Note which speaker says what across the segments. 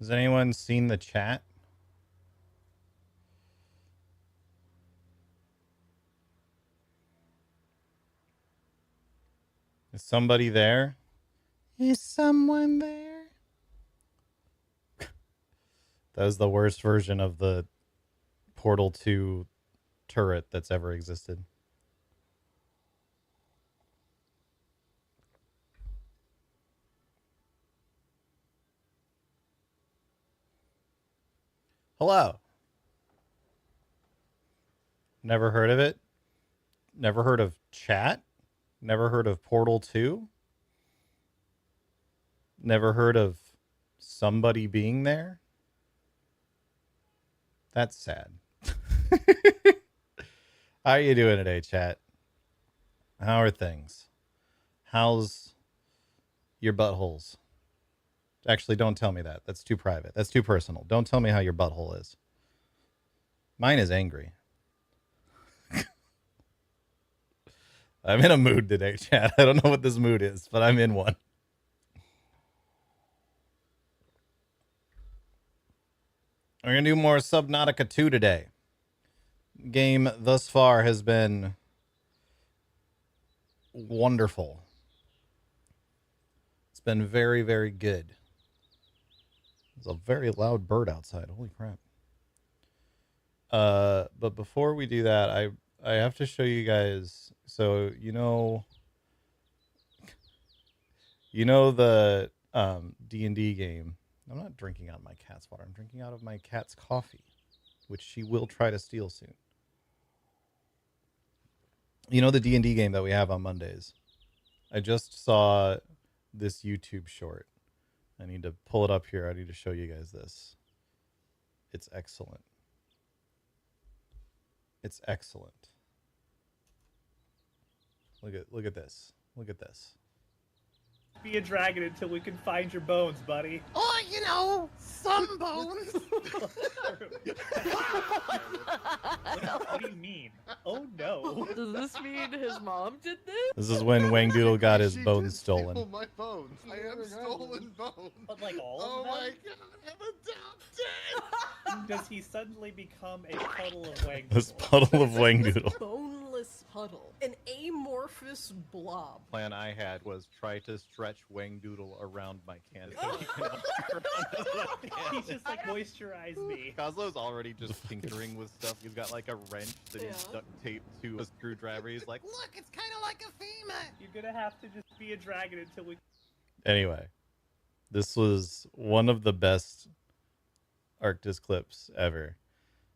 Speaker 1: Has anyone seen the chat? Is somebody there? Is someone there? That was the worst version of the Portal 2 turret that's ever existed. Hello. Never heard of it? Never heard of chat? Never heard of Portal 2? Never heard of somebody being there? That's sad. How are you doing today, chat? How are things? How's your buttholes? Actually, don't tell me that. That's too private. That's too personal. Don't tell me how your butthole is. Mine is angry. I'm in a mood today, chat. I don't know what this mood is, but I'm in one. We're going to do more Subnautica 2 today. Game thus far has been wonderful. It's been very, very good. There's a very loud bird outside. Holy crap. But before we do that, I have to show you guys. So, you know the D&D game. I'm not drinking out of my cat's water. I'm drinking out of my cat's coffee, which she will try to steal soon. You know the D&D game that we have on Mondays? I just saw this YouTube short. I need to pull it up here. I need to show you guys this. It's excellent. It's excellent. Look at this. Look at this.
Speaker 2: Be a dragon until we can find your bones, buddy.
Speaker 3: Oh, you know, some bones.
Speaker 2: What do you mean? Oh no.
Speaker 4: Does this mean his mom did this?
Speaker 1: This is when Wang Doodle got his
Speaker 3: She
Speaker 1: bones
Speaker 3: did
Speaker 1: stolen.
Speaker 3: steal my bones. I have stolen bones.
Speaker 2: But like all
Speaker 3: Oh
Speaker 2: of them?
Speaker 3: my god, I'm adopted!
Speaker 2: Does he suddenly become a puddle of Wang
Speaker 1: This
Speaker 2: Doodle?
Speaker 1: puddle of Wang Doodle.
Speaker 4: Boneless puddle. An amorphous blob.
Speaker 1: Plan I had was try to stretch Wang Doodle around my canopy.
Speaker 2: He's just like, moisturize me.
Speaker 1: Kozlo's already just tinkering with stuff. He's got like a wrench that he's
Speaker 4: Yeah.
Speaker 1: duct taped to a screwdriver. He's like,
Speaker 3: Look, it's kind of like a FEMA.
Speaker 2: You're gonna have to just be a dragon until we...
Speaker 1: anyway, this was one of the best Arctis clips ever.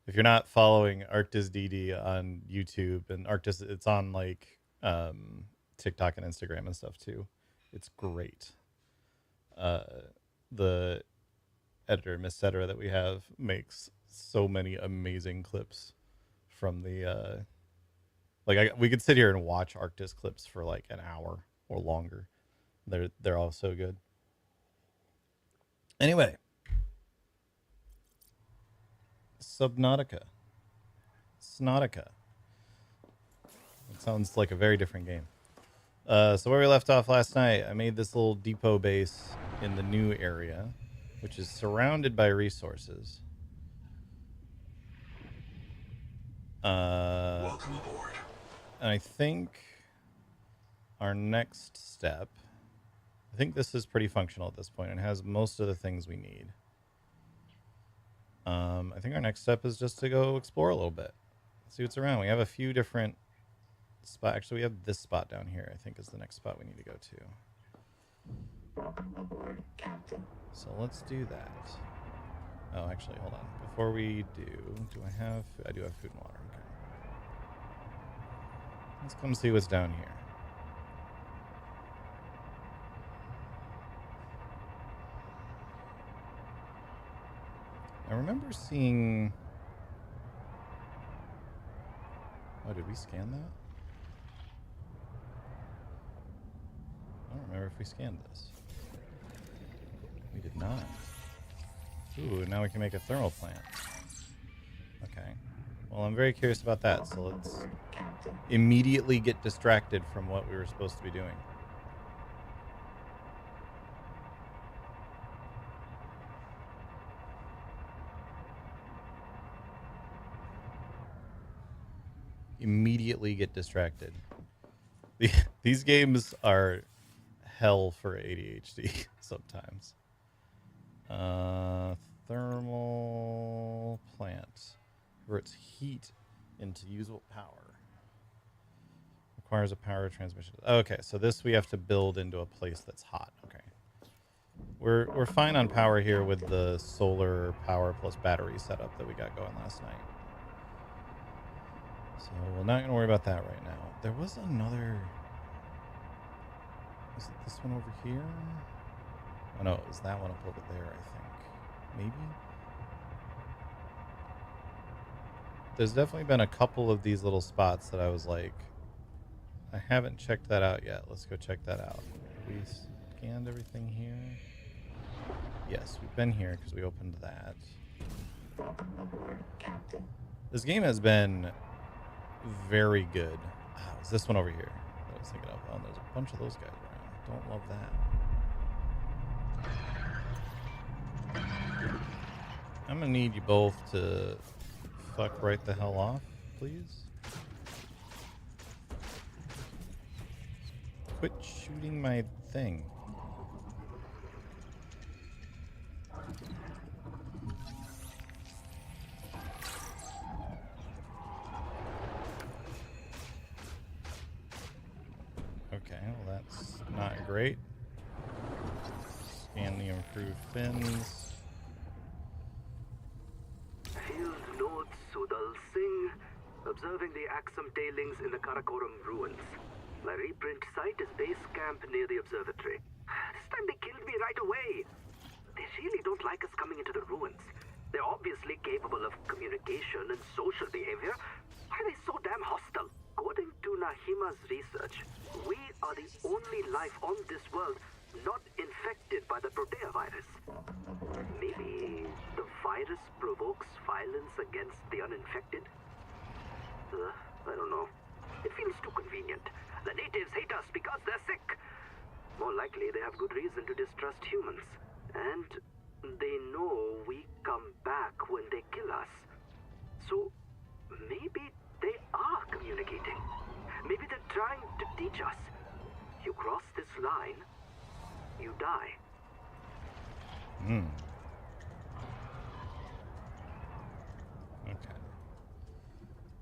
Speaker 1: If you're not following Arctis DD on YouTube and Arctis, it's on like TikTok and Instagram and stuff too. It's great. The editor, Miss Cetera, that we have makes so many amazing clips from the we could sit here and watch Arctis clips for like an hour or longer. They're all so good. Anyway, Subnautica. Snautica. It sounds like a very different game. So where we left off last night, I made this little depot base in the new area, which is surrounded by resources.
Speaker 5: Welcome aboard.
Speaker 1: And I think our next step, I think this is pretty functional at this point and has most of the things we need. I think our next step is just to go explore a little bit, see what's around. We have a few different spots. Actually, we have this spot down here, I think is the next spot we need to go to. So let's do that. Oh, actually, hold on. Before we do I have, I do have food and water. Okay. Let's come see what's down here. I remember seeing... Oh, did we scan that? I don't remember if we scanned this. We did not. Ooh, now we can make a thermal plant. Okay. Well, I'm very curious about that, so let's immediately get distracted from what we were supposed to be doing. immediately get distracted. These games are hell for ADHD sometimes. Thermal plant converts heat into usable power. Requires a power transmission. Okay, so this we have to build into a place that's hot. Okay. We're fine on power here with the solar power plus battery setup that we got going last night. So we're not going to worry about that right now. There was another... Is it this one over here? Oh no, it was that one up over there, I think. Maybe? There's definitely been a couple of these little spots that I was like, I haven't checked that out yet. Let's go check that out. We scanned everything here. Yes, we've been here because we opened that. This game has been very good. Ah, is this one over here that I was thinking of? Oh, there's a bunch of those guys around. Don't love that. I'm gonna need you both to fuck right the hell off, please. Quit shooting my thing. Okay, well that's not great. Scan the improved fins.
Speaker 5: Field Notes Sudal Singh, observing the Axum tailings in the Karakoram ruins. My reprint site is base camp near the observatory. This time they killed me right away. They really don't like us coming into the ruins. They're obviously capable of communication and social behavior. Why are they so damn hostile? According to Nahima's research, we are the only life on this world not infected by the Protea virus. Maybe the virus provokes violence against the uninfected? I don't know. It feels too convenient. The natives hate us because they're sick. More likely they have good reason to distrust humans. And they know we come back when they kill us. So maybe they are communicating. Maybe they're trying to teach us. You cross this line, you die.
Speaker 1: Okay.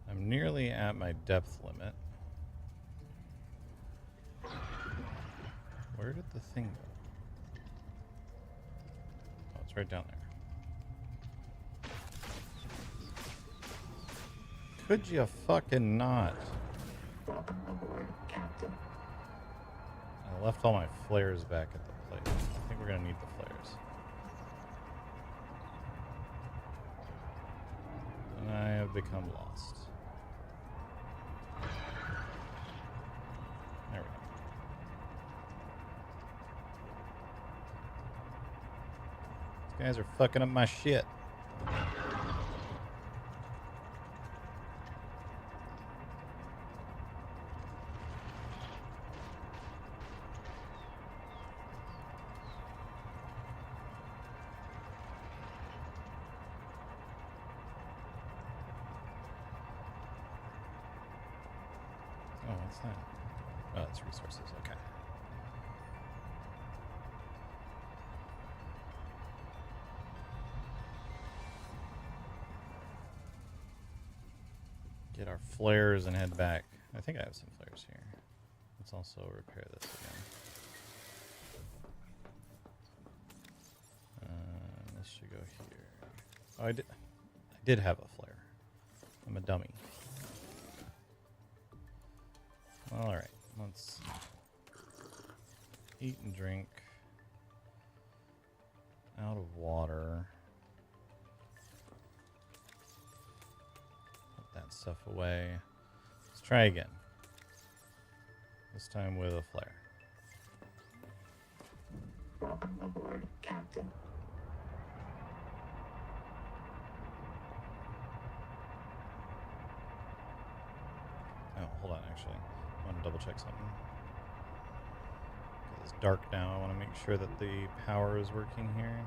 Speaker 1: I'm nearly at my depth limit. Where did the thing go? Oh, it's right down there. Could you fucking not? I left all my flares back at the place. I think we're gonna need the flares. And I have become lost. There we go. These guys are fucking up my shit. Oh, what's that? Oh, it's resources. Okay. Get our flares and head back. I think I have some flares here. Let's also repair this again. This should go here. Oh, I did have a flare. I'm a dummy. All right, let's eat and drink. Out of water. Put that stuff away. Let's try again. This time with a flare. Oh, hold on, actually. I want to double check something. It's dark now. I want to make sure that the power is working here.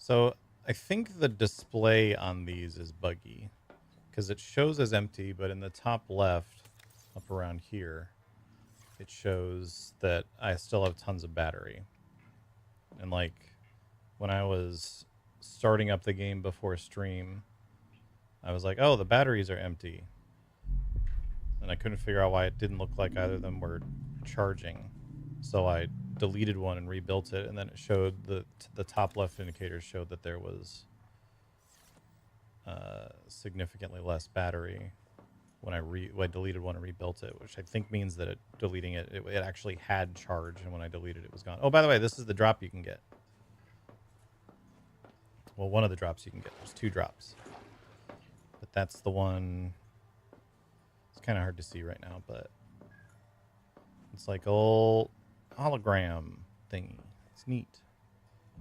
Speaker 1: So I think the display on these is buggy because it shows as empty, but in the top left, up around here, it shows that I still have tons of battery. And like when I was starting up the game before stream, I was like, oh, the batteries are empty. And I couldn't figure out why it didn't look like either of them were charging. So I deleted one and rebuilt it, and then it showed the top left indicator showed that there was significantly less battery when I deleted one and rebuilt it, which I think means that deleting it actually had charge, and when I deleted it was gone. Oh, by the way, this is the drop you can get. Well, one of the drops you can get. There's 2 drops. But that's the one. It's kind of hard to see right now, but it's like a little hologram thingy. It's neat.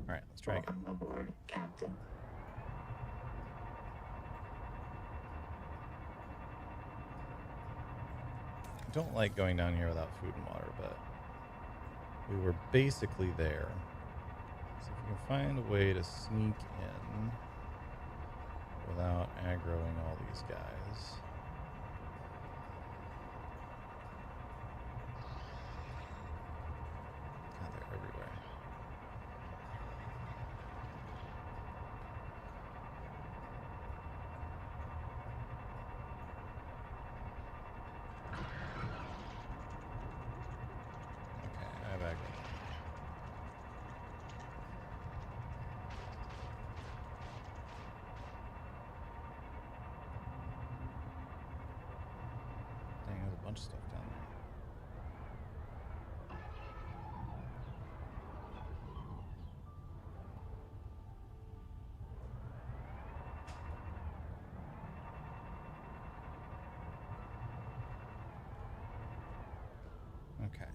Speaker 1: All right, let's try again.
Speaker 6: Captain.
Speaker 1: I don't like going down here without food and water, but we were basically there. So if we can find a way to sneak in without aggroing all these guys. God, they're everywhere. Okay, I have aggro. Dang, there's a bunch of stuff down there. Okay.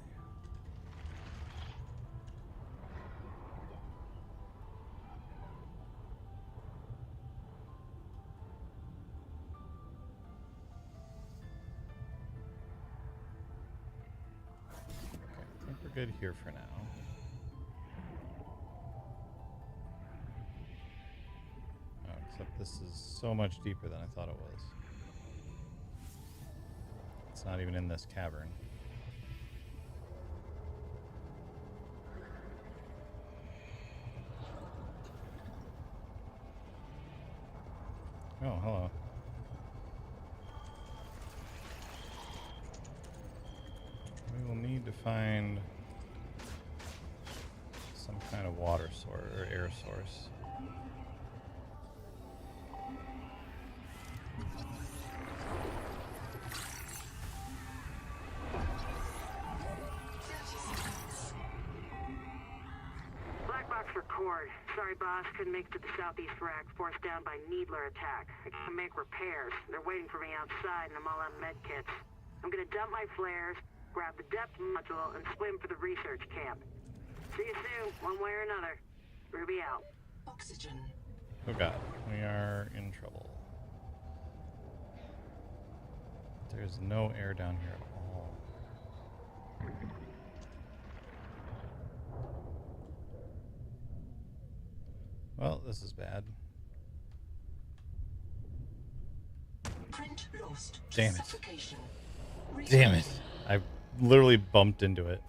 Speaker 1: I think we're good here for now. Oh, except this is so much deeper than I thought it was. It's not even in this cavern. Oh, hello. We will need to find some kind of water source or air source.
Speaker 5: Black box for Cord. Sorry, boss. Couldn't make it to the southeast rack. Forced down by Needler attack. I gotta make repairs. They're waiting for me outside, and I'm all out of med kits. I'm gonna dump my flares, grab the depth module, and swim for the research camp. See you soon, one way or another. Ruby out.
Speaker 6: Oxygen.
Speaker 1: Oh god, we are in trouble. There's no air down here at all. Well, this is bad.
Speaker 6: Print lost.
Speaker 1: Damn it.
Speaker 6: Suffocation.
Speaker 1: Damn it. I literally bumped into it.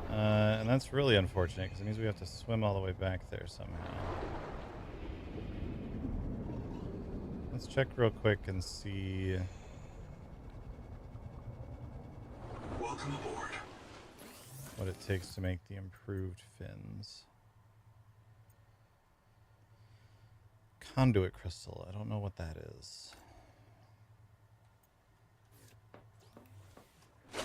Speaker 1: And that's really unfortunate because it means we have to swim all the way back there somehow. Let's check real quick and see.
Speaker 6: Welcome aboard.
Speaker 1: What it takes to make the improved fins. Conduit crystal. I don't know what that is. We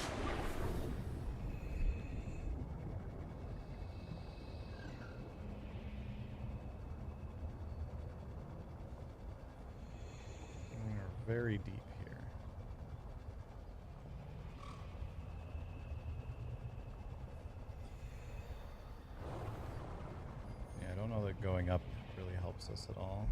Speaker 1: are very deep here. Yeah, I don't know that going up really helps us at all.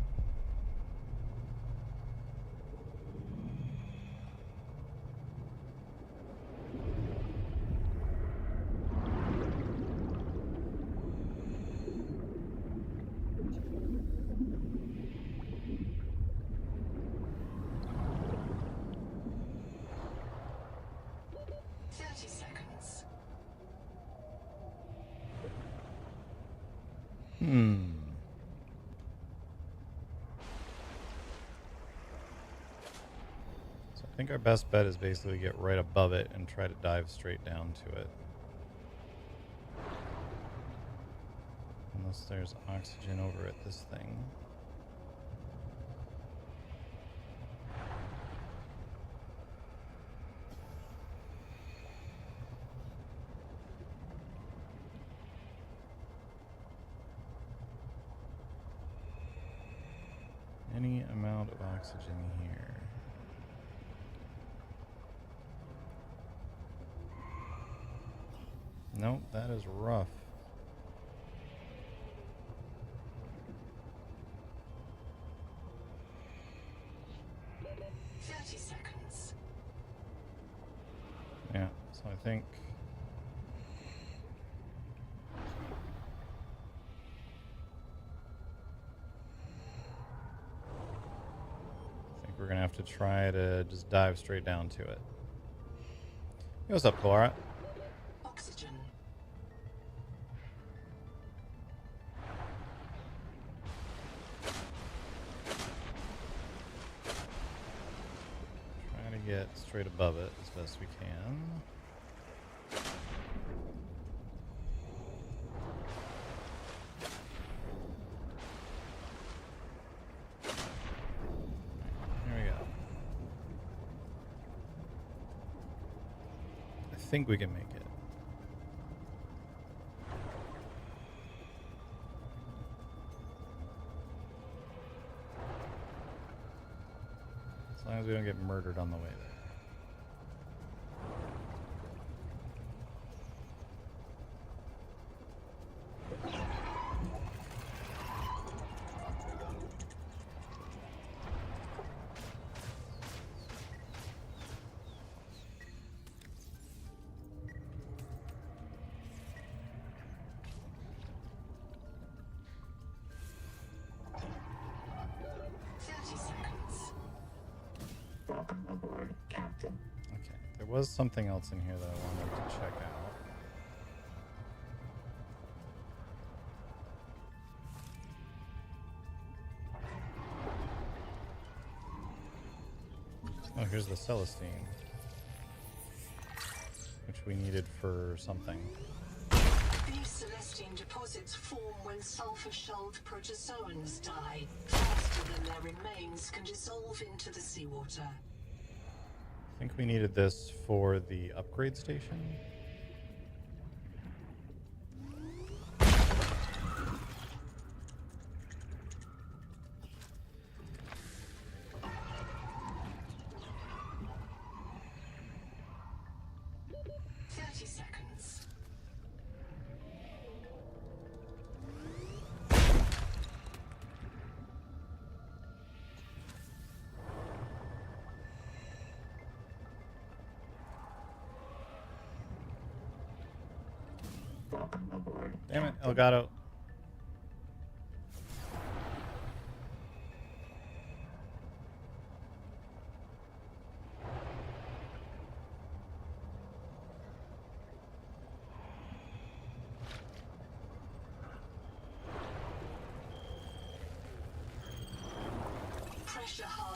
Speaker 1: Hmm. So I think our best bet is basically get right above it and try to dive straight down to it. Unless there's oxygen over at this thing. Any amount of oxygen here. Nope, that is rough. Yeah, so I think we're gonna have to try to just dive straight down to it. Hey, what's up, Clara?
Speaker 6: Oxygen.
Speaker 1: Trying to get straight above it as best we can. I think we can make it. As long as we don't get murdered on the way there. Okay, there was something else in here that I wanted to check out. Oh, here's the Celestine, which we needed for something.
Speaker 6: These Celestine deposits form when sulfur-shelled protozoans die. Faster than their remains can dissolve into the seawater.
Speaker 1: I think we needed this for the upgrade station. Damn it, Elgato.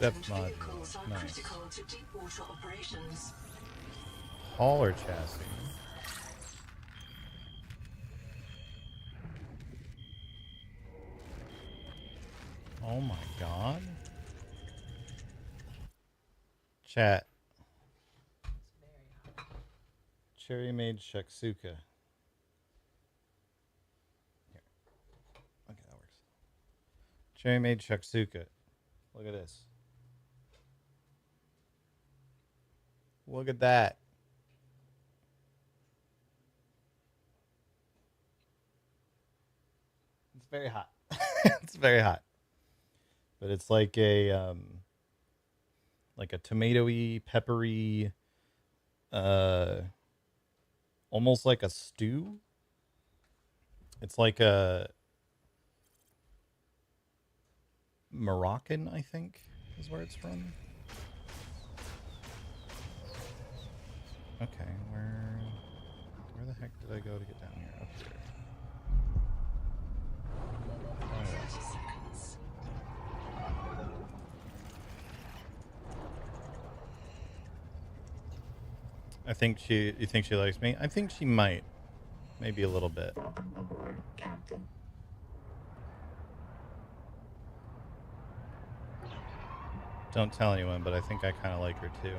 Speaker 1: Depth module. Nice.
Speaker 6: Critical to deep water operations.
Speaker 1: Hauler chassis. Oh my god. Chat. Cherry made shakshuka. Here. Okay, that works. Cherry made shakshuka. Look at this. Look at that. It's very hot. It's very hot. But it's like a tomatoey, peppery, almost like a stew. It's like a Moroccan, I think, is where it's from. Okay, where the heck did I go to get down here? Up here. You think she likes me? I think she might. Maybe a little bit. Don't tell anyone, but I think I kind of like her too.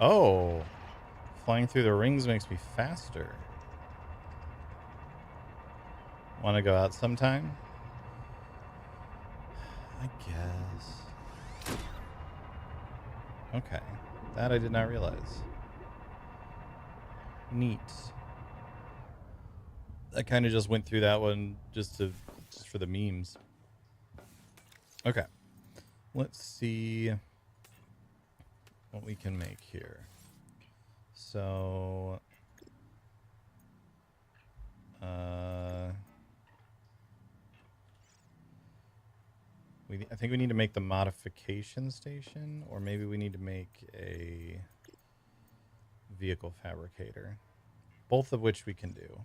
Speaker 1: Oh, flying through the rings makes me faster. Want to go out sometime? I guess. Okay, that I did not realize. Neat. I kind of just went through that one just for the memes. Okay, let's see what we can make here. So, I think we need to make the modification station, or maybe we need to make a vehicle fabricator. Both of which we can do.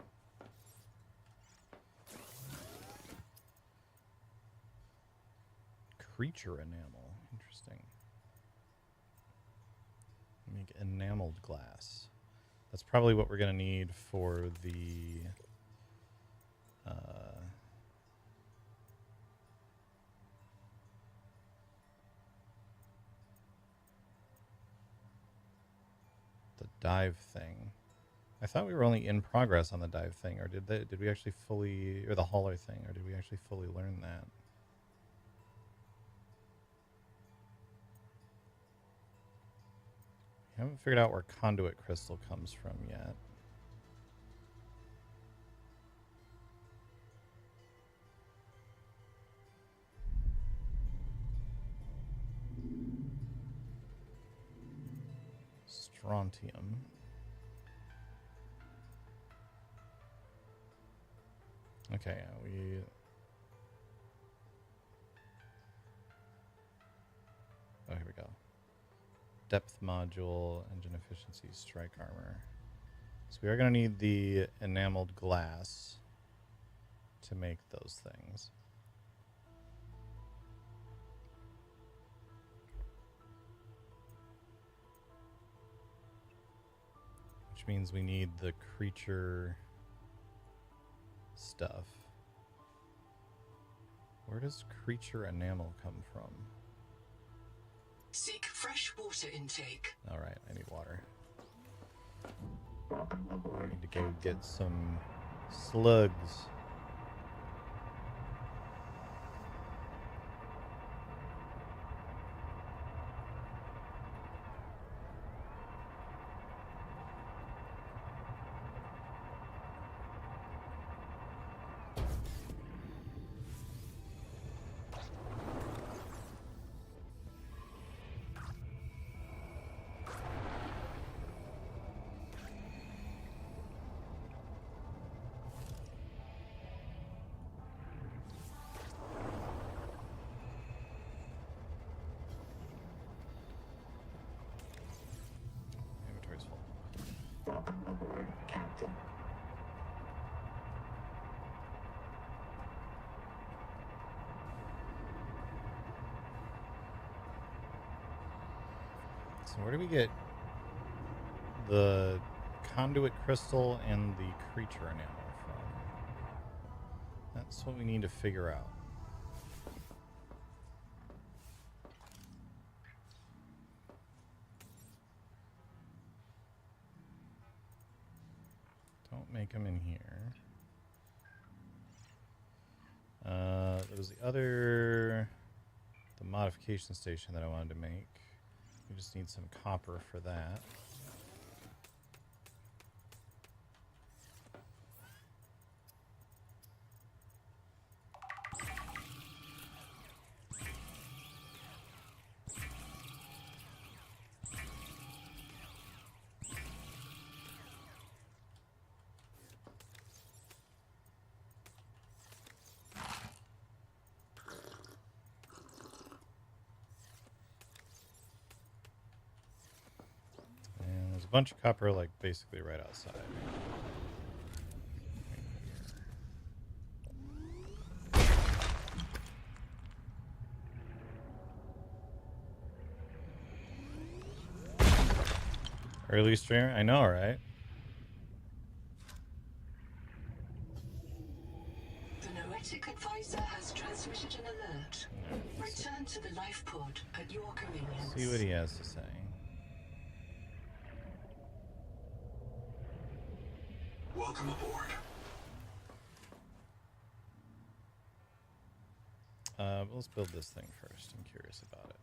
Speaker 1: Creature enamel. Interesting. Make enameled glass. That's probably what we're going to need for the dive thing. I thought we were only in progress on the dive thing, or did we actually fully, or the hauler thing, or did we actually fully learn that? I haven't figured out where conduit crystal comes from yet. Strontium. Okay, oh, here we go. Depth module, engine efficiency, strike armor. So we are going to need the enameled glass to make those things. Which means we need the creature stuff. Where does creature enamel come from?
Speaker 6: Seek fresh water intake.
Speaker 1: All right, I need water. I need to go get some slugs. Inventory's full. So where do we get the conduit crystal and the creature enamel from? That's what we need to figure out. Don't make them in here. There was the modification station that I wanted to make. We just need some copper for that. And there's a bunch of copper, like, basically right outside. Right here. Early streamer? I know, right?
Speaker 6: The Noetic advisor has transmitted an alert. Return to the life pod at your convenience.
Speaker 1: See what he has to say.
Speaker 7: Welcome aboard.
Speaker 1: Let's build this thing first. I'm curious about it.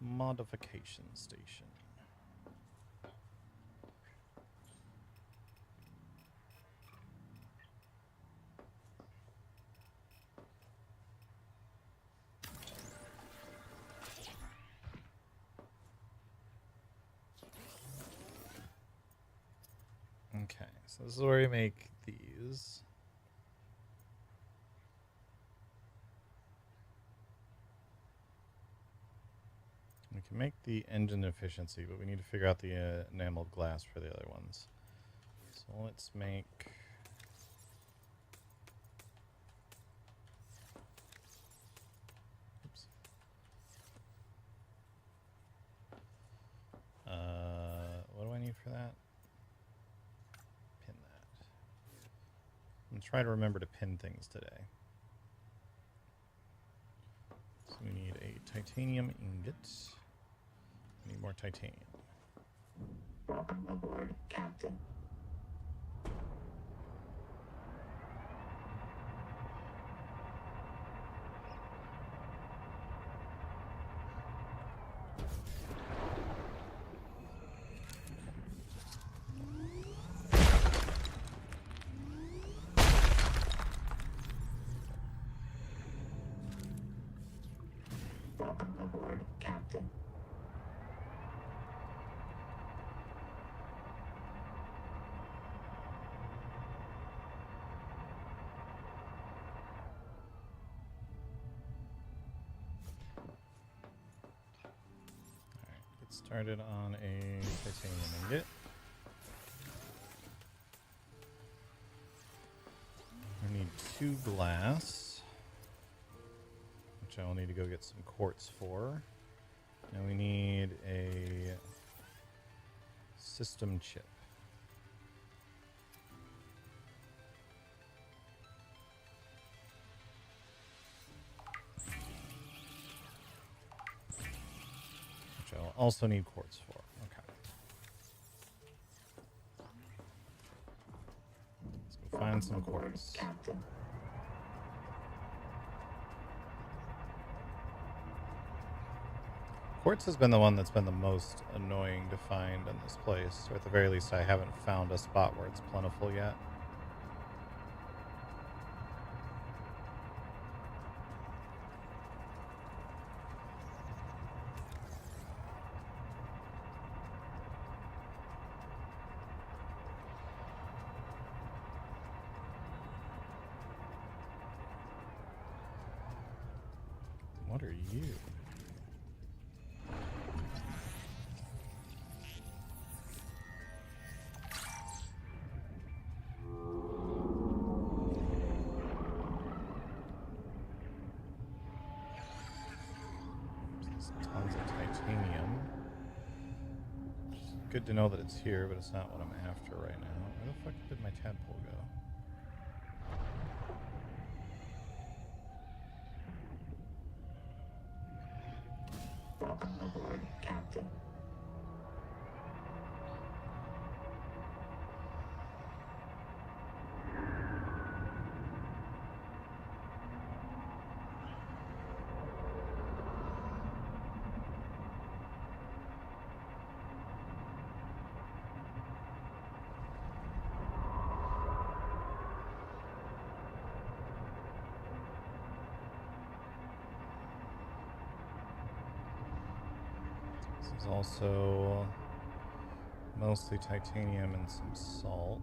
Speaker 1: Modification station. Okay, so this is where we make these. We can make the engine efficiency, but we need to figure out the enameled glass for the other ones. So let's make... Oops. What do I need for that? Pin that. I'm going to try to remember to pin things today. So we need a titanium ingot. We need more titanium.
Speaker 6: Welcome aboard, Captain. Welcome aboard, Captain.
Speaker 1: Alright, get started on a titanium ingot. We need 2 glass, which I will need to go get some quartz for. And we need a system chip. Which I'll also need quartz for. Okay. Let's go find some quartz.
Speaker 6: Captain.
Speaker 1: Quartz has been the one that's been the most annoying to find in this place, or at the very least I haven't found a spot where it's plentiful yet. What are you? Tons of titanium. Good to know that it's here, but it's not what I'm after right now. Where the fuck did my tadpole go?
Speaker 6: Welcome aboard, Captain.
Speaker 1: This is also mostly titanium and some salt.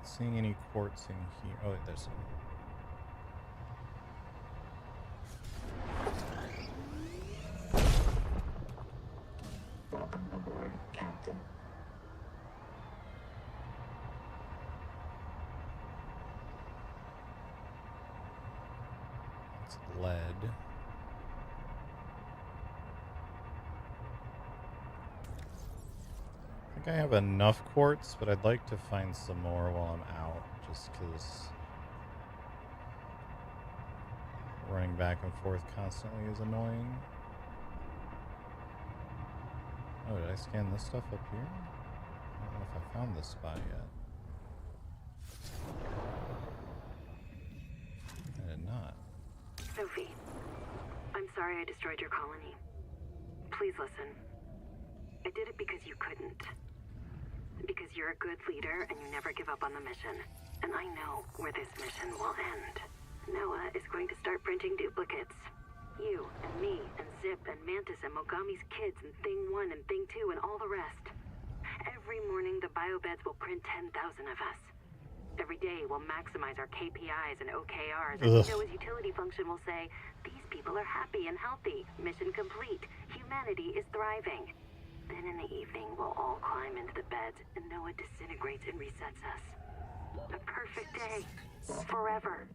Speaker 1: seeing any quartz in here. Oh, wait, there's some. It's lead. I think I have enough quartz, but I'd like to find some more while I'm out, just because running back and forth constantly is annoying. Oh, did I scan this stuff up here? I don't know if I found this spot yet. I did not.
Speaker 8: Sophie, I'm sorry I destroyed your colony. Please listen. I did it because you couldn't. Because you're a good leader and you never give up on the mission. And I know where this mission will end. Noah is going to start printing duplicates. You and me and Zip and Mantis and Mogami's kids and Thing 1 and Thing 2 and all the rest. Every morning the biobeds will print 10,000 of us. Every day we'll maximize our KPIs and OKRs, and Noah's utility function will say, these people are happy and healthy. Mission complete. Humanity is thriving. Then in the evening, we'll all climb into the beds, and Noah disintegrates and resets us. A perfect day. Forever.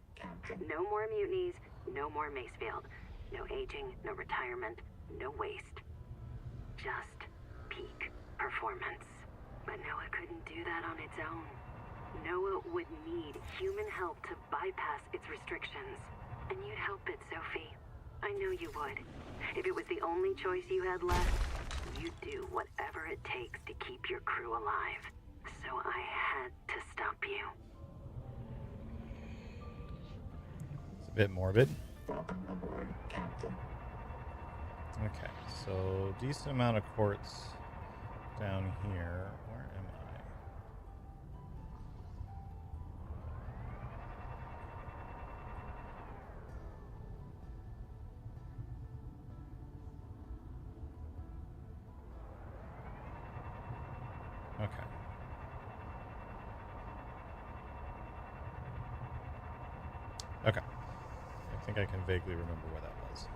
Speaker 8: No more mutinies, no more Macefield. No aging, no retirement, no waste. Just peak performance. But Noah couldn't do that on its own. Noah would need human help to bypass its restrictions. And you'd help it, Sophie. I know you would. If it was the only choice you had left, you'd do whatever it takes to keep your crew alive. So I had to stop you.
Speaker 1: It's a bit morbid. Okay, so decent amount of quartz down here. Where am I? Okay. Okay. I think I can vaguely remember where that was.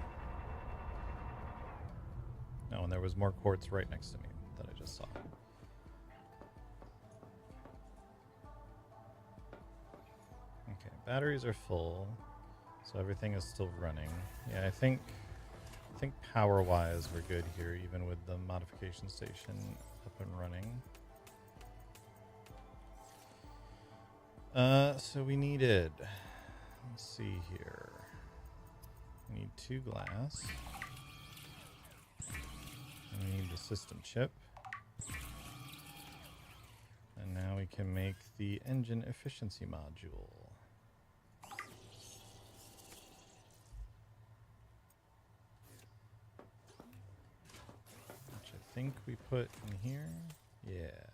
Speaker 1: No, and there was more quartz right next to me that I just saw. Okay, batteries are full, so everything is still running. Yeah, I think power-wise we're good here, even with the modification station up and running. So we needed, let's see here. We need 2 glass. And we need the system chip. And now we can make the engine efficiency module. Which I think we put in here. Yeah.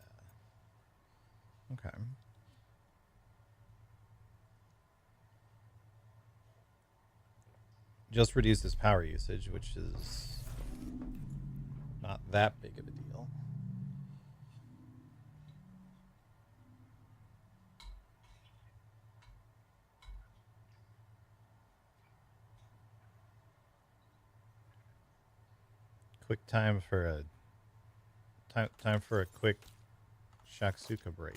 Speaker 1: Okay. Just reduces power usage, which is not that big of a deal. Quick time for a time for a quick shakshuka break.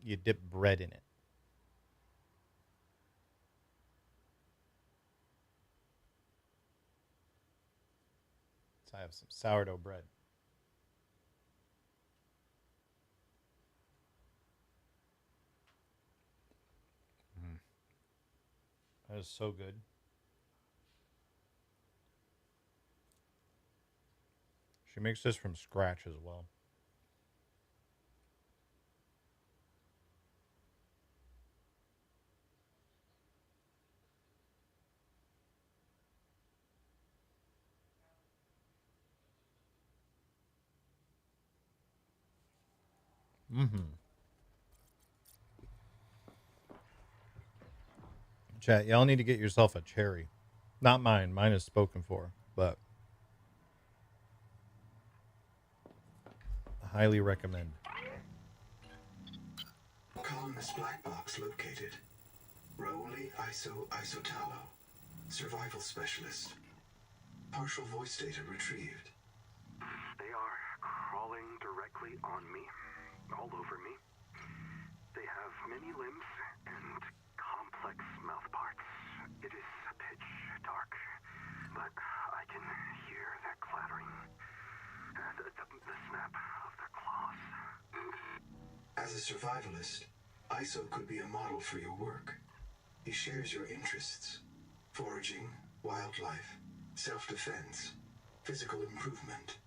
Speaker 1: You dip bread in it. So I have some sourdough bread. That is so good. She makes this from scratch as well. Chat, y'all need to get yourself a cherry. Not mine. Mine is spoken for, but highly recommend.
Speaker 7: Columnist black box located. Rauli Isotalo, survival specialist. Partial voice data retrieved.
Speaker 5: They are crawling directly on me, all over me. They have many limbs and complex mouth parts. It is pitch dark, but I can hear their clattering, the snap of their claws.
Speaker 7: As a survivalist, ISO could be a model for your work. He shares your interests: foraging, wildlife, self-defense, physical improvement.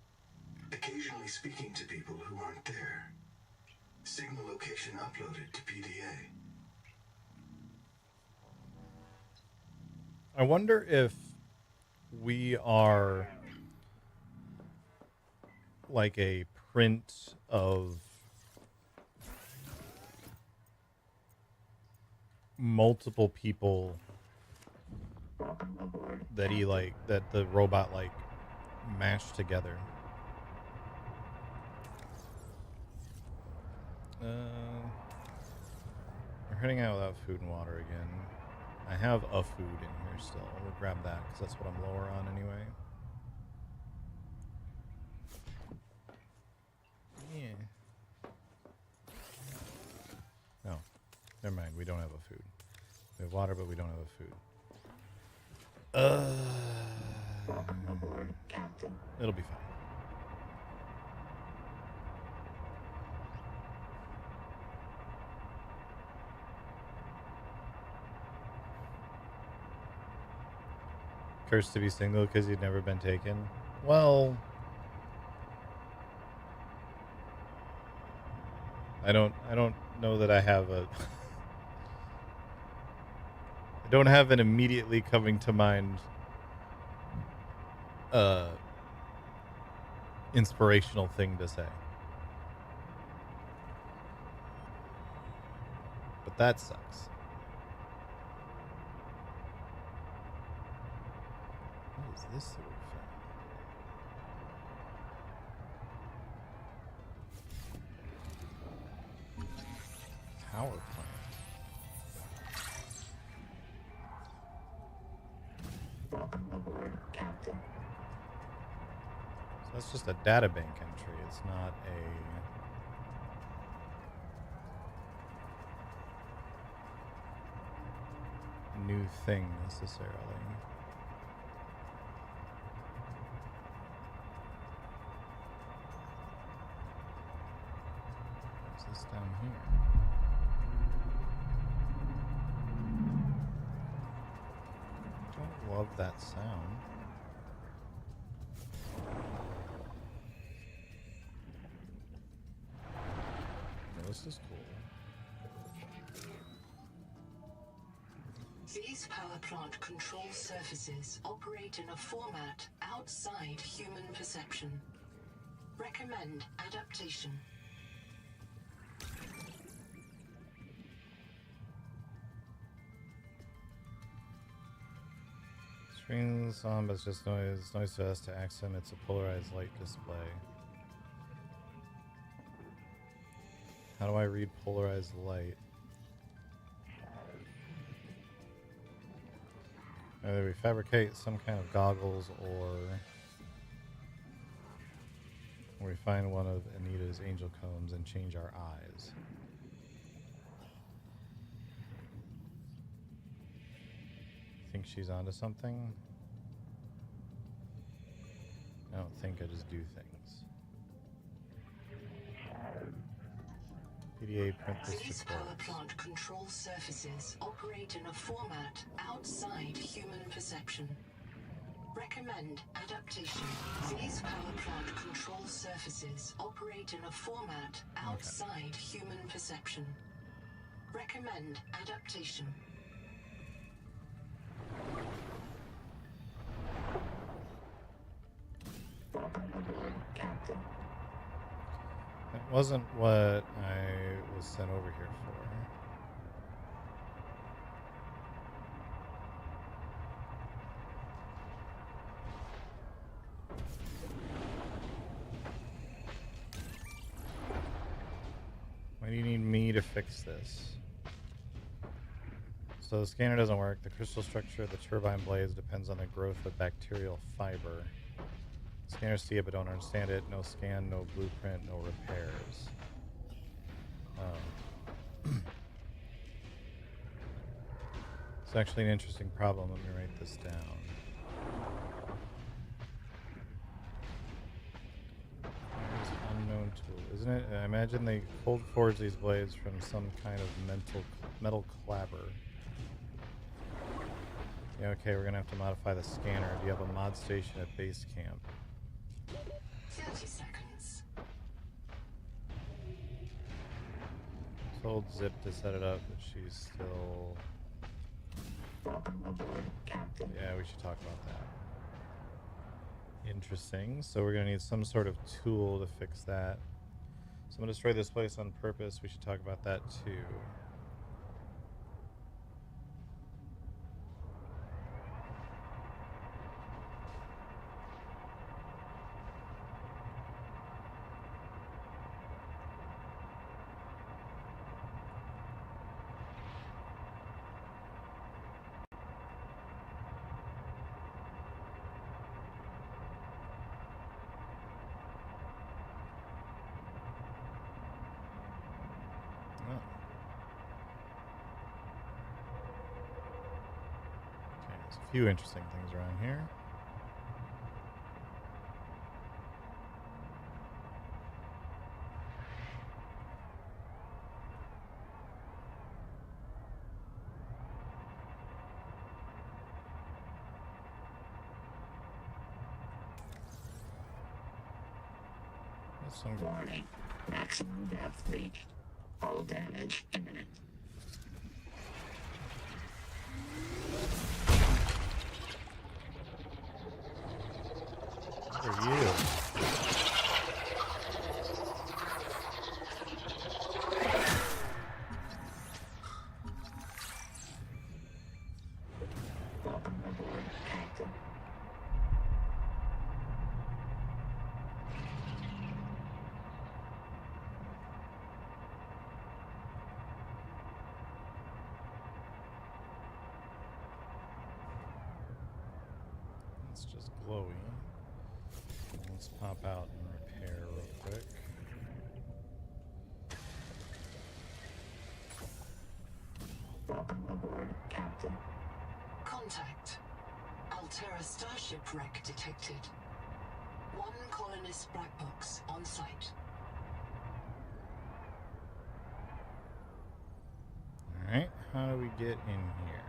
Speaker 7: Occasionally speaking to people who aren't there. Signal location uploaded to PDA.
Speaker 1: I wonder if we are like a print of multiple people that the robot like mashed together. We're heading out without food and water again. I have a food in here still. We'll grab that because that's what I'm lower on anyway. Yeah. No. Never mind. We don't have a food. We have water, but we don't have a food. It'll be fine. Cursed to be single because he'd never been taken. Well, I don't know that I have a I don't have an immediately coming to mind inspirational thing to say. But that sucks. What is this that we found? Power plant. So that's just a data bank entry. It's not a new thing necessarily. What's this down here? Don't love that sound. This is cool.
Speaker 6: These power plant control surfaces operate in a format outside human perception. Recommend adaptation.
Speaker 1: Screen's on, but it's just noise. Noise to us to accent. It's a polarized light display. How do I read polarized light? Either we fabricate some kind of goggles or we find one of Anita's angel combs and change our eyes. Think she's onto something? I don't think, I just do things. PDA print this
Speaker 6: These
Speaker 1: to
Speaker 6: power
Speaker 1: cores.
Speaker 6: plant control surfaces operate in a format outside human perception. Recommend adaptation. These power plant control surfaces operate in a format outside human perception. Recommend adaptation.
Speaker 1: That wasn't what I was sent over here for. to fix this. So the scanner doesn't work. The crystal structure of the turbine blades depends on the growth of bacterial fiber. Scanners see it but don't understand it. No scan, no blueprint, no repairs. It's actually an interesting problem. Let me write this down. There's unknown tool, isn't it? I imagine they cold forged these blades from some kind of metal clapper. Yeah, okay, we're gonna have to modify the scanner. Do you have a mod station at base camp?
Speaker 6: 30 seconds.
Speaker 1: Told Zip to set it up, but she's still... Yeah, we should talk about that. Interesting. So we're gonna need some sort of tool to fix that. So I'm gonna destroy this place on purpose. We should talk about that too. There's a few interesting things around here.
Speaker 9: Warning. Maximum depth reached. All damage imminent.
Speaker 1: What are you?
Speaker 9: Welcome aboard, Captain.
Speaker 1: It's just glowy. Let's pop out and repair real quick.
Speaker 9: Welcome aboard, Captain.
Speaker 6: Contact. Altera starship wreck detected. One colonist black box on site.
Speaker 1: Alright, how do we get in here?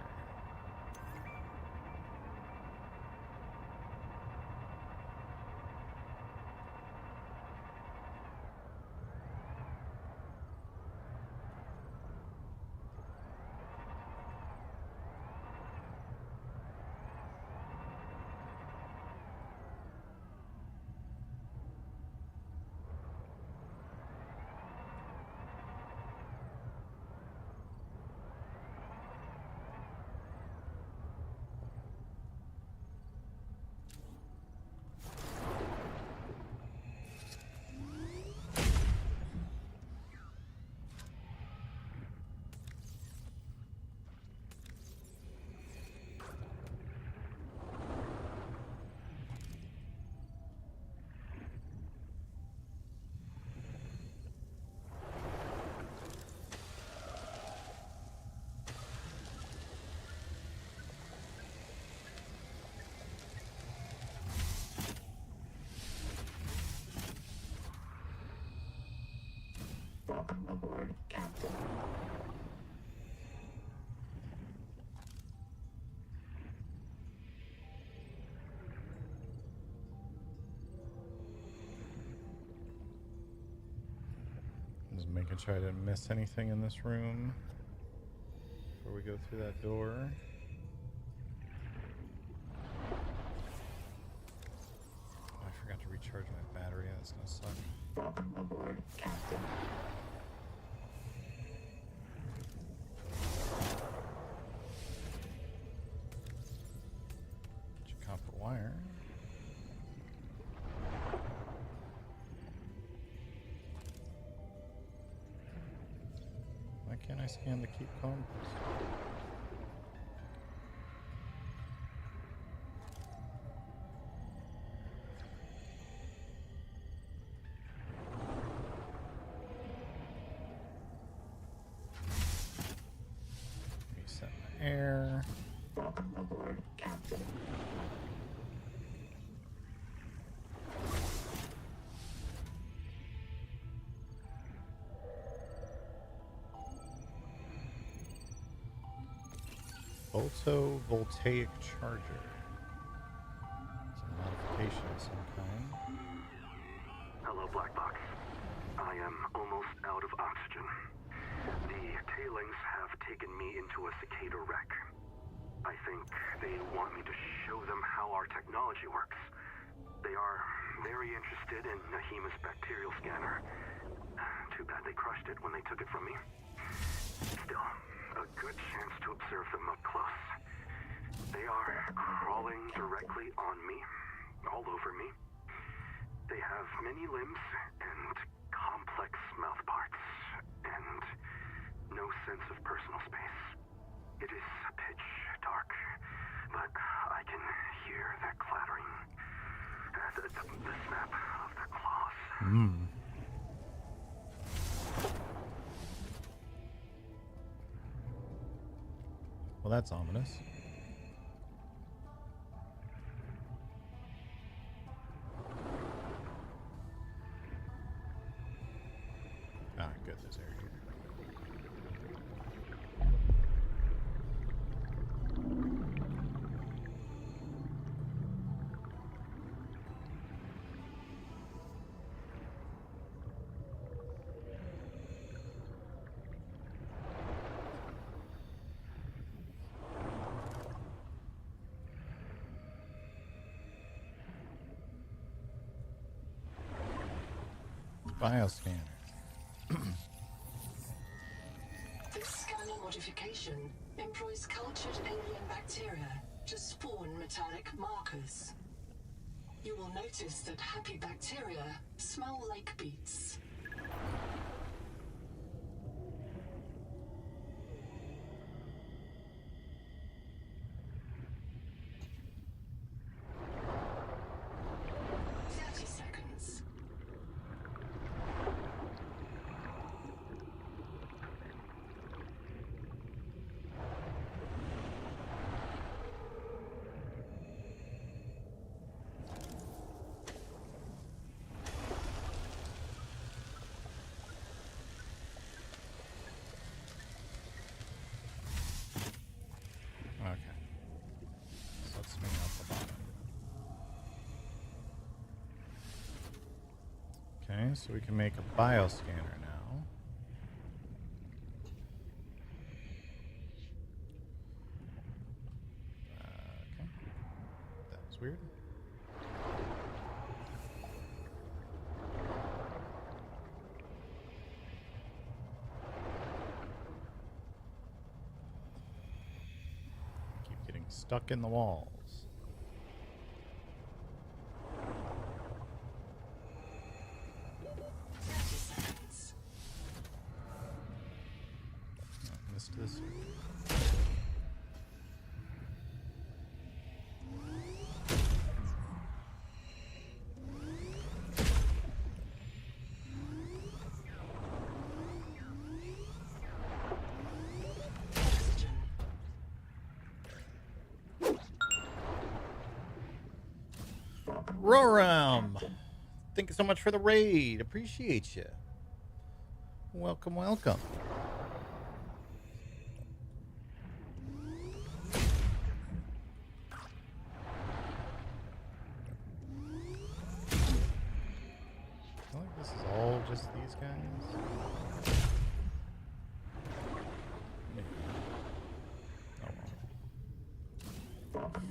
Speaker 9: Welcome aboard, Captain.
Speaker 1: Just making sure I didn't miss anything in this room before we go through that door. Oh, I forgot to recharge my battery. That's gonna suck.
Speaker 9: Welcome aboard, Captain.
Speaker 1: Copper wire. scan to keep calm? Reset my air.
Speaker 9: Welcome aboard, Captain.
Speaker 1: Photovoltaic charger. Some modification of some kind.
Speaker 5: Hello, Black Box. I am almost out of oxygen. The tailings have taken me into a cicada wreck. I think they want me to show them how our technology works. They are very interested in Nahima's bacterial scanner. Too bad they crushed it when they took it from me. Still, a good chance to observe them up close. They are crawling directly on me, all over me. They have many limbs and complex mouth parts, and no sense of personal space. It is pitch dark, but I can hear their clattering, the snap of their claws.
Speaker 1: Well, that's ominous. Ah, good, there's air here. Bioscanner.
Speaker 6: This scanner modification employs cultured alien bacteria to spawn metallic markers. You will notice that happy bacteria smell like beets. Okay, so we can make a bioscanner now. Okay. That was weird. Keep getting stuck in the walls. This. Roram, thank you so much for the raid. Appreciate you. Welcome, welcome.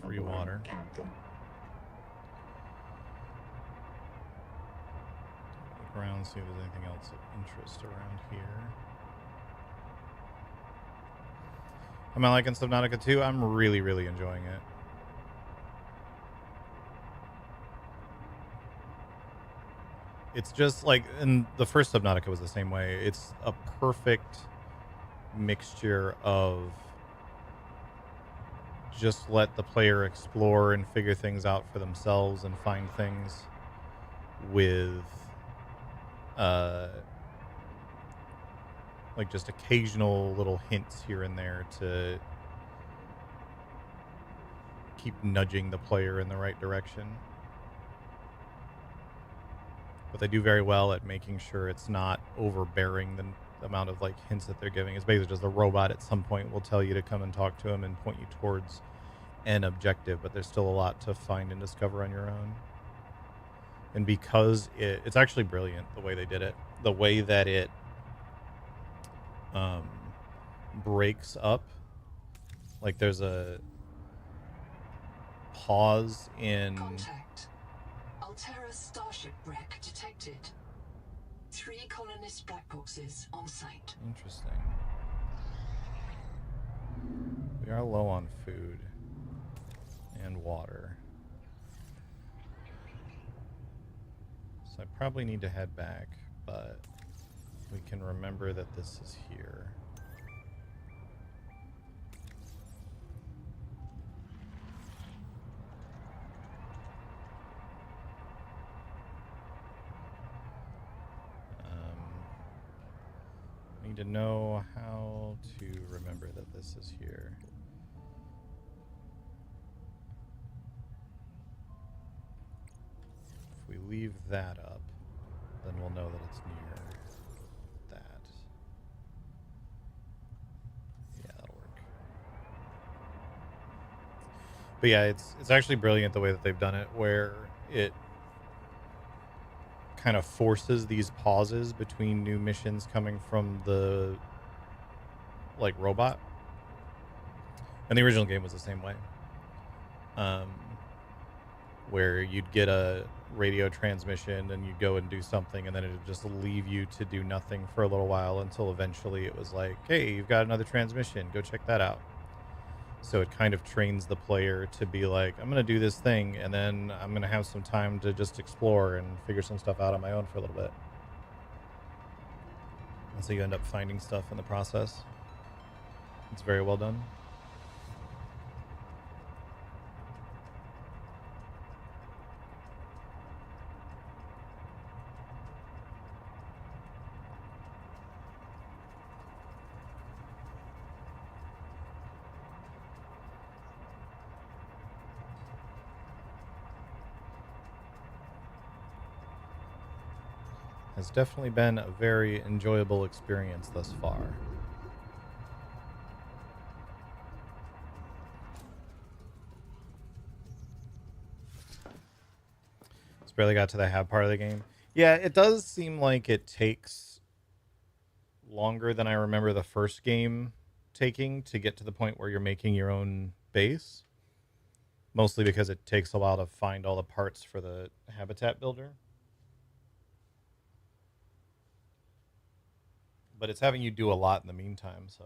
Speaker 6: Free water. Look around, see if there's anything else of interest around here. Am I liking Subnautica 2? I'm really, really enjoying it. It's just like, and the first Subnautica was the same way. It's a perfect
Speaker 1: mixture of just let the player explore and figure things out for themselves and find things with like just occasional little hints here and there to keep nudging the player in the right direction. But they do very well at making sure it's not overbearing the amount of like hints that they're giving. It's basically just the robot at some point will tell you to come and talk to him and point you towards an objective, but there's still a lot to find and discover on your own. And because it's actually brilliant the way they did it, the way that it breaks up, like there's a pause in
Speaker 6: Contact. Altera starship wreck detected. 3 colonist black boxes on site.
Speaker 1: Interesting. We are low on food and water, so I probably need to head back, but we can remember that this is here. Need to know how to remember that this is here. If we leave that up, then we'll know that it's near that. Yeah, that'll work. But yeah, it's actually brilliant the way that they've done it, where it kind of forces these pauses between new missions coming from the like robot. And the original game was the same way, where you'd get a radio transmission and you'd go and do something, and then it'd just leave you to do nothing for a little while until eventually it was like, hey, you've got another transmission, go check that out. So it kind of trains the player to be like, I'm going to do this thing, and then I'm going to have some time to just explore and figure some stuff out on my own for a little bit. And so you end up finding stuff in the process. It's very well done. Has definitely been a very enjoyable experience thus far. Just barely got to the have part of the game. Yeah, it does seem like it takes longer than I remember the first game taking to get to the point where you're making your own base. Mostly because it takes a while to find all the parts for the habitat builder. But it's having you do a lot in the meantime, so.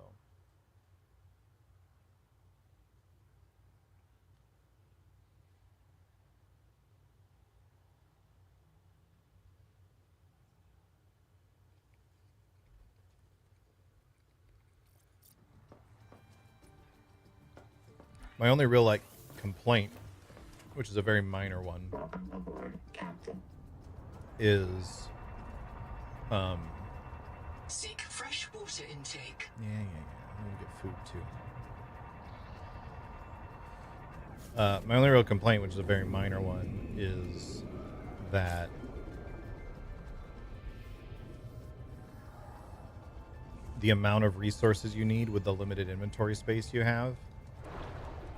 Speaker 1: My only real, like, complaint, which is a very minor one, is,
Speaker 6: Seek fresh water intake.
Speaker 1: Yeah. I'm gonna get food too. My only real complaint, which is a very minor one, is that the amount of resources you need with the limited inventory space you have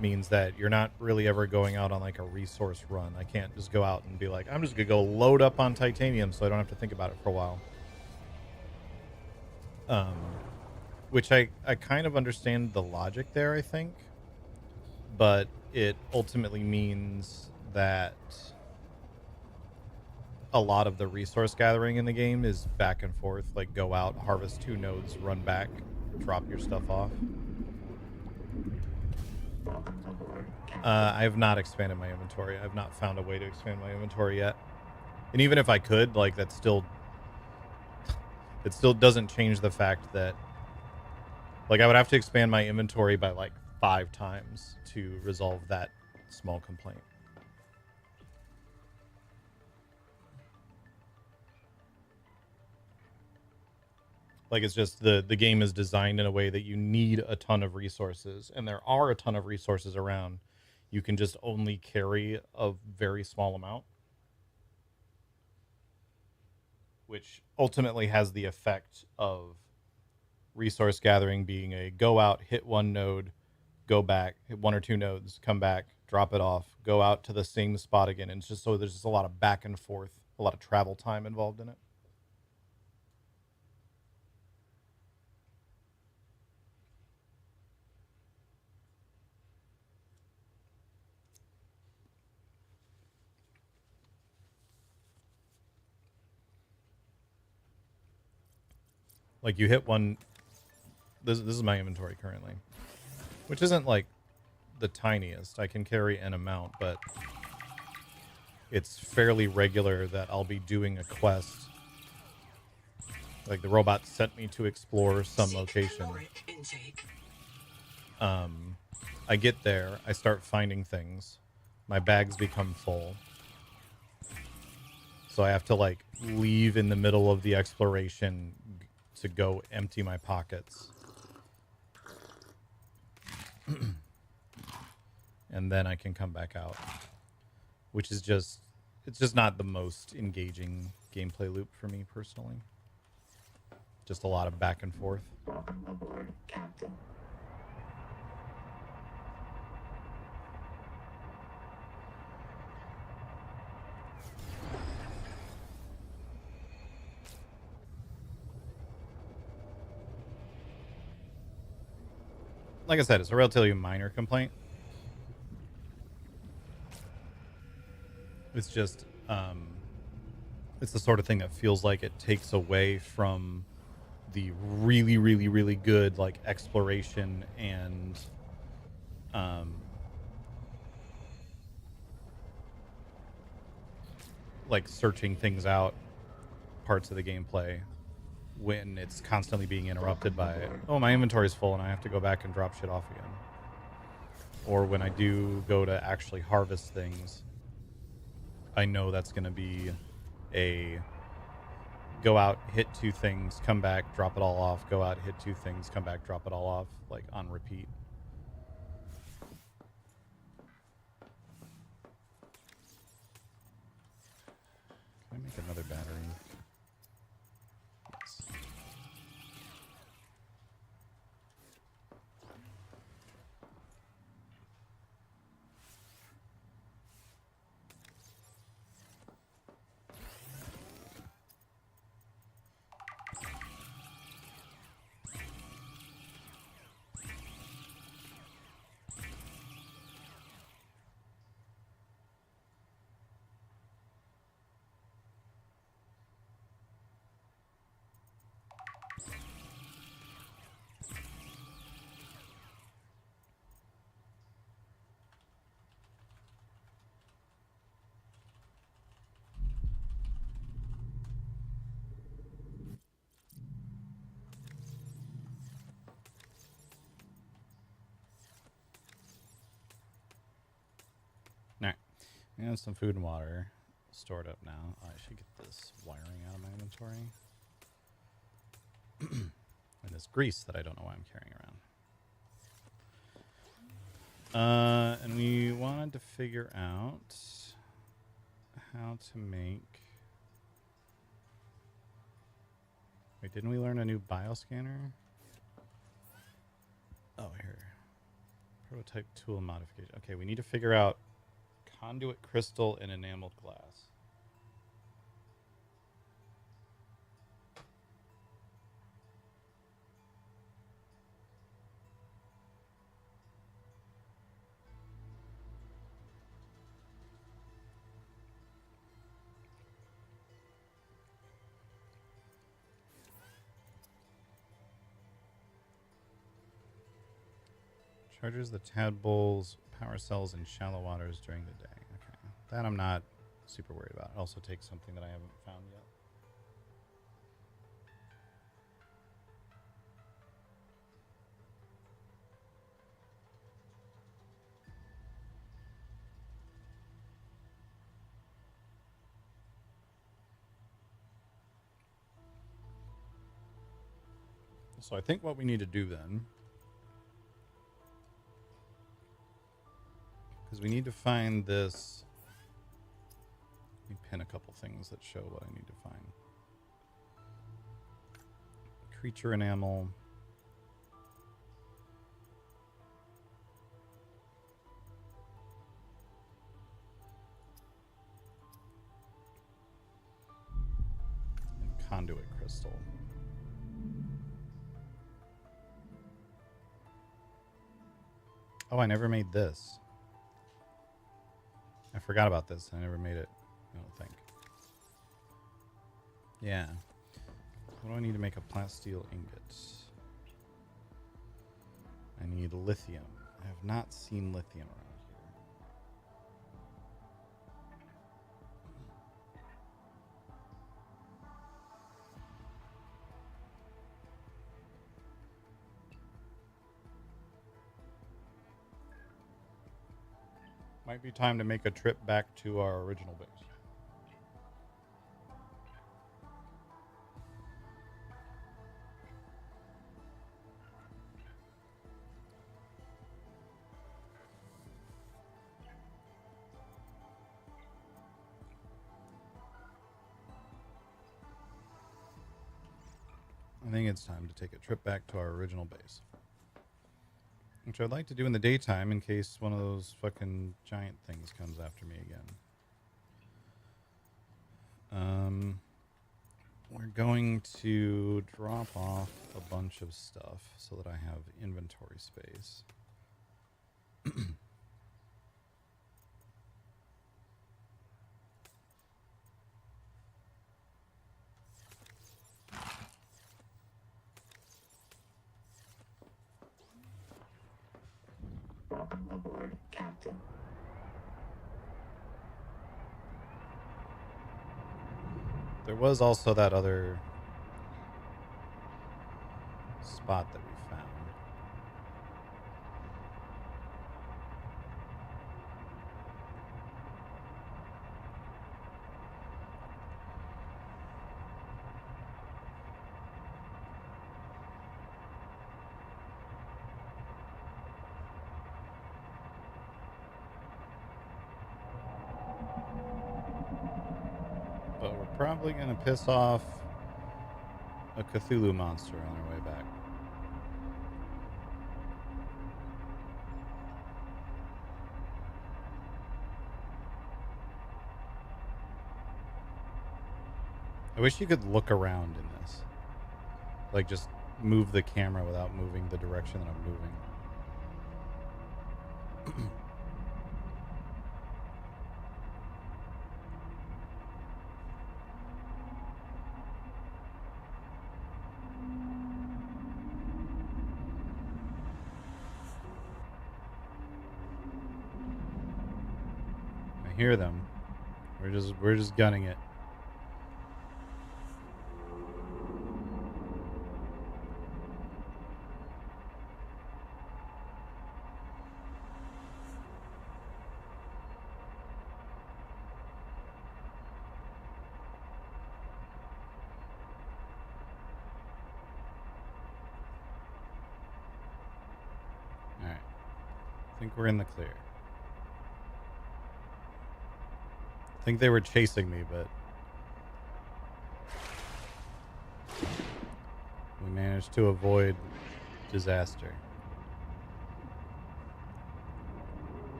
Speaker 1: means that you're not really ever going out on like a resource run. I can't just go out and be like, I'm just gonna go load up on titanium so I don't have to think about it for a while. Which I kind of understand the logic there, I think, but it ultimately means that a lot of the resource gathering in the game is back and forth, like go out, harvest 2 nodes, run back, drop your stuff off. I have not expanded my inventory. I've not found a way to expand my inventory yet. And even if I could, like, it still doesn't change the fact that Like, I would have to expand my inventory by like 5 times to resolve that small complaint. Like, it's just the game is designed in a way that you need a ton of resources, and there are a ton of resources around. You can just only carry a very small amount, which ultimately has the effect of resource gathering being a go out, hit one node, go back, hit 1 or 2 nodes, come back, drop it off, go out to the same spot again. And it's just so there's just a lot of back and forth, a lot of travel time involved in it. Like, you hit one. This is my inventory currently, which isn't like the tiniest. I can carry an amount, but it's fairly regular that I'll be doing a quest. Like, the robot sent me to explore some location. I get there, I start finding things. My bags become full. So I have to like leave in the middle of the exploration to go empty my pockets. And then I can come back out. Which is just, it's just not the most engaging gameplay loop for me personally. Just a lot of back and forth.
Speaker 9: Welcome aboard, Captain.
Speaker 1: Like I said, it's a relatively minor complaint. It's just, it's the sort of thing that feels like it takes away from the really, really, really good, like, exploration and, like, searching things out parts of the gameplay when it's constantly being interrupted by, oh, my inventory's full and I have to go back and drop shit off again. Or when I do go to actually harvest things, I know that's going to be a go out, hit 2 things, come back, drop it all off, go out, hit 2 things, come back, drop it all off, like on repeat. Can I make another battery? Yes. Alright. I have some food and water stored up now. I should get this wiring out of my inventory. And this grease that I don't know why I'm carrying around. And we wanted to figure out how to make... Wait, didn't we learn a new bioscanner? Oh, here. Prototype tool modification. Okay, we need to figure out conduit crystal and enameled glass. Charges the tadpoles, power cells, and shallow waters during the day. Okay, that I'm not super worried about. It also takes something that I haven't found yet. So I think what we need to do then, because we need to find this. Let me pin a couple things that show what I need to find. Creature enamel. And conduit crystal. Oh, I never made this. I forgot about this. I never made it, I don't think. Yeah. What do I need to make a plasteel ingot? I need lithium. I have not seen lithium around here. Might be time to make a trip back to our original base. I think it's time to take a trip back to our original base. Which I'd like to do in the daytime in case one of those fucking giant things comes after me again. We're going to drop off a bunch of stuff so that I have inventory space.
Speaker 9: Welcome aboard, Captain.
Speaker 1: There was also that other spot that we found. But we're probably going to piss off a Cthulhu monster on our way back. I wish you could look around in this. Like, just move the camera without moving the direction that I'm moving. I hear them. We're just gunning it. Alright. I think we're in the clear. I think they were chasing me, but we managed to avoid disaster.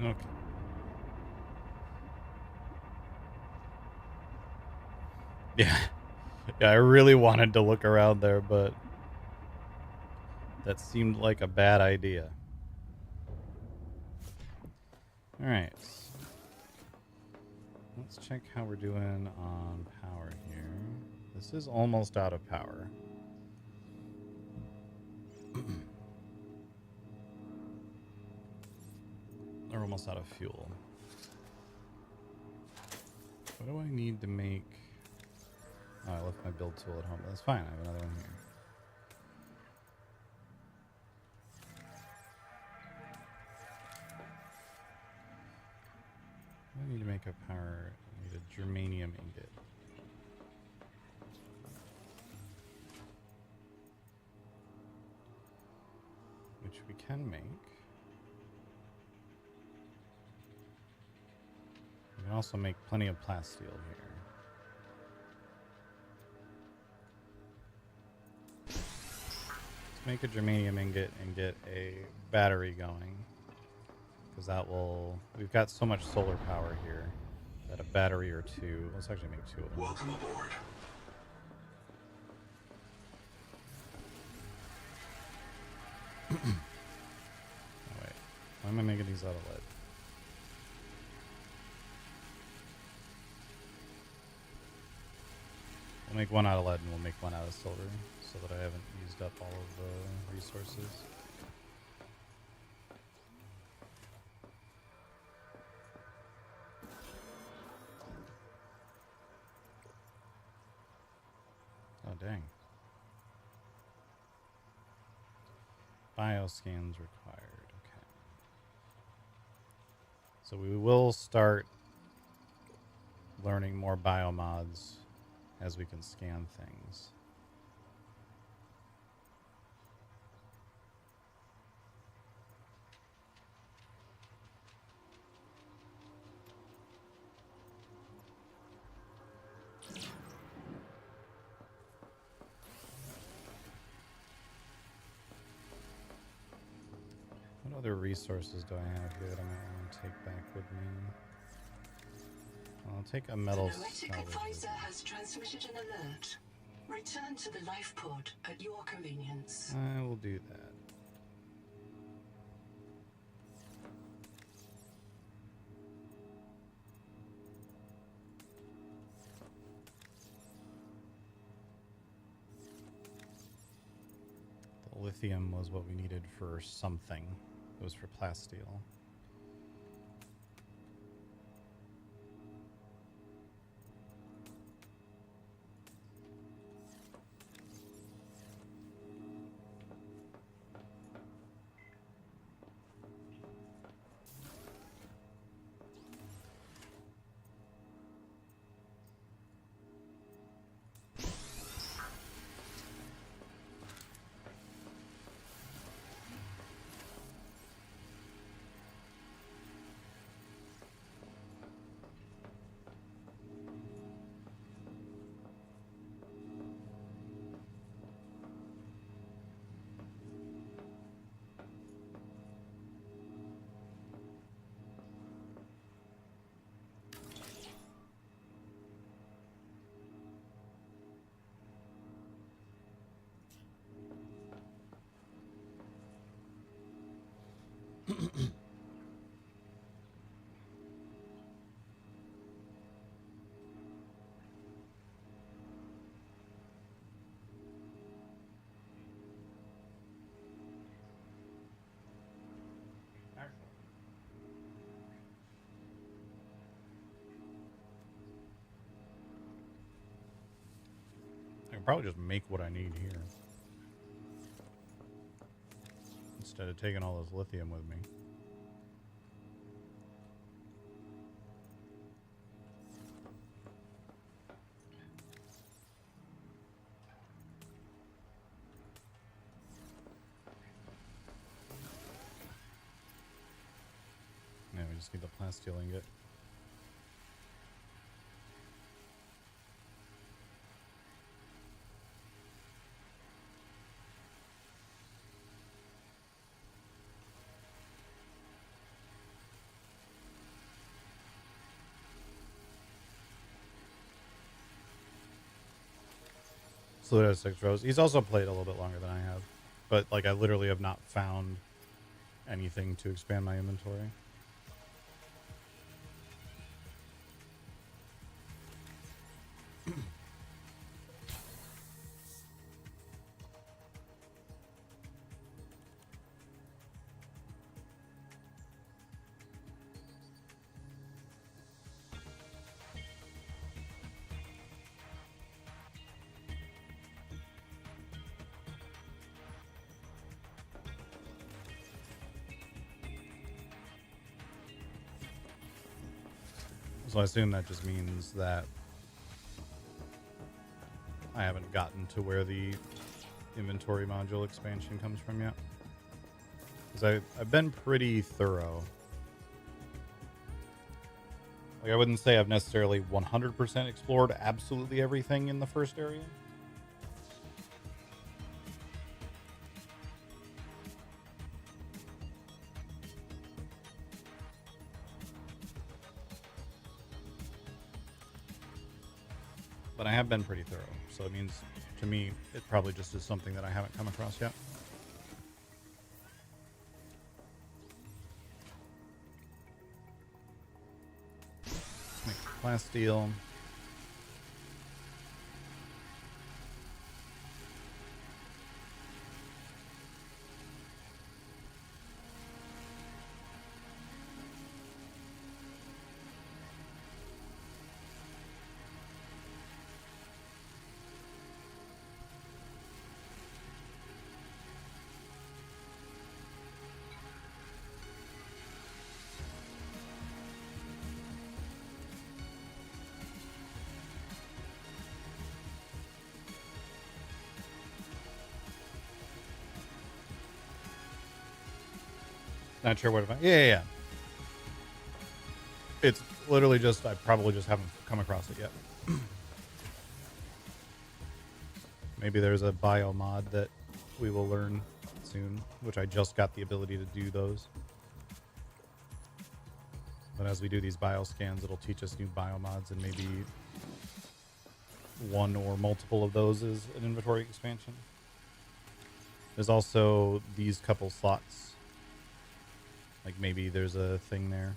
Speaker 1: Okay. Yeah. Yeah, I really wanted to look around there, but that seemed like a bad idea. Alright. Let's check how we're doing on power here. This is almost out of power. Or almost out of fuel. What do I need to make... Oh, I left my build tool at home. That's fine. I have another one here. I need to make a power Need a germanium ingot. Which we can make. We can also make plenty of plasteel here. Let's make a germanium ingot and get a battery going. Because that will... We've got so much solar power here that a battery or two... Let's actually make two of them.
Speaker 7: Welcome aboard.
Speaker 1: Oh, wait. Why am I making these out of lead? We'll make one out of lead and we'll make one out of silver so that I haven't used up all of the resources. Oh, dang. Bioscans required. Okay. So we will start learning more biomods as we can scan things. What other resources do I have here that I might want to take back with me? I'll take a metal
Speaker 6: The Noetic
Speaker 1: salvage with
Speaker 6: advisor
Speaker 1: me.
Speaker 6: has transmitted an alert. Return to the life pod at your convenience.
Speaker 1: I will do that. The lithium was what we needed for something. It was for plasteel. I can probably just make what I need here. Instead of taking all this lithium with me. Now we just need the plasteel ingot. Salute has 6 rows. He's also played a little bit longer than I have. But, like, I literally have not found anything to expand my inventory. So I assume that just means that I haven't gotten to where the inventory module expansion comes from yet. Because I've been pretty thorough. Like, I wouldn't say I've necessarily 100% explored absolutely everything in the first area. But I have been pretty thorough, so it means, to me, it probably just is something that I haven't come across yet. Make glass steel. Not sure what about. Yeah. It's literally just, I probably just haven't come across it yet. Maybe there's a bio mod that we will learn soon, which I just got the ability to do those. But as we do these bio scans, it'll teach us new bio mods, and maybe one or multiple of those is an inventory expansion. There's also these couple slots. Like maybe there's a thing there.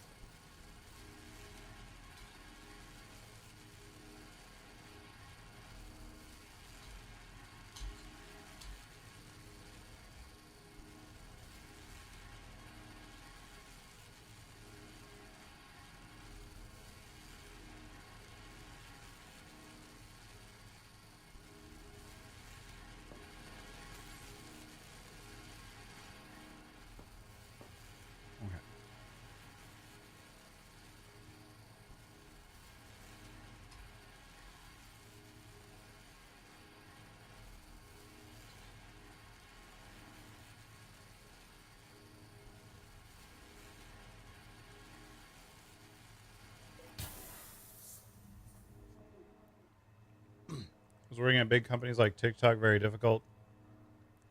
Speaker 1: Is working at big companies like TikTok very difficult?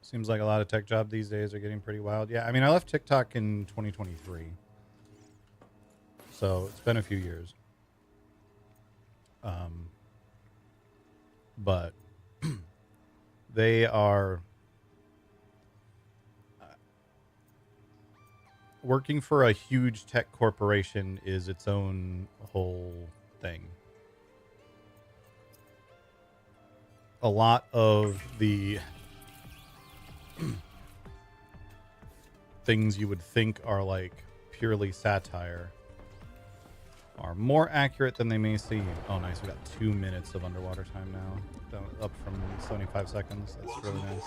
Speaker 1: Seems like a lot of tech jobs these days are getting pretty wild. Yeah, I mean, I left TikTok in 2023. So it's been a few years. But they are working for a huge tech corporation is its own whole thing. A lot of the things you would think are like purely satire are more accurate than they may seem. Oh, nice. We got 2 minutes of underwater time now. Up from 75 seconds. That's really nice.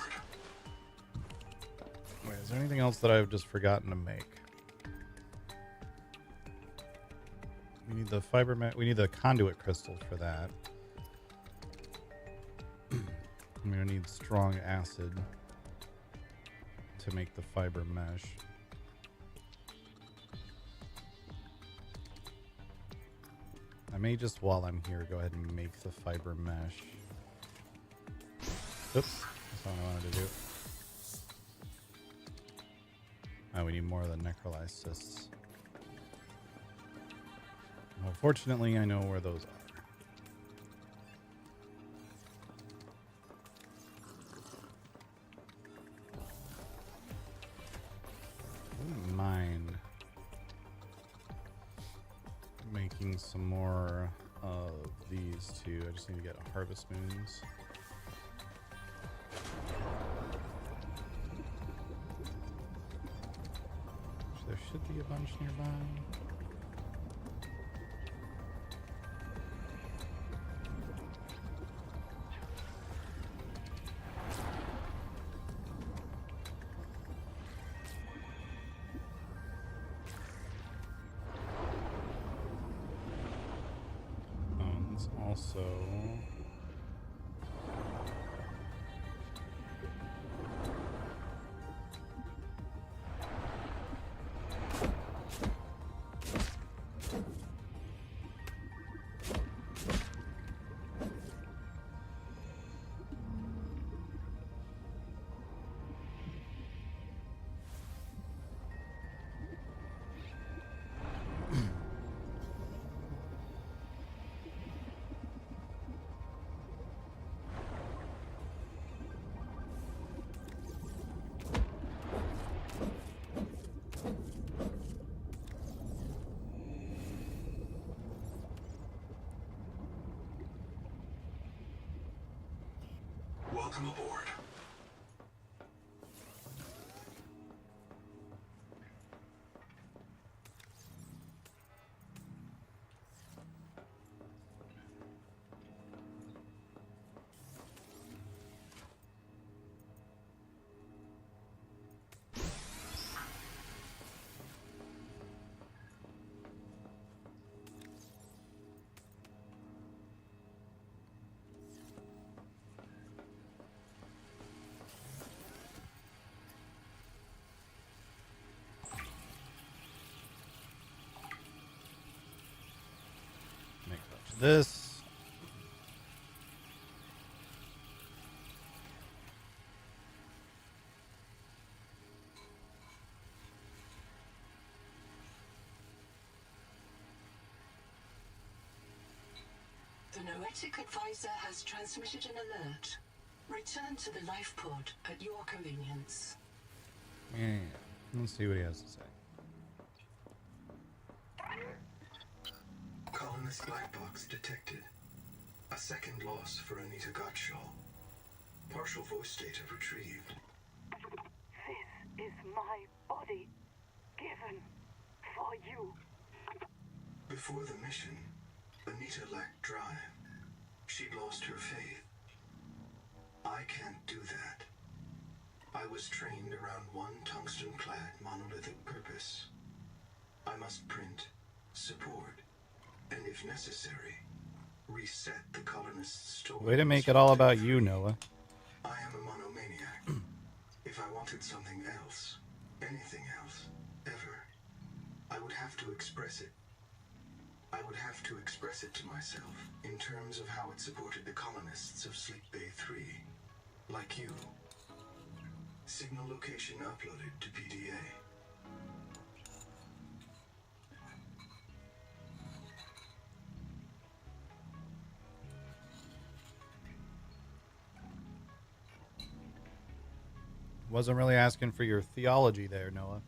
Speaker 1: Wait, is there anything else that I've just forgotten to make? We need the fiber we need the conduit crystals for that. I'm gonna need strong acid to make the fiber mesh. I may just, while I'm here, go ahead and make the fiber mesh. Oops, that's not what I wanted to do. Oh, we need more of the necrolyzed cysts. Well, fortunately, I know where those are. Wouldn't mind making some more of these two. I just need to get harvest moons. There should be a bunch nearby. also...
Speaker 7: Welcome aboard.
Speaker 1: This.
Speaker 6: The Noetic advisor has transmitted an alert. Return to the life pod at your convenience.
Speaker 1: Yeah. Let's see what he has to say.
Speaker 7: Colonist black box detected. A second loss for Anita Gottschall. Partial voice data retrieved.
Speaker 10: This is my body, given for you.
Speaker 7: Before the mission, Anita lacked drive. She'd lost her faith. I can't do that. I was trained around one tungsten-clad monolithic purpose. I must print, support, and if necessary, reset the colonists' story.
Speaker 1: Way to make it all about you, Noah.
Speaker 7: I am a monomaniac. If I wanted something else, anything else, ever, I would have to express it. I would have to express it to myself in terms of how it supported the colonists of Sleep Bay 3. Like you. Signal location uploaded to PDA.
Speaker 1: Wasn't really asking for your theology there, Noah.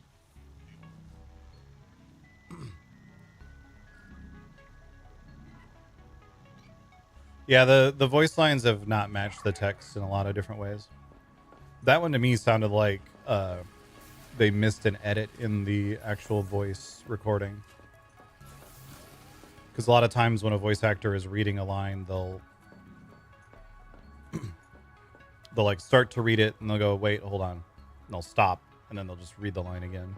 Speaker 1: Yeah, the voice lines have not matched the text in a lot of different ways. That one to me sounded like they missed an edit in the actual voice recording. Because a lot of times when a voice actor is reading a line, they'll like start to read it and they'll go, wait, hold on. And they'll stop and then they'll just read the line again.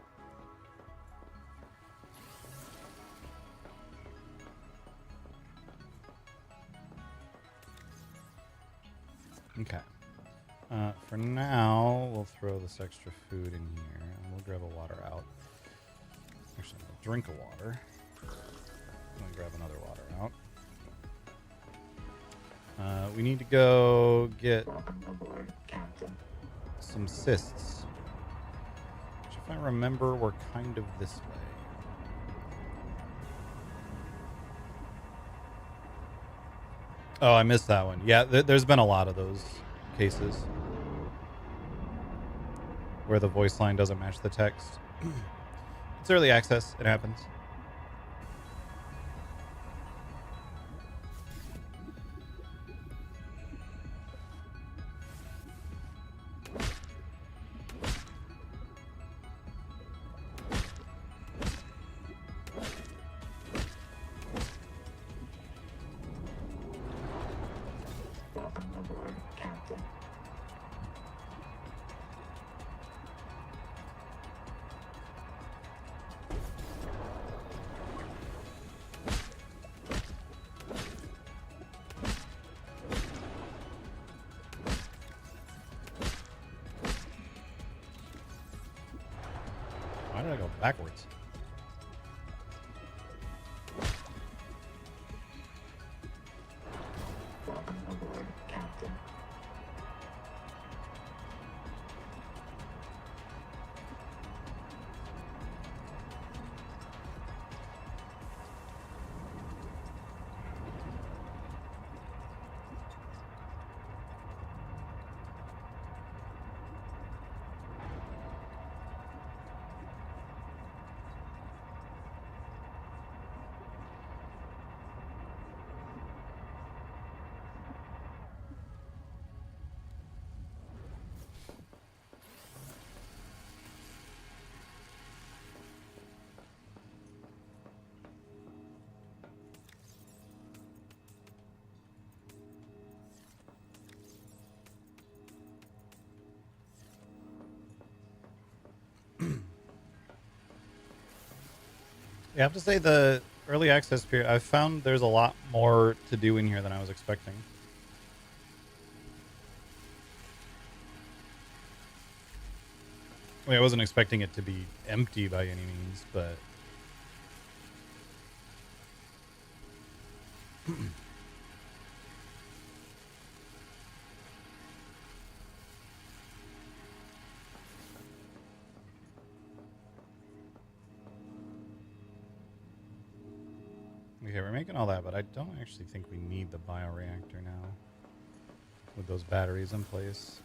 Speaker 1: Okay. For now, we'll throw this extra food in here and we'll grab a water out. Actually, I'm gonna drink a water. I'm gonna grab another water out. We need to go get some cysts. Which, if I remember, were kind of this way. Oh, I missed that one. Yeah, there's been a lot of those cases where the voice line doesn't match the text. It's early access. It happens. Why did I go backwards?
Speaker 9: Welcome aboard, Captain.
Speaker 1: Yeah, I have to say the early access period, I found there's a lot more to do in here than I was expecting. I mean, I wasn't expecting it to be empty by any means, but... Okay, we're making all that, but I don't actually think we need the bioreactor now with those batteries in place.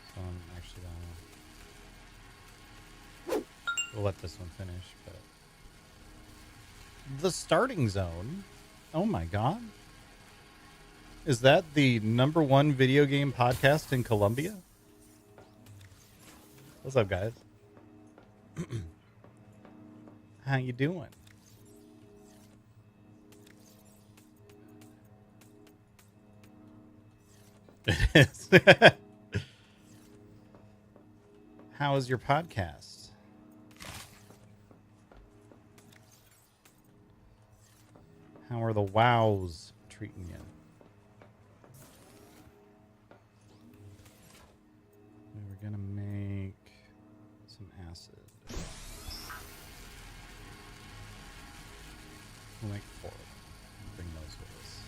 Speaker 1: So I'm actually gonna... We'll let this one finish, but... The starting zone? Oh my god. Is that the #1 video game podcast in Colombia? What's up, guys? How you doing? It is. How is your podcast? How are the wows treating you? We're gonna make some acid. We'll make 4 of them. Bring those with us.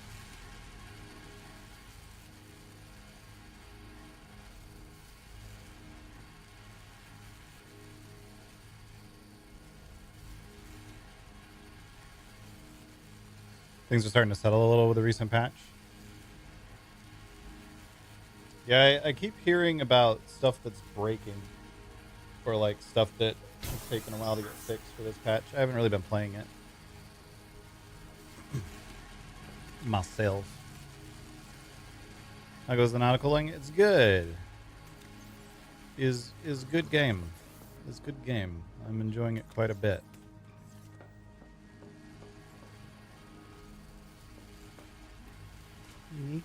Speaker 1: Things are starting to settle a little with the recent patch. Yeah, I keep hearing about stuff that's breaking. Or like stuff that has taken a while to get fixed for this patch. I haven't really been playing it myself. How goes the nautical link? It's good. Is good game. It's good game. I'm enjoying it quite a bit. Unique.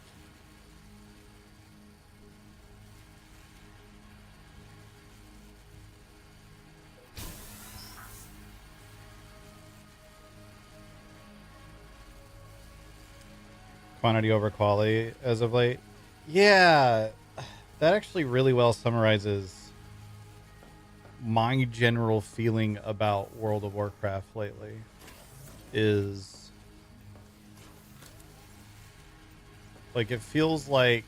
Speaker 1: Quantity over quality as of late. Yeah, that actually really well summarizes my general feeling about World of Warcraft lately. Is like it feels like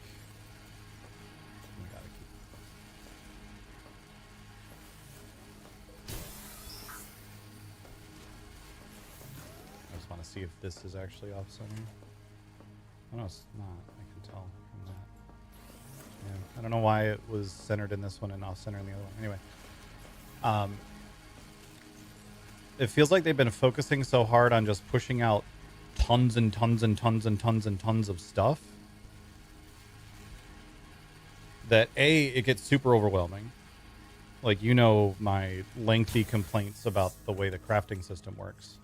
Speaker 1: I just want to see if this is actually off center. Oh, no, it's not. I can tell from that. Yeah, I don't know why it was centered in this one and off center in the other one. Anyway, it feels like they've been focusing so hard on just pushing out tons and tons and tons and tons and tons of stuff that it gets super overwhelming. Like, you know, my lengthy complaints about the way the crafting system works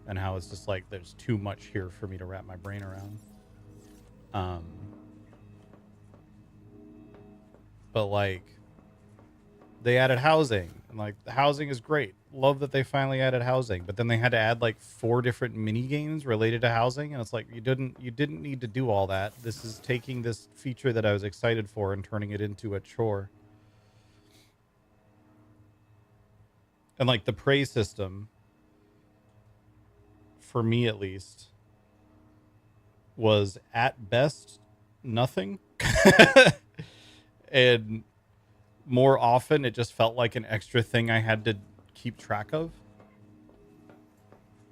Speaker 1: and how it's just like there's too much here for me to wrap my brain around. But like they added housing And like the housing is great. Love that they finally added housing, but then they had to add like 4 different mini games related to housing, and it's like you didn't need to do all that. This is taking this feature that I was excited for and turning it into a chore. And like the prey system, for me at least, was at best nothing. And more often it just felt like an extra thing I had to keep track of.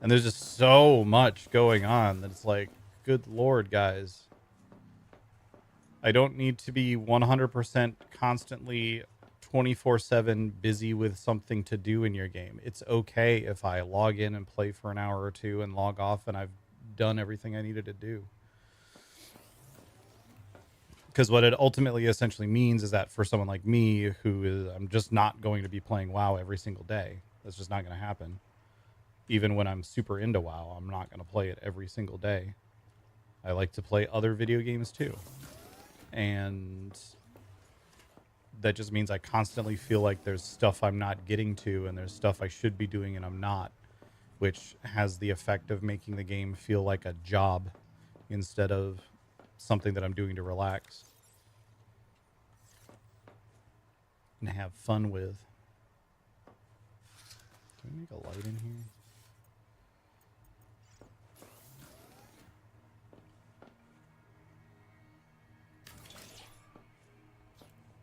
Speaker 1: And there's just so much going on that it's like, good Lord, guys. I don't need to be 100% constantly 24/7 busy with something to do in your game. It's okay if I log in and play for an hour or two and log off and I've done everything I needed to do. Because what it ultimately essentially means is that for someone like me, I'm just not going to be playing WoW every single day. That's just not going to happen. Even when I'm super into WoW, I'm not going to play it every single day. I like to play other video games too. And that just means I constantly feel like there's stuff I'm not getting to and there's stuff I should be doing and I'm not, which has the effect of making the game feel like a job instead of something that I'm doing to relax and have fun with. Can we make a light in here?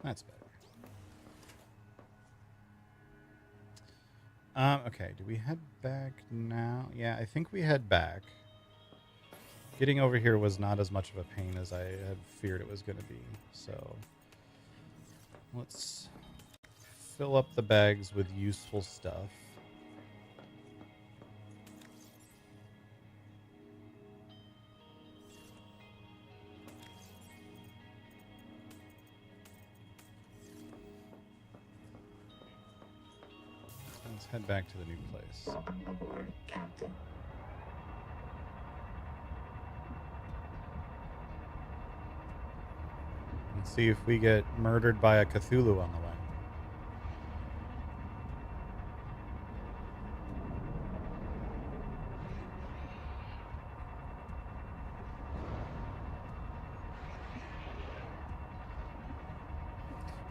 Speaker 1: That's better. Okay, do we head back now? Yeah, I think we head back. Getting over here was not as much of a pain as I had feared it was going to be. So let's fill up the bags with useful stuff. Let's head back to the new place.
Speaker 9: Welcome aboard, Captain.
Speaker 1: And see if we get murdered by a Cthulhu on the way.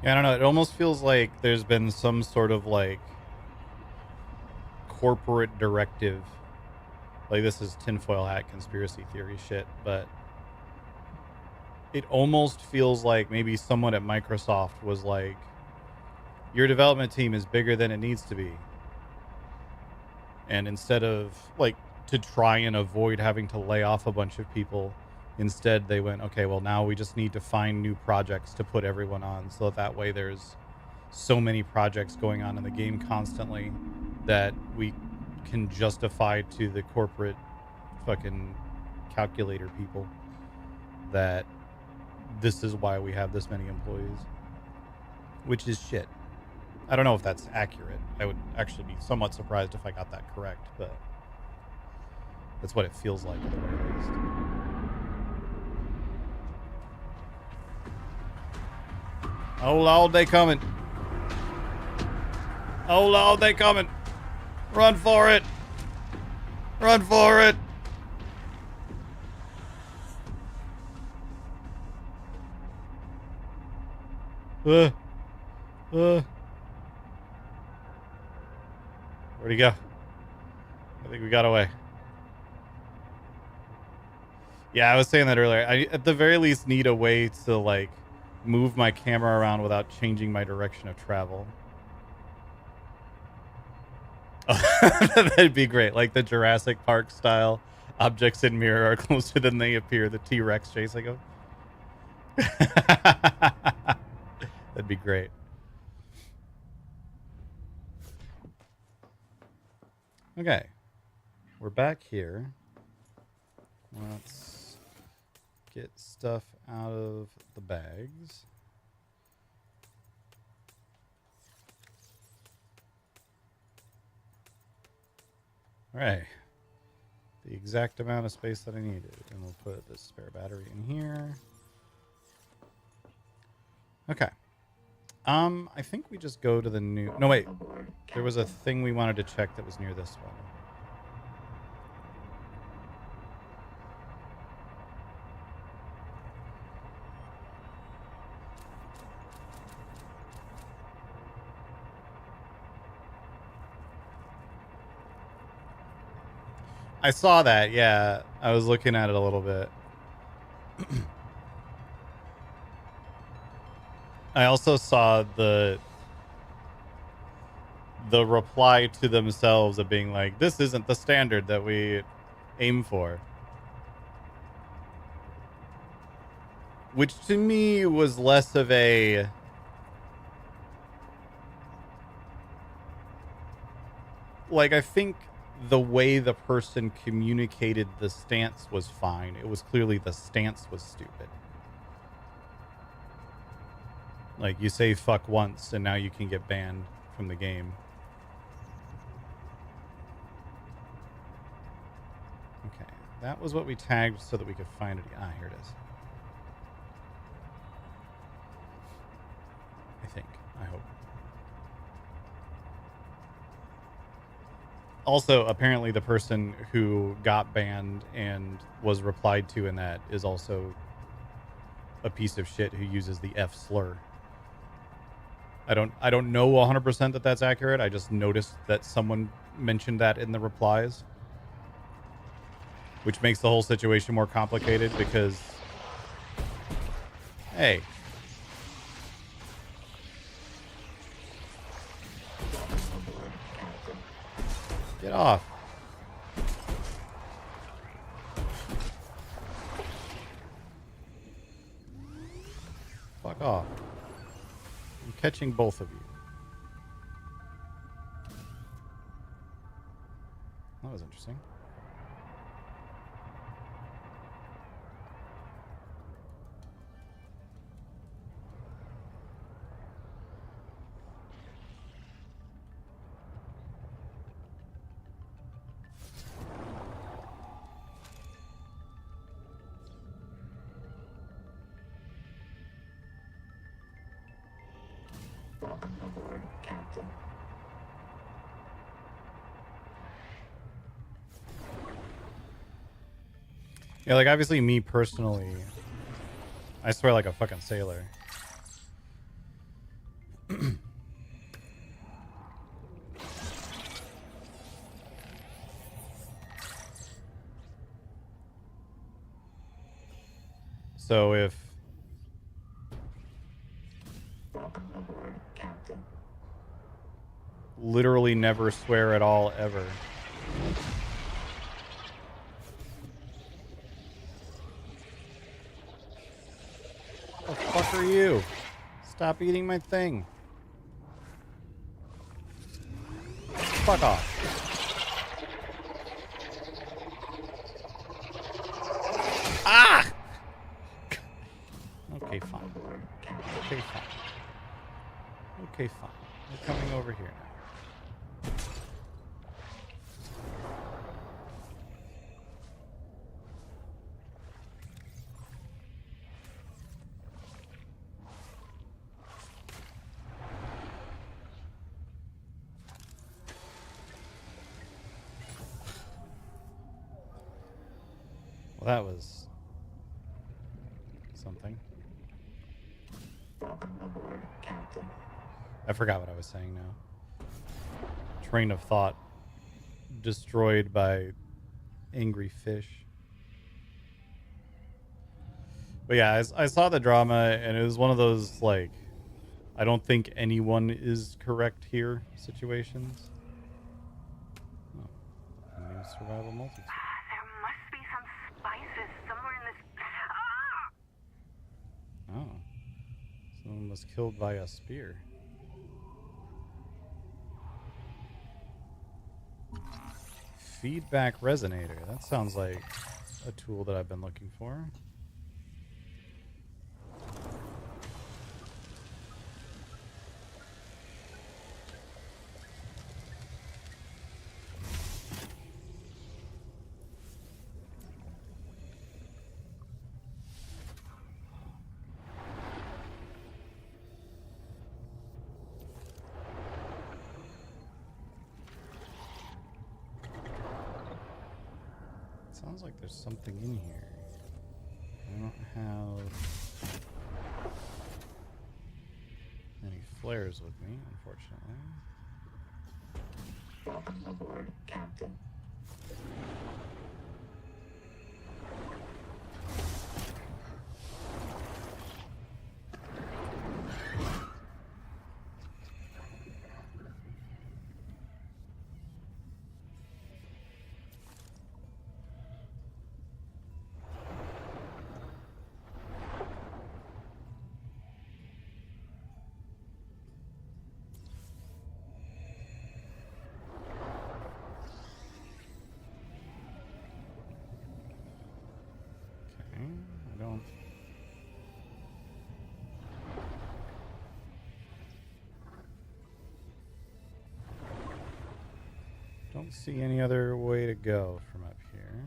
Speaker 1: Yeah, I don't know. It almost feels like there's been some sort of like corporate directive. Like this is tinfoil hat conspiracy theory shit, but it almost feels like maybe someone at Microsoft was like, your development team is bigger than it needs to be. And instead of like to try and avoid having to lay off a bunch of people, instead they went, okay, well now we just need to find new projects to put everyone on so that way there's so many projects going on in the game constantly that we can justify to the corporate fucking calculator people that this is why we have this many employees, which is shit. I don't know if that's accurate. I would actually be somewhat surprised if I got that correct, but that's what it feels like at the very least. Oh Lord, they coming. Oh Lord, they coming. Run for it. Run for it. Where'd he go? I think we got away. Yeah, I was saying that earlier. I at the very least need a way to like move my camera around without changing my direction of travel. That'd be great. Like the Jurassic Park style objects in mirror are closer than they appear. The T-Rex chasing them. That'd be great. Okay. We're back here. Let's get stuff out of the bags. All right. The exact amount of space that I needed. And we'll put this spare battery in here. Okay. I think we just go to the new... No, wait. There was a thing we wanted to check that was near this one. I saw that, yeah. I was looking at it a little bit. I also saw the reply to themselves of being like, this isn't the standard that we aim for. Which to me was less of a... Like, I think the way the person communicated the stance was fine. It was clearly the stance was stupid. Like, you say fuck once and now you can get banned from the game. Okay, that was what we tagged so that we could find it. Ah, here it is. I think. I hope. Also, apparently the person who got banned and was replied to in that is also a piece of shit who uses the F slur. I don't know 100% that that's accurate. I just noticed that someone mentioned that in the replies, which makes the whole situation more complicated because, hey, get off. Fuck off. I'm catching both of you. That was interesting.
Speaker 9: Welcome aboard, Captain.
Speaker 1: Yeah, like, obviously me personally, I swear like a fucking sailor. So if...
Speaker 9: Welcome aboard, Captain.
Speaker 1: Literally never swear at all, ever. What the fuck are you? Stop eating my thing. Fuck off. Ah! Okay, fine. Okay, fine. Okay, fine. I'm coming over here now. Well, that was something.
Speaker 9: Welcome aboard, Captain.
Speaker 1: I forgot what I was saying now. Train of thought destroyed by angry fish. But yeah, I saw the drama and it was one of those, like, I don't think anyone is correct here situations. Oh, new survival multi.
Speaker 8: There must be some spices somewhere in this. Ah!
Speaker 1: Oh. Someone was killed by a spear. Feedback resonator. That sounds like a tool that I've been looking for. Sounds like there's something in here. I don't have any flares with me, unfortunately.
Speaker 9: Welcome aboard, Captain.
Speaker 1: Don't see any other way to go from up here.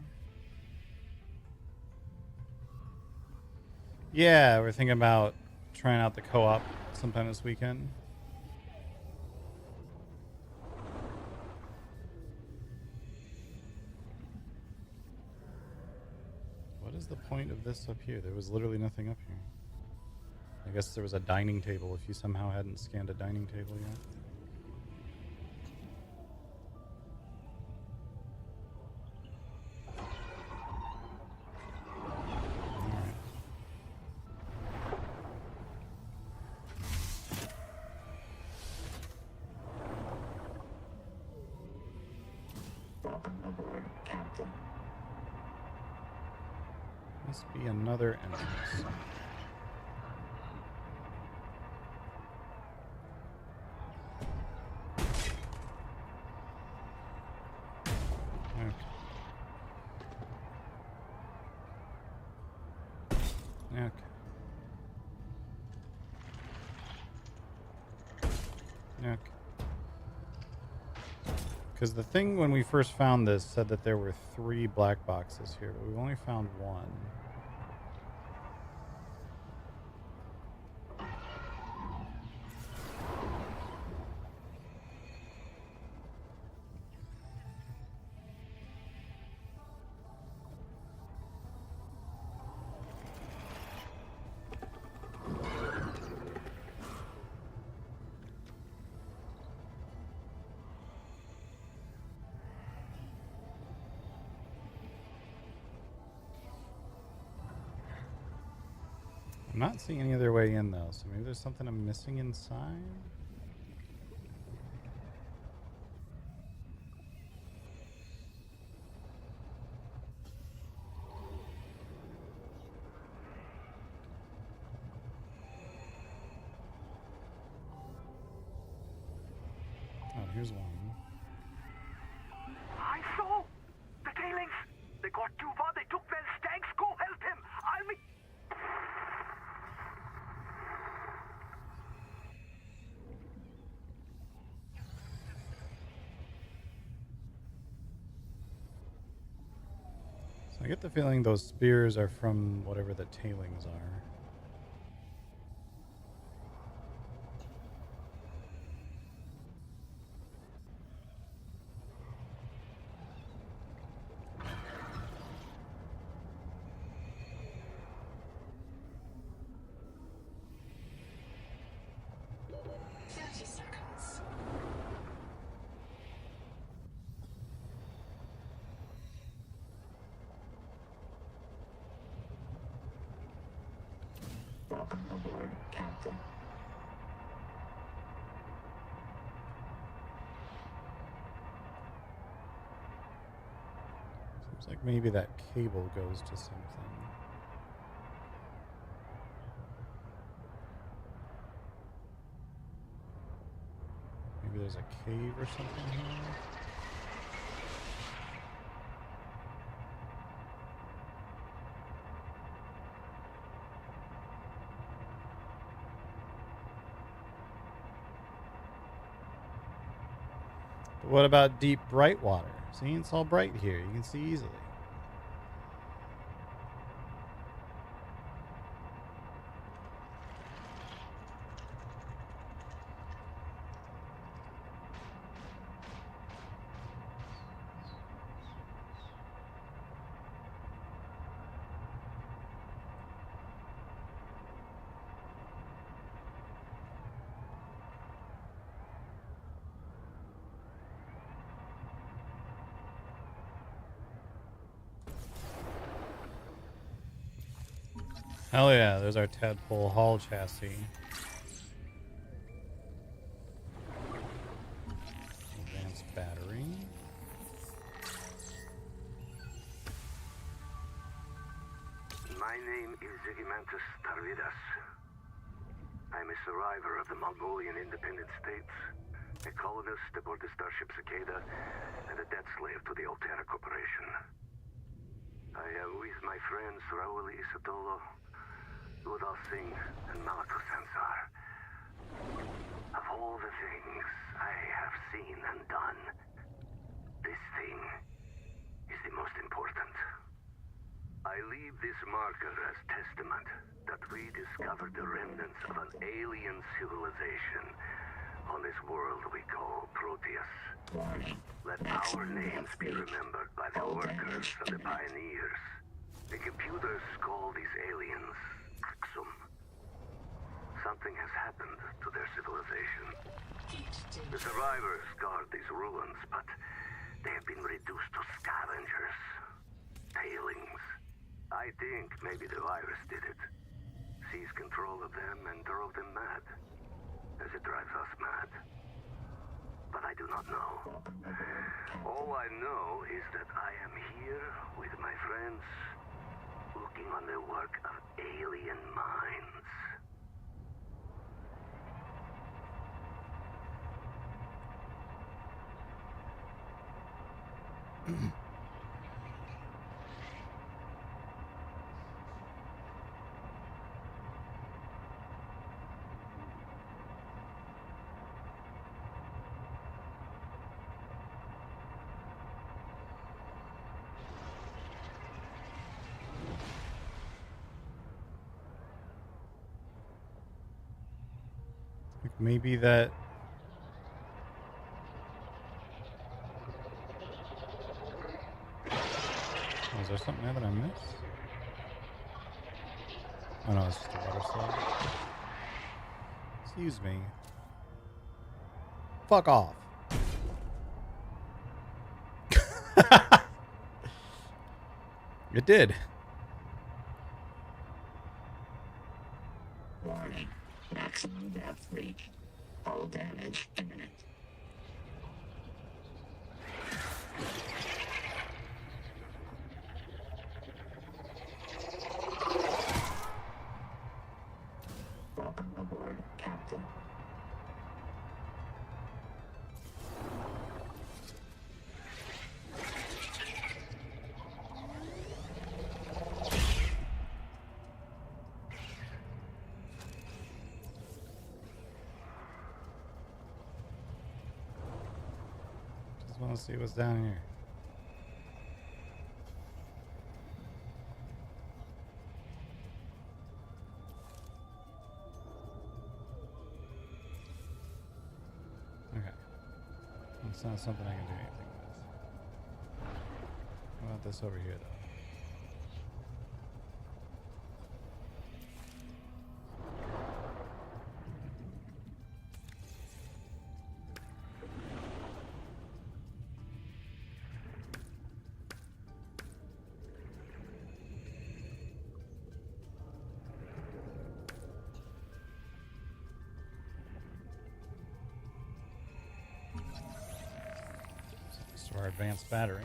Speaker 1: Yeah, we're thinking about trying out the co-op sometime this weekend. What is the point of this up here? There was literally nothing up here. I guess there was a dining table if you somehow hadn't scanned a dining table yet.
Speaker 9: Welcome aboard, Captain.
Speaker 1: Must be another entrance. Okay. Okay. Because the thing when we first found this said that there were 3 black boxes here, but we've only found 1. I'm not seeing any other way in though, so maybe there's something I'm missing inside? Oh, here's one.
Speaker 5: I saw the tailings. They got too far. They took their stanks. Go help him. I'll meet.
Speaker 1: So I get the feeling those spears are from whatever the tailings are.
Speaker 9: Welcome aboard, Captain.
Speaker 1: Seems like maybe that cable goes to something. Maybe there's a cave or something here. But what about deep, bright water? See, it's all bright here. You can see easily. Hell yeah, there's our tadpole hull chassis. Advanced battery.
Speaker 5: My name is Zigimantus Tarvidas. I'm a survivor of the Mongolian Independent States, a colonist aboard the starship Cicada, and a debt slave to the Altera Corporation. I am with my friends Raul Isatolo, Udal Singh, and Malatu Sansar. Of all the things I have seen and done, this thing is the most important. I leave this marker as testament that we discovered the remnants of an alien civilization on this world we call Proteus. Let our names be remembered by the workers and the pioneers. The computers call these aliens Axum. Something has happened to their civilization. The survivors guard these ruins, but they have been reduced to scavengers. Tailings. I think maybe the virus did it. Seized control of them and drove them mad. As it drives us mad. But I do not know. All I know is that I am here with my friends, looking on the work of alien minds.
Speaker 1: Maybe that... Oh, is there something there that I missed? Oh no, it's just a water slide. Excuse me. Fuck off. It did.
Speaker 9: Warning. Maximum depth reached. All damage imminent. Welcome aboard, Captain.
Speaker 1: Just want to see what's down here. Okay. It's not something I can do anything with. How about this over here, though? So our advanced battery.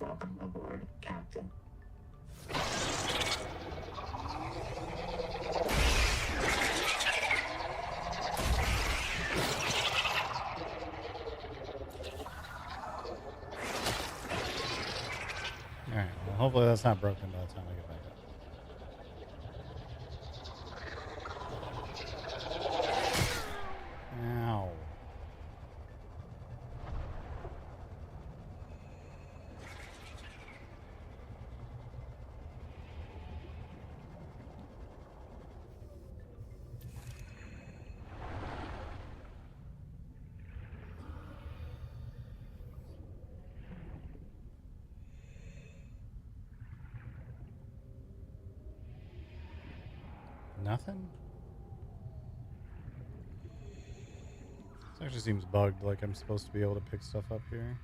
Speaker 9: Welcome aboard, Captain.
Speaker 1: Alright, well, hopefully that's not broken by the time I get back Nothing? This actually seems bugged, like I'm supposed to be able to pick stuff up here.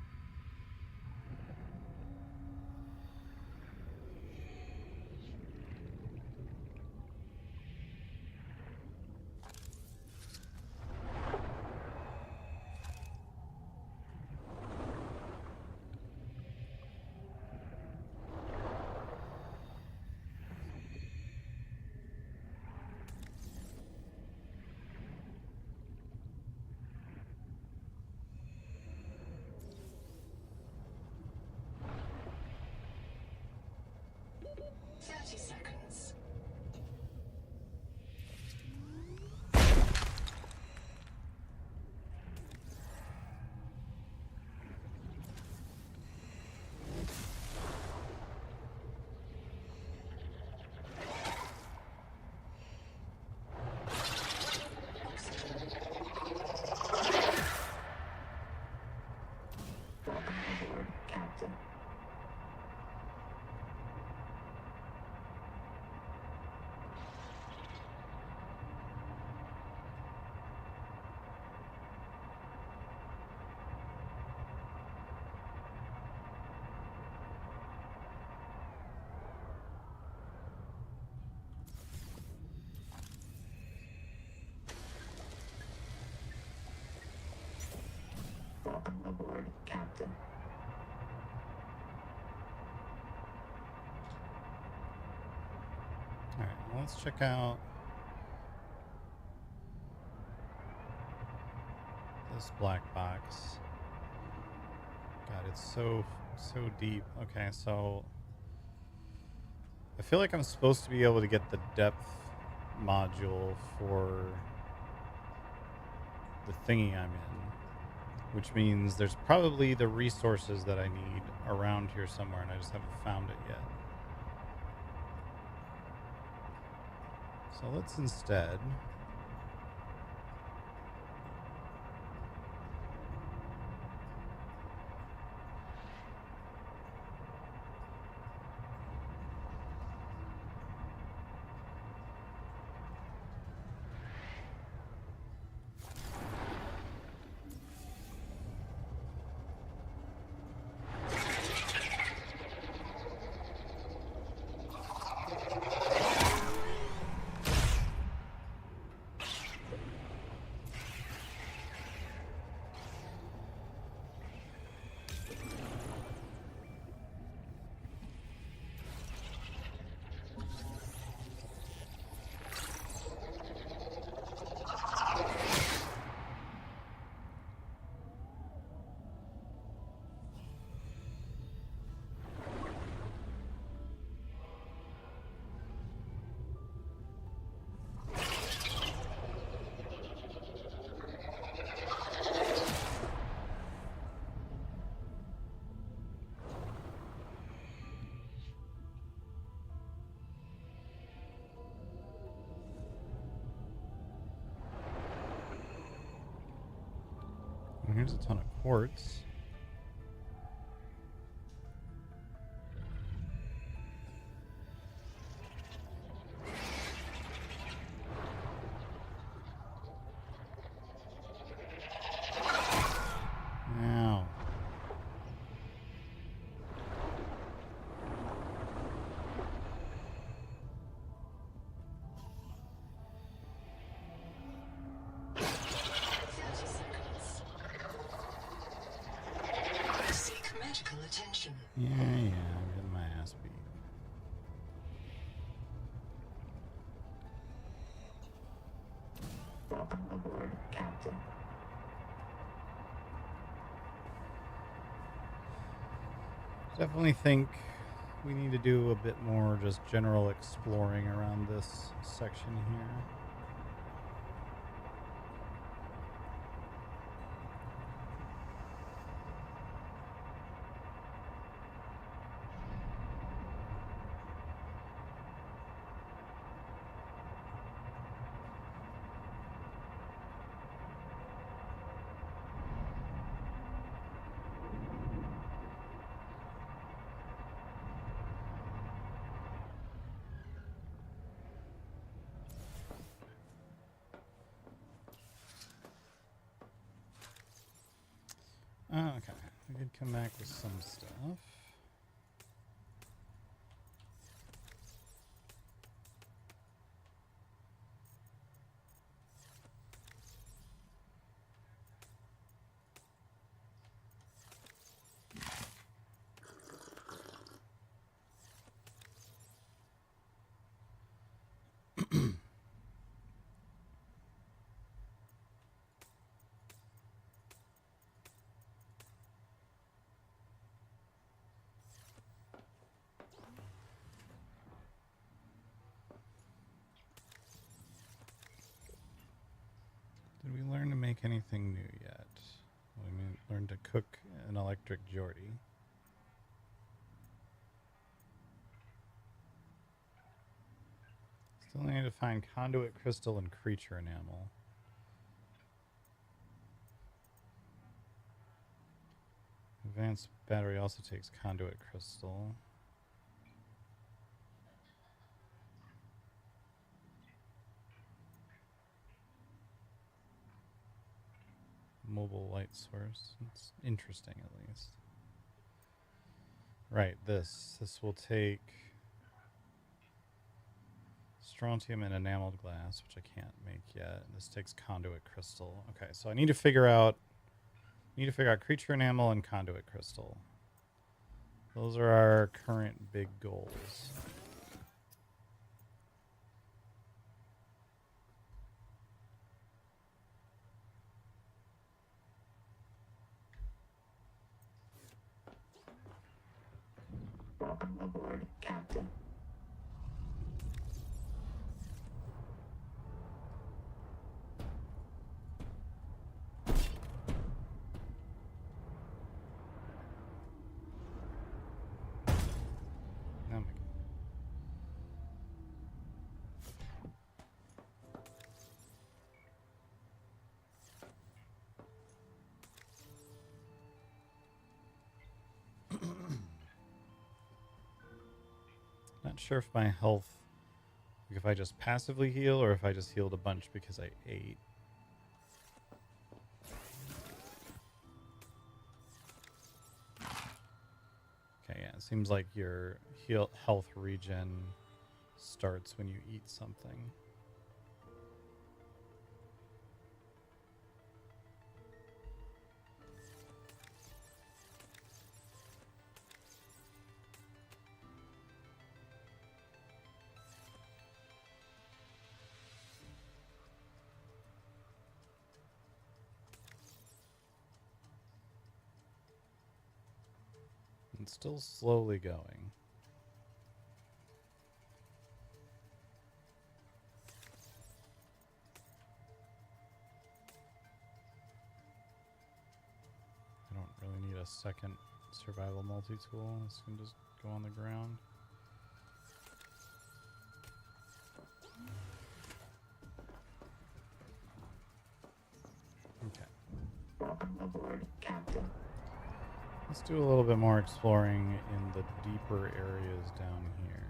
Speaker 9: Welcome aboard, Captain.
Speaker 1: Alright, well, let's check out this black box. God, it's so deep. Okay, so I feel like I'm supposed to be able to get the depth module for the thingy I'm in, which means there's probably the resources that I need around here somewhere, and I just haven't found it yet. So let's instead here's a ton of quartz. Now,
Speaker 6: Attention.
Speaker 1: yeah, I'm getting my ass beat.
Speaker 9: Welcome aboard, Captain.
Speaker 1: Definitely think we need to do a bit more just general exploring around this section here. Oh, okay. We did come back with some stuff. Did we learn to make anything new yet? We learned to cook an electric Geordie. Still need to find conduit crystal and creature enamel. Advanced battery also takes conduit crystal. Mobile light source. It's interesting, at least. Right, this will take strontium and enameled glass, which I can't make yet. This takes conduit crystal. Okay, so I need to figure out creature enamel and conduit crystal. Those are our current big goals.
Speaker 9: Welcome aboard, Captain.
Speaker 1: Oh my God. Not sure if my health, like if I just passively heal or if I just healed a bunch because I ate. Okay, yeah, it seems like your health regen starts when you eat something. It's still slowly going. I don't really need a second survival multi-tool. This can just go on the ground. Okay.
Speaker 9: Welcome aboard, Captain.
Speaker 1: Let's do a little bit more exploring in the deeper areas down here.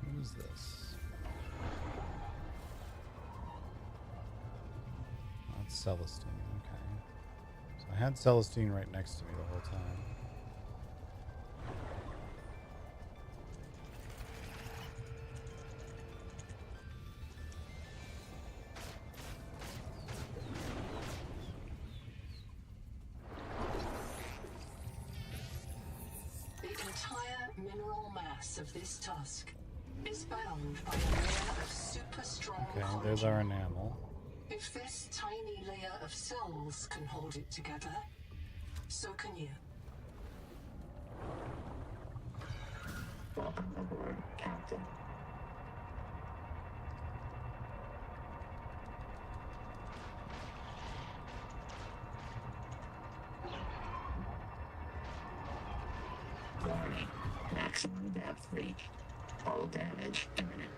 Speaker 1: What is this? Celestine, okay. So I had Celestine right next to me the whole time.
Speaker 6: The entire mineral mass of this tusk is bound by a layer of super strong
Speaker 1: Okay,
Speaker 6: collagen.
Speaker 1: there's our enamel.
Speaker 6: If this tiny layer of cells can hold it together, so can you.
Speaker 9: Welcome aboard, Captain. Warning. Maximum depth reached. Hull damage imminent.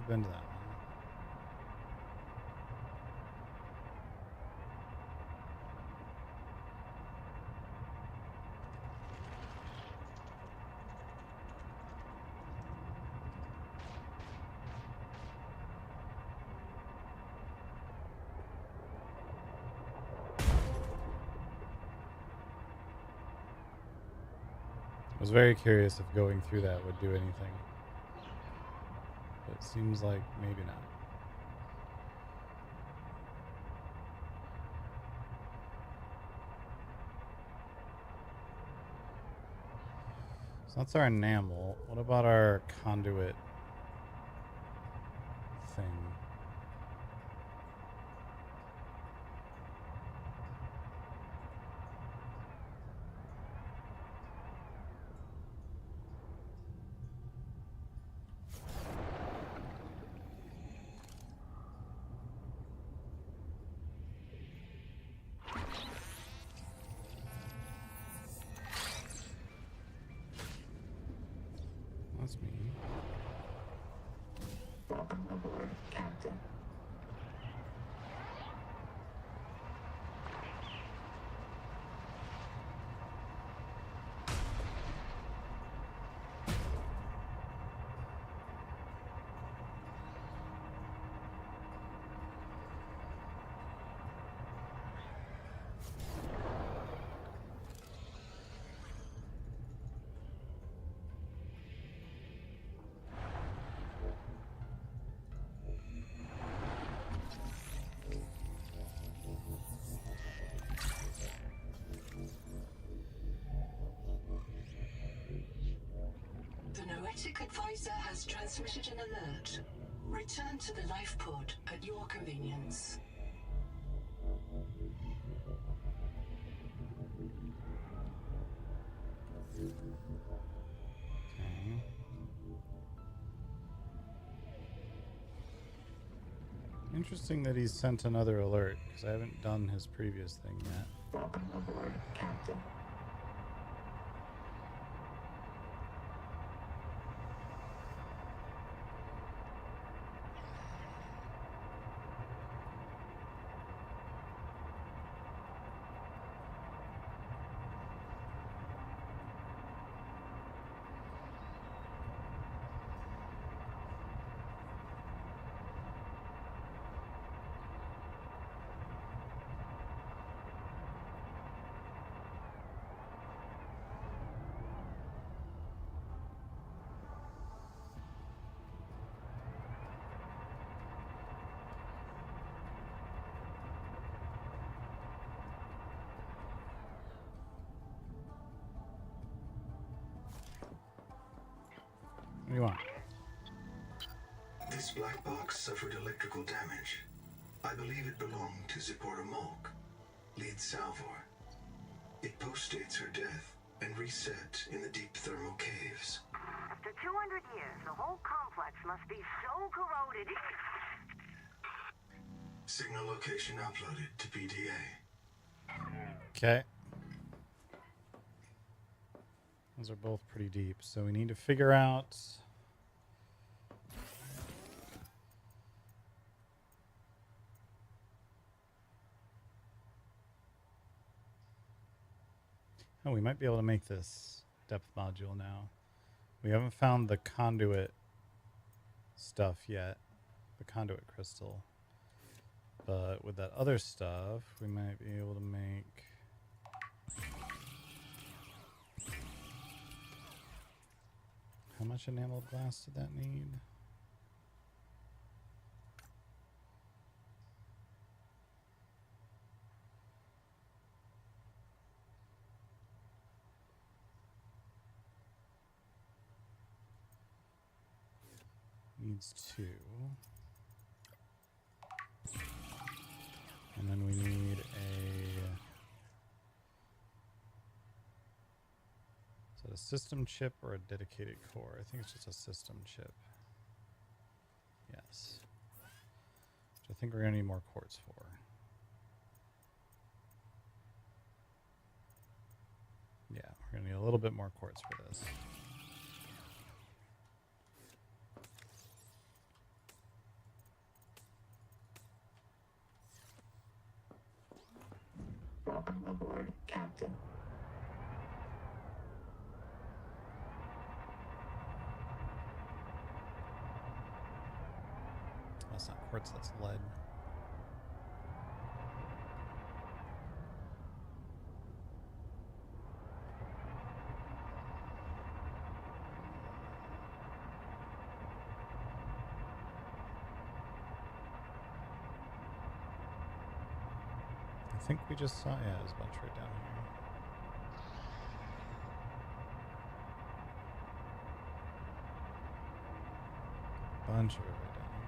Speaker 1: I've been to that one. I was very curious if going through that would do anything. But it seems like maybe not. So that's our enamel. What about our conduit thing? That's me.
Speaker 9: Welcome aboard, Captain.
Speaker 6: The Noetic Advisor has transmitted an alert. Return to the life pod at your convenience.
Speaker 1: Okay. Interesting that he's sent another alert, because I haven't done his previous thing yet.
Speaker 9: Welcome aboard, Captain.
Speaker 1: What do you want?
Speaker 7: This black box suffered electrical damage. I believe it belonged to Zipporah Mulk, lead Salvor. It postdates her death and reset in the deep thermal caves.
Speaker 8: After 200 years, the whole complex must be so corroded.
Speaker 7: Signal location uploaded to PDA.
Speaker 1: Okay. Those are both pretty deep, so we need to figure out... Oh, we might be able to make this depth module now. We haven't found the conduit stuff yet, the conduit crystal. But with that other stuff, we might be able to make... How much enameled glass did that need? Needs 2. And then we need a... Is that a system chip or a dedicated core? I think it's just a system chip. Yes. Which I think we're going to need more quartz for. Yeah, we're going to need a little bit more quartz for this.
Speaker 9: Welcome aboard, Captain.
Speaker 1: That's not quartz, that's lead. I think we just saw, yeah, there's a bunch right down here. Bunch of it right down here.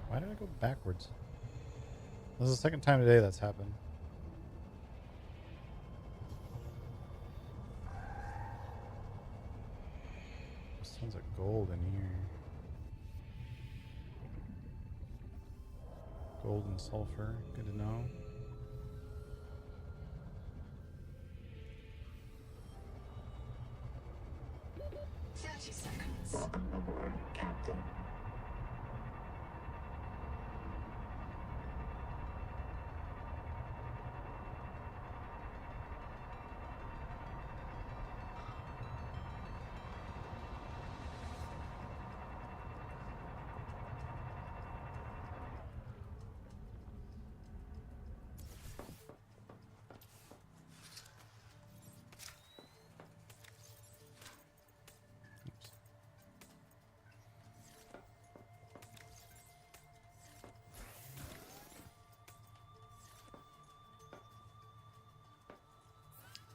Speaker 1: Why did I go backwards? This is the second time today that's happened. There's tons of gold in here. Gold and sulfur, good to know.
Speaker 9: Welcome aboard, Captain.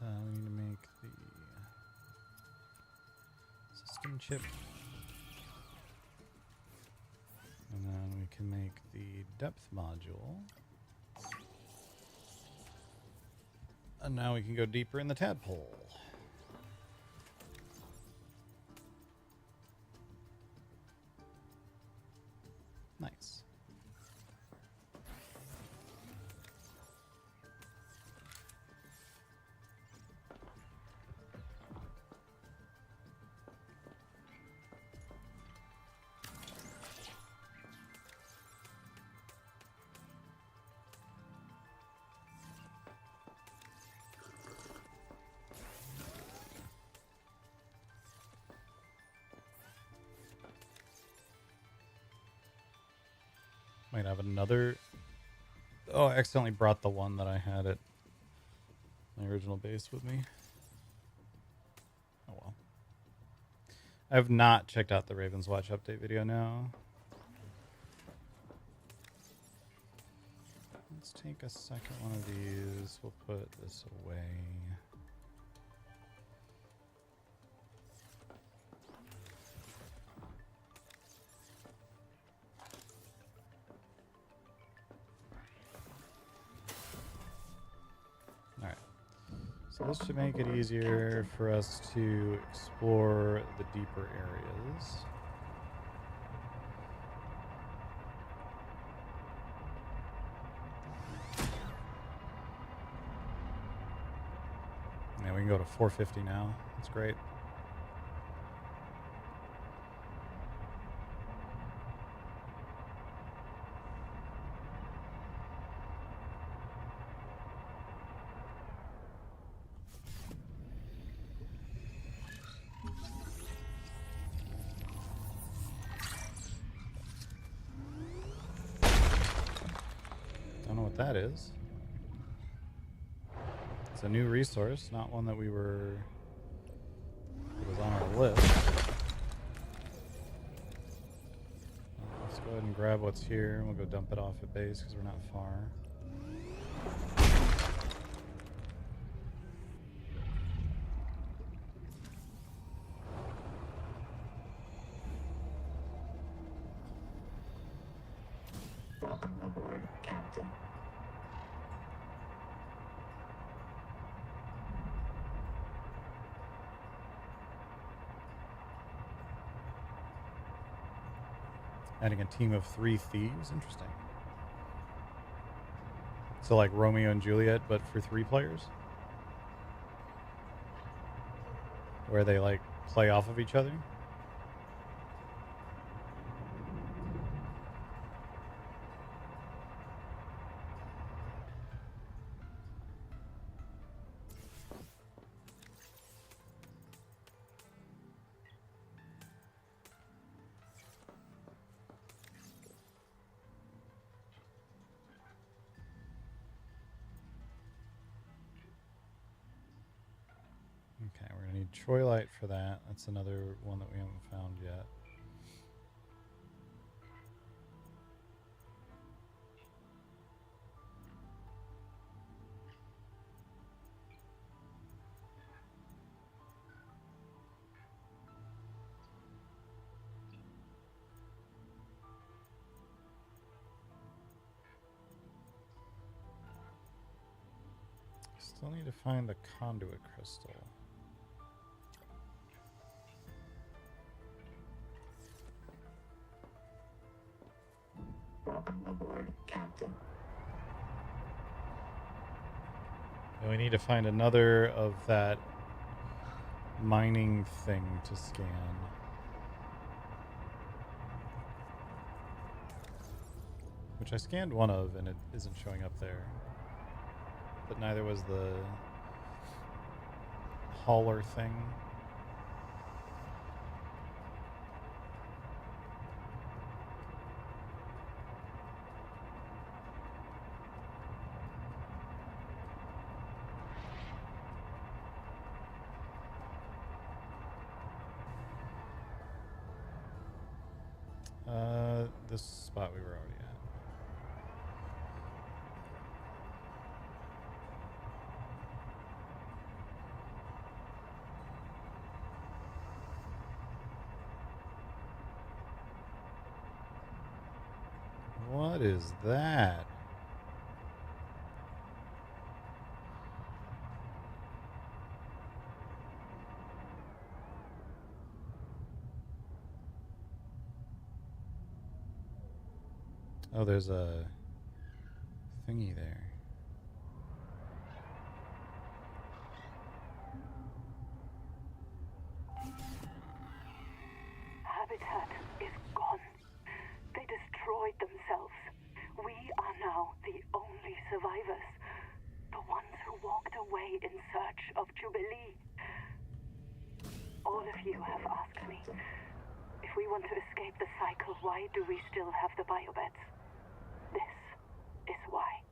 Speaker 1: We need to make the system chip. And then we can make the depth module. And now we can go deeper in the tadpole. Nice. Might have another. Oh, I accidentally brought the one that I had at my original base with me. Oh well. I have not checked out the Ravens Watch update video now. Let's take a second one of these. We'll put this away. So this should make it easier for us to explore the deeper areas. Yeah, we can go to 450 now. That's great. what that is. It's a new resource, not one that we were... It was on our list. Let's go ahead and grab what's here, and we'll go dump it off at base because we're not far.
Speaker 9: Welcome aboard, Captain.
Speaker 1: Adding a team of 3 thieves? Interesting. So like Romeo and Juliet, but for 3 players? Where they like play off of each other? Okay, we're gonna need Troilite for that. That's another one that we haven't found yet. Still need to find the conduit crystal.
Speaker 9: Welcome aboard, Captain.
Speaker 1: And we need to find another of that mining thing to scan. Which I scanned one of and it isn't showing up there. But neither was the hauler thing. This spot we were already at. What is that? Oh, there's a thingy there.
Speaker 10: Habitat is gone. They destroyed themselves. We are now the only survivors. The ones who walked away in search of Jubilee. All of you have asked me, if we want to escape the cycle, why do we still have the biobeds? This is why.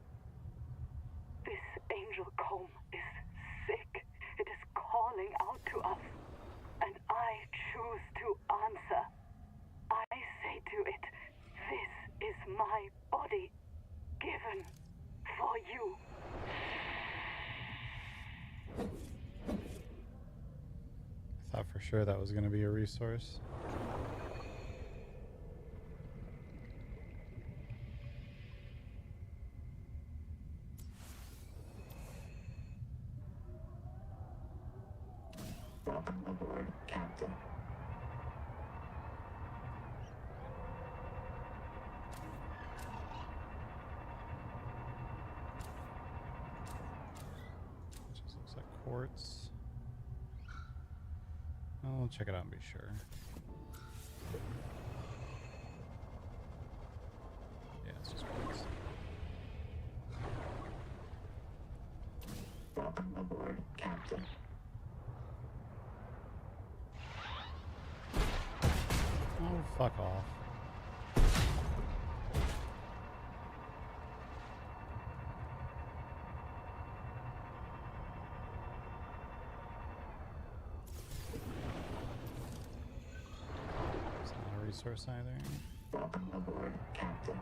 Speaker 10: This angel comb is sick. It is calling out to us. And I choose to answer. I say to it, this is my body, given for you.
Speaker 1: I thought for sure that was going to be a resource.
Speaker 9: Welcome aboard, Captain.
Speaker 1: It just looks like quartz. I'll check it out and be sure. Yeah, it's just quartz.
Speaker 9: Welcome aboard, Captain.
Speaker 1: Oh, fuck off. resource either.
Speaker 9: Welcome aboard, Captain.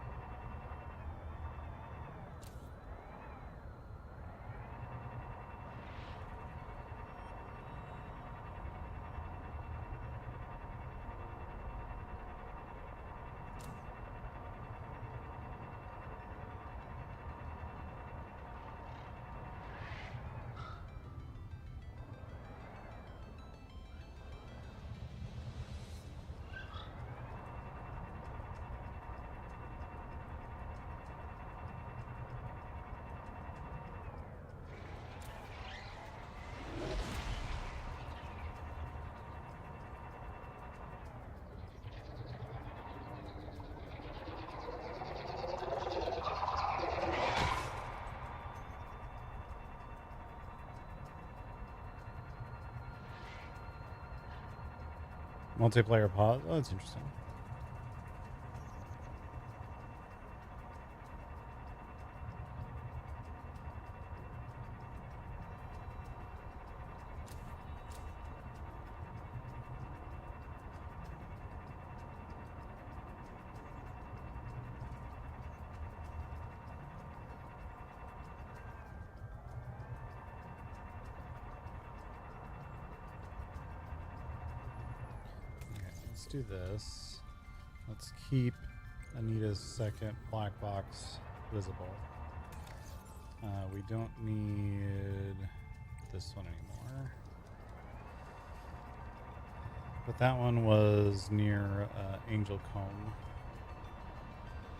Speaker 1: Multiplayer pause. Oh, that's interesting. Let's do this. Let's keep Anita's second black box visible. We don't need this one anymore. But that one was near Angel Comb.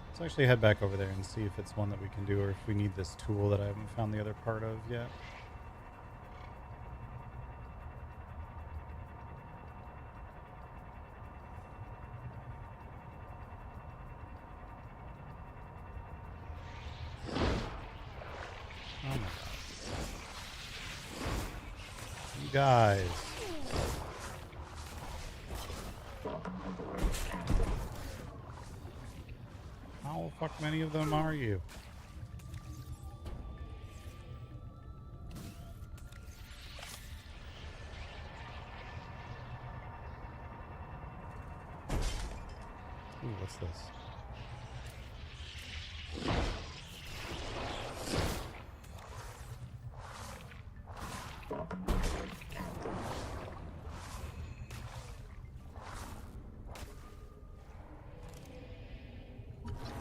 Speaker 1: Let's actually head back over there and see if it's one that we can do, or if we need this tool that I haven't found the other part of yet. Oh my god. You guys. How the fuck many of them are you? Ooh, what's this?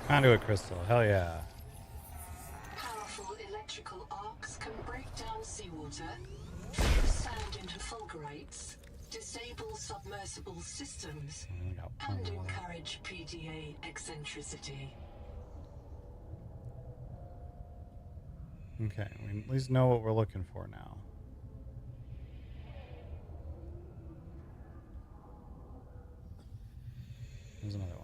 Speaker 1: Conduit crystal, hell yeah.
Speaker 6: Powerful electrical arcs can break down seawater, turn sand into fulgurates, disable submersible systems, and encourage PDA eccentricity.
Speaker 1: Okay, we at least know what we're looking for now. There's another one.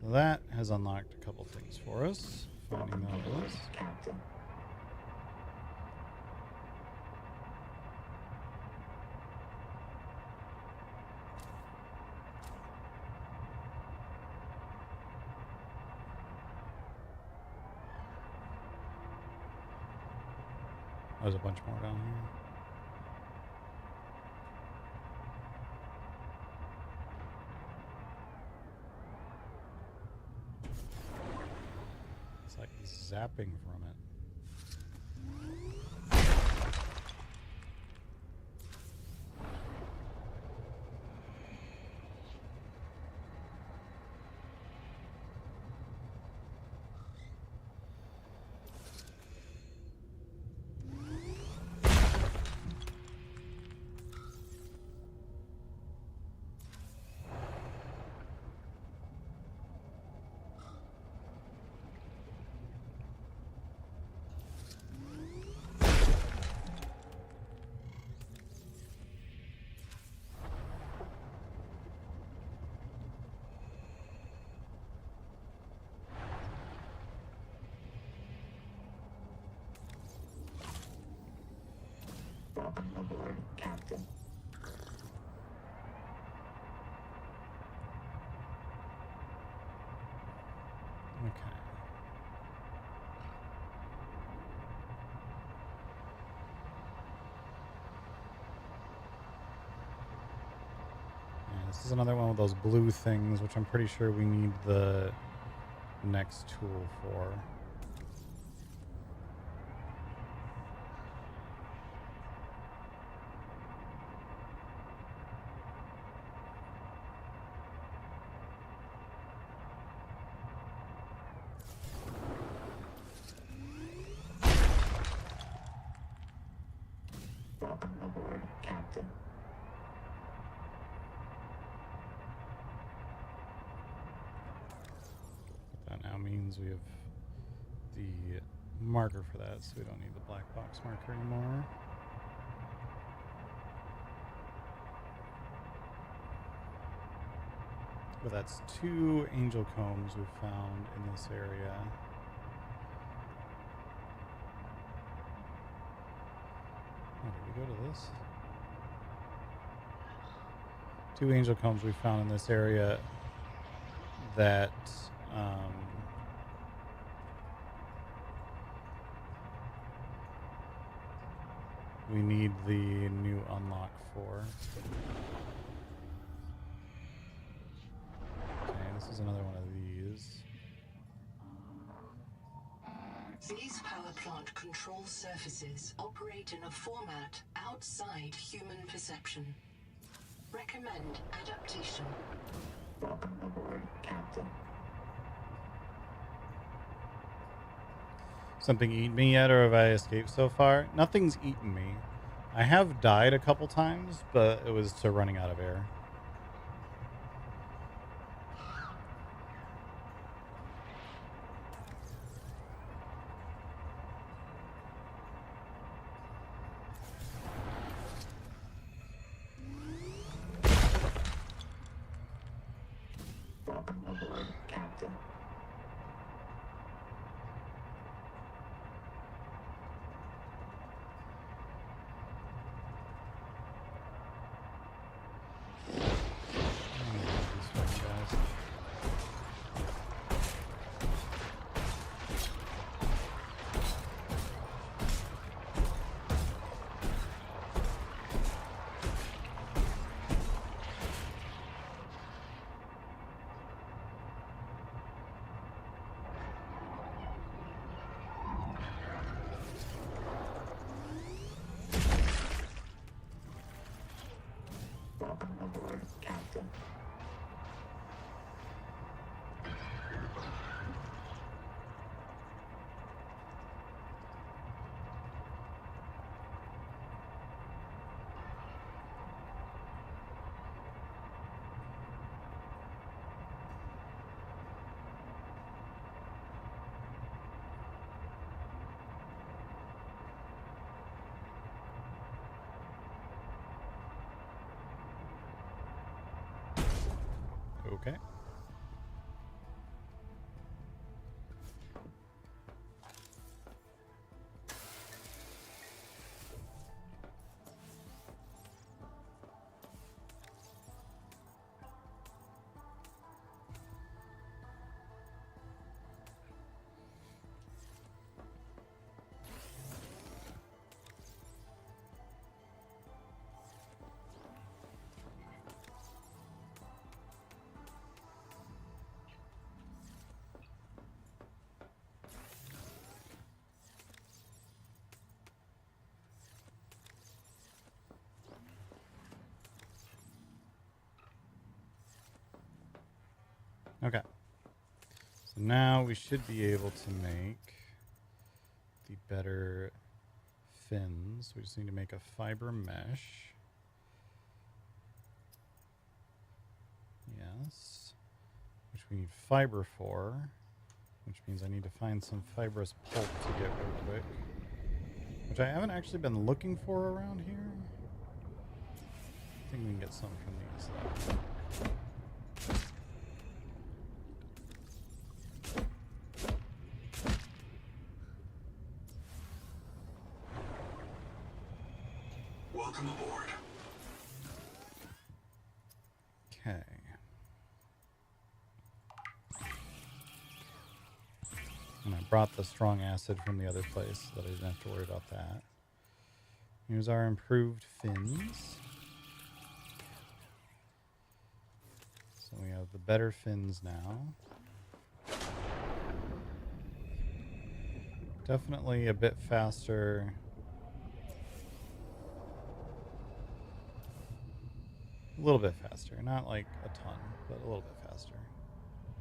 Speaker 1: So that has unlocked a couple things for us. Finding those. There's a bunch more down here. It's like zapping from it.
Speaker 9: Welcome aboard, Captain.
Speaker 1: Okay. this is another one of those blue things, which I'm pretty sure we need the next tool for.
Speaker 9: Welcome aboard, Captain.
Speaker 1: That now means we have the marker for that, so we don't need the black box marker anymore. But that's 2 angel combs we've found in this area. Oh, did we go to this? 2 angel combs we found in this area that we need the new unlock for. Okay, this is another one of these.
Speaker 6: These power plant control surfaces operate in a format outside human perception. Recommend adaptation.
Speaker 9: Welcome aboard, Captain.
Speaker 1: Something eaten me yet, or have I escaped so far? Nothing's eaten me. I have died a couple times, but it was to running out of air.
Speaker 9: Welcome aboard, Captain. Welcome aboard, Captain.
Speaker 1: Okay. Okay. So now we should be able to make the better fins. We just need to make a fiber mesh. Yes. Which we need fiber for. Which means I need to find some fibrous pulp to get real quick. Which I haven't actually been looking for around here. I think we can get some from these though.
Speaker 7: Welcome aboard.
Speaker 1: Okay. And I brought the strong acid from the other place so that I didn't have to worry about that. Here's our improved fins. We have the better fins now. Definitely a bit faster. A little bit faster. Not like a ton, but a little bit faster.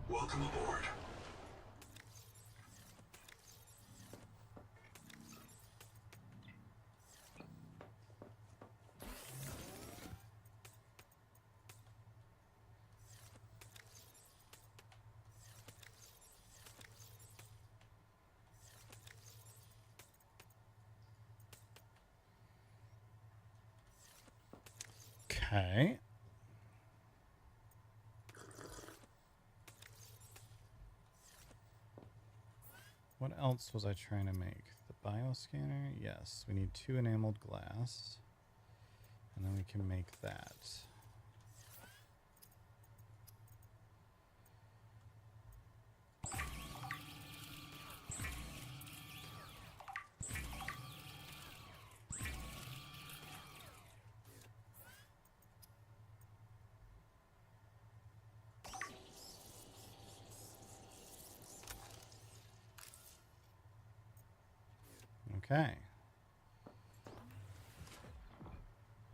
Speaker 7: Welcome aboard.
Speaker 1: Okay. What else was I trying to make? The bioscanner? Yes, we need 2 enameled glass. And then we can make that. Okay.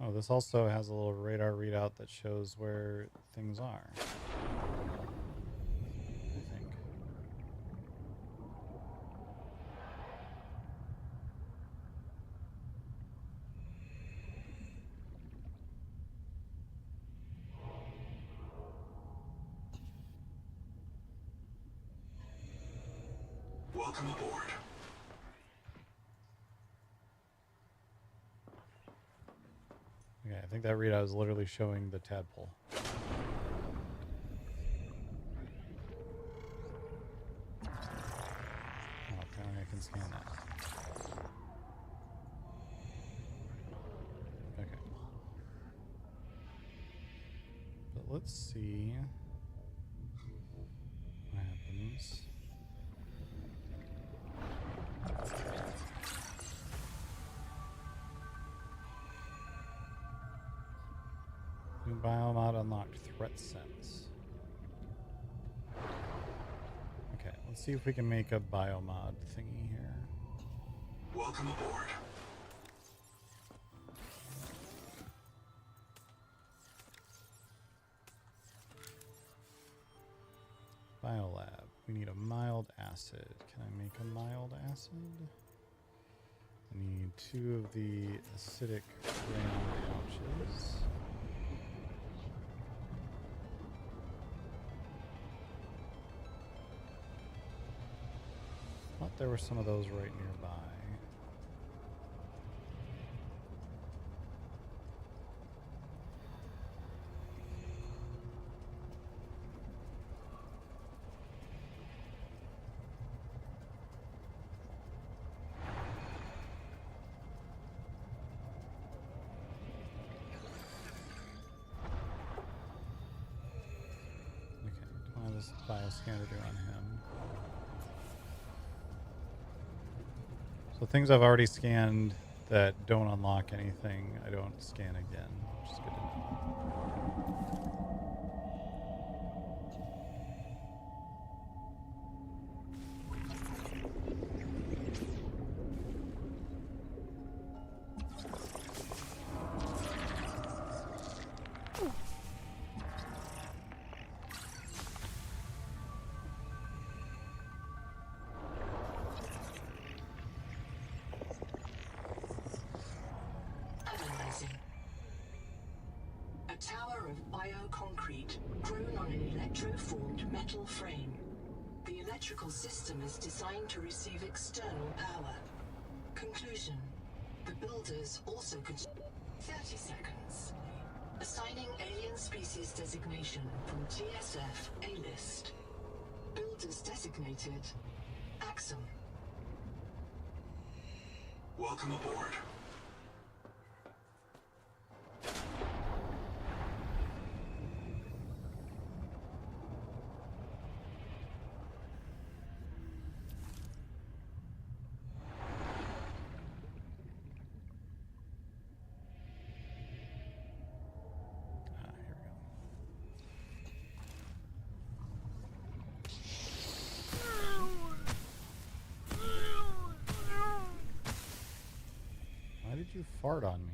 Speaker 1: Oh, this also has a little radar readout that shows where things are. I think.
Speaker 7: Welcome aboard.
Speaker 1: Okay, I think that readout is literally showing the tadpole. Oh, apparently I can scan that. Okay. But let's see what happens. New biomod unlocked, threat sense. Okay, let's see if we can make a biomod thingy here.
Speaker 7: Welcome aboard.
Speaker 1: Biolab. We need a mild acid. Can I make a mild acid? I need 2 of the acidic rayon pouches. Thought there were some of those right nearby. Okay, what does this bioscanner do on him? So things I've already scanned that don't unlock anything, I don't scan again, which is good to know.
Speaker 6: Analyzing. A tower of bioconcrete grown on an electroformed metal frame. The electrical system is designed to receive external power. Conclusion. The builders also could... 30 seconds. Assigning alien species designation from TSF A-list. Builders designated Axum.
Speaker 7: Welcome aboard.
Speaker 1: Here we go. fart on me.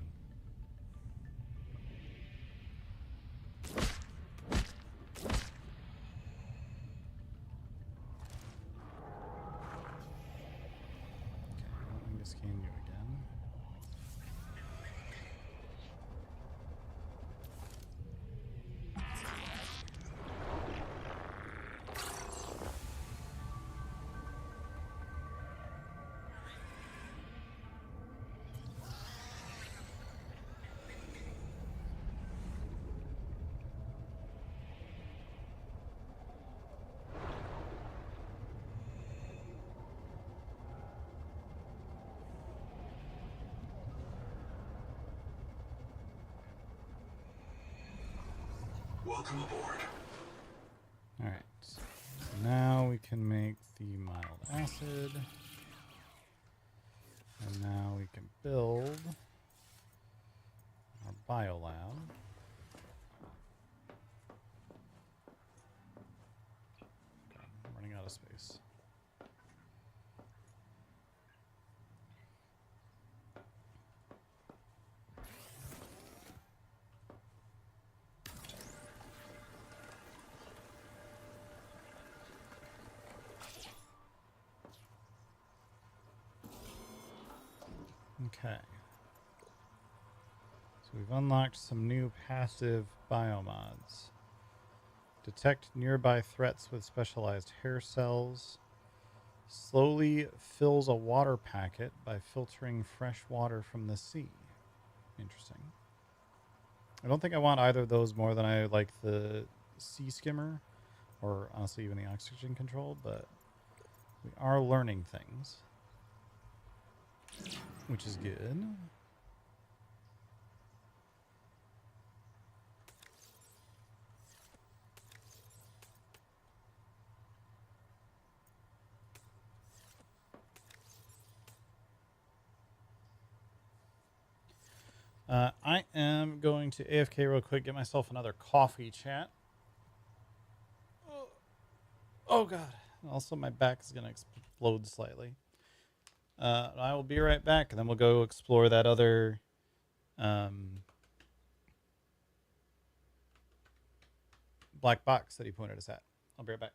Speaker 1: Let me scan you again.
Speaker 7: Welcome aboard.
Speaker 1: Alright. So now we can make the mild acid. And now we can build our biolab. God, I'm running out of space. Okay. So we've unlocked some new passive biomods. Detect nearby threats with specialized hair cells. Slowly fills a water packet by filtering fresh water from the sea. Interesting. I don't think I want either of those more than I like the sea skimmer, or honestly even the oxygen control, but we are learning things, which is good. I am going to AFK real quick, get myself another coffee chat. Oh God. Also, my back is going to explode slightly. I will be right back, and then we'll go explore that other black box that he pointed us at. I'll be right back.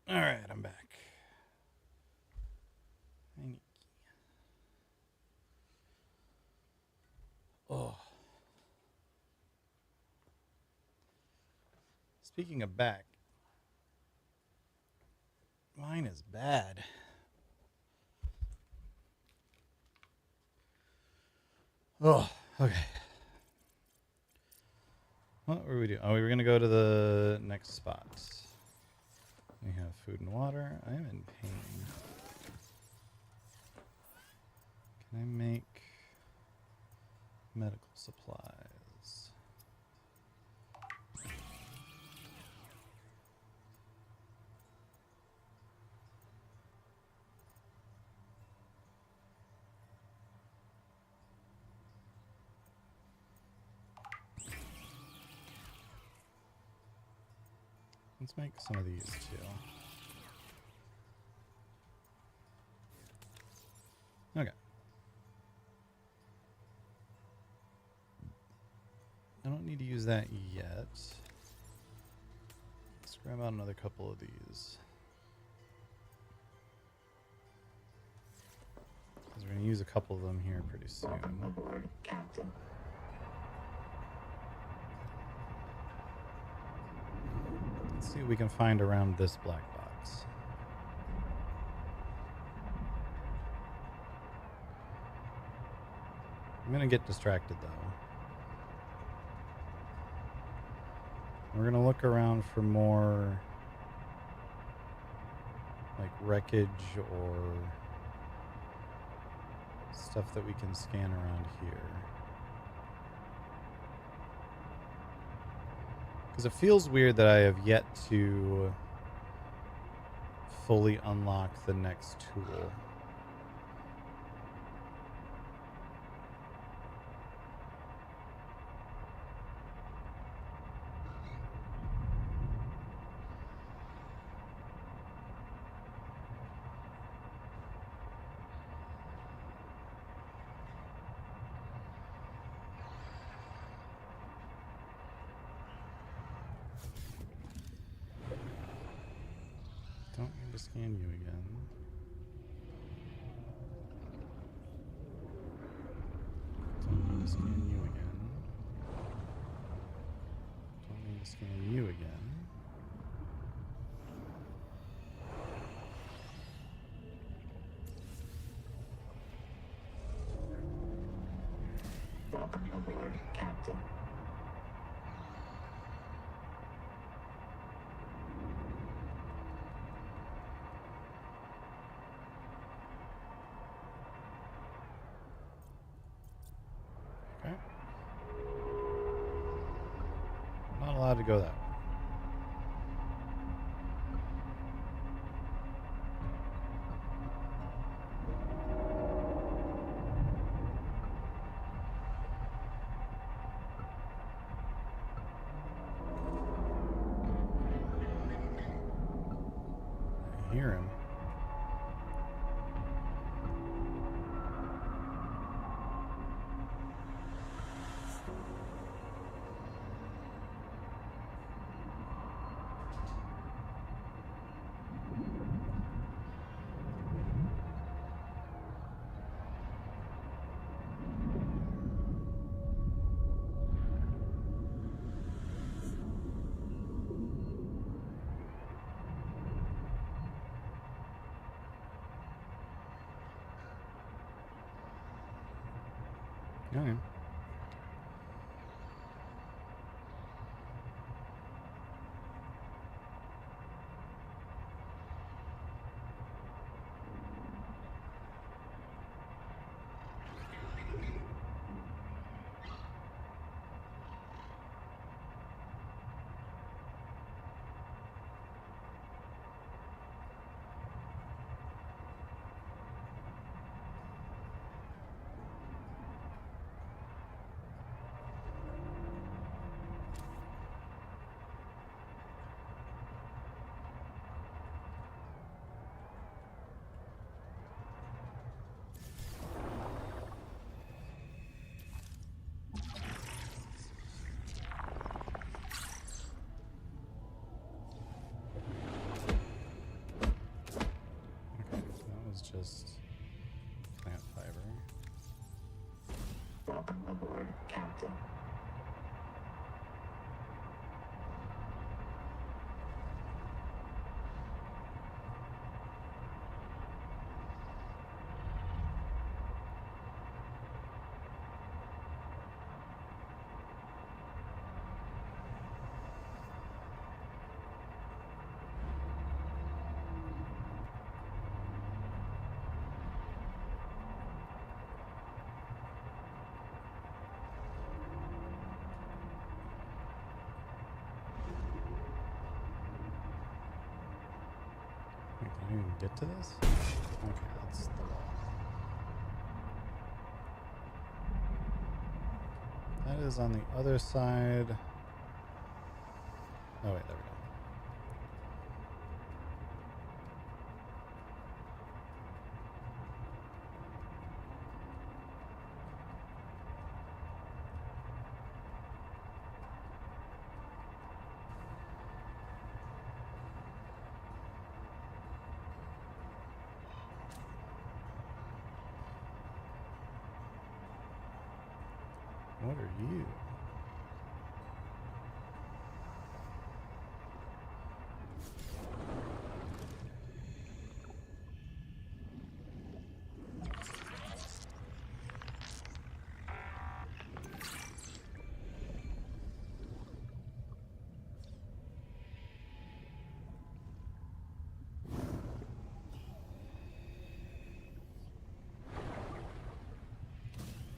Speaker 1: All right, I'm back. Oh. Speaking of back, mine is bad. Oh, okay. What were we doing? Oh, we were going to go to the next spot. We have food and water. I am in pain. Can I make medical supplies? Let's make some of these too. Okay. I don't need to use that yet. Let's grab out another couple of these. Because we're going to use a couple of them here pretty soon. Let's see what we can find around this black box. I'm going to get distracted though. We're going to look around for more like wreckage or stuff that we can scan around here. Because it feels weird that I have yet to fully unlock the next tool. Don't need to scan you again. Don't need to scan you again. Don't need to scan you again.
Speaker 9: Welcome aboard, Captain.
Speaker 1: Okay. Not allowed to go that way. I hear him. Okay.
Speaker 9: Welcome aboard, Captain.
Speaker 1: Wait, can I even get to this? Okay, that's the wall. That is on the other side. Oh wait, there we go. What are you?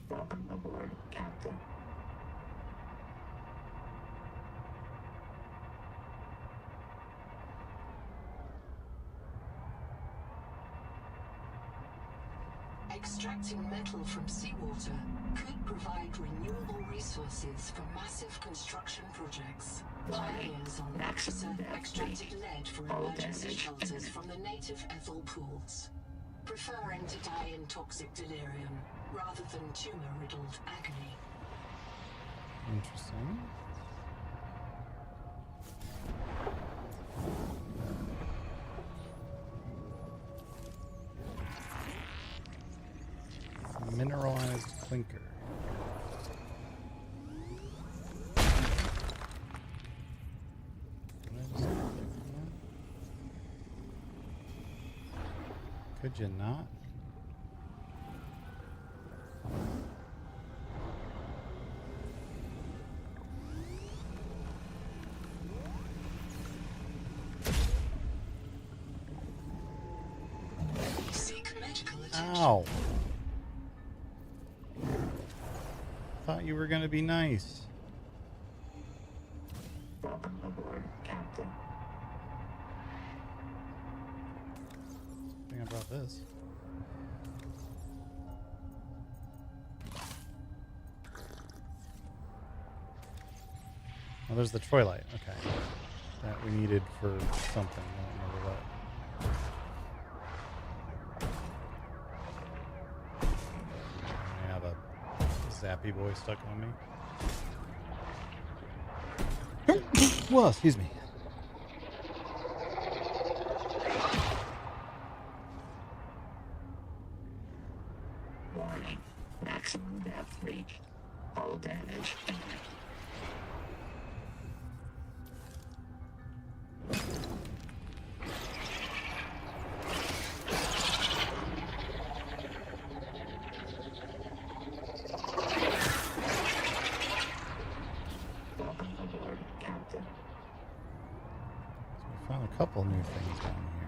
Speaker 9: Welcome aboard, Captain.
Speaker 6: Extracting metal from seawater could provide renewable resources for massive construction projects. Pioneers on Nexus extracted lead for emergency shelters from the native ethel pools, preferring to die in toxic delirium rather than tumor-riddled agony.
Speaker 1: Interesting. Mineralized clinker. Can I just click on that? Could you not?
Speaker 6: Seek medical attention.
Speaker 1: Ow! Thought you were gonna be nice.
Speaker 9: Welcome aboard, Captain.
Speaker 1: I think I brought this. Oh, there's the Troy light. Okay. That we needed for something. I don't remember what. I have a zappy boy stuck on me. Well, excuse me.
Speaker 9: Warning. Maximum depth reached. All damage imminent. Welcome aboard, Captain.
Speaker 1: So we found a couple new things down here.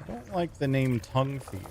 Speaker 1: I don't like the name Tongue Thief.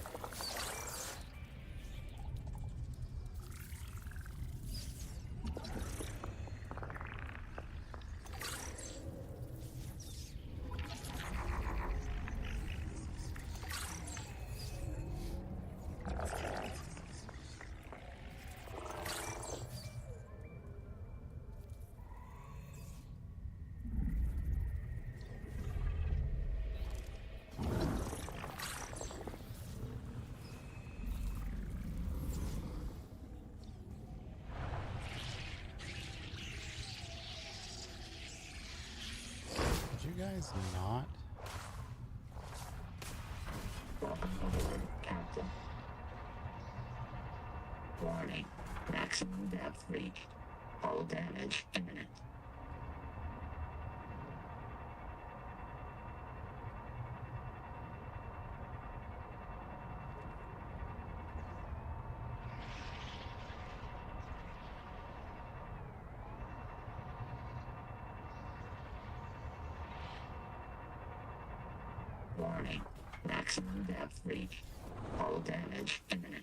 Speaker 1: Did you guys not?
Speaker 9: Welcome aboard, Captain. Warning. Maximum depth reached. Hull damage imminent. Warning. Maximum depth reached. Hull damage imminent.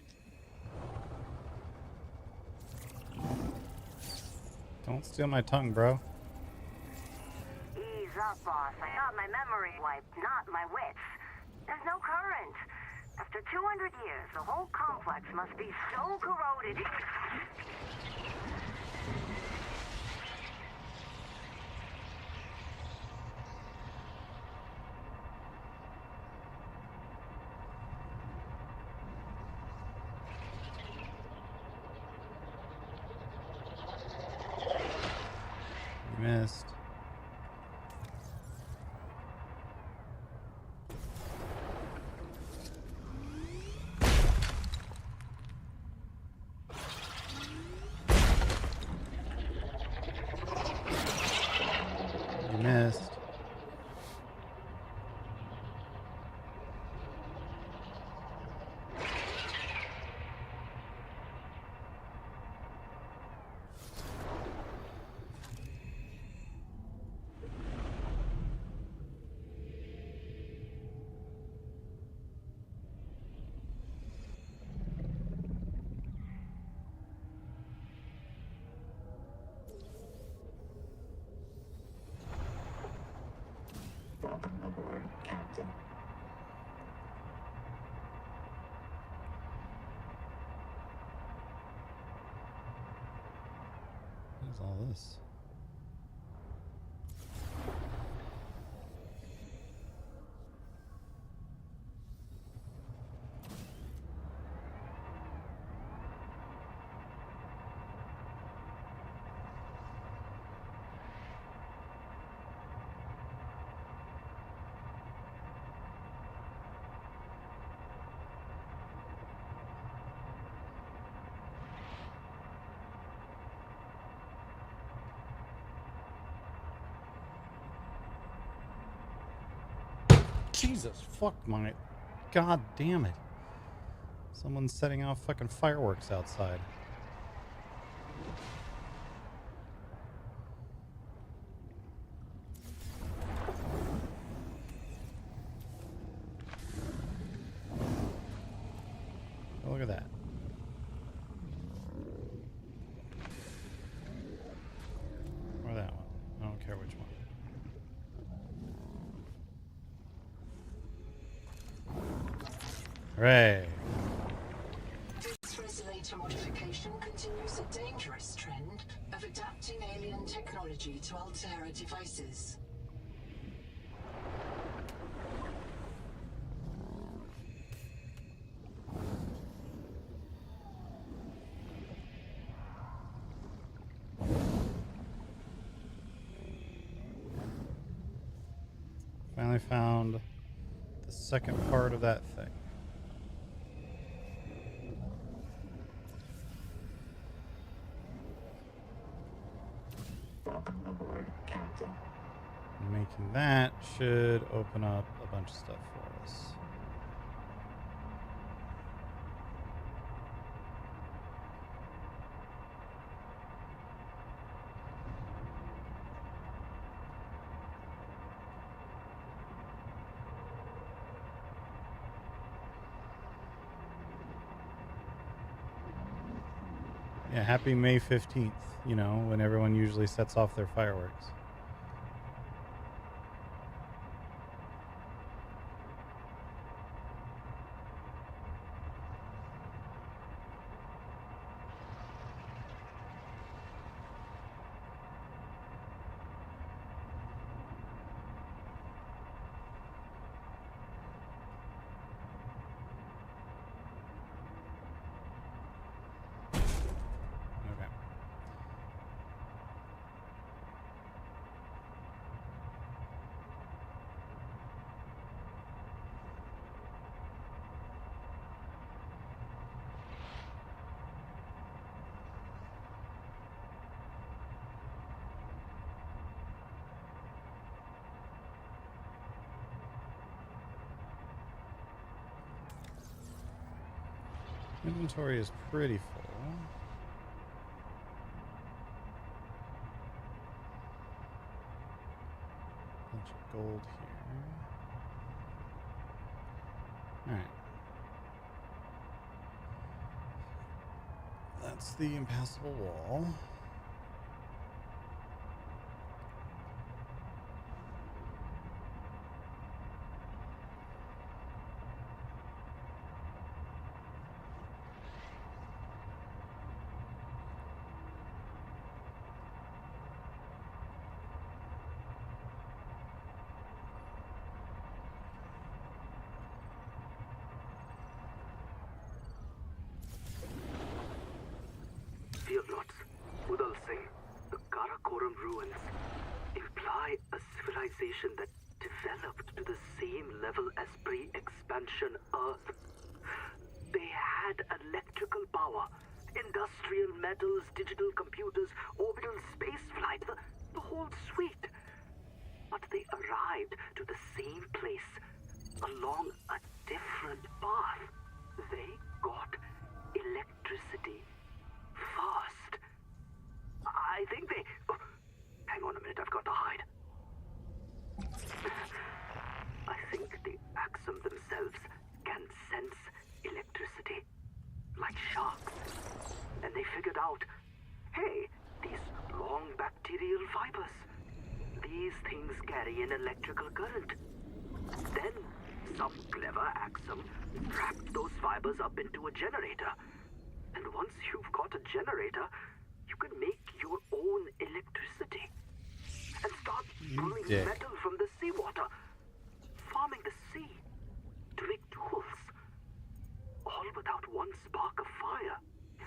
Speaker 1: Don't steal my tongue, bro.
Speaker 8: Ease up, boss. I got my memory wiped, not my wits. There's no current. After 200 years, the whole complex must be so corroded.
Speaker 1: You missed. You missed.
Speaker 9: Welcome aboard, Captain.
Speaker 1: What is all this? Jesus, fuck my... God damn it. Someone's setting off fucking fireworks outside. Oh, look at that. Or that one. I don't care which one. Hooray.
Speaker 6: This resonator modification continues a dangerous trend of adapting alien technology to Altera devices.
Speaker 1: Finally found the second part of that thing.
Speaker 9: Welcome aboard, Captain.
Speaker 1: Making that should open up a bunch of stuff for us. Yeah, happy May 15th, you know, when everyone usually sets off their fireworks. Inventory is pretty full. Bunch of gold here. Alright. That's the impassable wall.
Speaker 5: Field notes. Udal Singh, the Karakoram ruins imply a civilization that developed to the same level as pre-expansion Earth. They had electrical power, industrial metals, digital computers, orbital spaceflight, the whole suite. But they arrived to the same place along a different path. They got electricity first. I think they... Oh, hang on a minute, I've got to hide. I think the Axum themselves can sense electricity, like sharks. And they figured out, hey, these long bacterial fibers, these things carry an electrical current. Then some clever Axum wrapped those fibers up into a generator. And once you've got a generator, you can make your own electricity. And start pulling metal from the seawater, farming the sea to make tools. All without one spark of fire.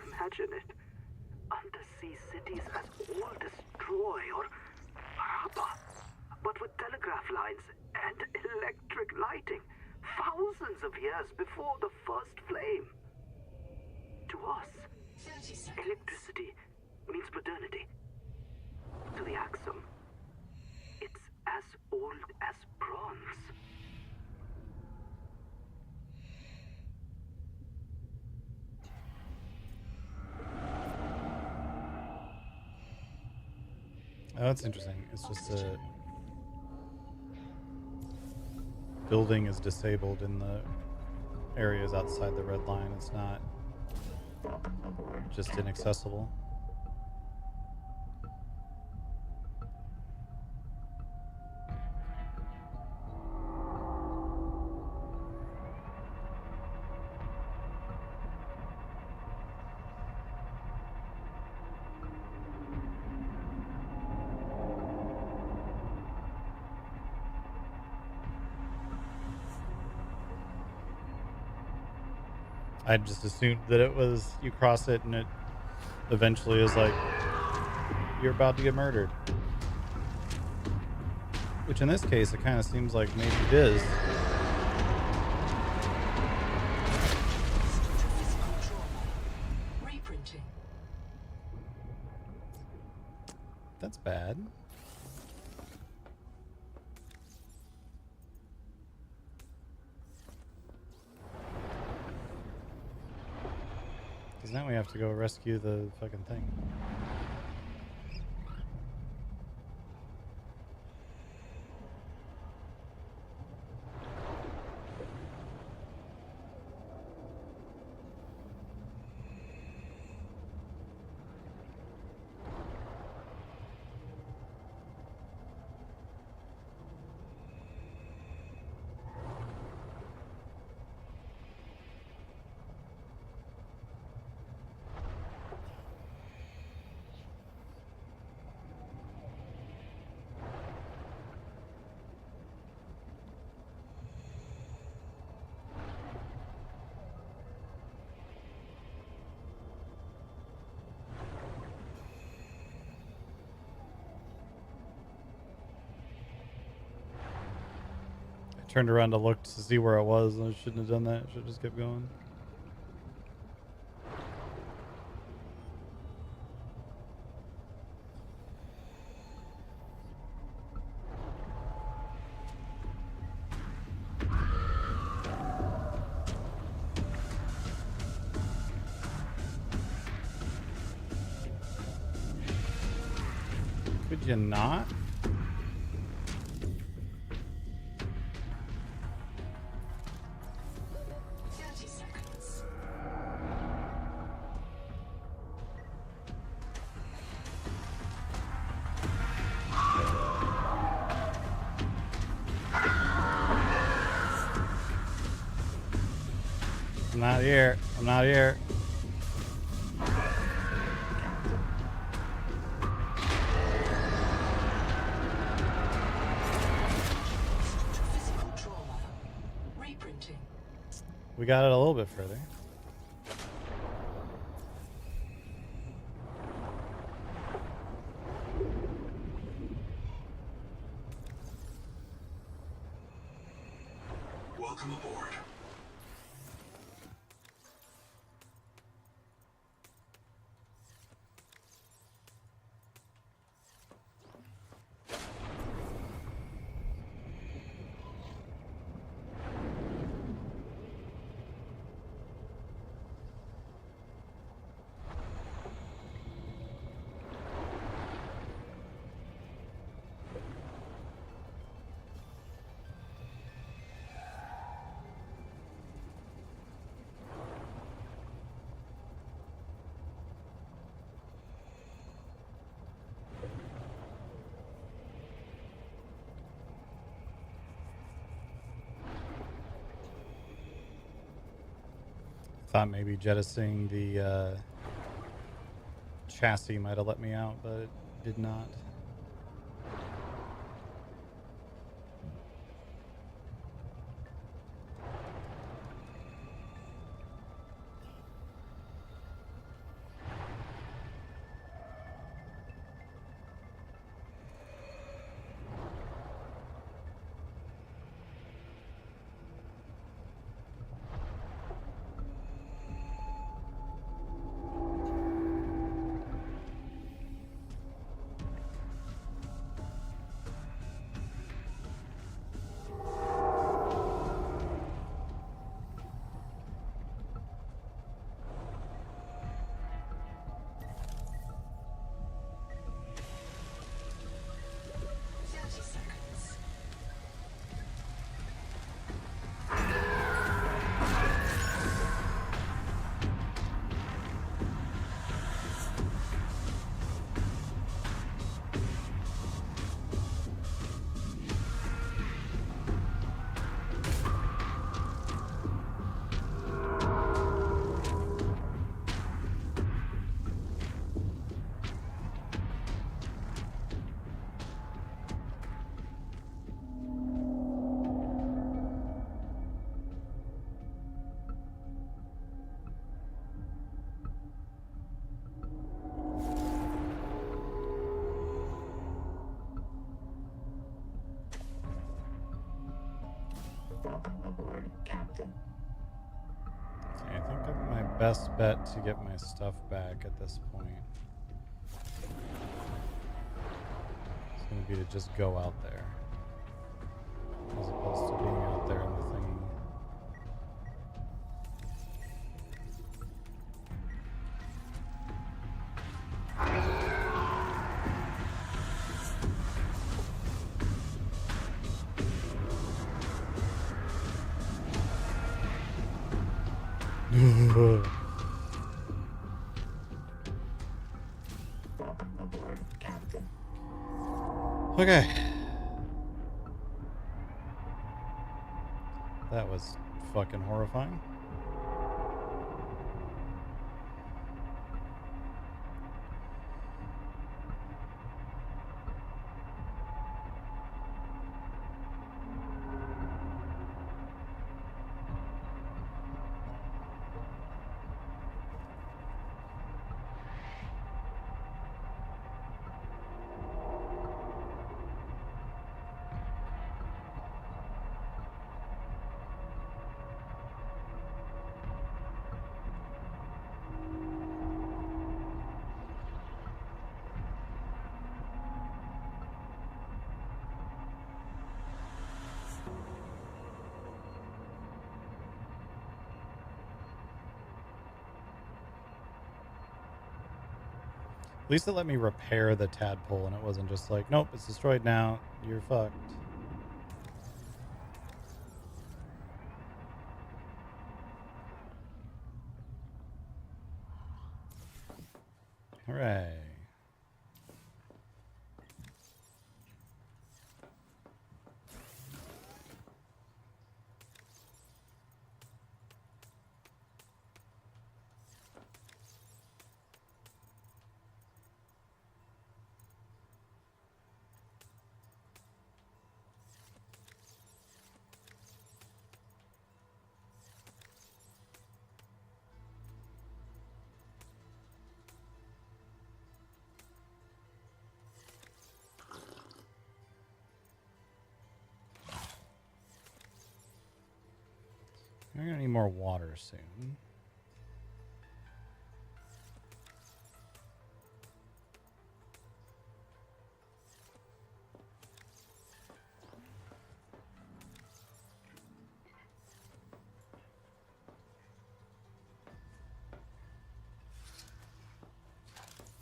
Speaker 5: Imagine it. Undersea cities as old as Troy or Harappa, but with telegraph lines and electric lighting, thousands of years before the first flame. To us, electricity means modernity. To the Axum, it's as old as bronze.
Speaker 1: Oh, that's interesting. It's just a building is disabled in the areas outside the red line. It's not just inaccessible. I just assumed that it was you cross it and it eventually is like you're about to get murdered. Which in this case, it kind of seems like maybe it is.
Speaker 6: Reprinting.
Speaker 1: That's bad. Because now we have to go rescue the fucking thing. turned around to look to see where it was, and I shouldn't have done that. I should have just kept going. Could you not?
Speaker 6: 30 seconds.
Speaker 1: I'm not here. I'm not here.
Speaker 6: Physical trauma. Reprinting.
Speaker 1: We got it a little bit further.
Speaker 7: Welcome aboard. Thought maybe jettisoning the chassis might have let me out, but it did not.
Speaker 9: Welcome aboard, Captain.
Speaker 1: I think my best bet to get my stuff back at this point is going to be to just go out there, as opposed to being out there in the thingy.
Speaker 9: Welcome aboard, Captain.
Speaker 1: Okay. That was fucking horrifying. least it let me repair the tadpole and it wasn't just like, nope, it's destroyed now. You're fucked. Hooray. We're gonna need more water soon.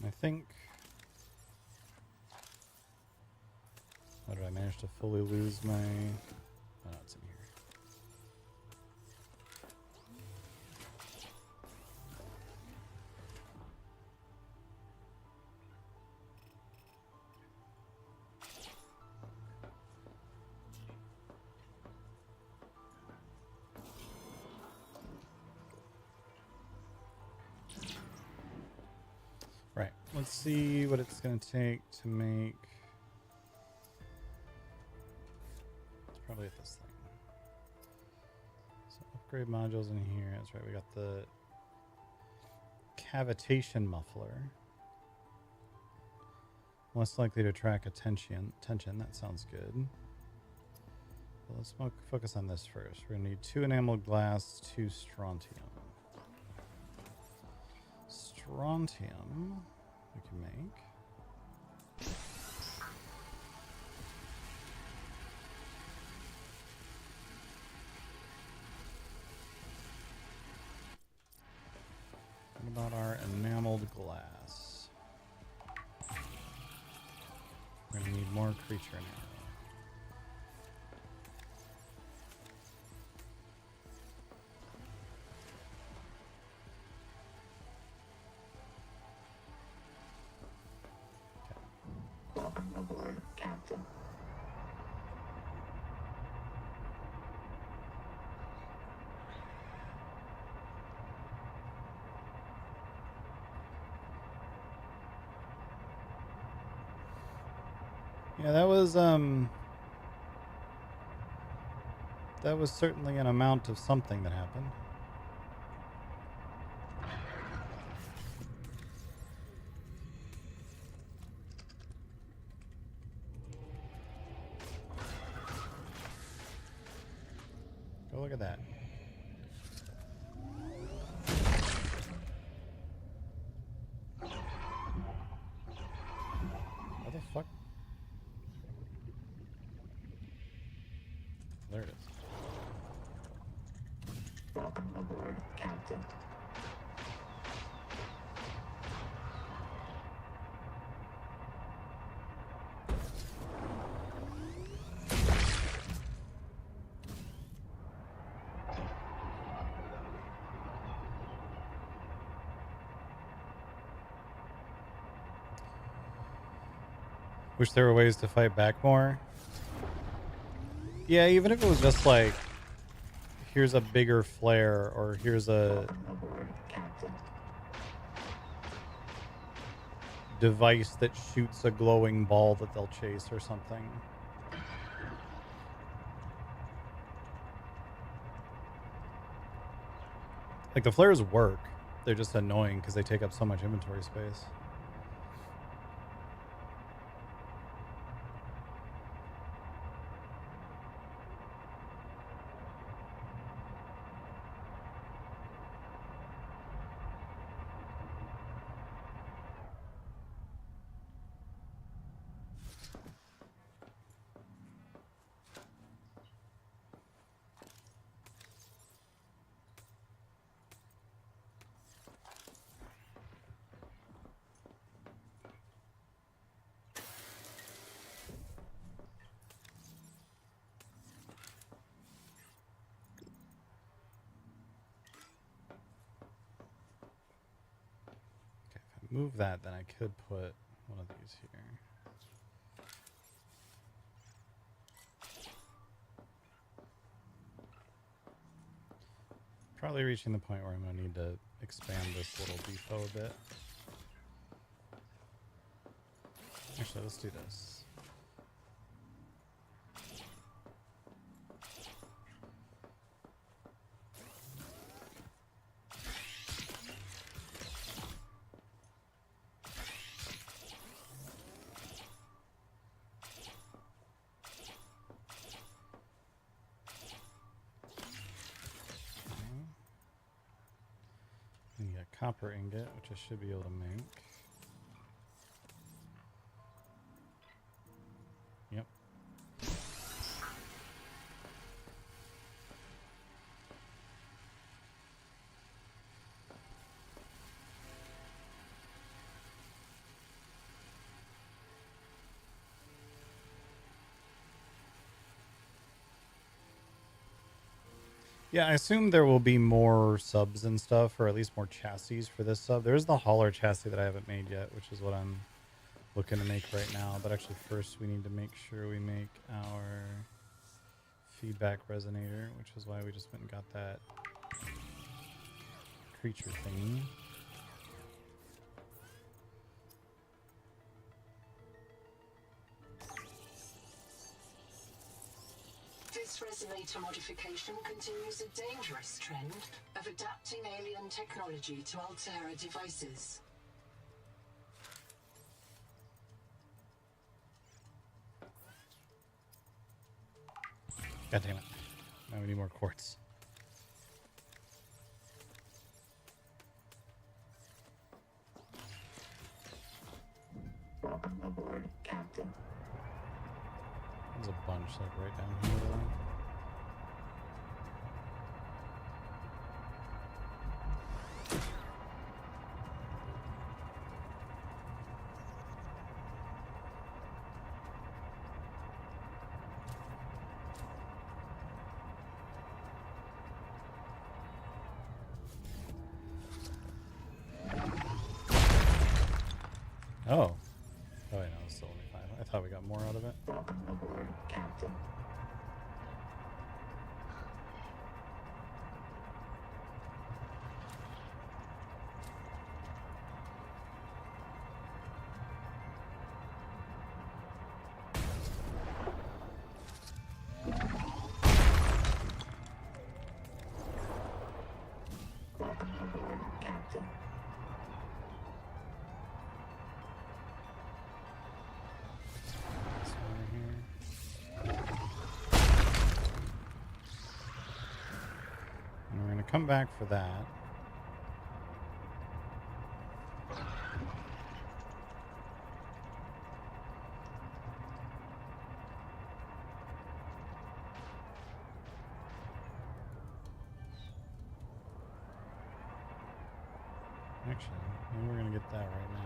Speaker 1: I think... How did I manage to fully lose my... Oh, no, it's in here. Right, let's see what it's going to take to make... It's probably at this thing. So upgrade modules in here. That's right, we got the cavitation muffler. Less likely to attract attention. That sounds good. Well, let's focus on this first. We're going to need 2 enameled glass, 2 strontium. Strontium we can make. What about our enameled glass? We're going to need more creature enamel.
Speaker 9: Welcome aboard, Captain.
Speaker 1: Yeah, that was certainly an amount of something that happened. Go look at that. What the fuck? There it is.
Speaker 9: Welcome aboard, Captain.
Speaker 1: Wish there were ways to fight back more. Yeah, even if it was just like, here's a bigger flare, or here's a device that shoots a glowing ball that they'll chase or something. Like, the flares work. They're just annoying because they take up so much inventory space. move that, then I could put one of these here. Probably reaching the point where I'm going to need to expand this little depot a bit. Actually, let's do this. And you got copper ingot, which I should be able to make. Yep. Yeah, I assume there will be more subs and stuff, or at least more chassis for this sub. There's the hauler chassis that I haven't made yet, which is what I'm looking to make right now. But actually first we need to make sure we make our feedback resonator, which is why we just went and got that creature thingy.
Speaker 6: This resonator modification continues a dangerous trend of adapting alien technology to Altera devices.
Speaker 1: God damn it. Now we need more quartz.
Speaker 9: Welcome aboard, Captain.
Speaker 1: There's a bunch like right down here though. Oh. Oh, wait, no, it's still only 5. I thought we got more out of it.
Speaker 9: Welcome aboard, Captain. Welcome aboard, Captain.
Speaker 1: This one right here. And we're going to come back for that. Actually, maybe we're going to get that right now.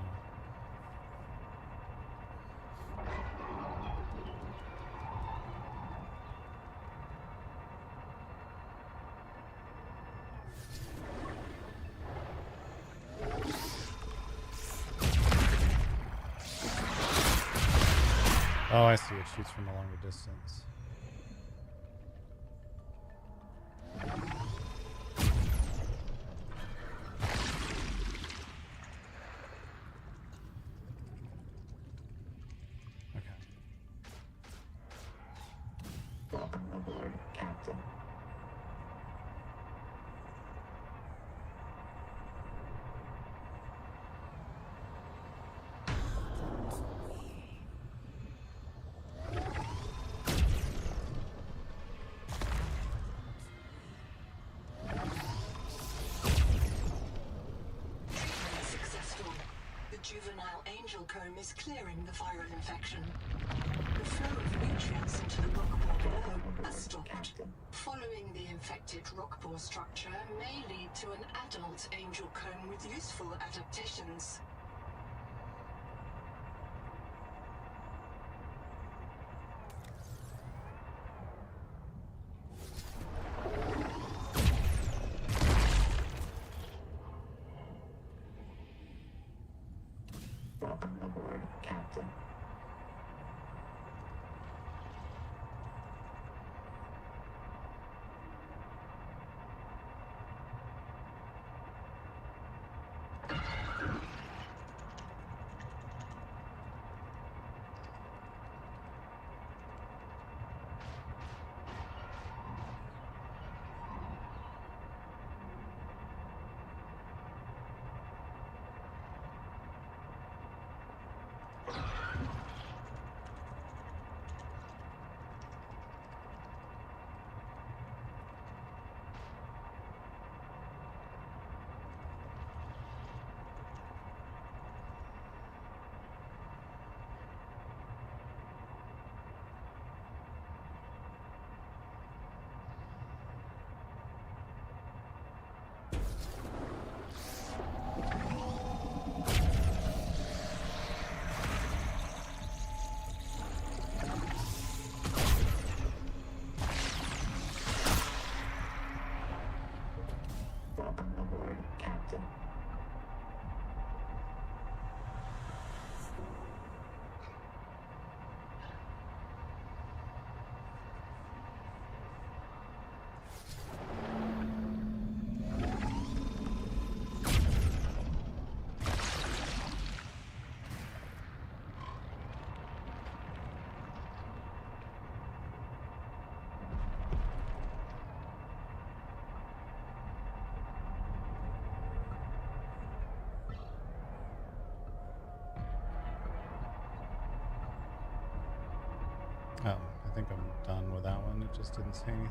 Speaker 1: Oh, I see. It shoots from a longer distance. Okay.
Speaker 9: Welcome aboard, Captain.
Speaker 6: Successful. The juvenile angel comb is clearing the viral infection. The flow of nutrients into the rock pore below has stopped. Following the infected rock pore structure may lead to an adult angel comb with useful adaptations.
Speaker 9: Welcome aboard, Captain. Welcome aboard, Captain.
Speaker 1: Oh, I think I'm done with that one. It just didn't say anything.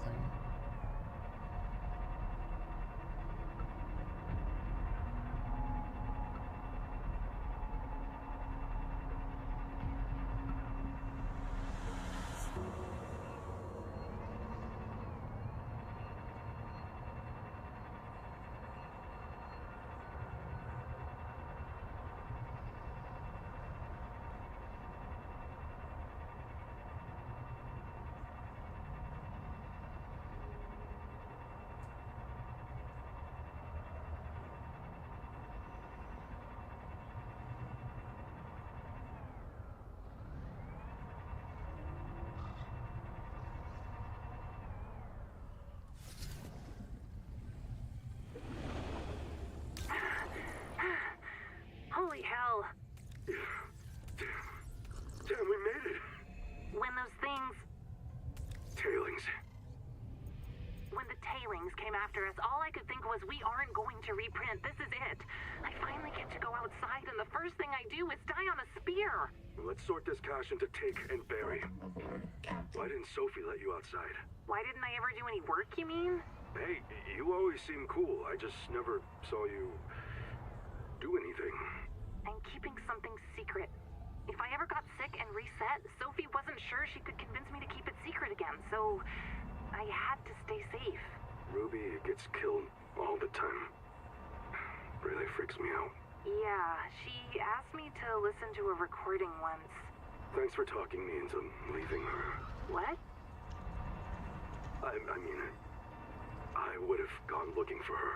Speaker 8: Holy hell.
Speaker 5: Damn, we made it.
Speaker 8: When those things,
Speaker 5: Tailings.
Speaker 8: when the tailings came after us, all I could think was we aren't going to reprint. This is it. I finally get to go outside, and the first thing I do is die on a spear.
Speaker 5: Let's sort this cash into take and bury.
Speaker 9: Aboard, Captain.
Speaker 5: Why didn't Sophie let you outside?
Speaker 8: Why didn't I ever do any work, you mean?
Speaker 5: Hey, you always seem cool. I just never saw you do anything.
Speaker 8: I'm keeping something secret. If I ever got sick and reset, Sophie wasn't sure she could convince me to keep it secret again, so I had to stay safe.
Speaker 5: Ruby gets killed all the time. Really freaks me out.
Speaker 8: Yeah, she asked me to listen to a recording once.
Speaker 5: Thanks for talking me into leaving her.
Speaker 8: What?
Speaker 5: I mean, I would have gone looking for her,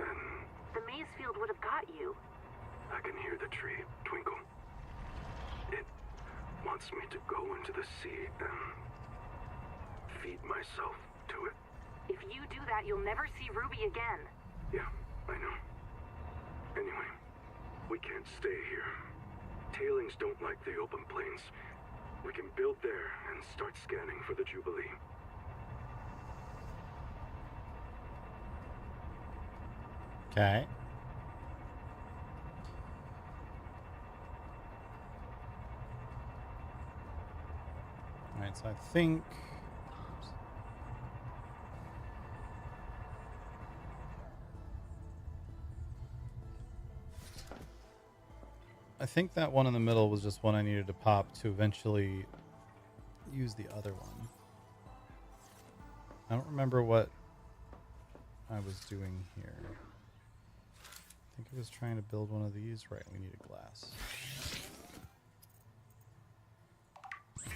Speaker 5: and
Speaker 8: The maze field would have got you.
Speaker 5: I can hear the tree twinkle. It wants me to go into the sea and feed myself to it.
Speaker 8: If you do that, you'll never see Ruby again.
Speaker 5: Yeah, I know. Anyway, we can't stay here. Tailings don't like the open plains. We can build there and start scanning for the Jubilee.
Speaker 1: Okay. Alright, so I think... oops. I think that one in the middle was just one I needed to pop to eventually use the other one. I don't remember what I was doing here. I think I was trying to build one of these. Right, we need a glass.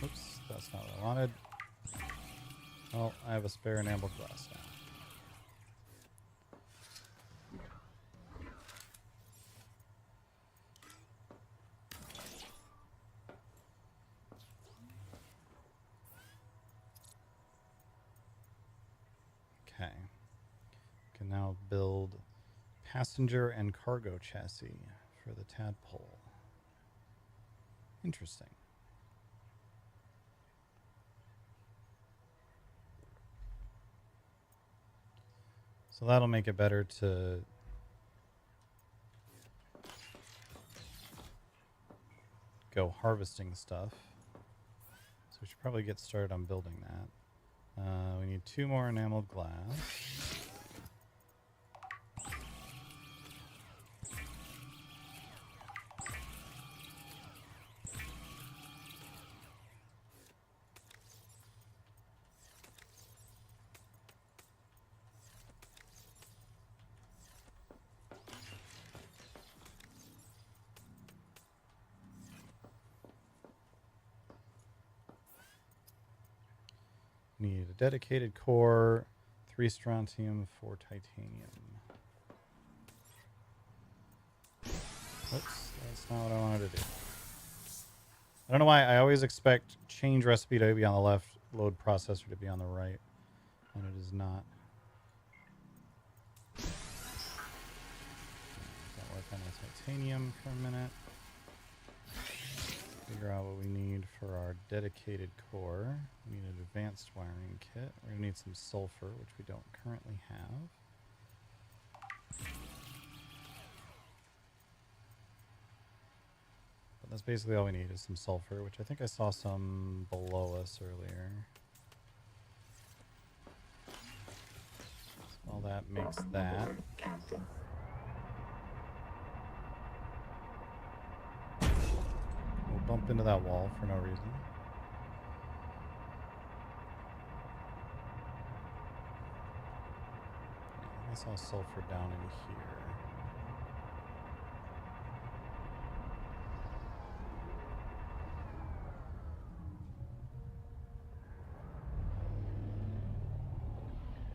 Speaker 1: Oops, that's not what I wanted. Well, I have a spare enamel glass now. build passenger and cargo chassis for the tadpole. Interesting. So that'll make it better to go harvesting stuff. So we should probably get started on building that. We need 2 more enameled glass. Need a dedicated core, 3 strontium, 4 titanium. Oops, that's not what I wanted to do. I don't know why I always expect change recipe to be on the left, load processor to be on the right, and it is not. Gotta work on the titanium for a minute. Figure out what we need for our dedicated core. We need an advanced wiring kit. We're going to need some sulfur, which we don't currently have. But that's basically all we need is some sulfur, which I think I saw some below us earlier. So all that makes that. Bump into that wall for no reason. I saw sulfur down in here.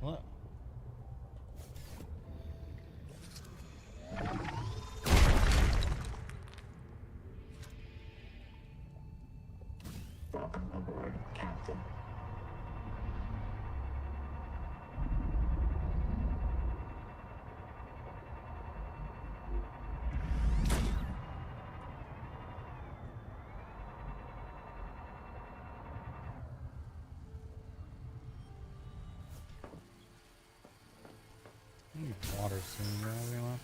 Speaker 1: Hello.
Speaker 9: Captain.
Speaker 1: I need water soon. Do I have any left?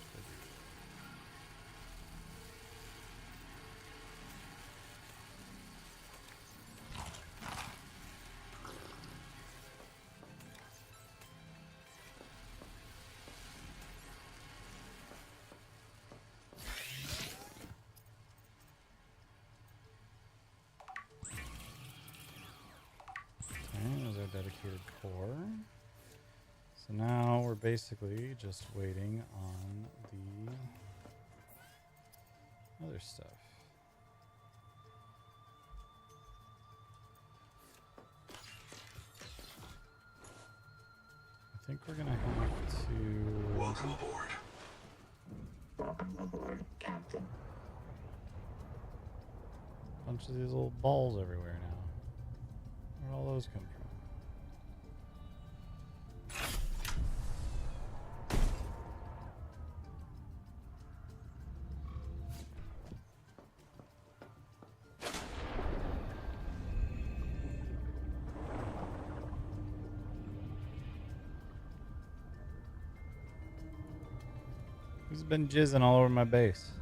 Speaker 1: There's our dedicated core. So now we're basically just waiting on the other stuff. I think we're gonna have to...
Speaker 7: Welcome aboard.
Speaker 9: Welcome aboard, Captain.
Speaker 1: Bunch of these little balls everywhere now. Where'd all those come from? Who's been jizzing all over my base?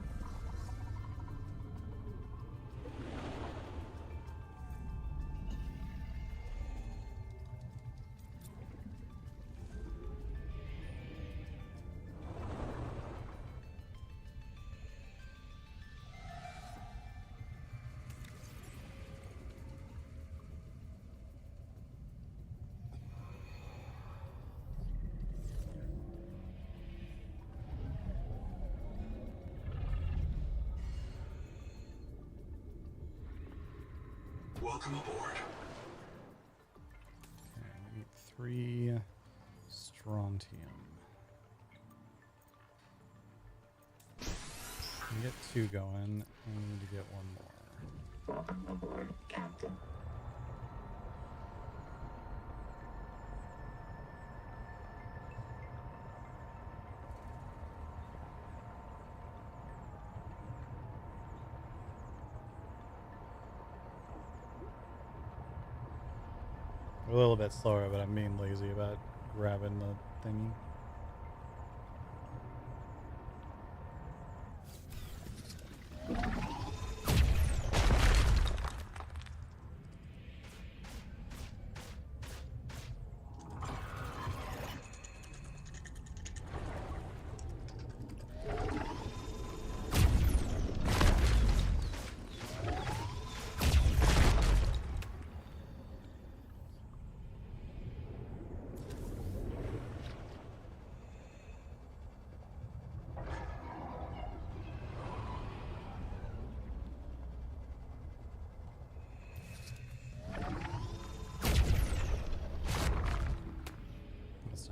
Speaker 7: Welcome aboard.
Speaker 1: Okay, we need 3 strontium. We get 2 going, and we need to get 1 more.
Speaker 9: Welcome aboard, Captain.
Speaker 1: little bit slower, but I'm being lazy about grabbing the thingy.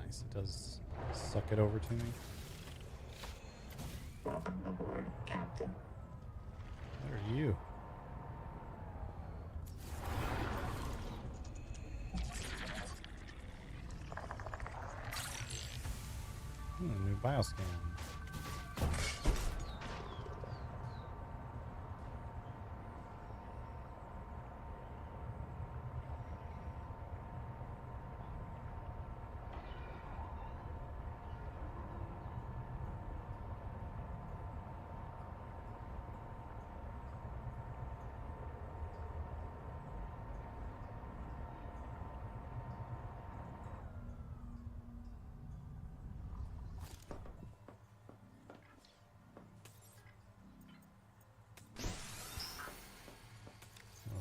Speaker 1: It does suck it over to me.
Speaker 9: Welcome aboard, Captain.
Speaker 1: What are you? New bioscan.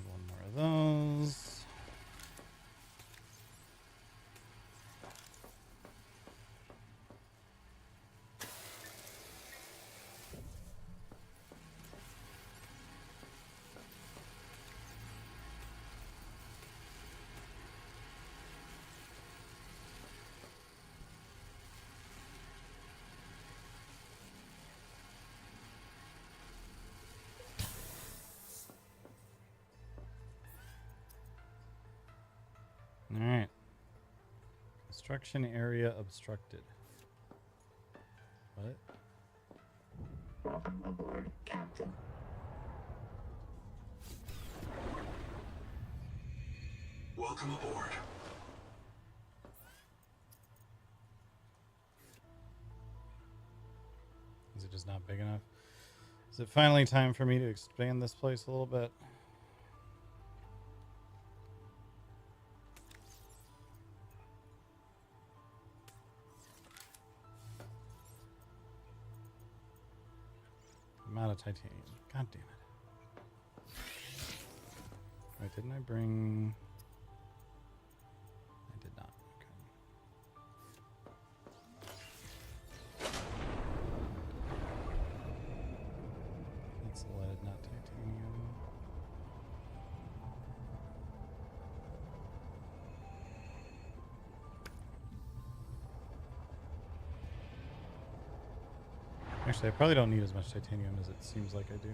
Speaker 1: One more of those. All right. Construction area obstructed. What?
Speaker 9: Welcome aboard, Captain.
Speaker 7: Welcome aboard.
Speaker 1: Is it just not big enough? Is it finally time for me to expand this place a little bit? I'm out of titanium. God damn it. Wait, didn't I bring... I did not. Okay. It's lead, not titanium. Actually, I probably don't need as much titanium as it seems like I do.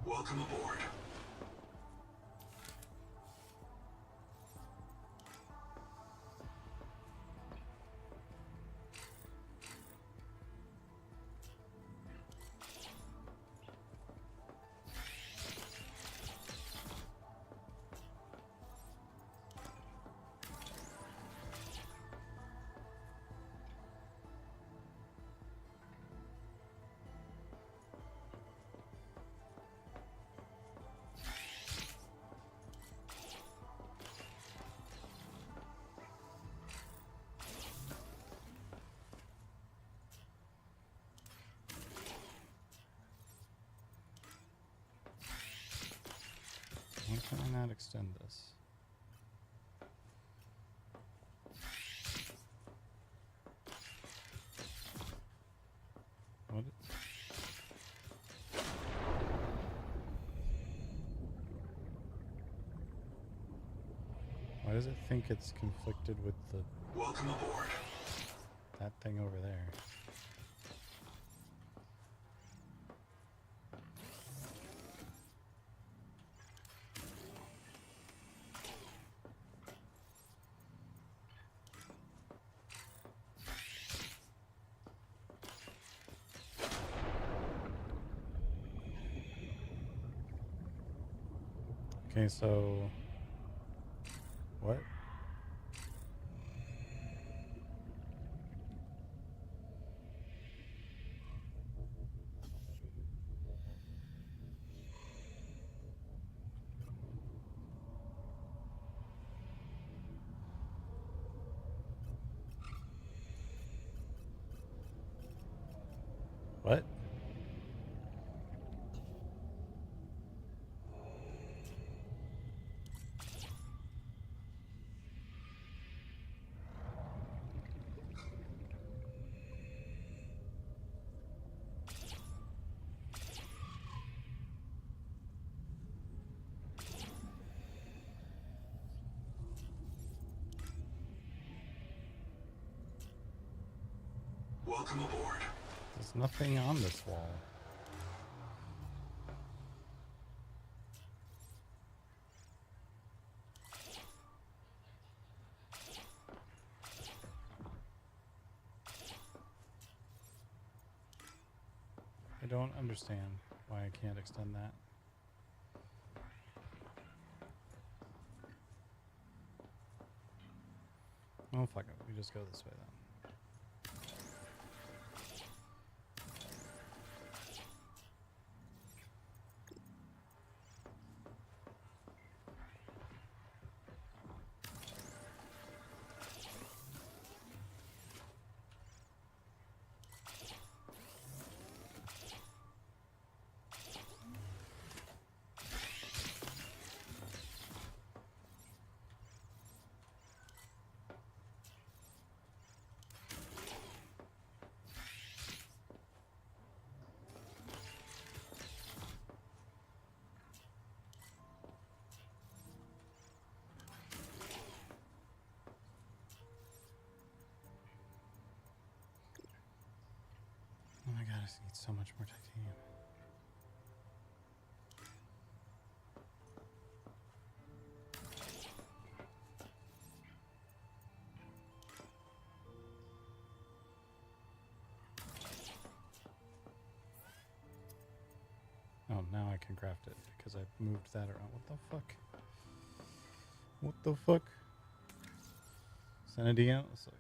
Speaker 7: Welcome aboard. Why can I not extend this? What? Why does it think it's conflicted with the... Welcome aboard.
Speaker 1: that thing over there? Okay, so... What? What?
Speaker 7: Welcome aboard.
Speaker 1: There's nothing on this wall. I don't understand why I can't extend that. Oh, fuck it. We just go this way then. Oh my god, I just need so much more titanium. Oh, now I can craft it because I moved that around. What the fuck? What the fuck? Send it again? It's like...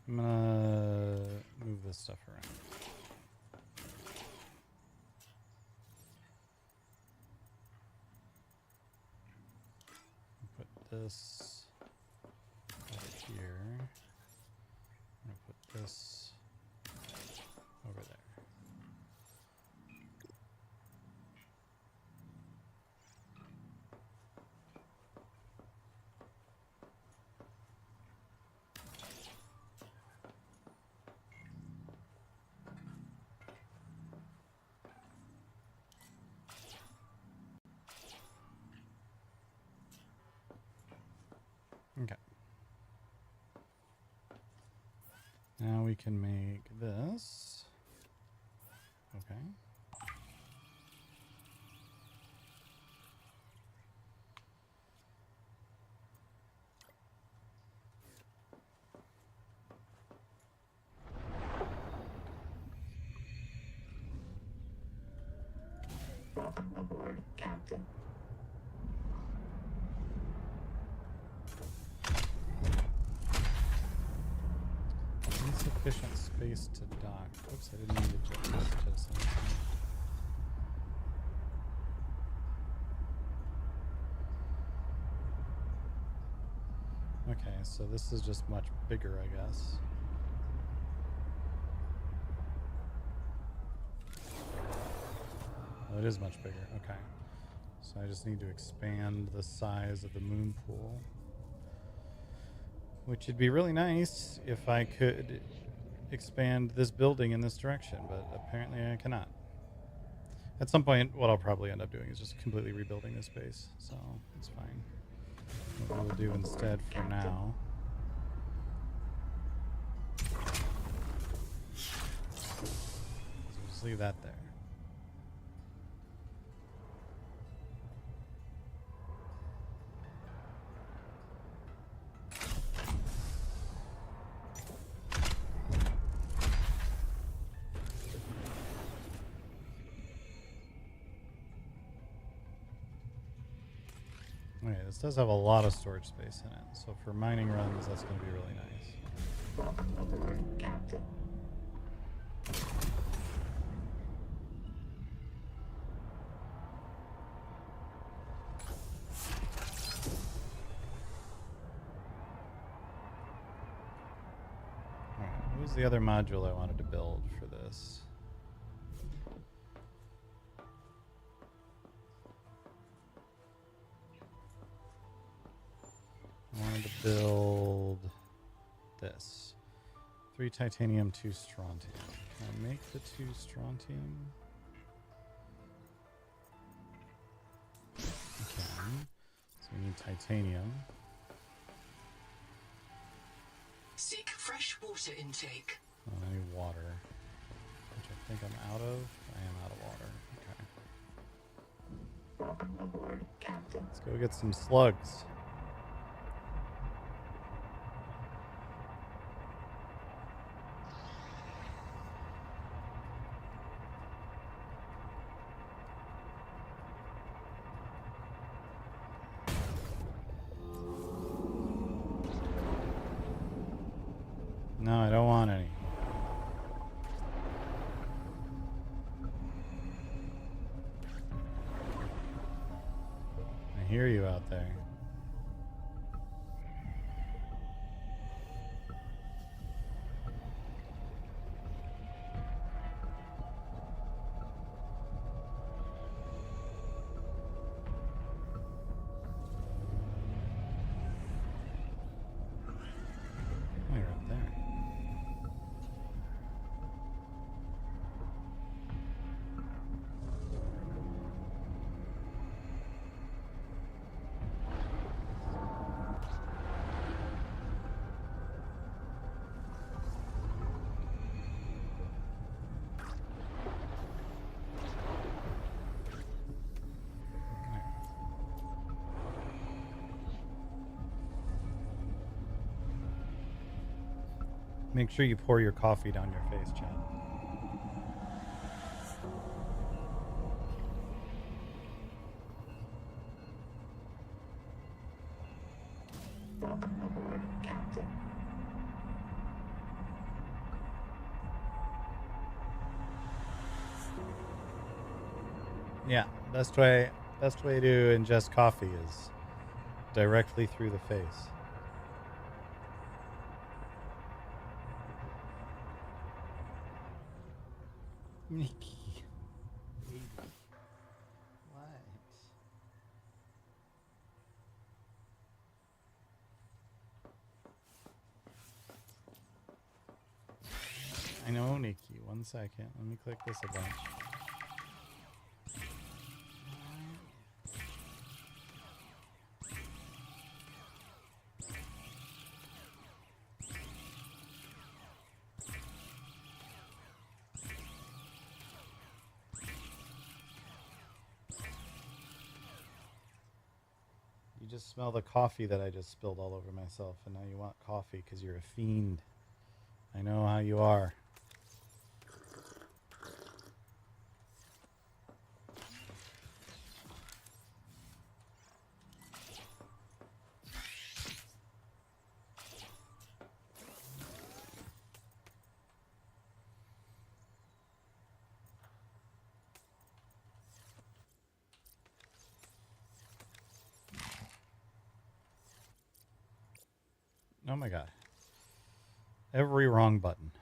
Speaker 1: I'm gonna move this stuff around. Put this over here. I'm gonna put this over there. Okay. Now we can make this. Okay.
Speaker 9: Welcome aboard, Captain.
Speaker 1: Insufficient space to dock. Oops, I didn't mean to jettison anything. Okay, so this is just much bigger, I guess. Oh, it is much bigger. Okay. So I just need to expand the size of the moon pool. Which would be really nice if I could expand this building in this direction, but apparently I cannot. At some point, what I'll probably end up doing is just completely rebuilding this base, so it's fine. What we'll do instead for now... So just leave that there. Okay, this does have a lot of storage space in it, so for mining runs, that's going to be really nice.
Speaker 9: Welcome aboard, Captain.
Speaker 1: Alright, what was the other module I wanted to build for this? I wanted to build this. 3 titanium, 2 strontium. Can I make the 2 strontium? I can. So we need titanium.
Speaker 6: Seek fresh water intake.
Speaker 1: Oh, I need water. Which I think I'm out of. I am out of water. Okay.
Speaker 9: Welcome aboard, Captain.
Speaker 1: Let's go get some slugs. No, I don't want any. I hear you out there. Oh, you're up there. Make sure you pour your coffee down your face, Chad.
Speaker 9: Welcome aboard, Captain.
Speaker 1: Yeah, best way to ingest coffee is directly through the face. Nikki. Baby. What? I know, Nikki. 1 second. Let me click this a bunch. You just smell the coffee that I just spilled all over myself, and now you want coffee because you're a fiend. I know how you are. Oh my god. Every wrong button.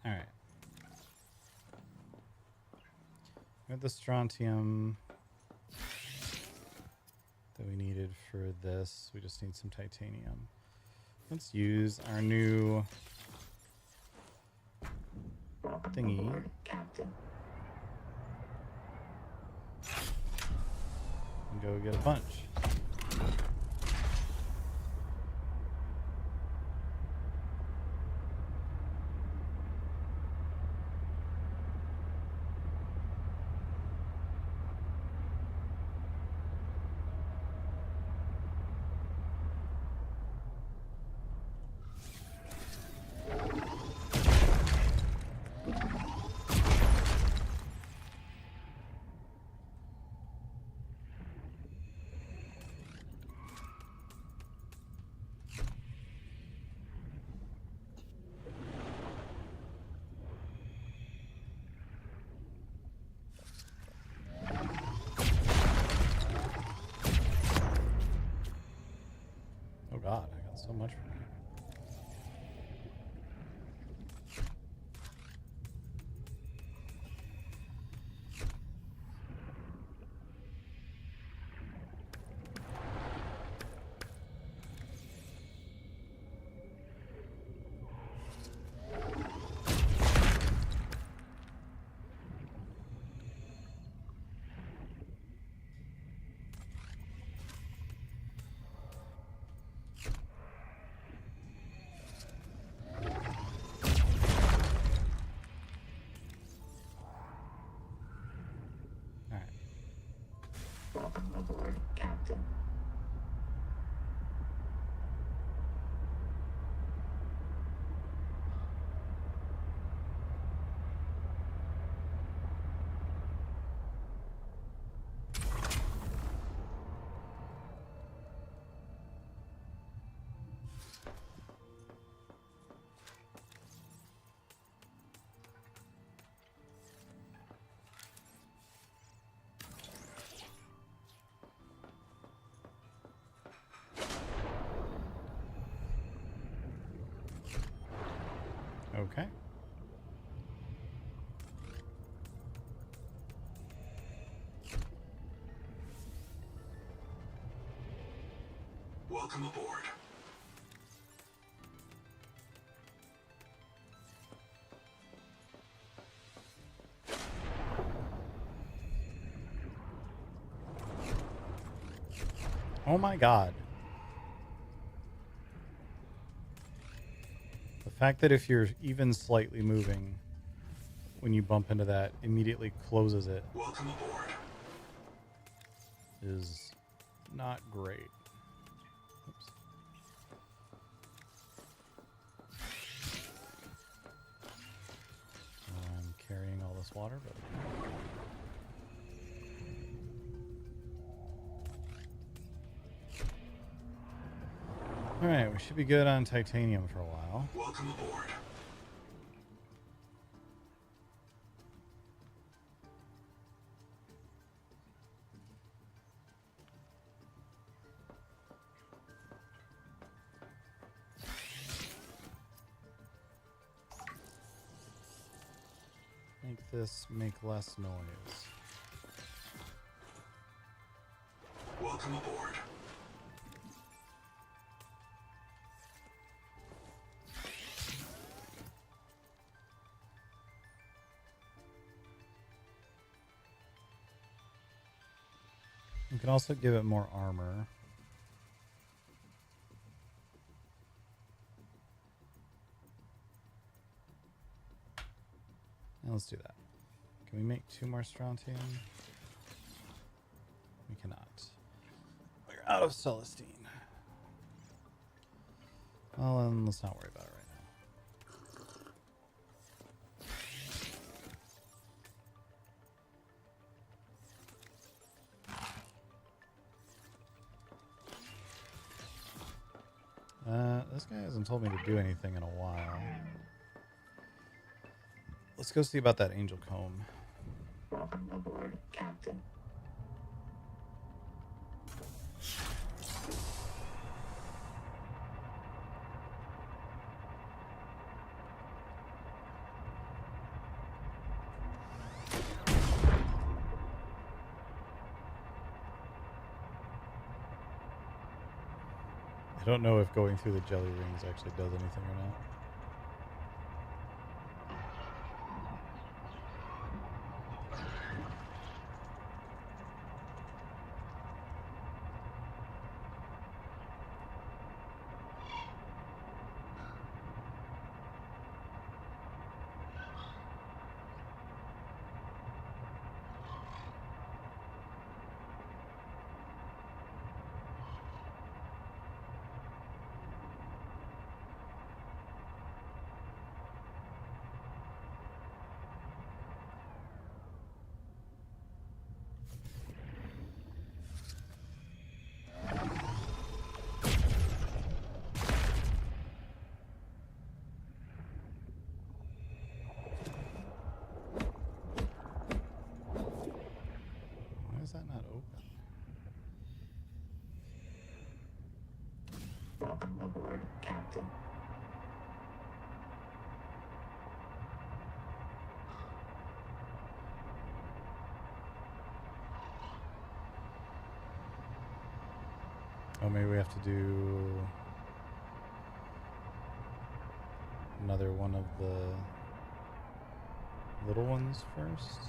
Speaker 1: Alright. We have the strontium that we needed for this. We just need some titanium. Let's use our new thingy. And go get a bunch. Oh god, I got so much from here.
Speaker 9: Welcome aboard, Captain.
Speaker 1: Okay.
Speaker 7: Welcome aboard.
Speaker 1: Oh my god. The fact that if you're even slightly moving when you bump into that immediately closes it.
Speaker 7: Welcome aboard.
Speaker 1: Is not great. Oops. water, but alright, we should be good on titanium for a while.
Speaker 7: Welcome aboard.
Speaker 1: Make this make less noise.
Speaker 7: Welcome aboard.
Speaker 1: You can also give it more armor. And let's do that. Can we make 2 more strontium? We cannot. We're out of Celestine. Well, then let's not worry about it right now. This guy hasn't told me to do anything in a while. Let's go see about that angel comb.
Speaker 9: Welcome aboard, Captain.
Speaker 1: I don't know if going through the jelly rings actually does anything or not. Why is that not open?
Speaker 9: Welcome aboard, Captain.
Speaker 1: Oh, maybe we have to do another one of the little ones first.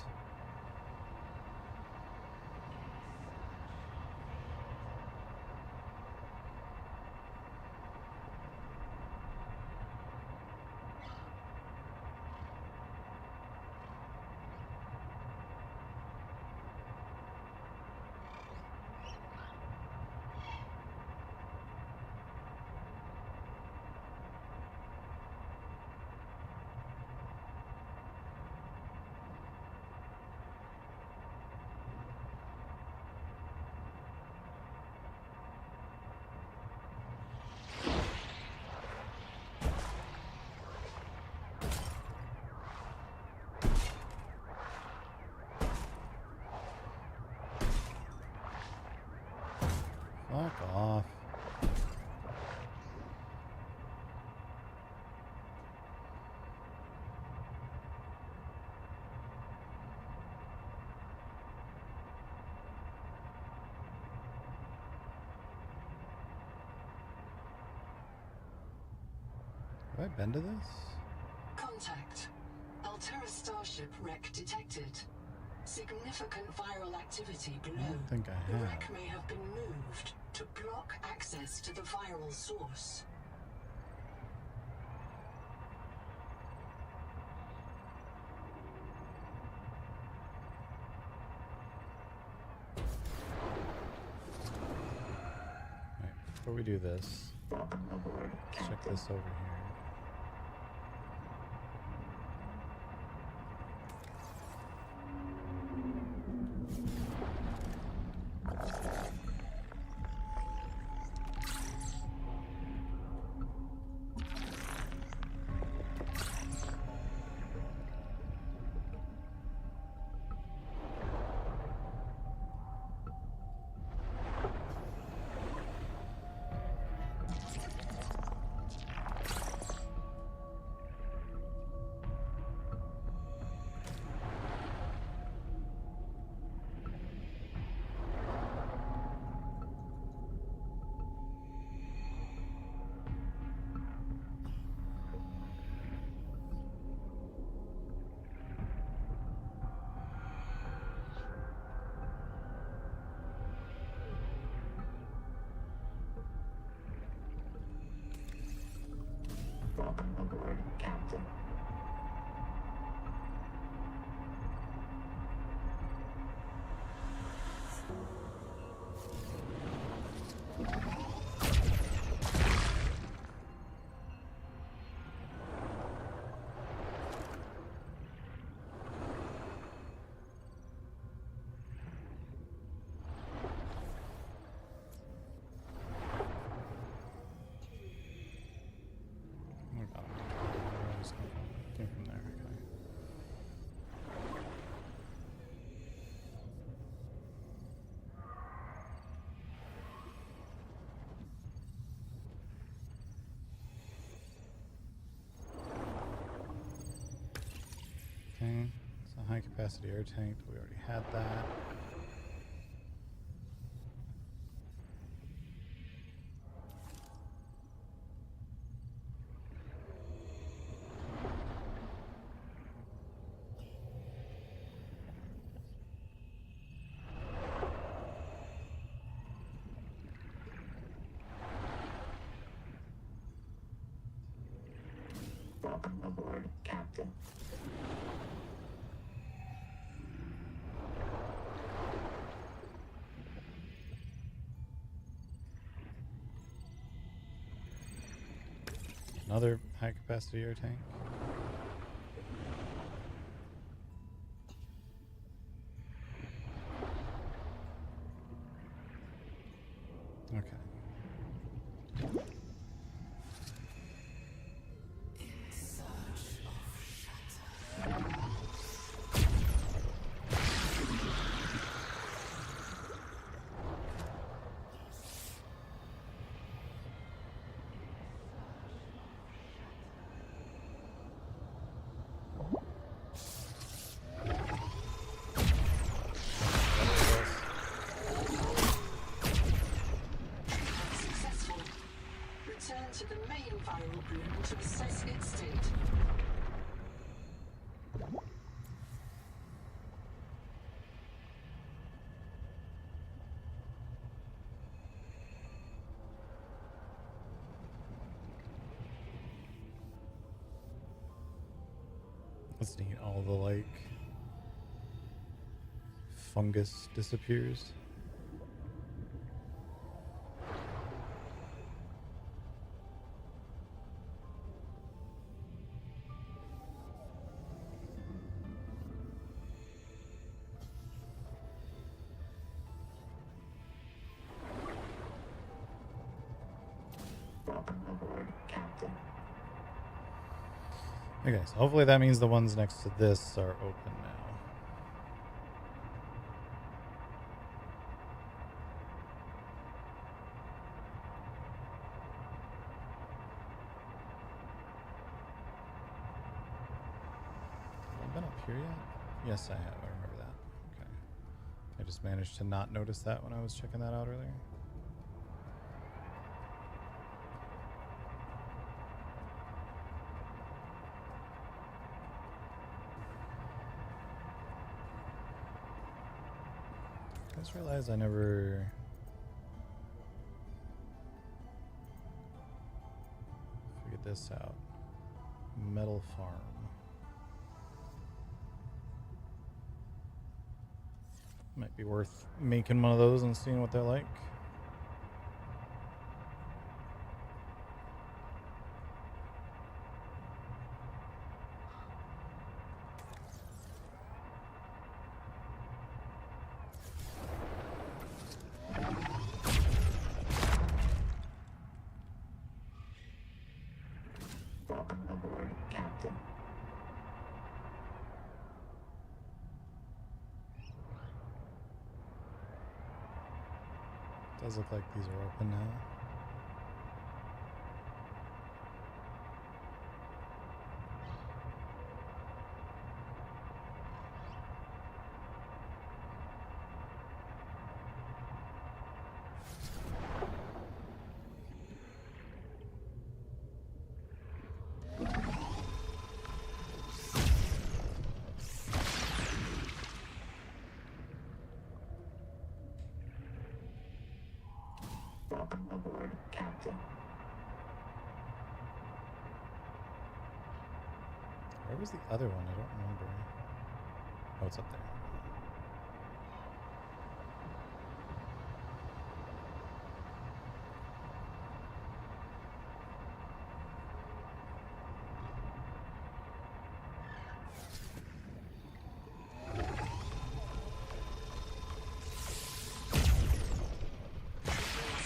Speaker 1: Fuck off. Have I been to this?
Speaker 6: Contact. Altera starship wreck detected. Significant viral activity below.
Speaker 1: I don't think I
Speaker 6: The
Speaker 1: have.
Speaker 6: wreck may have been moved to block access to the viral source.
Speaker 1: Right, before we do this,
Speaker 9: Welcome aboard,
Speaker 1: let's check
Speaker 9: Captain.
Speaker 1: this over here.
Speaker 9: aboard, Captain.
Speaker 1: Oh god. Where did this come from? Came from there, okay. Okay, it's a high capacity air tank. We already had that.
Speaker 9: Welcome aboard, Captain.
Speaker 1: Another high capacity air tank. Okay.
Speaker 6: Successful. Return to the main viral room to assess its state.
Speaker 1: Let's neat. All the like fungus disappears.
Speaker 9: Welcome aboard, Captain.
Speaker 1: Okay, so hopefully that means the ones next to this are open now. Have I been up here yet? Yes, I have. I remember that. Okay. I just managed to not notice that when I was checking that out earlier. I just realized I never... figured this out. Metal farm. Might be worth making one of those and seeing what they're like.
Speaker 9: Welcome aboard, Captain.
Speaker 1: Does look like these are open now.
Speaker 9: Welcome aboard, Captain.
Speaker 1: Where was the other one? I don't remember. Oh, it's up there.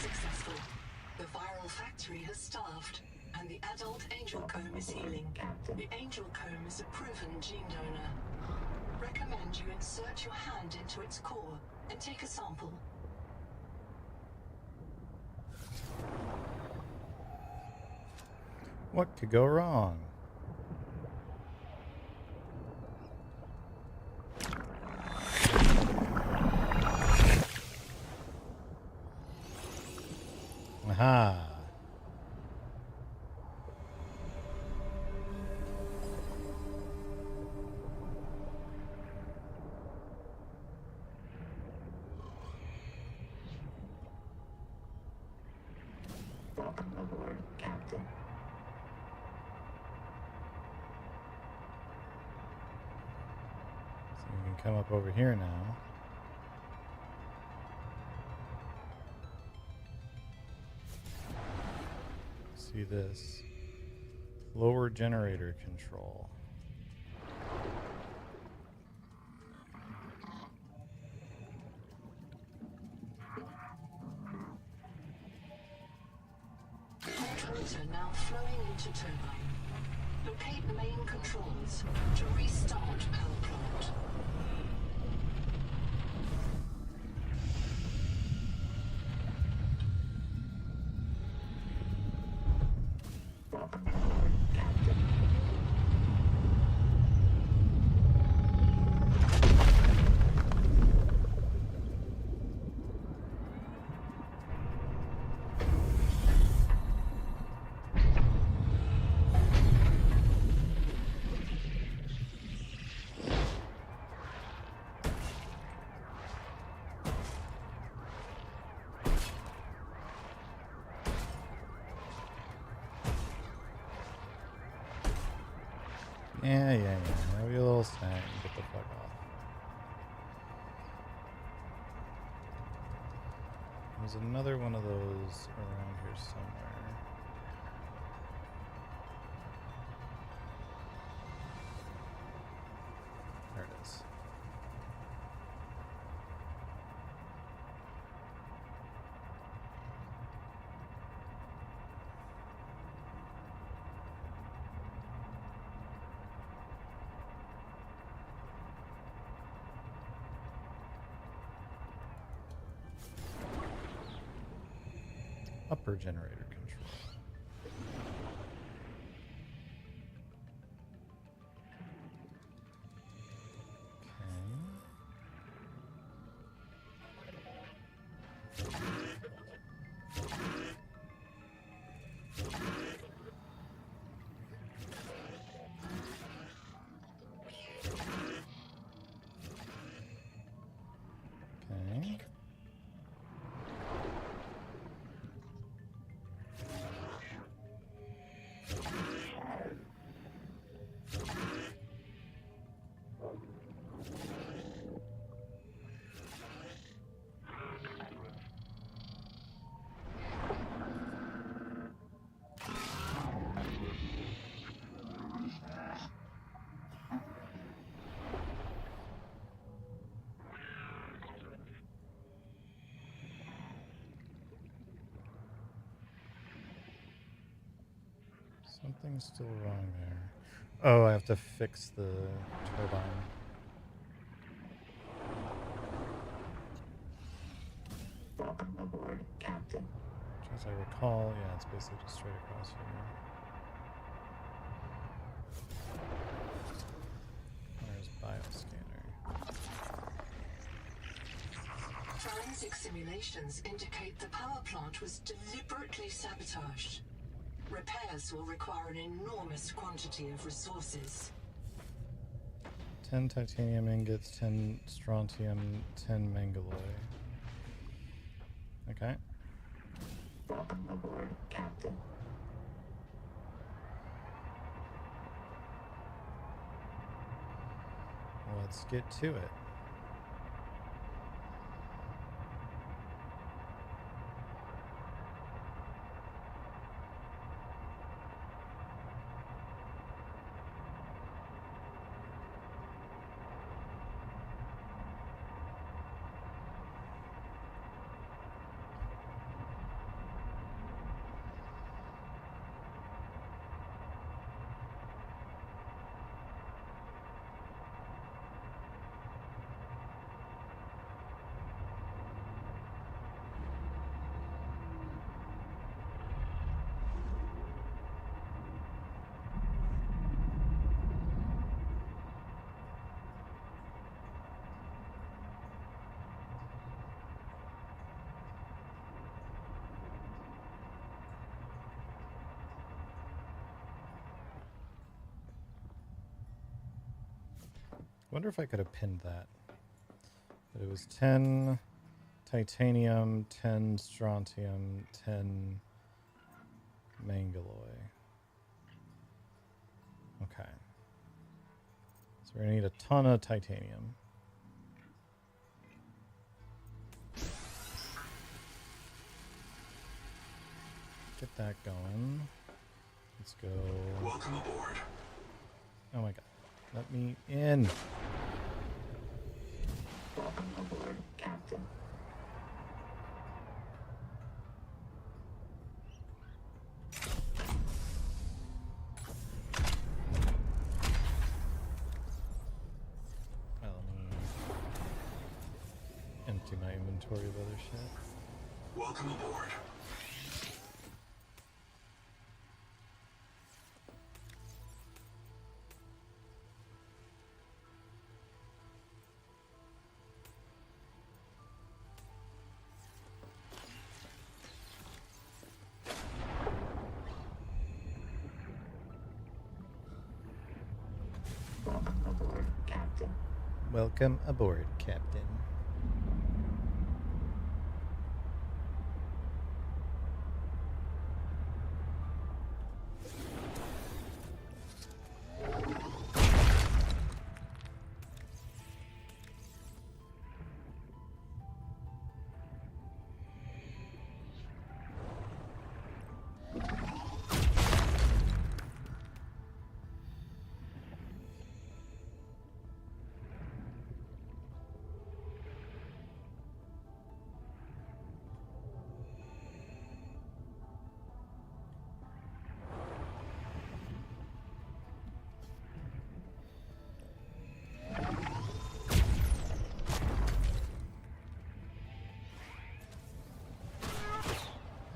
Speaker 6: Successful. The viral factory has starved, and the adult angel comb is healing. The angel comb is a proven gene donor. Recommend you insert your hand into its core and take a sample.
Speaker 1: What could go wrong? Aha.
Speaker 9: Welcome aboard, Captain.
Speaker 1: So we can come up over here now. See this. Lower generator control.
Speaker 6: Hot water now flowing into turbine. Locate the main controls to restart power plant.
Speaker 9: Welcome aboard, Captain.
Speaker 1: Yeah. Have your little snack and get the fuck off. There's another one of those around here somewhere. There it is. Upper generator control. Okay. Something's still wrong there. Oh, I have to fix the turbine.
Speaker 9: Welcome aboard, Captain.
Speaker 1: Which, as I recall, yeah, it's basically just straight across here. There's bioscanner.
Speaker 6: Forensic simulations indicate the power plant was deliberately sabotaged. Repairs will require an enormous quantity of resources.
Speaker 1: 10 titanium ingots, 10 strontium, 10 mangalloy. Okay.
Speaker 9: Welcome aboard, Captain.
Speaker 1: let's get to it. Wonder if I could have pinned that. But it was 10 titanium, 10 strontium, 10 mangaloy. Okay. So we're gonna need a ton of titanium. Get that going. Let's go.
Speaker 7: Welcome aboard.
Speaker 1: Oh my god. Let me in.
Speaker 9: Welcome aboard, Captain.
Speaker 1: Well, let me empty my inventory of other shit.
Speaker 7: Welcome aboard.
Speaker 9: Welcome aboard, Captain.
Speaker 1: Welcome aboard, Captain.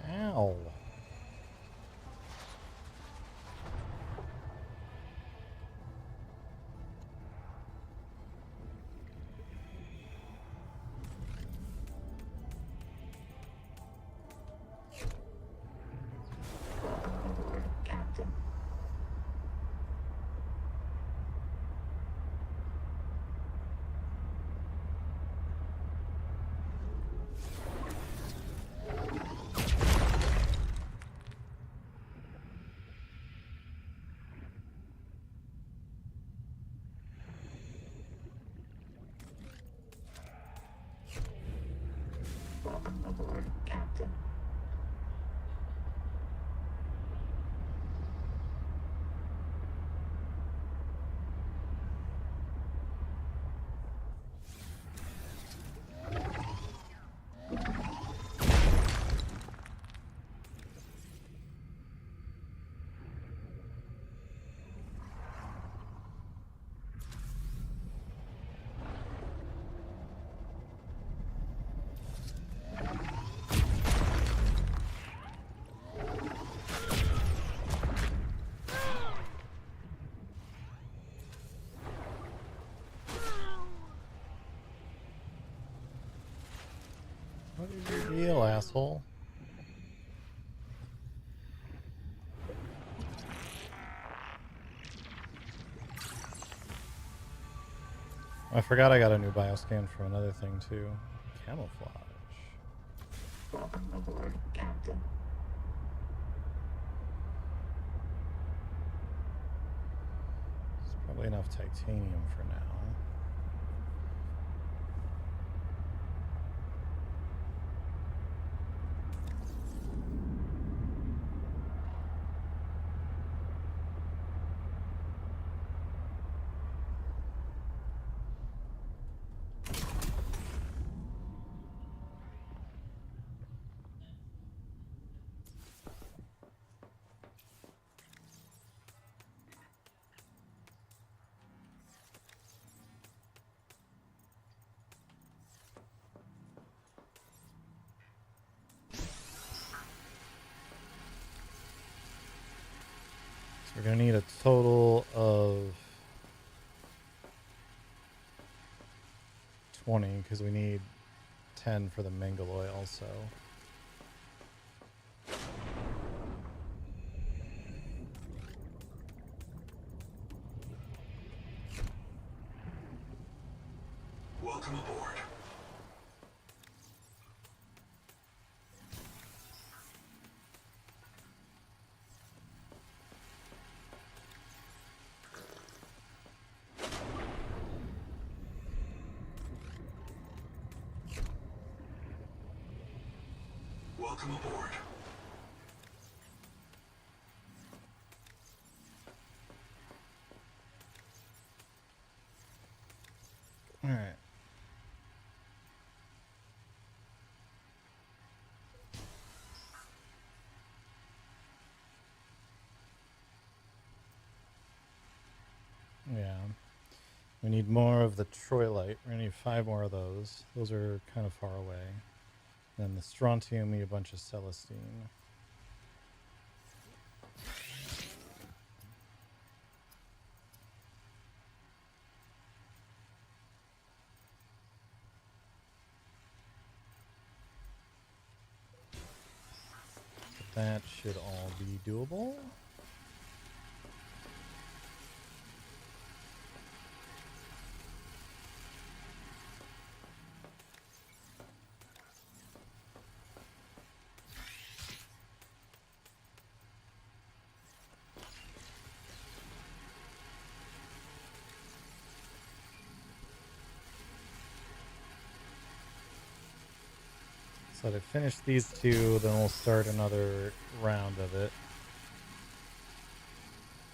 Speaker 1: Ow.
Speaker 9: Welcome aboard, Captain. Welcome aboard, Captain.
Speaker 1: What is your deal, asshole? I forgot I got a new bioscan for another thing too. Camouflage.
Speaker 9: Welcome aboard, Captain.
Speaker 1: There's probably enough titanium for now. We're gonna need a total of 20 because we need 10 for the Mangaloy also.
Speaker 7: Welcome aboard. Welcome aboard.
Speaker 1: All right. Yeah. We need more of the Troilite. We're gonna need 5 more of those. Those are kind of far away. Then the Strontium, we need a bunch of Celestine. That should all be doable. So to finish these 2, then we'll start another round of it.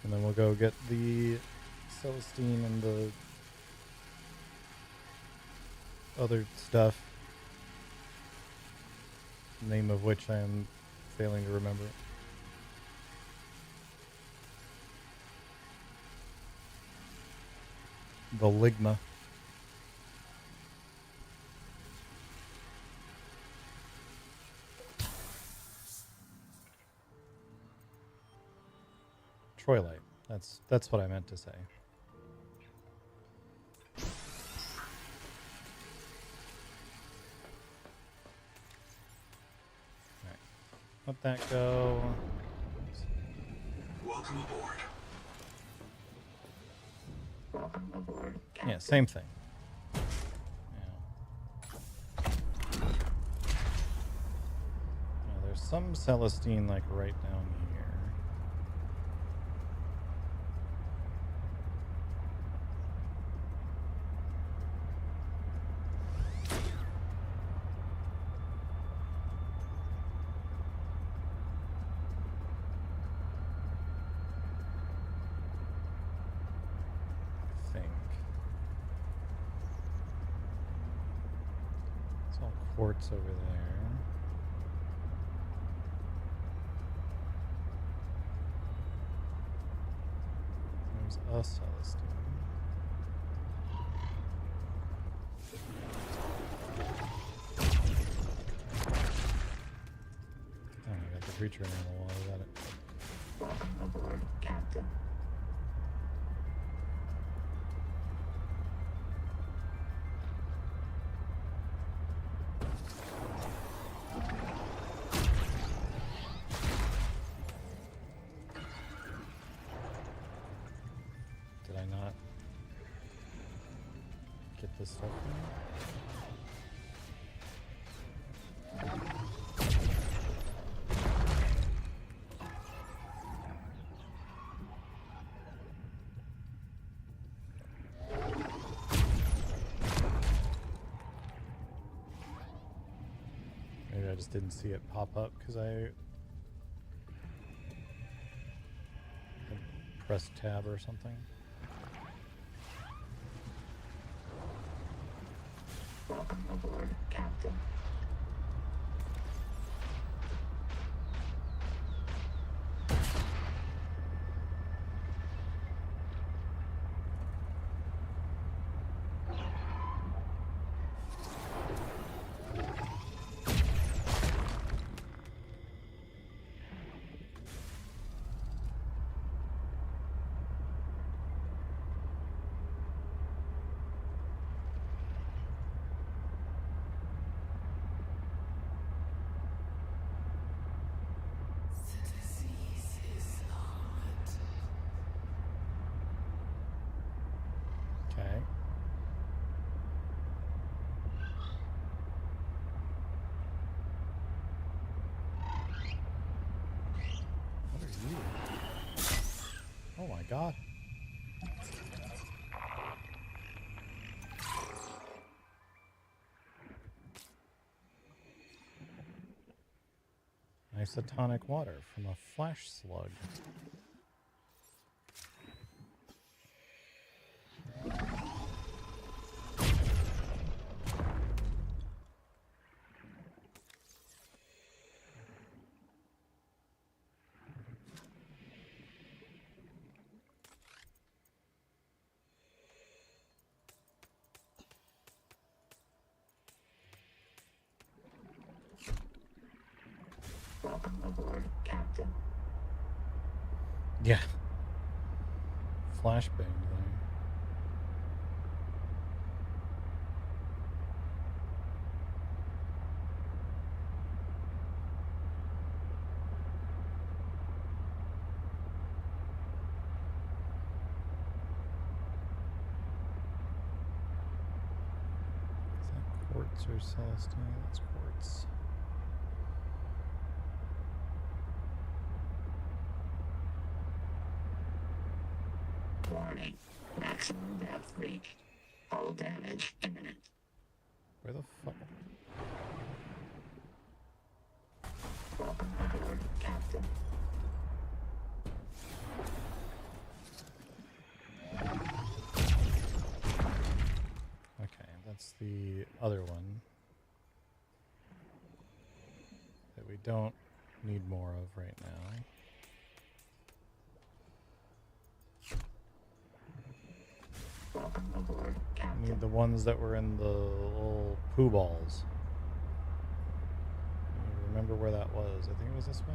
Speaker 1: And then we'll go get the Celestine and the other stuff. Name of which I am failing to remember. The Ligma. Troilite. That's what I meant to say. Alright. Let that go.
Speaker 7: Welcome aboard.
Speaker 9: Welcome aboard.
Speaker 1: Yeah, same thing. Yeah. There's some Celestine like right down here. Quartz over there. There's a Celestine. Oh, I got the creature in the wall. I got it.
Speaker 9: Welcome aboard, Captain.
Speaker 1: Did I not get this stuff in? Maybe I just didn't see it pop up because I had pressed tab or something.
Speaker 9: Welcome aboard, Captain.
Speaker 1: Okay. What are you? Oh my god. Isotonic water from a flash slug.
Speaker 9: Welcome aboard, Captain.
Speaker 1: Yeah. Flashbang there. Is that quartz or celestine? That's quartz.
Speaker 9: Warning. Maximum depth reached. Hull damage imminent.
Speaker 1: Where the fuck?
Speaker 9: Welcome aboard, Captain.
Speaker 1: Okay, that's the other one that we don't need more of right now.
Speaker 9: Welcome aboard, Captain.
Speaker 1: Need the ones that were in the little poo balls. You remember where that was? I think it was this way.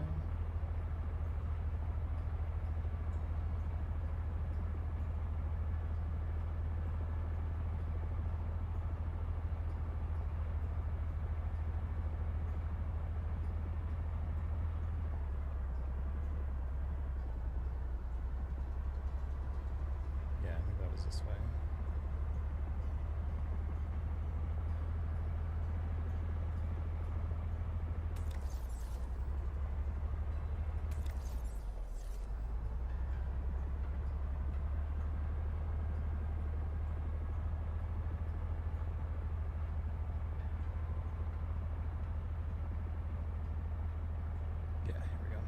Speaker 1: Yeah, I think that was this way. Yeah, here we go.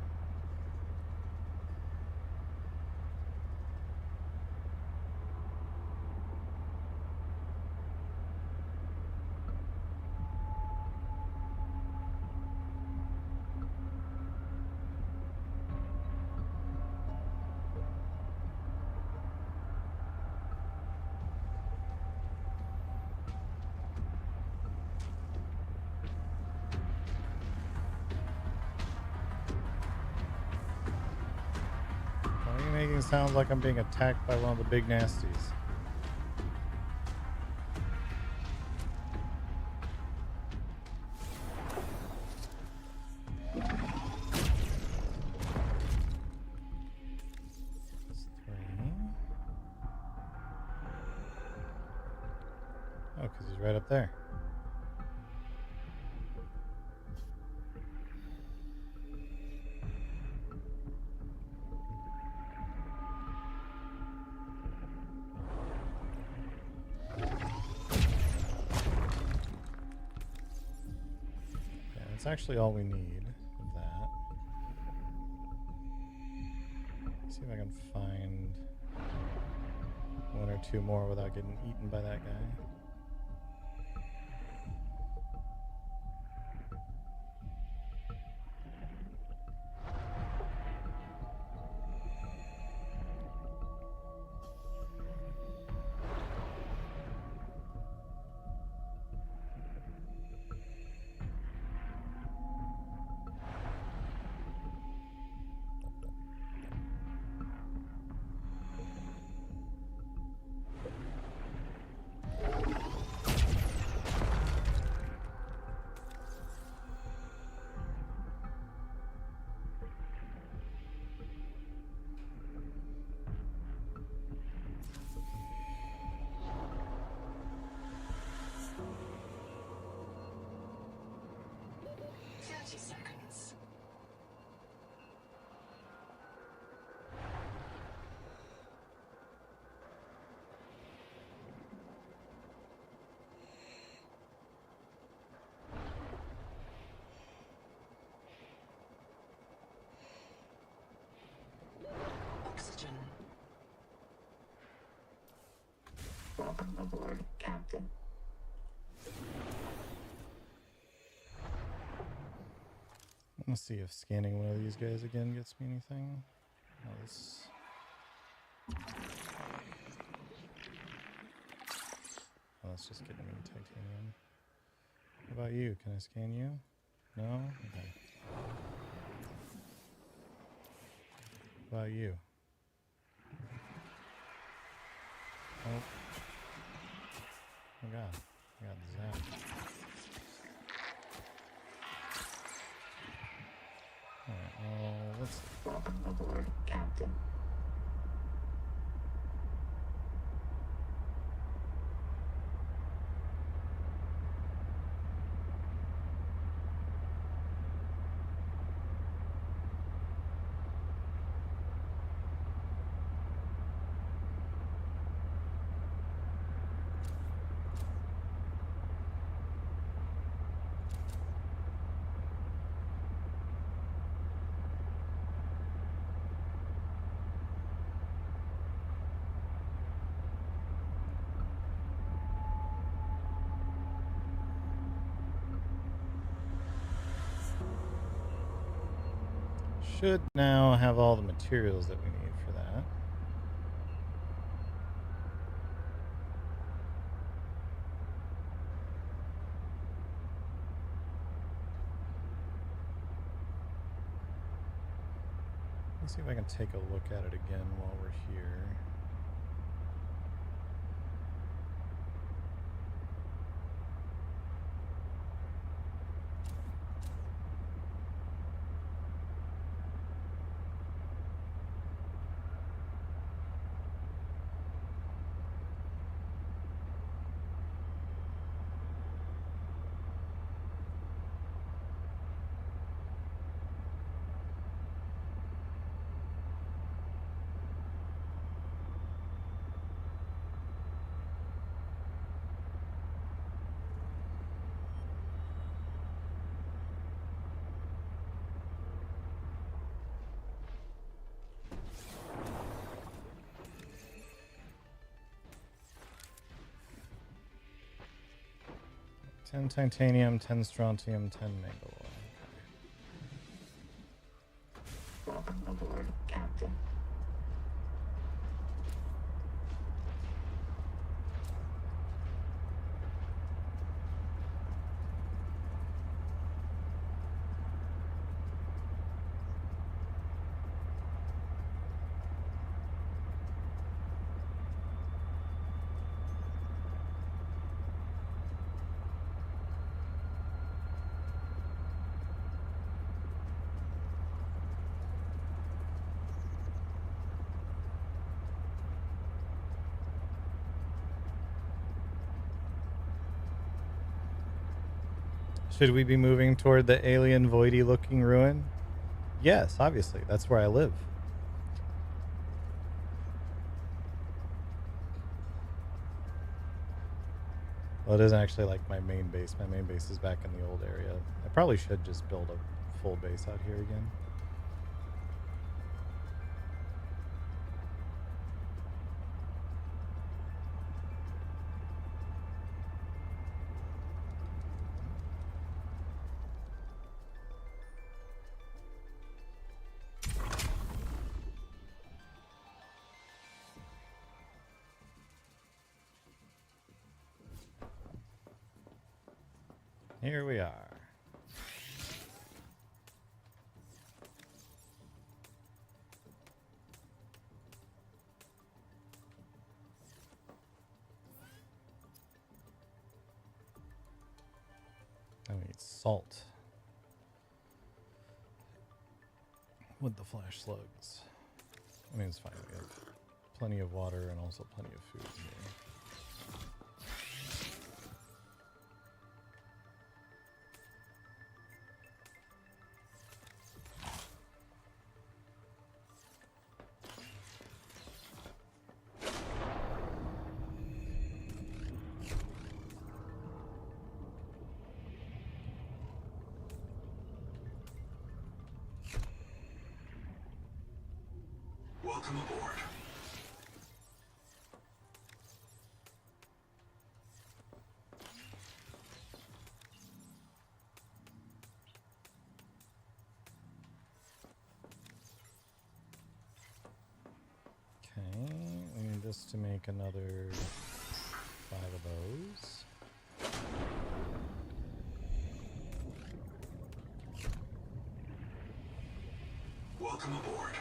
Speaker 1: Why are you making sounds like I'm being attacked by one of the big nasties? That's 3. Oh, because he's right up there. Yeah, that's actually all we need of that. Let's see if I can find 1 or 2 more without getting eaten by that guy.
Speaker 9: Welcome aboard, Captain.
Speaker 1: Let's see if scanning one of these guys again gets me anything. Oh, this... Oh, that's just getting me titanium. What about you? Can I scan you? No? Okay. What about you? Oh. Oh god. I got zapped. Alright, well, let's...
Speaker 9: Welcome aboard, Captain.
Speaker 1: Should now have all the materials that we need for that. Let's see if I can take a look at it again while we're here. Ten titanium, 10 strontium, 10 mangalore.
Speaker 9: Welcome aboard, Captain.
Speaker 1: Should we be moving toward the alien voidy looking ruin? Yes, obviously. That's where I live. Well, it isn't actually like my main base. My main base is back in the old area. I probably should just build a full base out here again. Here we are. I need salt with the flash slugs. I mean, it's fine. We have plenty of water and also plenty of food in here.
Speaker 7: Welcome aboard.
Speaker 1: just to make another 5 of those.
Speaker 7: Welcome aboard.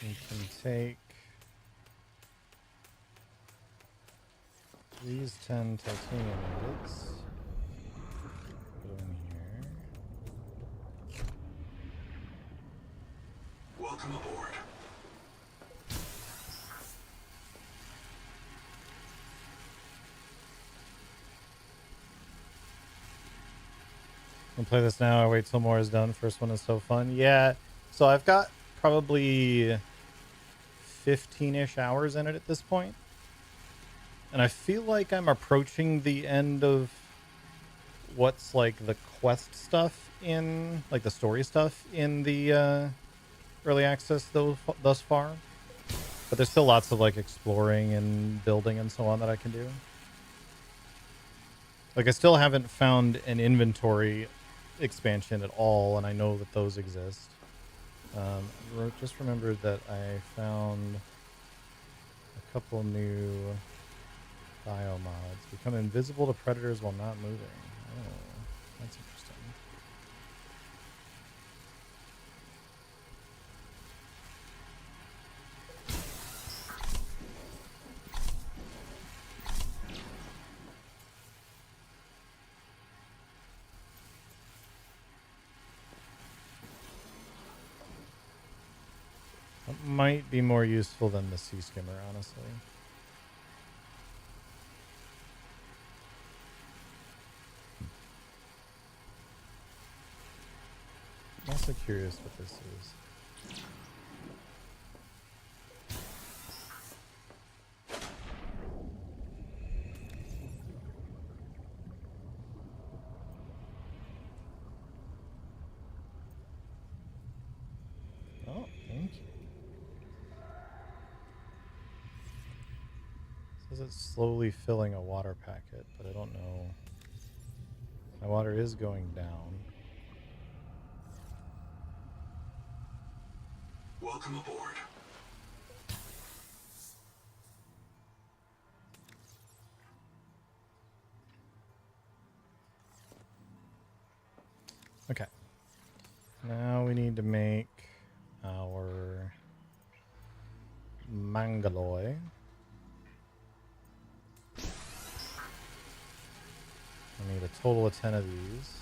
Speaker 1: We can take these 10 titanium ingots. Put them in here.
Speaker 7: Welcome aboard.
Speaker 1: I'll play this now. I wait till more is done. First one is so fun. Yeah. So I've got probably 15-ish hours in it at this point. And I feel like I'm approaching the end of what's like the quest stuff in, like the story stuff in the early access thus far. But there's still lots of like exploring and building and so on that I can do. Like I still haven't found an inventory expansion at all, and I know that those exist. Just remembered that I found a couple new bio mods. Become invisible to predators while not moving. Oh, that's interesting. That might be more useful than the sea skimmer, honestly. I'm also curious what this is. Oh, thank you. It says it's slowly filling a water packet, but I don't know. My water is going down.
Speaker 7: Welcome aboard.
Speaker 1: Okay. Now we need to make our mangaloy. I need a total of 10 of these.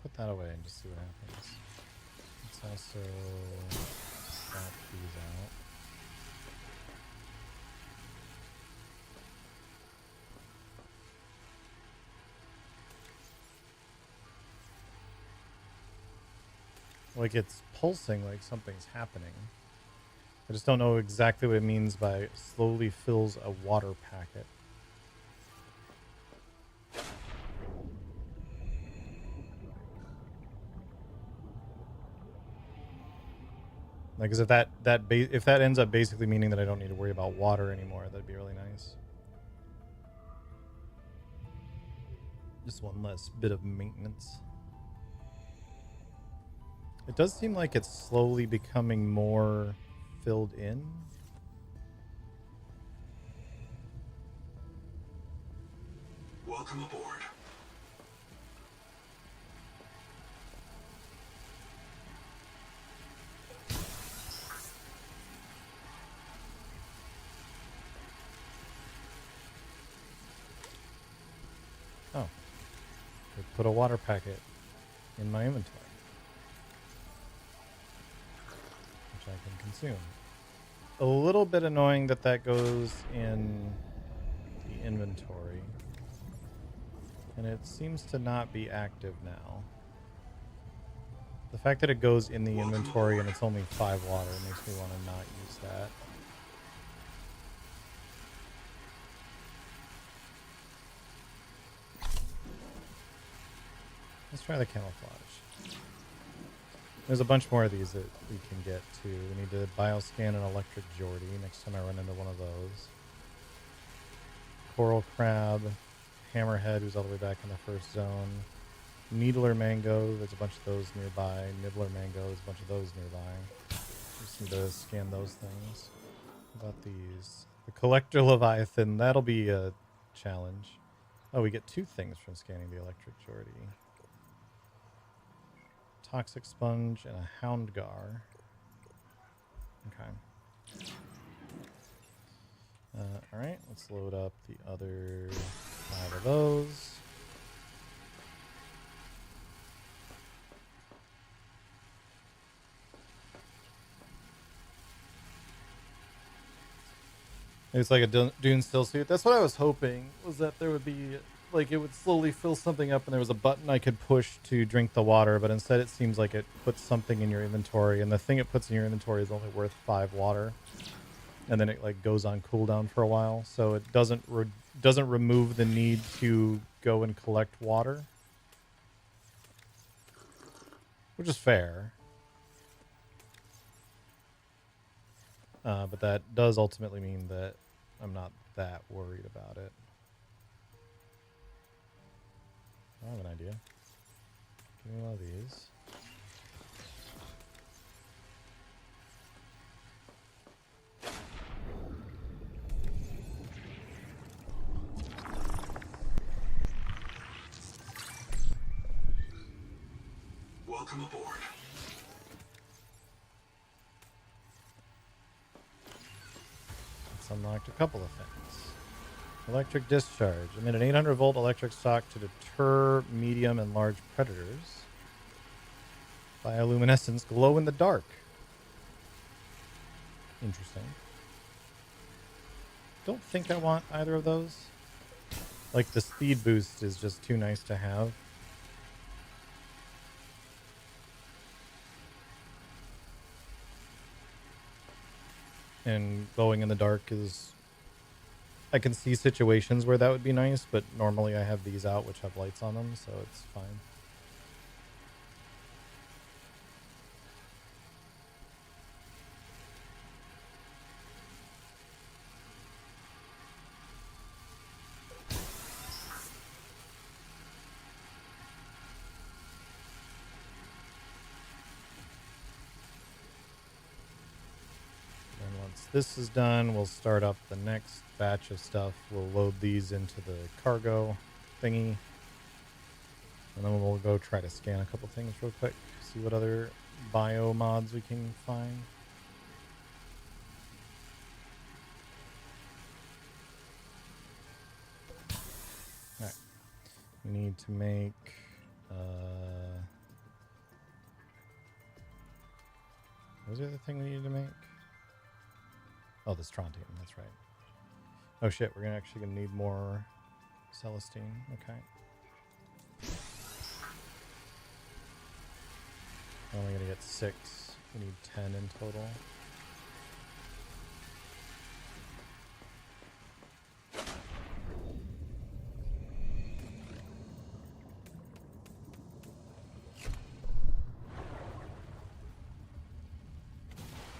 Speaker 1: Put that away and just see what happens. Let's also swap these out. Like it's pulsing like something's happening. I just don't know exactly what it means by slowly fills a water packet. Like, is if if that ends up basically meaning that I don't need to worry about water anymore, that'd be really nice. Just one less bit of maintenance. It does seem like it's slowly becoming more filled in.
Speaker 7: Welcome aboard.
Speaker 1: Oh. They put a water packet in my inventory, which I can consume. A little bit annoying that that goes in the inventory. And it seems to not be active now. The fact that it goes in the inventory and it's only 5 water makes me want to not use that. Let's try the camouflage. There's a bunch more of these that we can get to. We need to bioscan an electric Geordie next time I run into one of those. Coral crab, hammerhead, who's all the way back in the first zone. Needler mango, there's a bunch of those nearby. Nibbler mango, there's a bunch of those nearby. Just need to scan those things. How about these? The collector leviathan, that'll be a challenge. Oh, we get 2 things from scanning the electric Geordie. Toxic sponge and a hound gar. Okay. Alright, let's load up the other 5 of those. It's like a Dune still suit. That's what I was hoping, was that there would be, like, it would slowly fill something up and there was a button I could push to drink the water, but instead it seems like it puts something in your inventory, and the thing it puts in your inventory is only worth 5 water. And then it, like, goes on cooldown for a while, so it doesn't remove the need to go and collect water. Which is fair. But that does ultimately mean that I'm not that worried about it. I have an idea. Give me one of these.
Speaker 7: Welcome aboard.
Speaker 1: It's unlocked a couple of things. Electric discharge. Emit an 800-volt electric shock to deter medium and large predators. Bioluminescence, glow in the dark. Interesting. Don't think I want either of those. Like, the speed boost is just too nice to have. And glowing in the dark is... I can see situations where that would be nice, but normally I have these out which have lights on them, so it's fine. And once this is done, we'll start up the next batch of stuff. We'll load these into the cargo thingy. And then we'll go try to scan a couple things real quick. See what other bio mods we can find. Alright. We need to make... what was the other thing we needed to make? Oh, the strontium, that's right. Oh shit, we're actually gonna need more Celestine. Okay. We're only gonna get 6. We need 10 in total.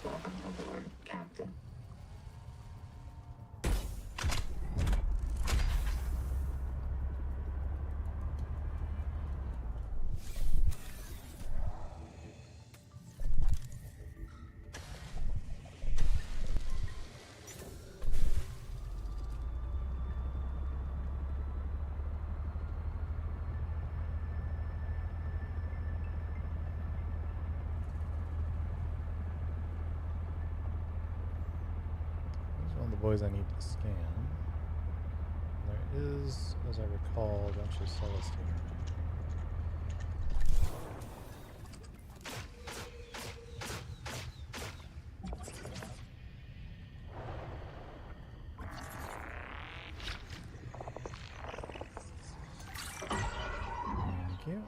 Speaker 9: Welcome aboard, Captain.
Speaker 1: These are all the boys I need to scan. There is, as I recall, a bunch of Celestine. Thank you.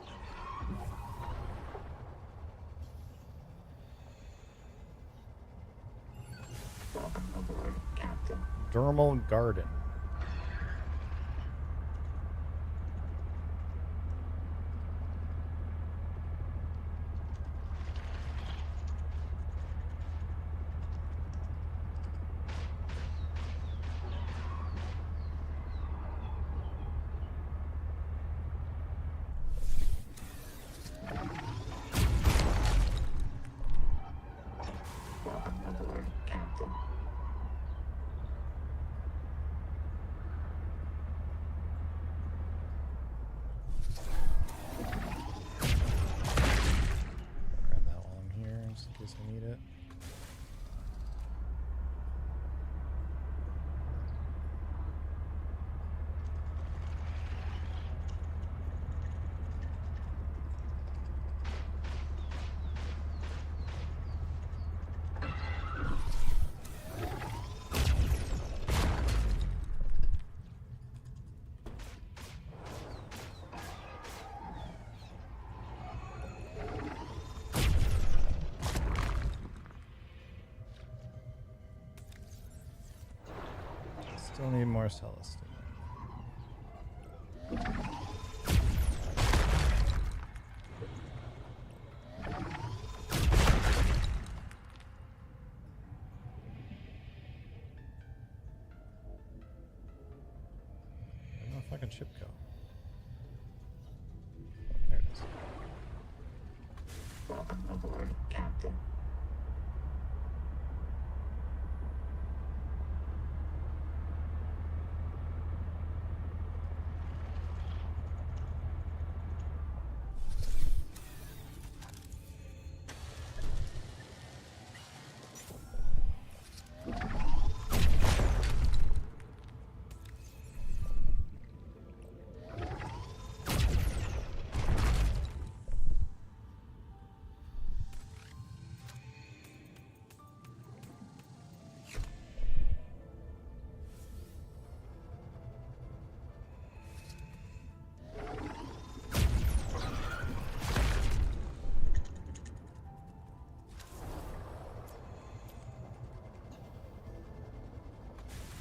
Speaker 9: Welcome aboard, Captain.
Speaker 1: Dermal Garden. Marcellus. Where'd my fucking ship go? There it is.
Speaker 9: Welcome aboard, Captain.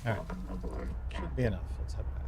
Speaker 1: Alright. Should be enough. Let's head back.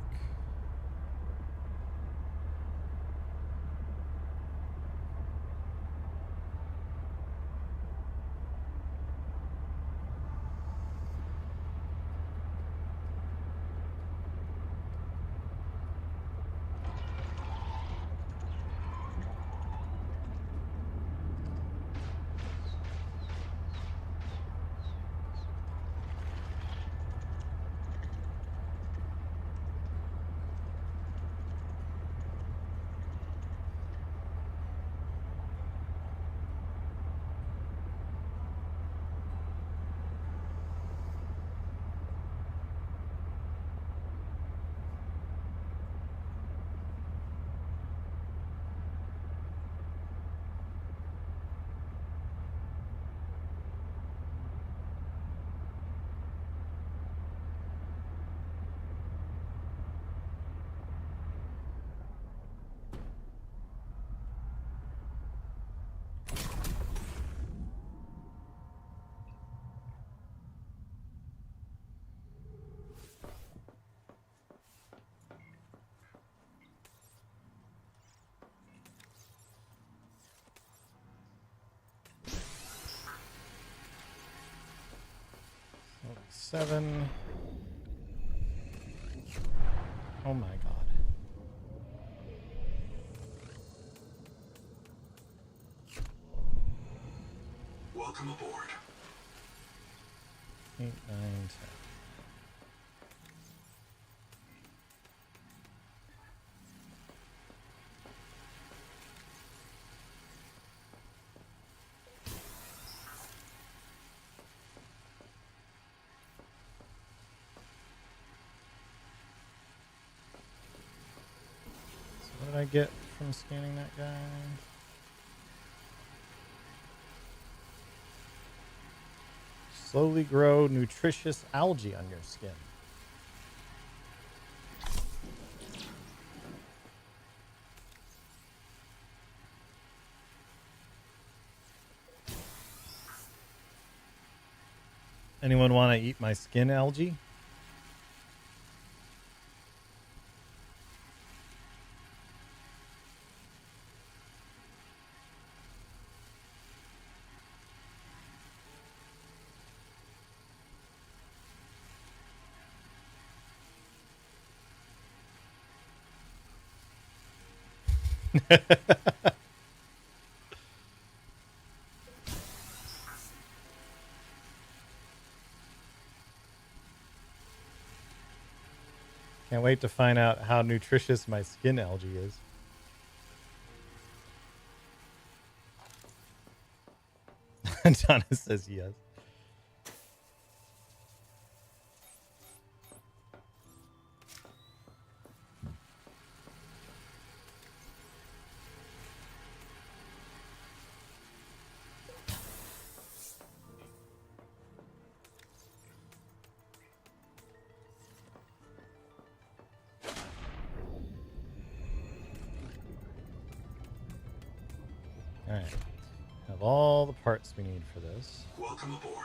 Speaker 1: Oh, 7. Oh my god.
Speaker 7: Welcome aboard.
Speaker 1: 8, 9, 10. So what did I get from scanning that guy? Slowly grow nutritious algae on your skin. Anyone want to eat my skin algae? Can't wait to find out how nutritious my skin algae is. Donna says yes. Alright. Have all the parts we need for this.
Speaker 7: Welcome aboard.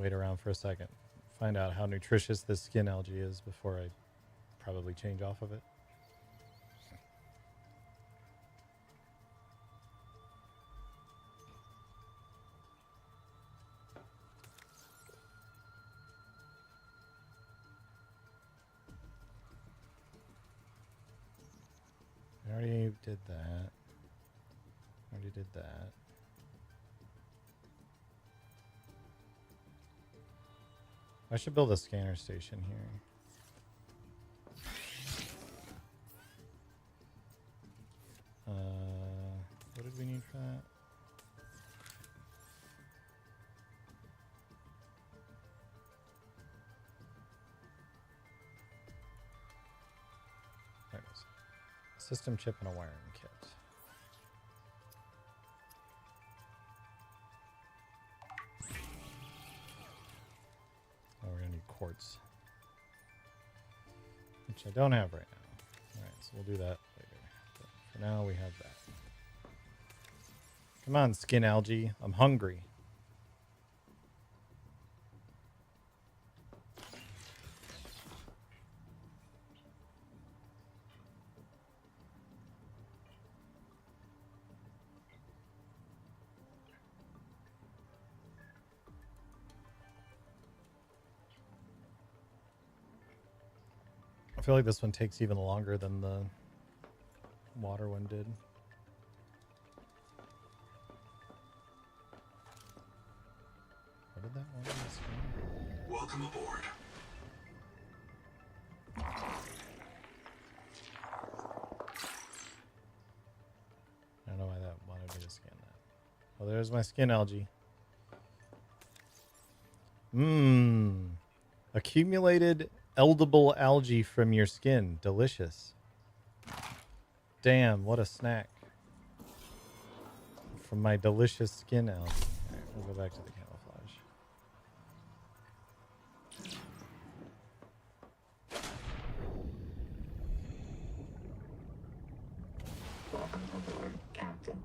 Speaker 1: wait around for a second. Find out how nutritious this skin algae is before I probably change off of it. I already did that. Already did that. I should build a scanner station here. What did we need for that? There it is. System chip and a wiring kit. Oh, we're gonna need quartz, which I don't have right now. Alright, so we'll do that later. But for now, we have that. Come on, skin algae. I'm hungry. I feel like this one takes even longer than the water one did. What did that one do?
Speaker 7: Welcome aboard.
Speaker 1: I don't know why that wanted me to scan that. Oh, there's my skin algae. Mmm. Accumulated edible algae from your skin. Delicious. Damn, what a snack. From my delicious skin algae. Alright, we'll go back to the camouflage.
Speaker 9: Welcome aboard, Captain.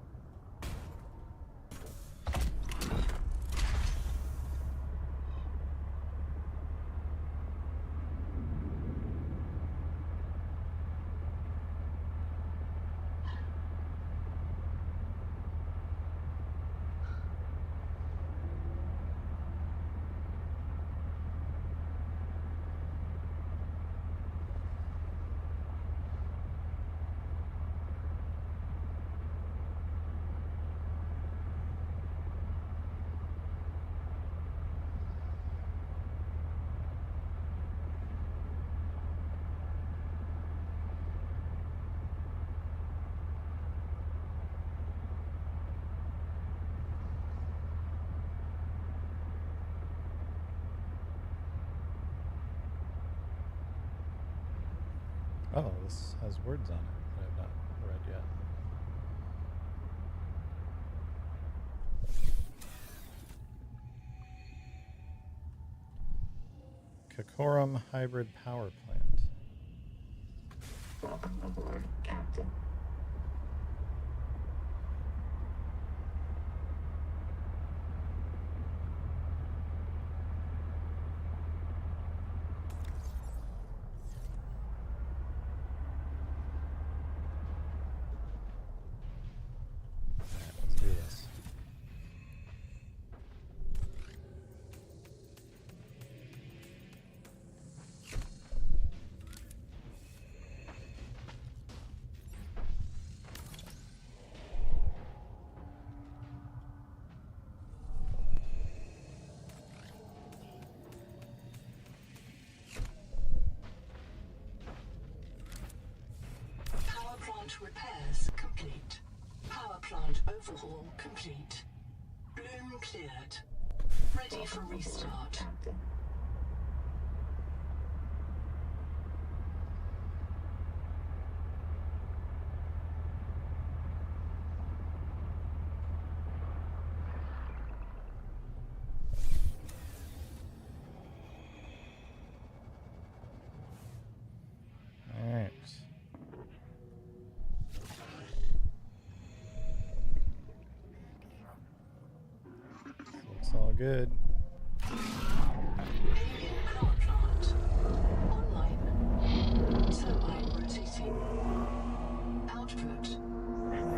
Speaker 1: Oh, this has words on it that I've not read yet. Kakorum Hybrid Power Plant.
Speaker 9: Welcome aboard, Captain.
Speaker 1: Alright, let's do this.
Speaker 6: Power plant repairs complete. Power plant overhaul complete. Bloom cleared. Ready for restart.
Speaker 9: Captain.
Speaker 1: Alright. Looks all good.
Speaker 6: activating. Output.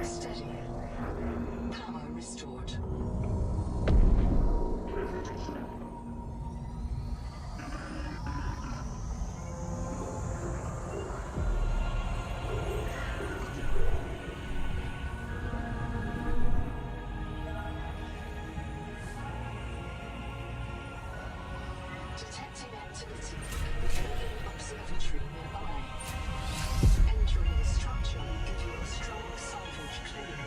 Speaker 6: Steady. Power restored. Detecting activity in an observatory nearby. Entering the structure will give you a strong salvage claim.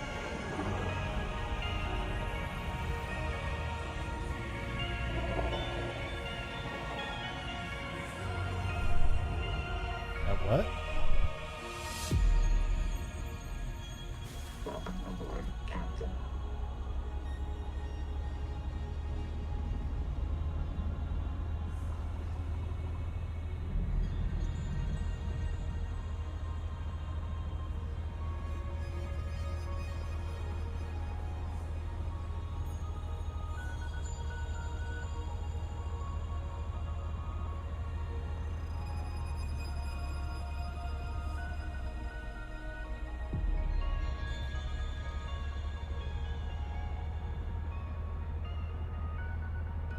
Speaker 1: What?
Speaker 9: Welcome aboard, Captain.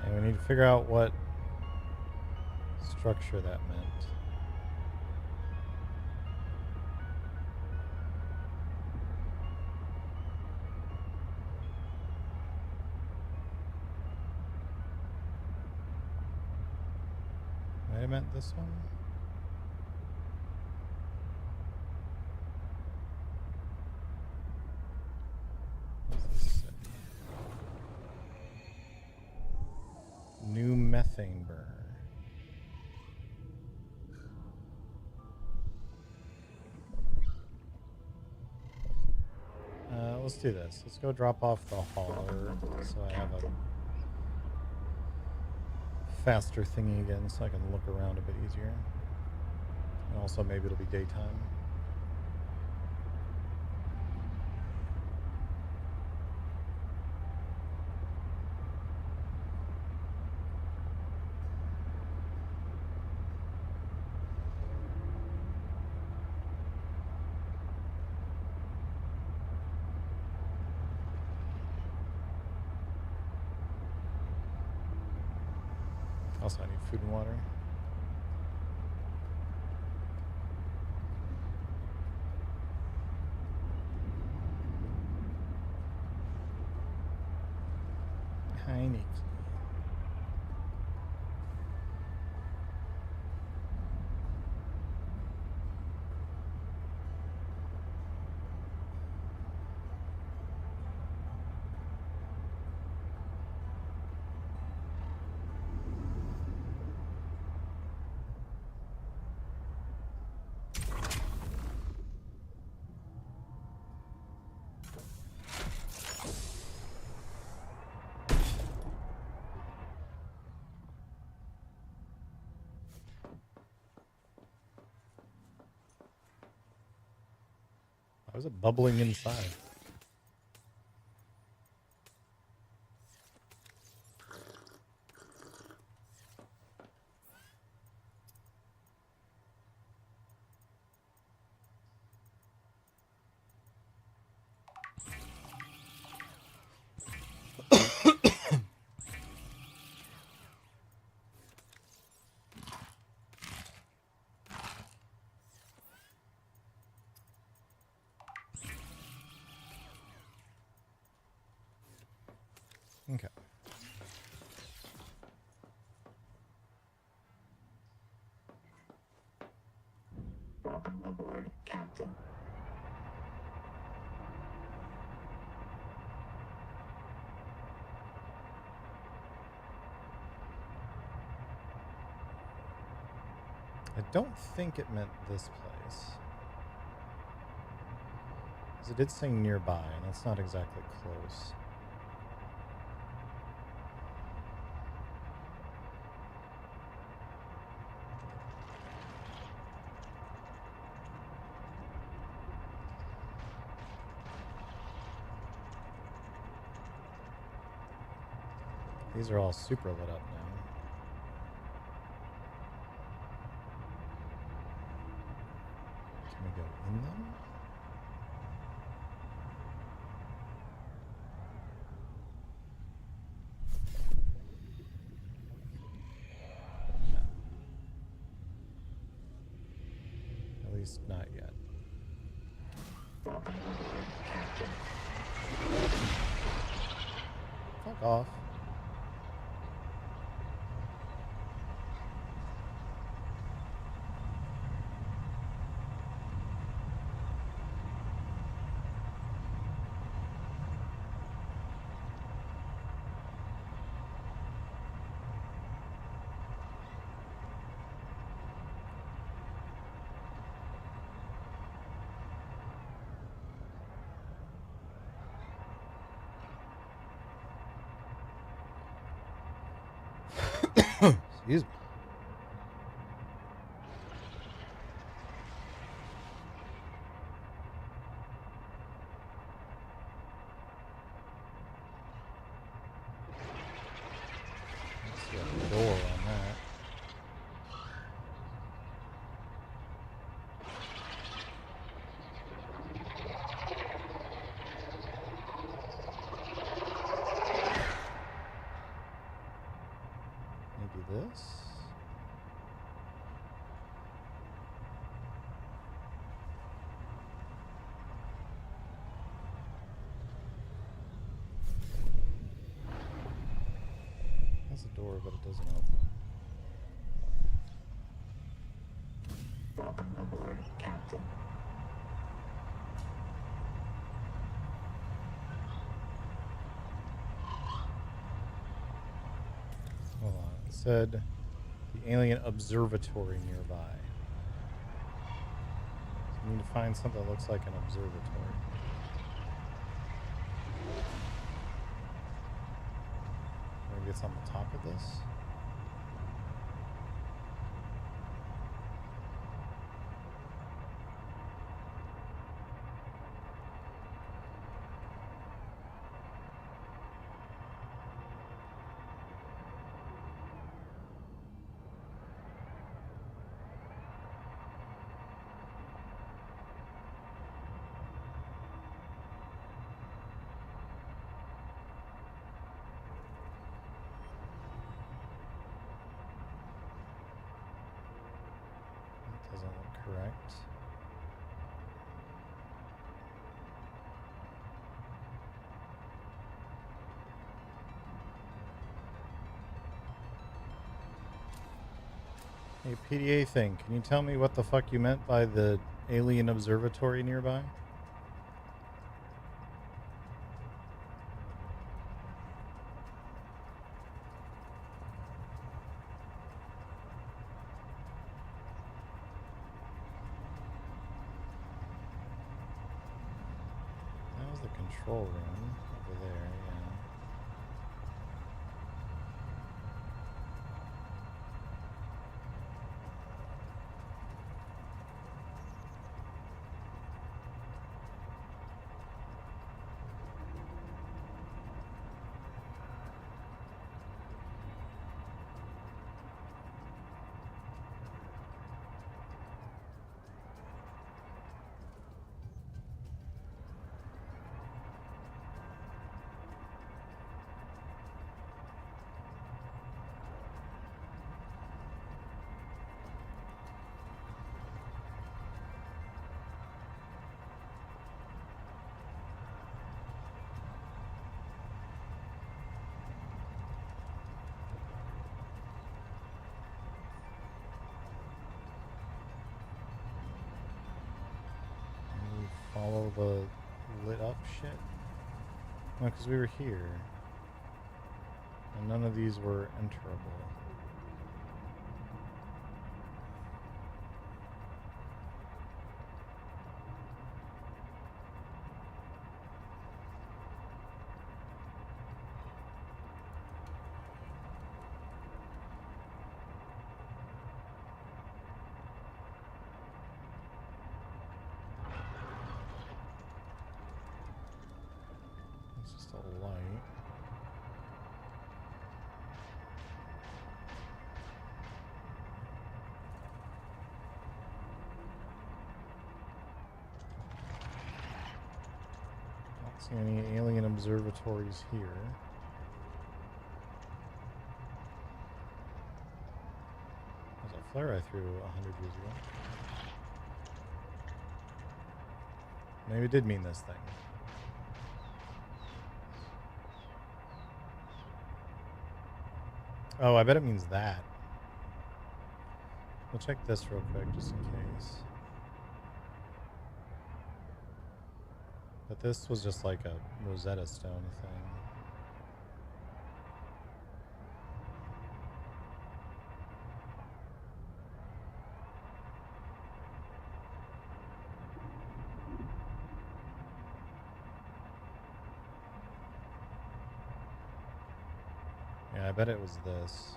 Speaker 1: Okay, we need to figure out what structure that meant. Might have meant this one. What's this say? New methane burner. Let's do this. Let's go drop off the hauler so I have a faster thingy again so I can look around a bit easier. And also maybe it'll be daytime. Also, I need food and water. Hi, Nikki. Why was it bubbling inside? Okay.
Speaker 9: Welcome aboard, Captain.
Speaker 1: I don't think it meant this place. Because it did say nearby, and that's not exactly close. These are all super lit up now. Can we least not yet. Fuck off. Excuse me. Let's see a door on that. Maybe this? That's a door, but it doesn't open.
Speaker 9: Welcome aboard, Captain.
Speaker 1: Hold on. It said the alien observatory nearby. So we need to find something that looks like an observatory. Maybe it's on the top of this? Doesn't look correct. Hey, PDA thing, can you tell me what the fuck you meant by the alien observatory nearby? That was the control room over there, yeah. Follow the lit up shit? No, because we were here. And none of these were enterable. It's just a light. Don't see any alien observatories here. There's a flare I threw 100 years ago. Maybe it did mean this thing. Oh, I bet it means that. We'll check this real quick just in case. But this was just like a Rosetta Stone thing. Yeah, I bet it was this.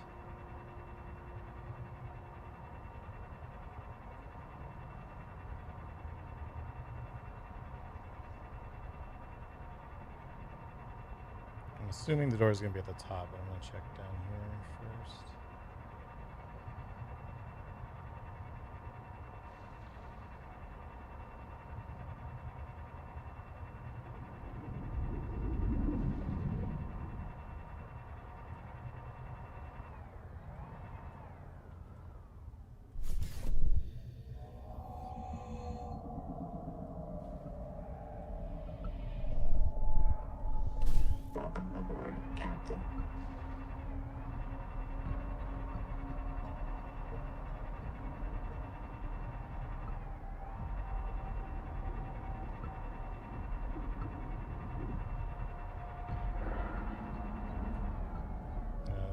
Speaker 1: I'm assuming the door is going to be at the top, but I'm going to check down here first.
Speaker 9: Welcome aboard, Captain.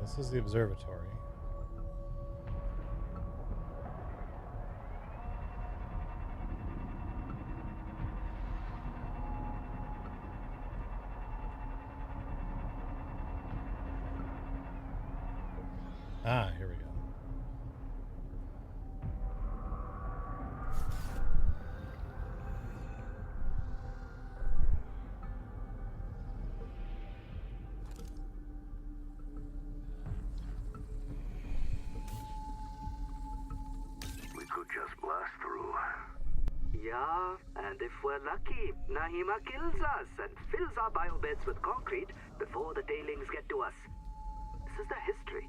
Speaker 1: This is the observatory. Ah, here we go.
Speaker 5: We could just blast through. Yeah, and if we're lucky, Nahima kills us and fills our biobeds with concrete before the tailings get to us. This is the history.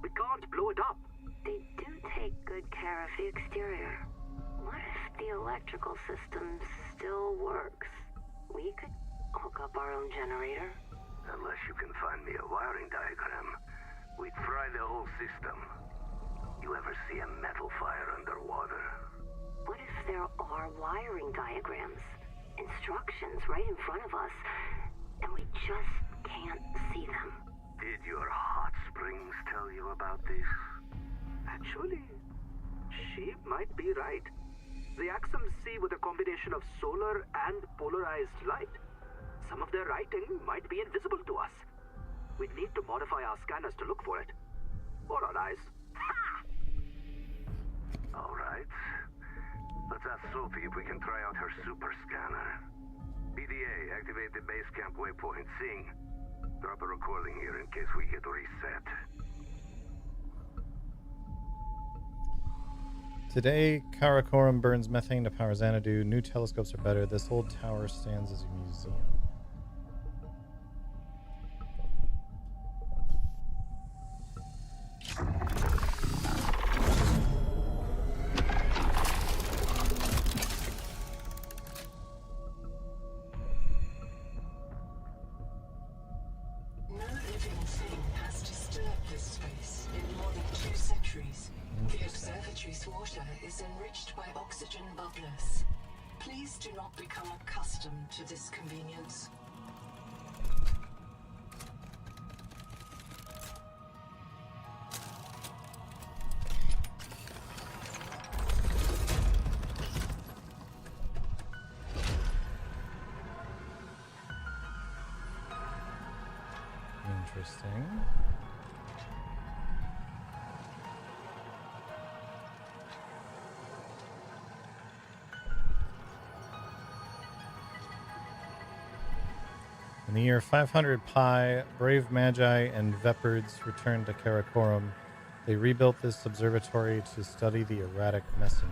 Speaker 5: We can't blow it up.
Speaker 8: They do take good care of the exterior. What if the electrical system still works? We could hook up our own generator.
Speaker 5: Unless you can find me a wiring diagram, we'd fry the whole system. You ever see a metal fire underwater?
Speaker 8: What if there are wiring diagrams, instructions right in front of us, and we just can't see them?
Speaker 5: Did your hot springs tell you about this? Actually, she might be right. The Axums see with a combination of solar and polarized light. Some of their writing might be invisible to us. We'd need to modify our scanners to look for it. Or our eyes. Ha! All right. Let's ask Sophie if we can try out her super scanner. PDA, activate the base camp waypoint. Sing. Drop a recording here in case we get reset.
Speaker 1: Today, Karakoram burns methane to power Xanadu. New telescopes are better. This old tower stands as a museum.
Speaker 6: No living thing has disturbed this space in more than 2 centuries. The observatory's water is enriched by oxygen bubblers. Please do not become accustomed to this convenience.
Speaker 1: Interesting. In the year 500 Pi, brave Magi and Vepards returned to Karakoram. They rebuilt this observatory to study the erratic messenger.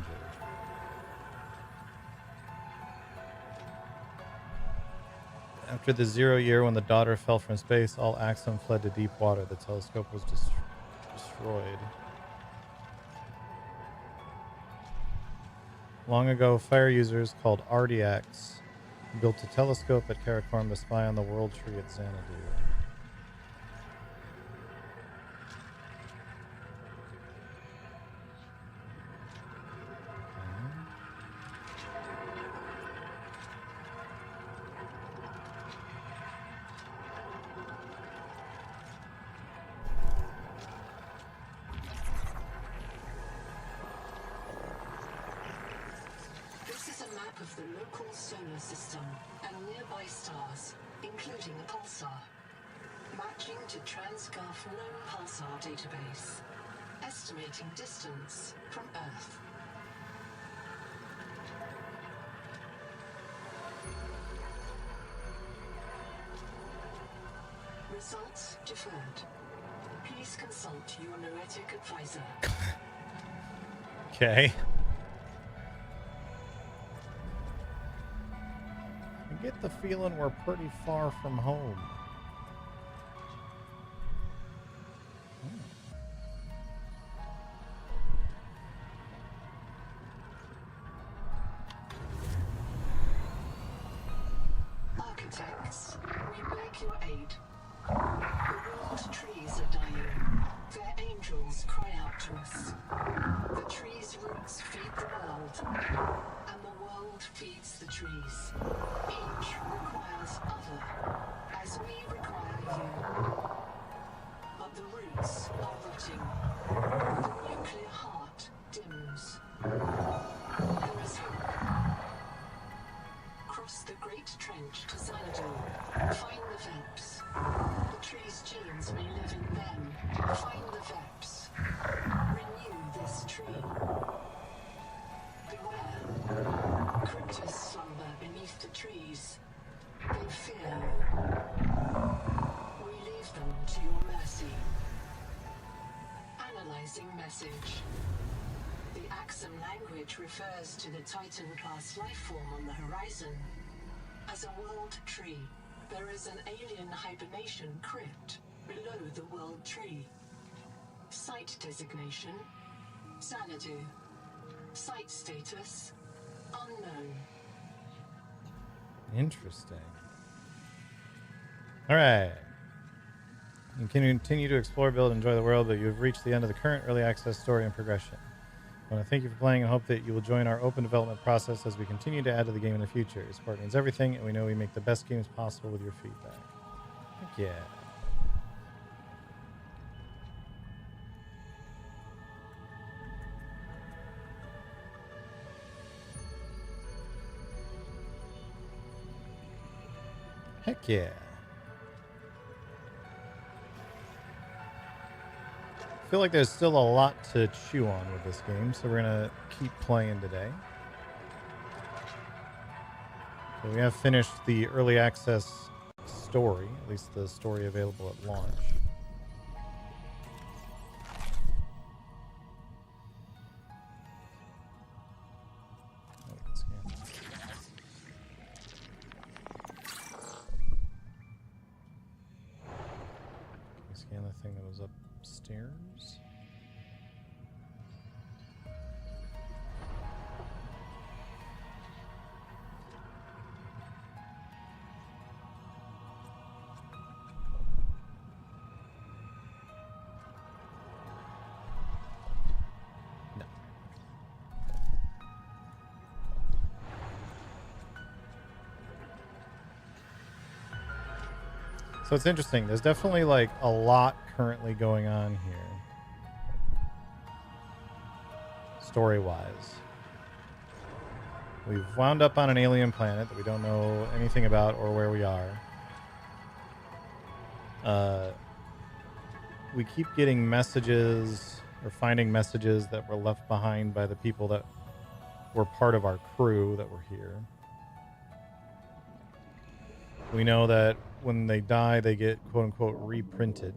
Speaker 1: After the 0 year, when the daughter fell from space, all Axum fled to deep water. The telescope was destroyed. Long ago, fire users called Ardiacs Built a telescope at Karakorum to spy on the world tree at Xanadu.
Speaker 6: This is a map of the local solar system and nearby stars, including a pulsar. Matching to TransGov known pulsar database. Estimating distance from Earth. Results deferred. Please consult your noetic advisor.
Speaker 1: Okay. I get the feeling we're pretty far from home.
Speaker 6: Architects, we beg your aid. The world trees are dying. Their angels cry out to us. The trees' roots feed the world, and the world feeds the trees. Each requires other, as we require you. But the roots are rotting. The nuclear heart dims. There is hope. Cross the Great Trench to Xanadu. Find the Veps. The tree's genes may live in them. Find the Veps. Renew this tree. Beware. Cryptos slumber beneath the trees. They fear you. We leave them to your mercy. Analyzing message. The Axum language refers to the Titan-class lifeform on the horizon. As a world tree, there is an alien hibernation crypt below the world tree. Site designation, Xanadu. Site status, unknown.
Speaker 1: Interesting. Alright. You can continue to explore, build, and enjoy the world, but you have reached the end of the current early access story and progression. I want to thank you for playing and hope that you will join our open development process as we continue to add to the game in the future. Your support means everything, and we know we make the best games possible with your feedback. Heck yeah. Heck yeah. I feel like there's still a lot to chew on with this game, so we're going to keep playing today. So we have finished the early access story, at least the story available at launch. Oh, we can scan that. Can we scan the thing that was upstairs? So it's interesting. There's definitely like a lot currently going on here. Story-wise. We've wound up on an alien planet that we don't know anything about or where we are. We keep getting messages or finding messages that were left behind by the people that were part of our crew that were here. We know that when they die, they get quote-unquote reprinted.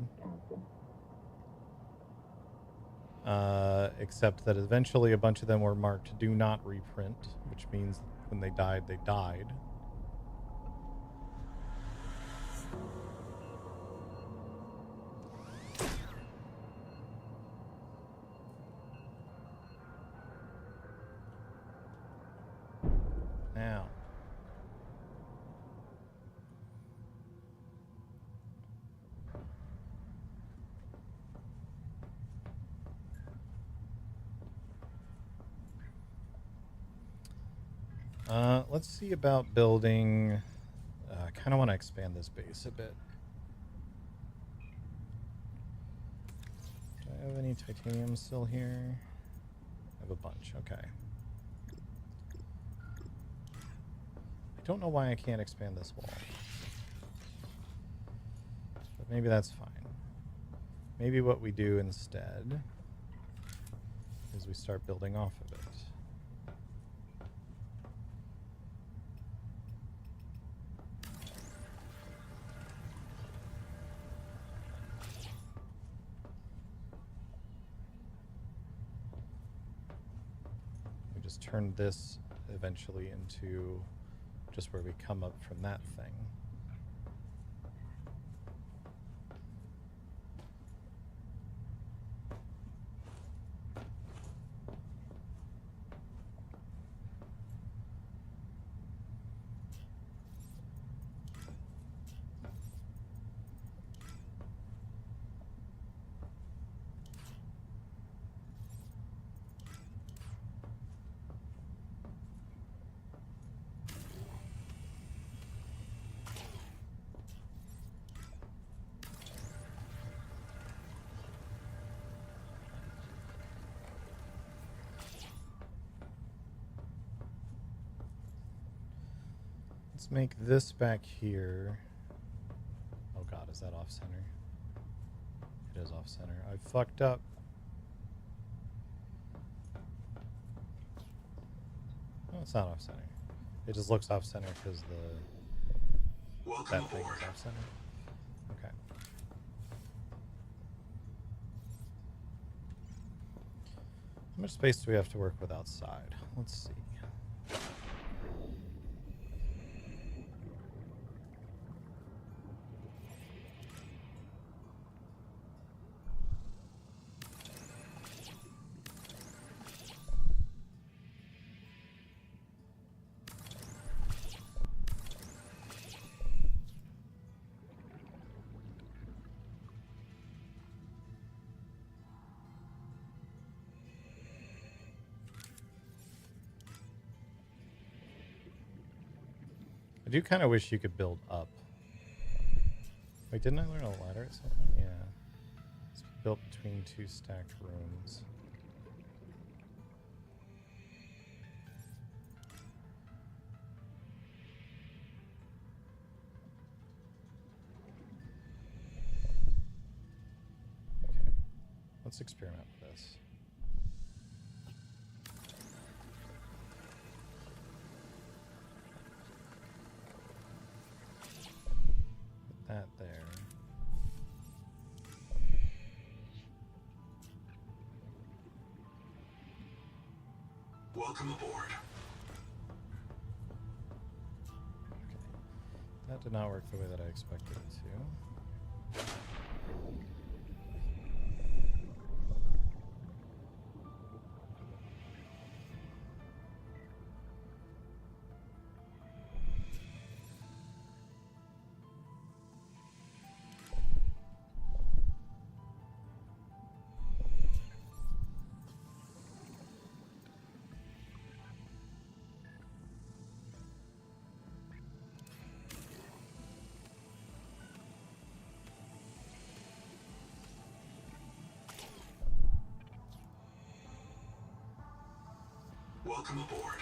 Speaker 1: Except that eventually a bunch of them were marked do not reprint, which means when they died, they died. Now, Let's see about building. I kind of want to expand this base a bit. Do I have any titanium still here? I have a bunch. Okay. I don't know why I can't expand this wall. But maybe that's fine. Maybe what we do instead is we start building off of it. We just turn this eventually into just where we come up from that thing. Let's make this back here. Oh god, is that off center? It is off center. I fucked up. No, it's not off center. It just looks off center because that thing is off center. Okay. How much space do we have to work with outside? Let's see. I do kind of wish you could build up. Wait, didn't I learn a ladder at some point? Yeah. It's built between two stacked rooms. Okay. Let's experiment with this. That there.
Speaker 7: Welcome aboard.
Speaker 1: Okay. That did not work the way that I expected it to.
Speaker 7: Welcome aboard.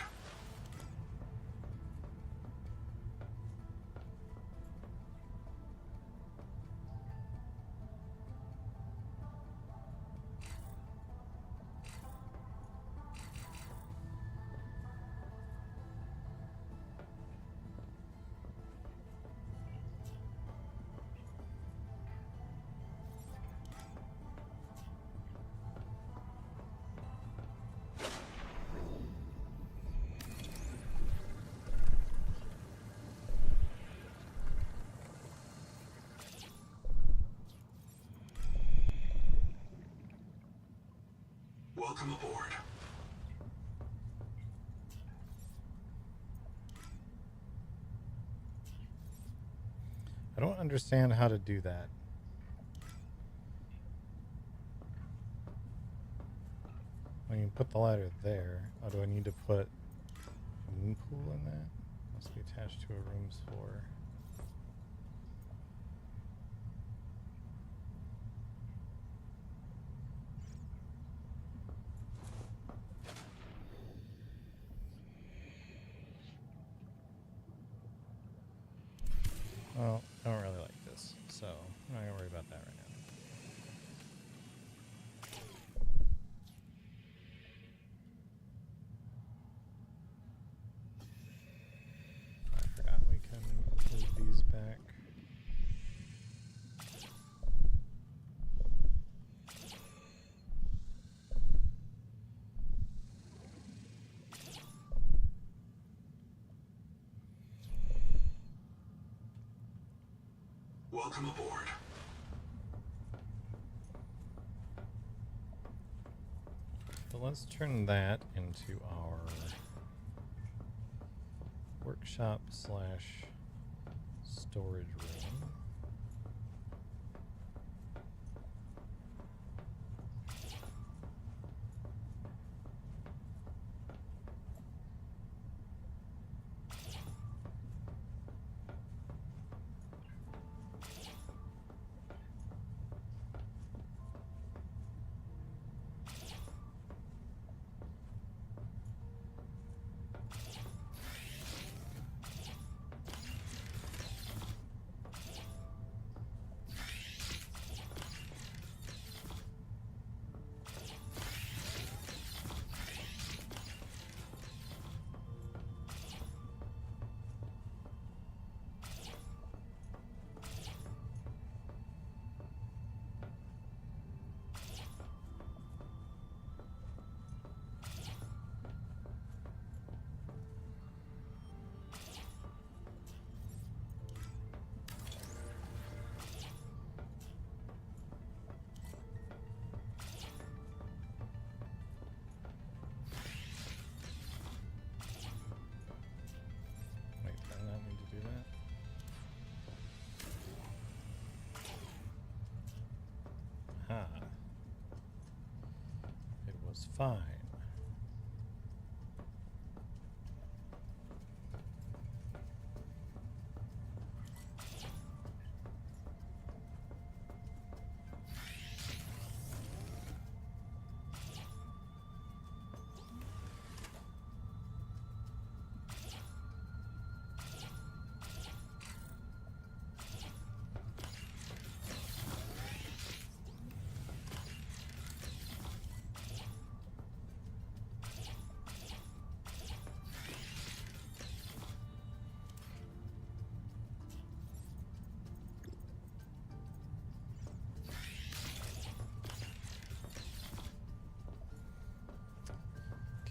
Speaker 7: Welcome aboard.
Speaker 1: I don't understand how to do that. I can put the ladder there. Or do I need to put swimming pool in that? Must be attached to a room's floor. Well, I don't really like this, so I'm not gonna worry about that right now. I forgot we can move these back.
Speaker 7: Welcome aboard.
Speaker 1: So let's turn that into our workshop slash storage room. Wait, do I not need to do that? Ah. It was fine.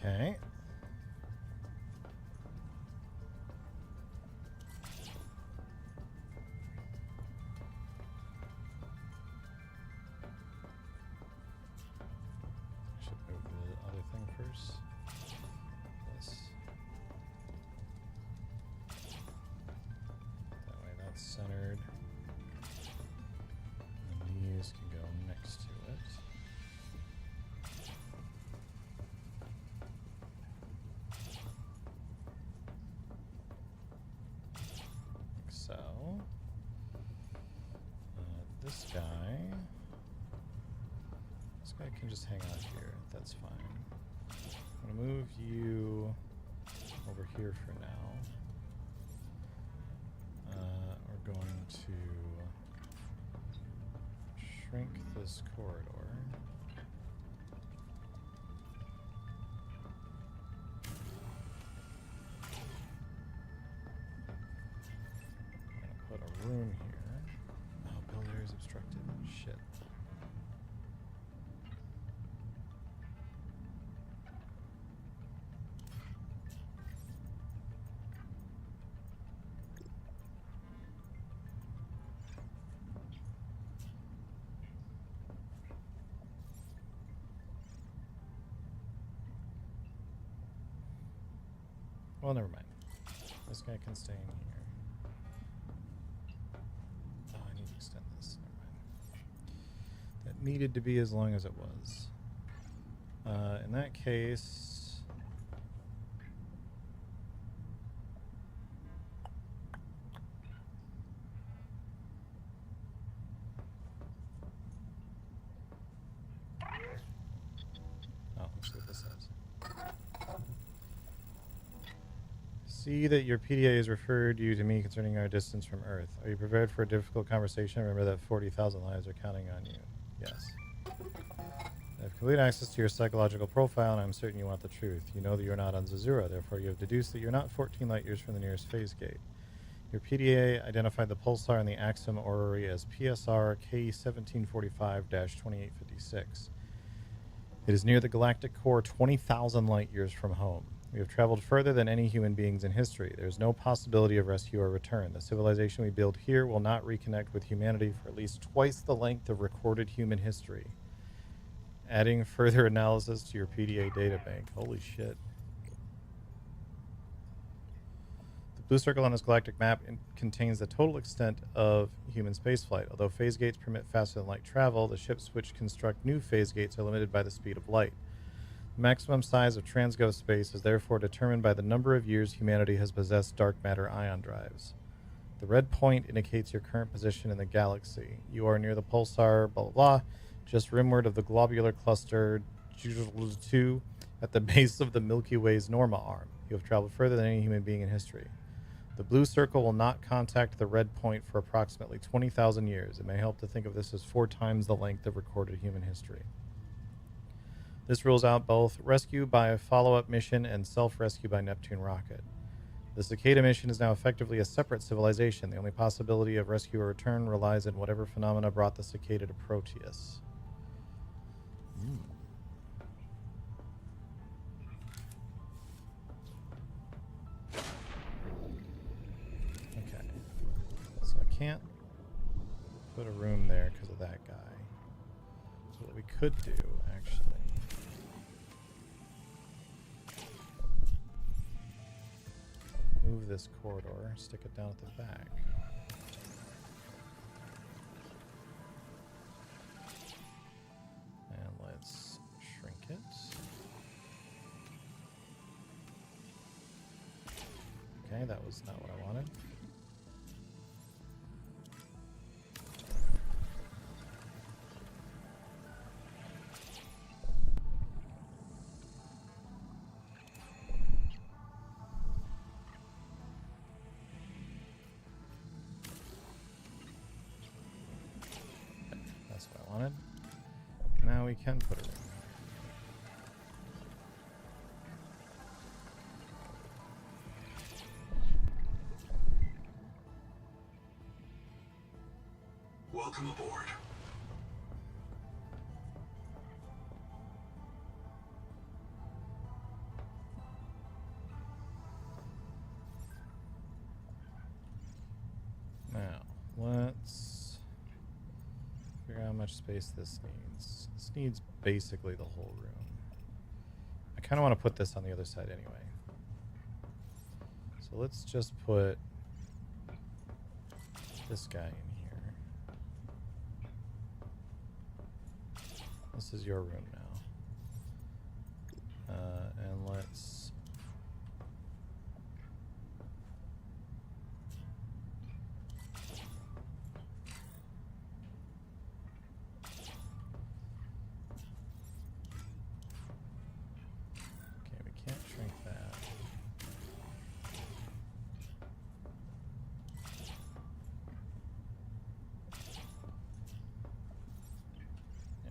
Speaker 1: Okay. Should move the other thing first. This. That way that's centered. And these can go next to it. Like so. This guy can just hang out here. That's fine. I'm gonna move you over here for now. We're going to shrink this corridor. I'm gonna put a room here. Oh, build area is obstructed. Shit. Well, never mind. This guy can stay in here. Oh, I need to extend this. Never mind. That needed to be as long as it was. In that case, see that your PDA has referred you to me concerning our distance from Earth. Are you prepared for a difficult conversation? Remember that 40,000 lives are counting on you. Yes. I have complete access to your psychological profile, and I'm certain you want the truth. You know that you're not on Zazura, therefore you have deduced that you're not 14 light years from the nearest phase gate. Your PDA identified the pulsar in the Axiom orrery as PSR K1745-2856. It is near the galactic core 20,000 light years from home. We have traveled further than any human beings in history. There is no possibility of rescue or return. The civilization we build here will not reconnect with humanity for at least twice the length of recorded human history. Adding further analysis to your PDA databank. Holy shit. The blue circle on this galactic map contains the total extent of human spaceflight. Although phase gates permit faster than light travel, the ships which construct new phase gates are limited by the speed of light. The maximum size of transgov space is therefore determined by the number of years humanity has possessed dark matter ion drives. The red point indicates your current position in the galaxy. You are near the pulsar, blah, blah, blah, just rimward of the globular cluster 2 at the base of the Milky Way's Norma arm. You have traveled further than any human being in history. The blue circle will not contact the red point for approximately 20,000 years. It may help to think of this as 4 times the length of recorded human history. This rules out both rescue by a follow-up mission and self-rescue by Neptune rocket. The Cicada mission is now effectively a separate civilization. The only possibility of rescue or return relies in whatever phenomena brought the Cicada to Proteus. Okay. So I can't put a room there because of that guy. So what we could do, actually... move this corridor, stick it down at the back. And let's shrink it. Okay, that was not what I wanted. Now we can put it in.
Speaker 7: Welcome aboard.
Speaker 1: Now, let's figure out how much space this needs. This needs basically the whole room. I kind of want to put this on the other side anyway. So let's just put this guy in here. This is your room now. And let's...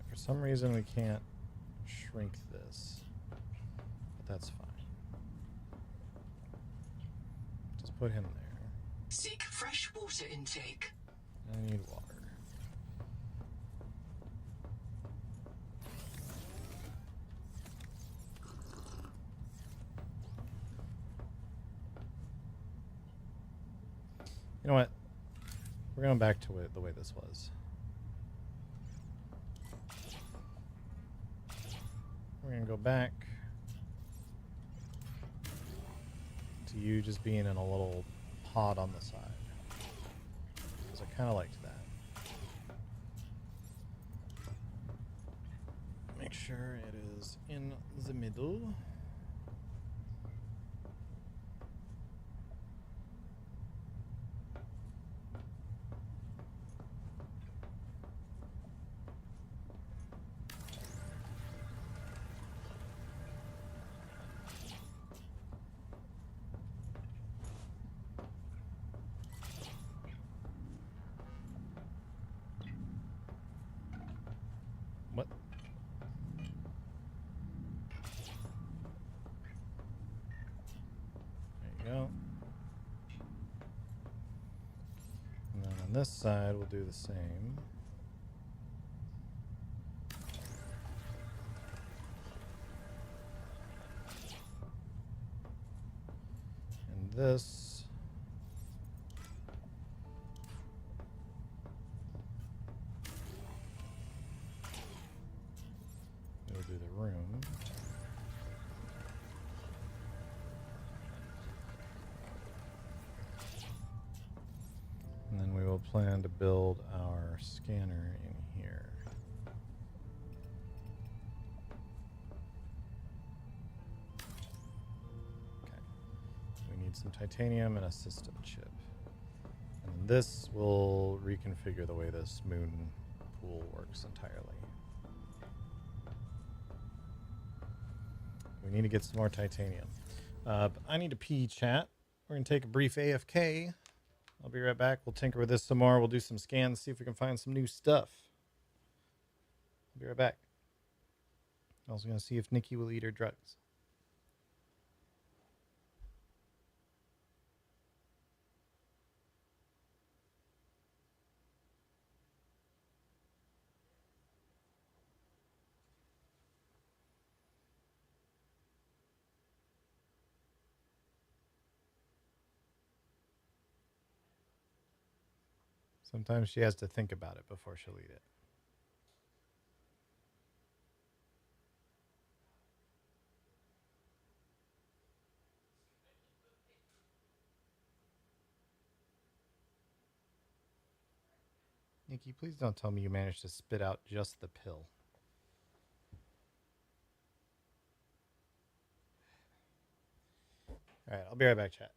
Speaker 1: For some reason we can't shrink this, but that's fine. Just put him there.
Speaker 6: Seek fresh water intake.
Speaker 1: I need water. You know what? We're going back to it the way this was. We're going to go back to you just being in a little pod on the side. Because I kind of liked that. Make sure it is in the middle. on this side, we'll do the same. And this. We'll do the room. And then we will plan to build our scanner in here. Okay. We need some titanium and a system chip. And this will reconfigure the way this moon pool works entirely. We need to get some more titanium. I need to pee, chat. We're going to take a brief AFK. I'll be right back. We'll tinker with this some more. We'll do some scans, see if we can find some new stuff. I'll be right back. I'm also going to see if Nikki will eat her drugs. Sometimes she has to think about it before she'll eat it. Nikki, please don't tell me you managed to spit out just the pill. All right, I'll be right back, chat.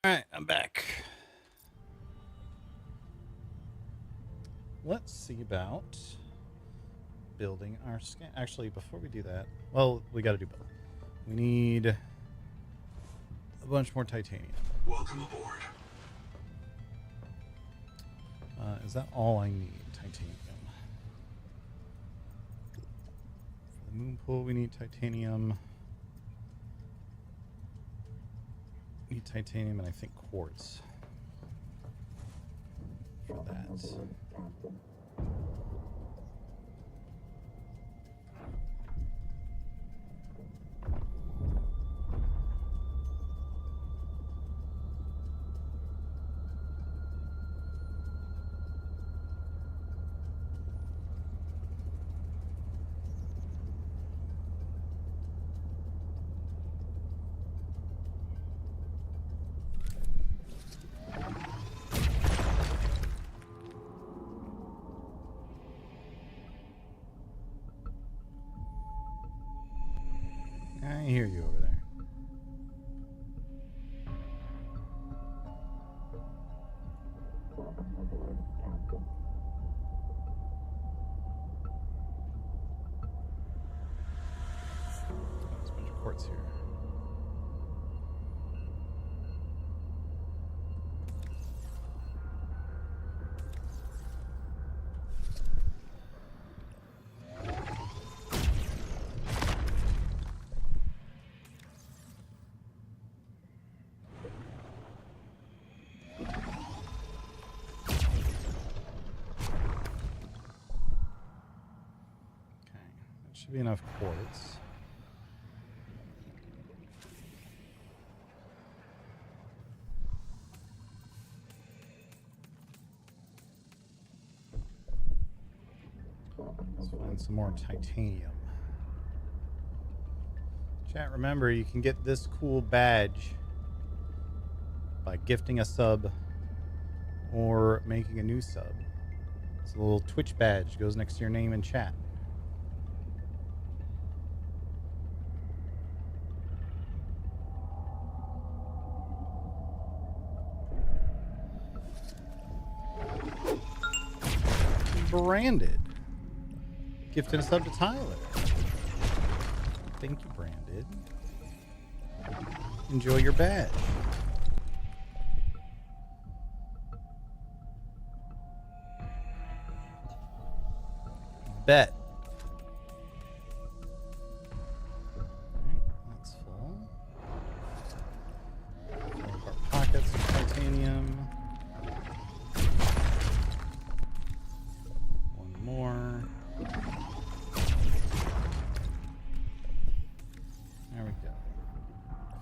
Speaker 1: Alright, I'm back. Let's see about building our scan. Actually, before we do that, well, we got to do both. We need a bunch more titanium.
Speaker 7: Welcome aboard.
Speaker 1: Is that all I need? Titanium. For the moon pool, we need titanium. Need titanium and I think quartz for that. I hear you over there. There's a bunch of quartz here. Should be enough quartz. Let's find some more titanium. Chat, remember you can get this cool badge by gifting a sub or making a new sub. It's a little Twitch badge, goes next to your name in chat. Branded. Gifted a sub to Tyler. Thank you, Branded. Enjoy your badge. Bet. Alright, that's full. Fill up our pockets of titanium. More. There we go.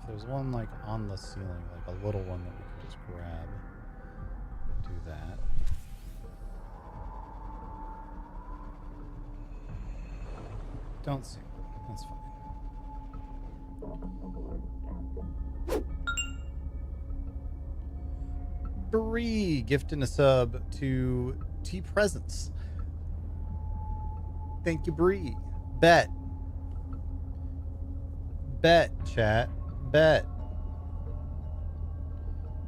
Speaker 1: If there's one like on the ceiling, like a little one that we could just grab, do that. Don't see one. That's fine. Bree gifting a sub to T Presents. Thank you, Bree. Bet. Bet, chat. Bet.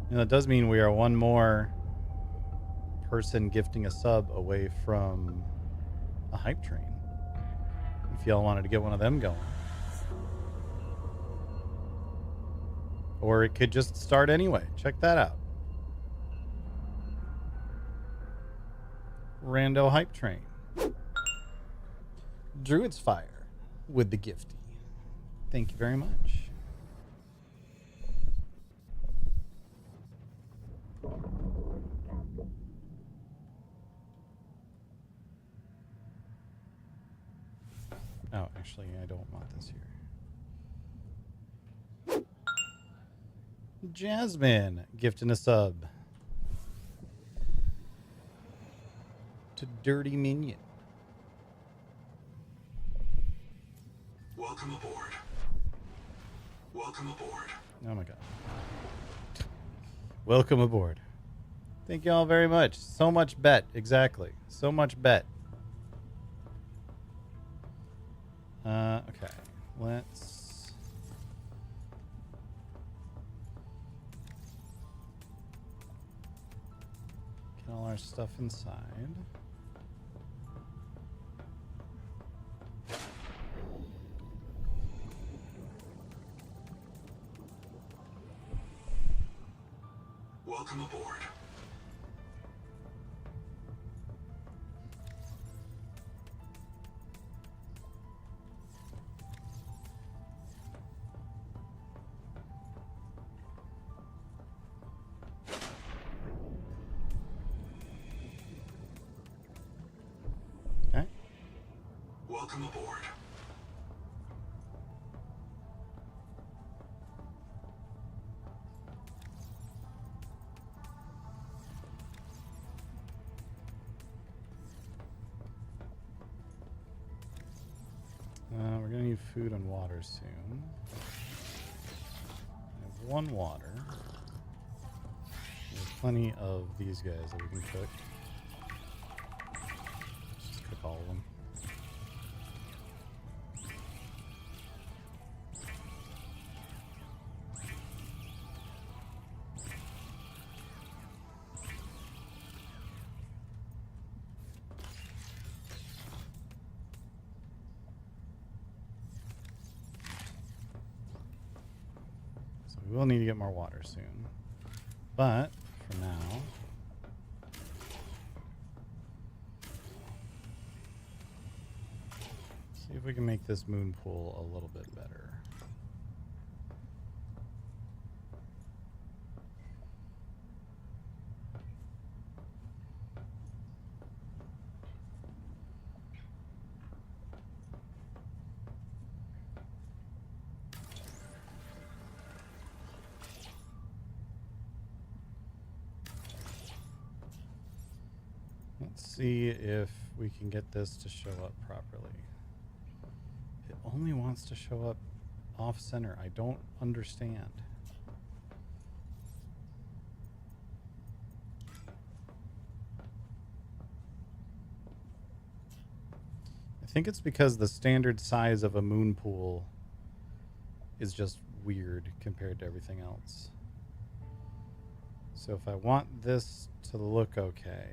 Speaker 1: You know, it does mean we are one more person gifting a sub away from a hype train. If y'all wanted to get one of them going. Or it could just start anyway. Check that out. Rando hype train. Druid's Fire with the gifty. Thank you very much. Oh, actually, I don't want this here. Jasmine gifting a sub to Dirty Minion.
Speaker 7: Welcome aboard. Welcome aboard.
Speaker 1: Oh my god. Welcome aboard. Thank you all very much. So much bet. Exactly. So much bet. Okay. Let's stuff inside.
Speaker 7: Welcome aboard.
Speaker 1: Okay.
Speaker 7: Welcome aboard.
Speaker 1: We're gonna need food and water soon. I have one water. There's plenty of these guys that we can cook. Just cook all of them. We will need to get more water soon. But for now, see if we can make this moon pool a little bit better. Let's see if we can get this to show up properly. It only wants to show up off center. I don't understand. I think it's because the standard size of a moon pool is just weird compared to everything else. So if I want this to look okay,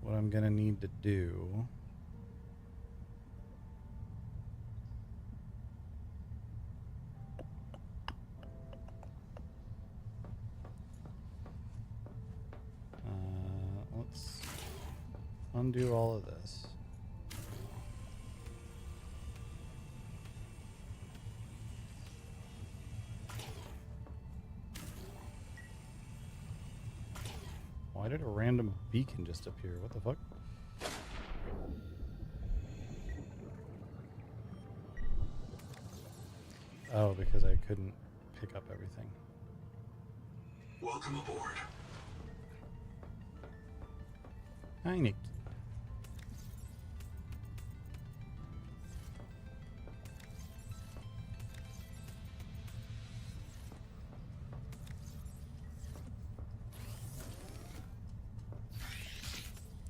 Speaker 1: what I'm gonna need to do let's undo all of this. Why did a random beacon just appear? What the fuck? Oh, because I couldn't pick up everything.
Speaker 7: Welcome aboard.
Speaker 1: Hi, Nick.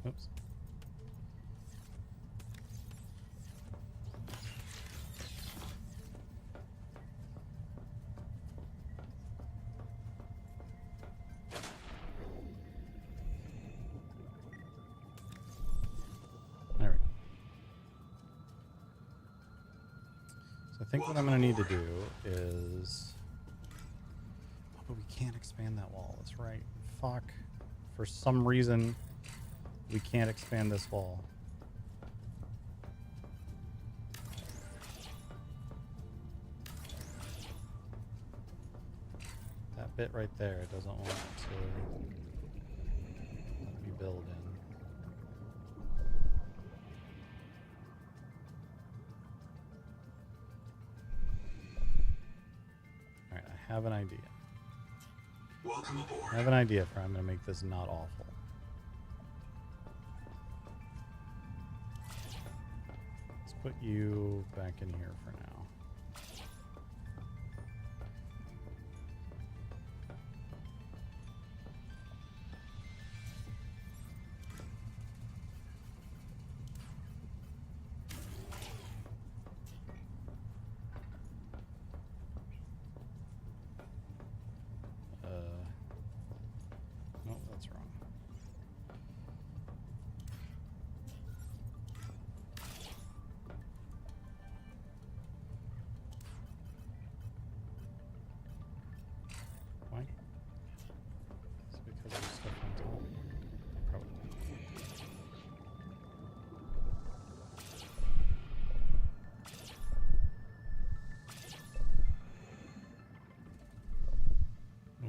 Speaker 1: Oops. There we go. So I think what I'm going to need to do is... Oh, but we can't expand that wall. That's right. Fuck. For some reason... we can't expand this wall. That bit right there doesn't want to be built in. Alright, I have an idea.
Speaker 7: Welcome aboard.
Speaker 1: I have an idea for how I'm going to make this not awful. Put you back in here for now.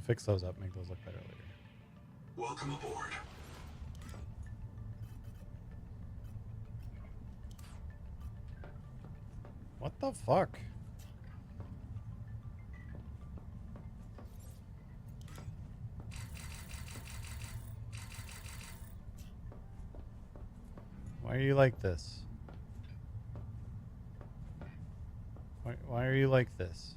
Speaker 1: fix those up, make those look better later.
Speaker 7: Welcome aboard.
Speaker 1: What the fuck? Why are you like this? Why are you like this?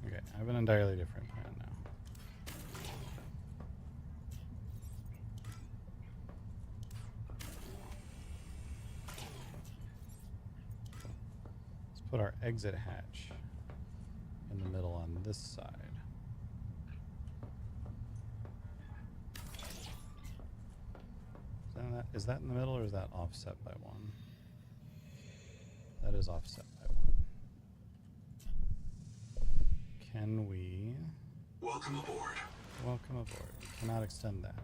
Speaker 1: Okay, I have an entirely different plan now. Let's put our exit hatch in the middle on this side. Is that in the middle or is that offset by one? That is offset by one. Can we...
Speaker 7: Welcome aboard.
Speaker 1: Welcome aboard. We cannot extend that.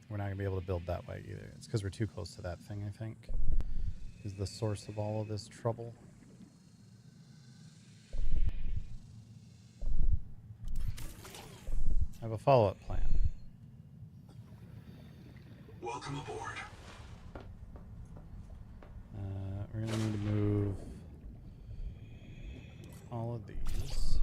Speaker 1: We're not going to be able to build that way either. It's because we're too close to that thing, I think, is the source of all of this trouble. I have a follow-up plan.
Speaker 7: Welcome aboard.
Speaker 1: We're going to need to move all of these.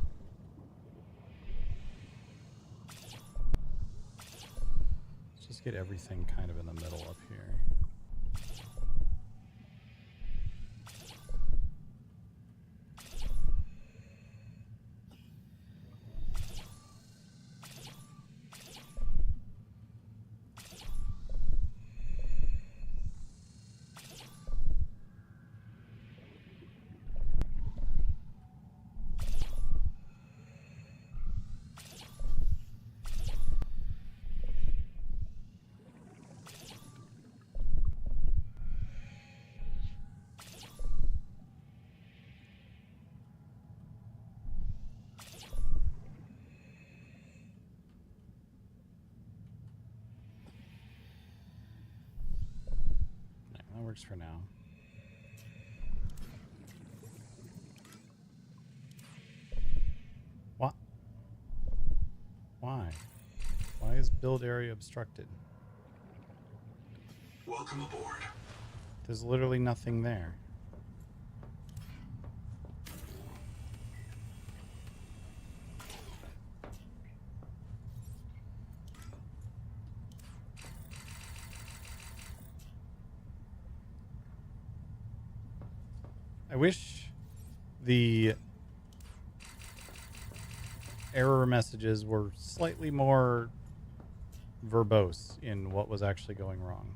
Speaker 1: Let's just get everything kind of in the middle up here. That works for now. What? Why? Why is build area obstructed?
Speaker 7: Welcome aboard.
Speaker 1: There's literally nothing there. I wish the error messages were slightly more verbose in what was actually going wrong.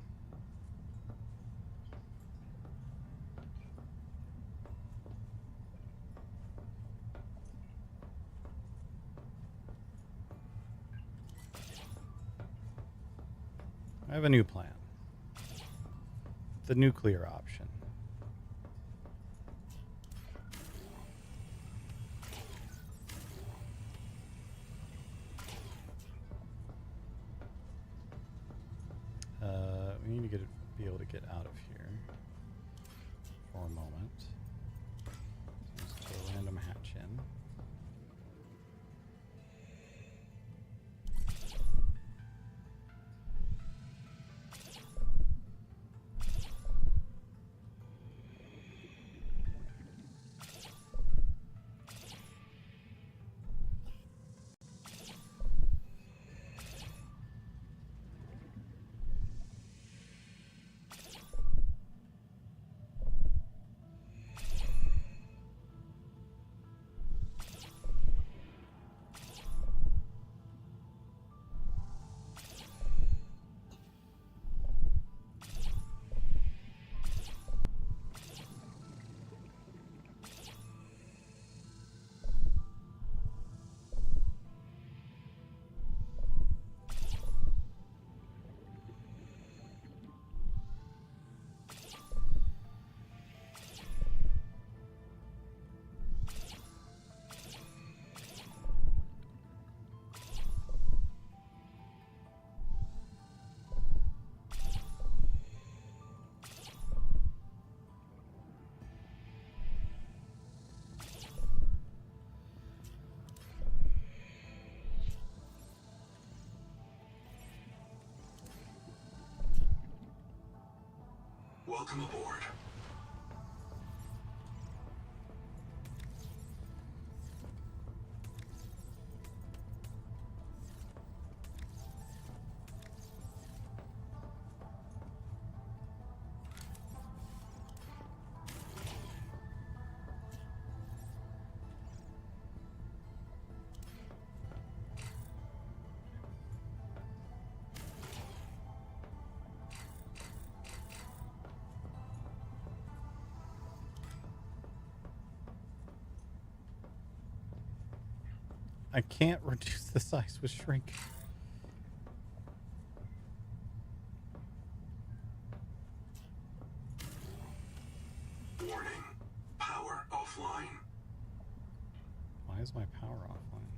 Speaker 1: I have a new plan. The nuclear option. We need to be able to get out of here for a moment. Let's put a random hatch in.
Speaker 7: Welcome aboard.
Speaker 1: I can't reduce the size with shrink.
Speaker 7: Warning. Power offline.
Speaker 1: Why is my power offline?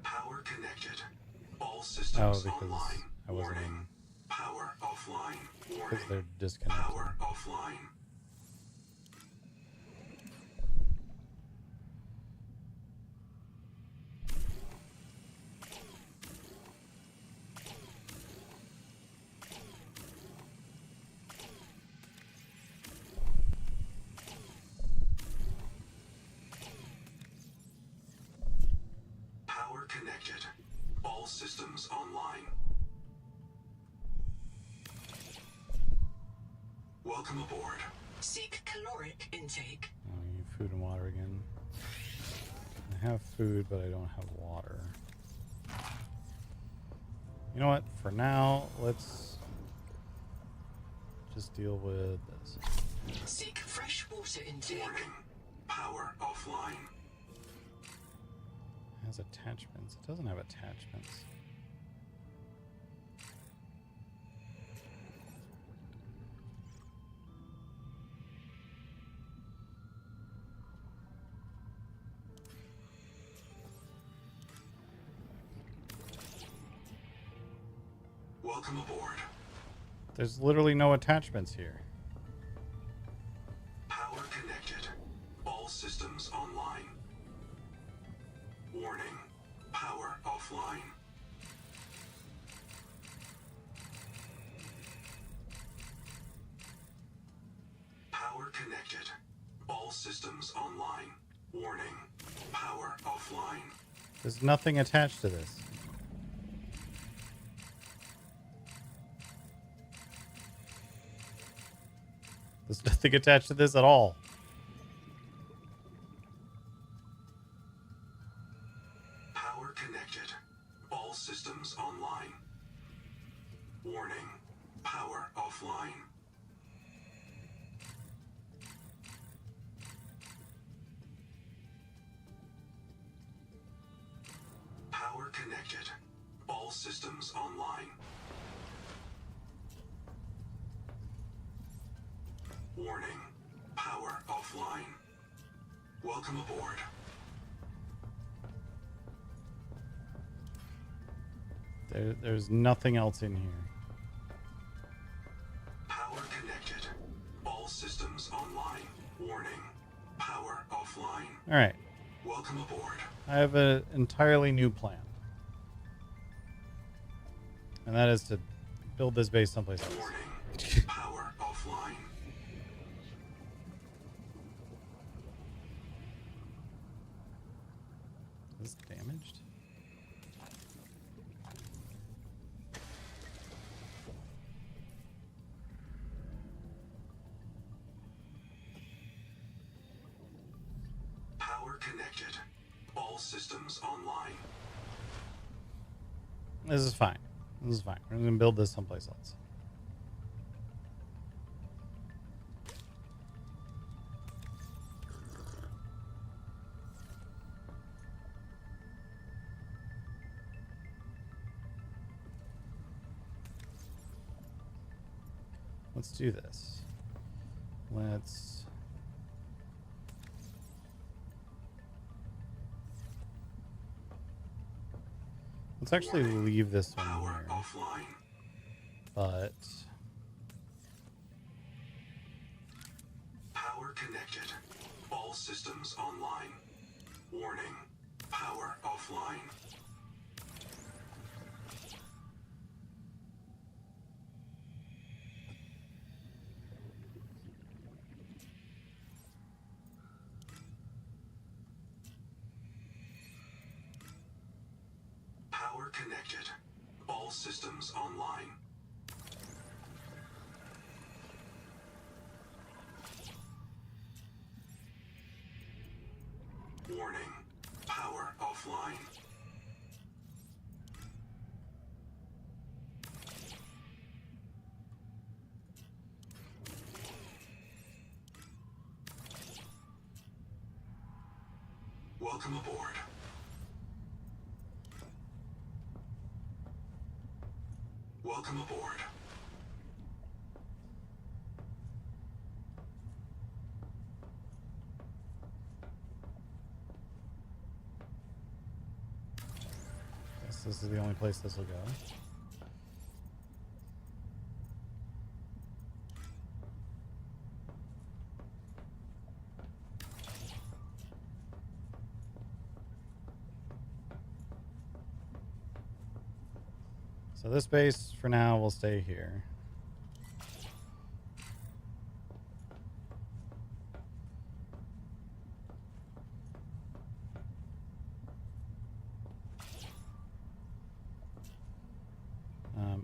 Speaker 7: Power connected. All systems
Speaker 1: because
Speaker 7: online.
Speaker 1: I wasn't
Speaker 7: Warning.
Speaker 1: in.
Speaker 7: Power offline. Warning.
Speaker 1: Because they're disconnected.
Speaker 7: Power offline. Power connected. All systems online. Welcome aboard.
Speaker 6: Seek caloric intake.
Speaker 1: Oh, I need food and water again. I have food, but I don't have water. You know what? For now, let's just deal with this.
Speaker 6: Seek fresh water intake.
Speaker 7: Warning. Power offline.
Speaker 1: It has attachments. It doesn't have attachments.
Speaker 7: Welcome aboard.
Speaker 1: There's literally no attachments here.
Speaker 7: Power connected. All systems online. Warning. Power offline. Power connected. All systems online. Warning. Power offline.
Speaker 1: There's nothing attached to this. There's nothing attached to this at all.
Speaker 7: Power connected. All systems online. Warning. Power offline. Power connected. All systems online. Warning. Power offline. Welcome aboard.
Speaker 1: There's nothing else in here.
Speaker 7: Power connected. All systems online. Warning. Power offline.
Speaker 1: All right.
Speaker 7: Welcome aboard.
Speaker 1: I have an entirely new plan. And that is to build this base someplace else.
Speaker 7: Warning. Power offline.
Speaker 1: Is this damaged?
Speaker 7: Power connected. All systems online.
Speaker 1: This is fine. This is fine. We're going to build this someplace else. Let's do this. Let's actually leave this one
Speaker 7: Power
Speaker 1: here.
Speaker 7: offline.
Speaker 1: But
Speaker 7: Power connected. All systems online. Warning. Power offline. detected. All systems online. Warning. Power offline. Welcome aboard. Welcome aboard.
Speaker 1: Guess this is the only place this will go. So this base, for now, will stay here.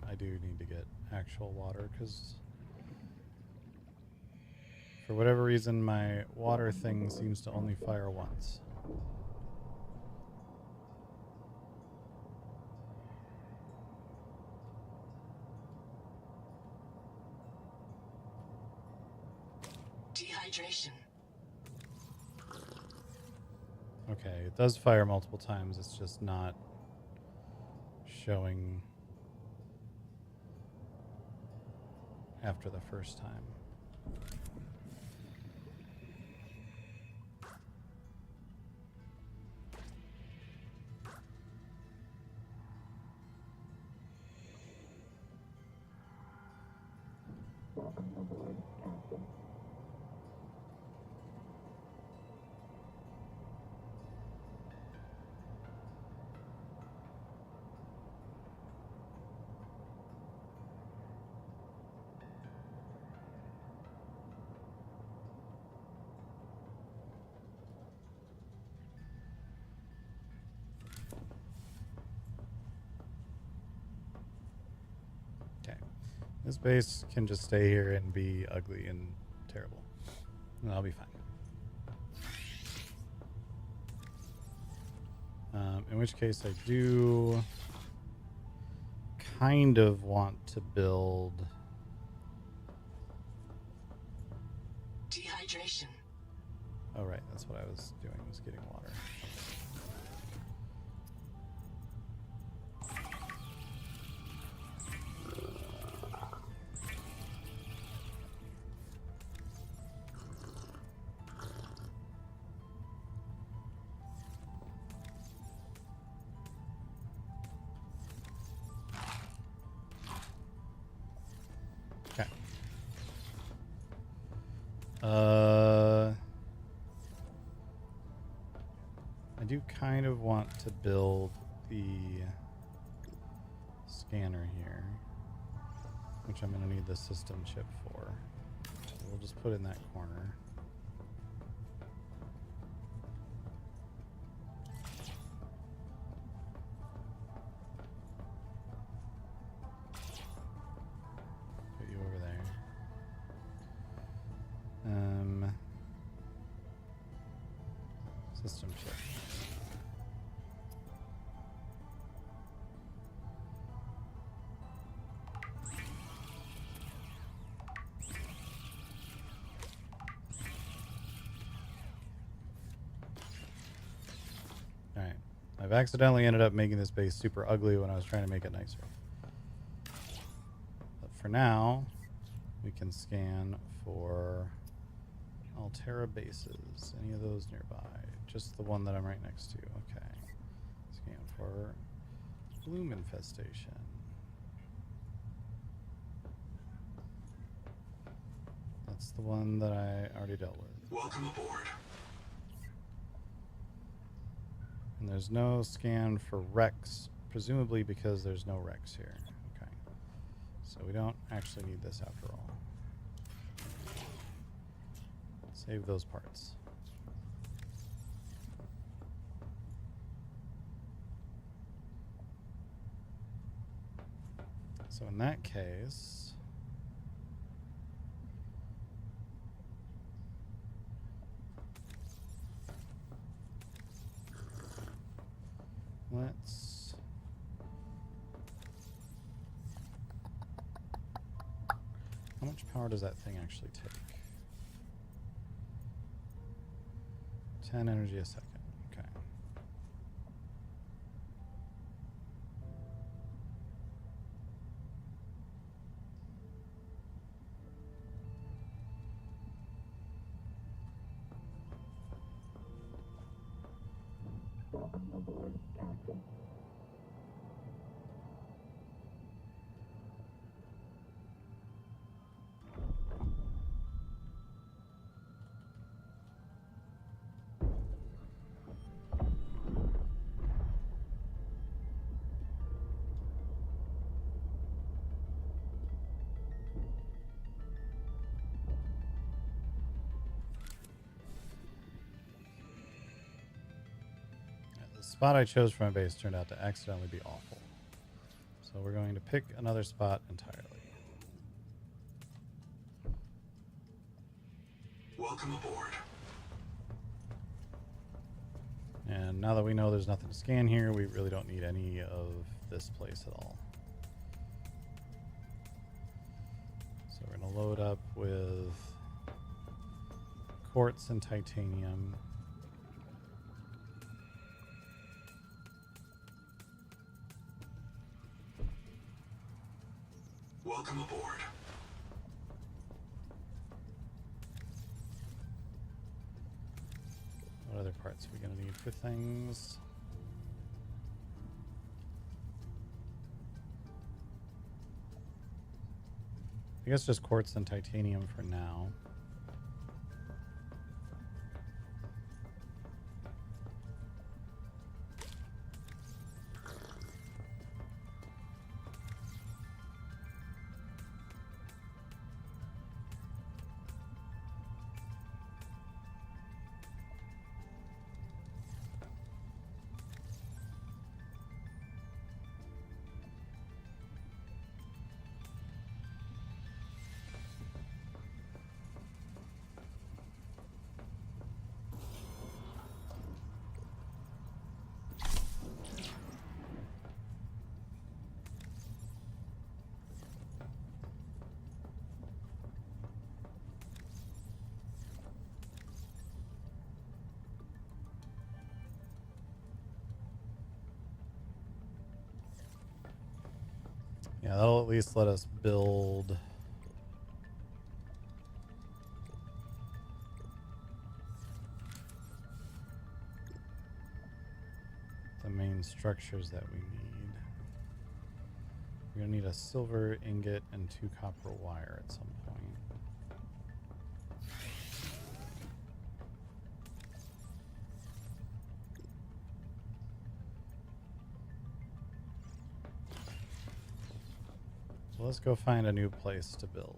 Speaker 1: I do need to get actual water, because for whatever reason, my water thing seems to only fire once.
Speaker 6: Dehydration.
Speaker 1: Okay, it does fire multiple times, it's just not showing after the first time. This base can just stay here and be ugly and terrible. And I'll be fine. In which case I do kind of want to build...
Speaker 6: Dehydration.
Speaker 1: Oh right, that's what I was doing, was getting water. I do kind of want to build the scanner here, which I'm going to need the system chip for. So we'll just put it in that corner. Put you over there. System chip. Alright. I've accidentally ended up making this base super ugly when I was trying to make it nicer. But for now, we can scan for Altera bases. Any of those nearby? Just the one that I'm right next to. Okay. Scan for bloom infestation. That's the one that I already dealt with.
Speaker 7: Welcome aboard.
Speaker 1: And there's no scan for Rex, presumably because there's no Rex here. Okay. So we don't actually need this after all. Save those parts. So in that case, let's how much power does that thing actually take? 10 energy a second. Okay.
Speaker 9: Welcome aboard, Captain.
Speaker 1: The spot I chose for my base turned out to accidentally be awful. So we're going to pick another spot entirely.
Speaker 7: Welcome aboard.
Speaker 1: And now that we know there's nothing to scan here, we really don't need any of this place at all. So we're going to load up with quartz and titanium.
Speaker 7: Welcome aboard.
Speaker 1: What other parts are we going to need for things? I guess just quartz and titanium for now. Yeah, that'll at least let us build the main structures that we need. We're going to need a silver ingot and 2 copper wire at some point. So let's go find a new place to build.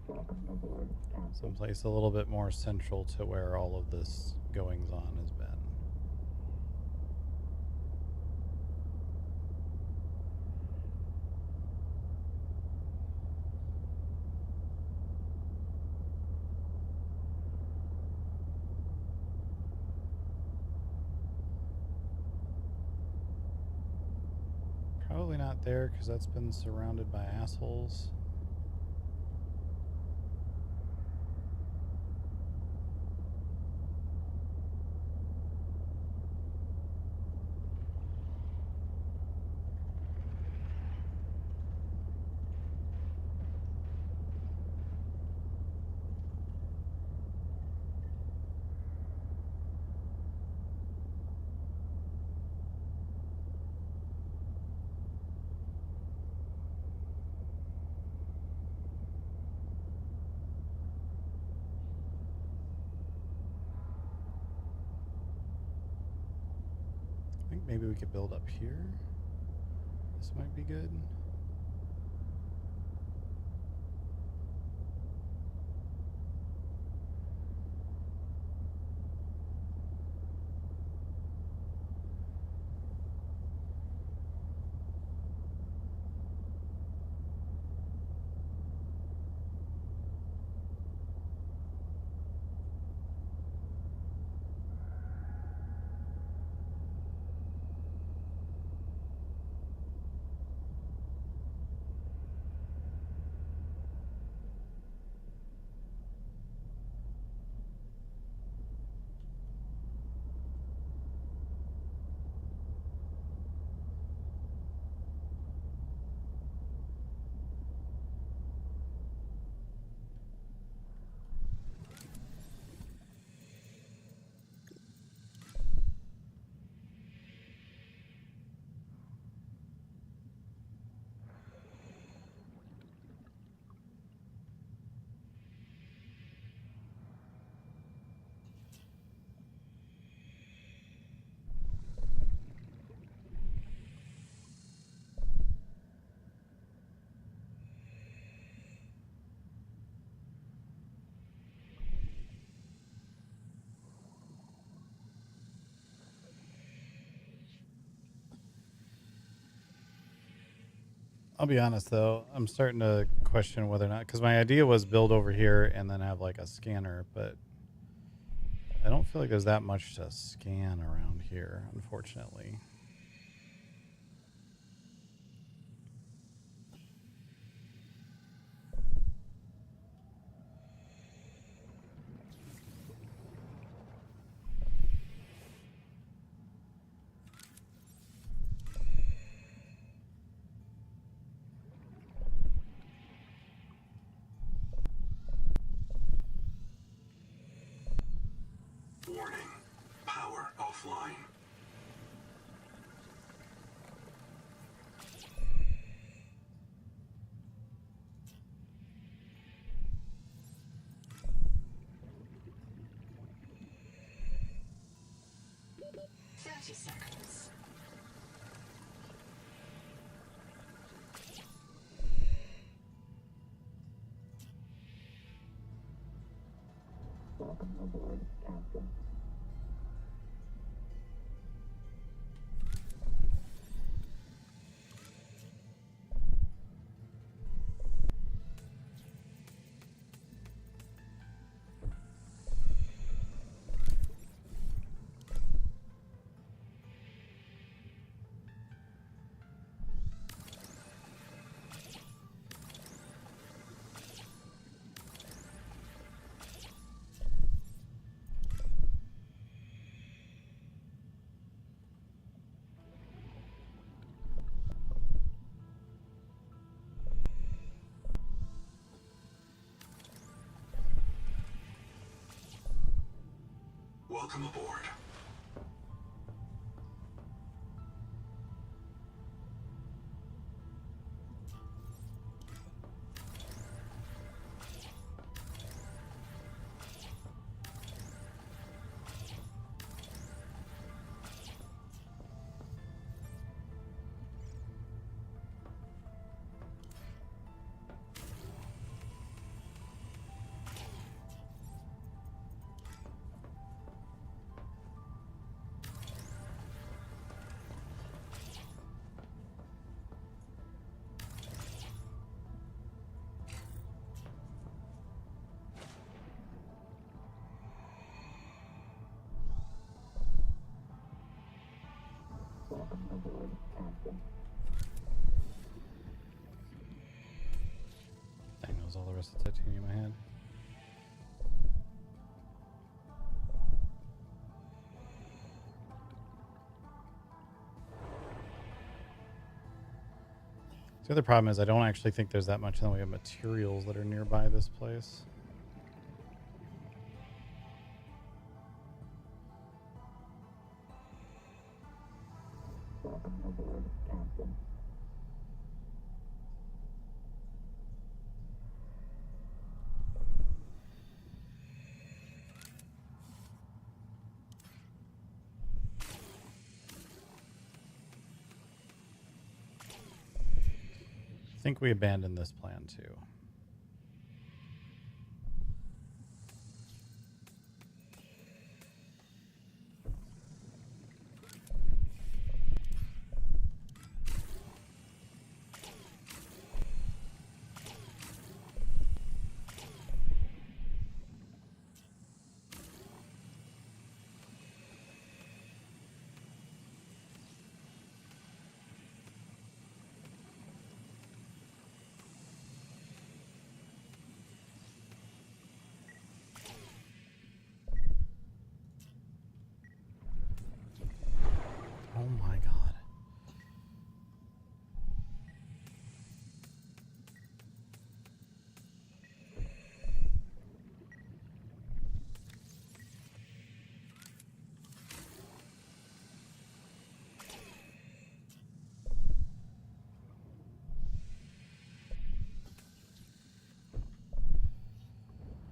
Speaker 9: Welcome aboard, Captain.
Speaker 1: Someplace a little bit more central to where all of this goings on has been. Probably not there because that's been surrounded by assholes. I think maybe we could build up here. This might be good. I'll be honest though, I'm starting to question whether or not, because my idea was build over here and then have like a scanner, but I don't feel like there's that much to scan around here, unfortunately.
Speaker 7: Warning. Power offline.
Speaker 6: Seconds.
Speaker 9: Welcome aboard, Captain.
Speaker 7: Welcome aboard.
Speaker 9: Welcome aboard, Captain.
Speaker 1: Dang, knows all the rest of the titanium I had. The other problem is I don't actually think there's that much in the way of materials that are nearby this place.
Speaker 9: Welcome aboard, Captain.
Speaker 1: I think we abandoned this plan too. Oh my god.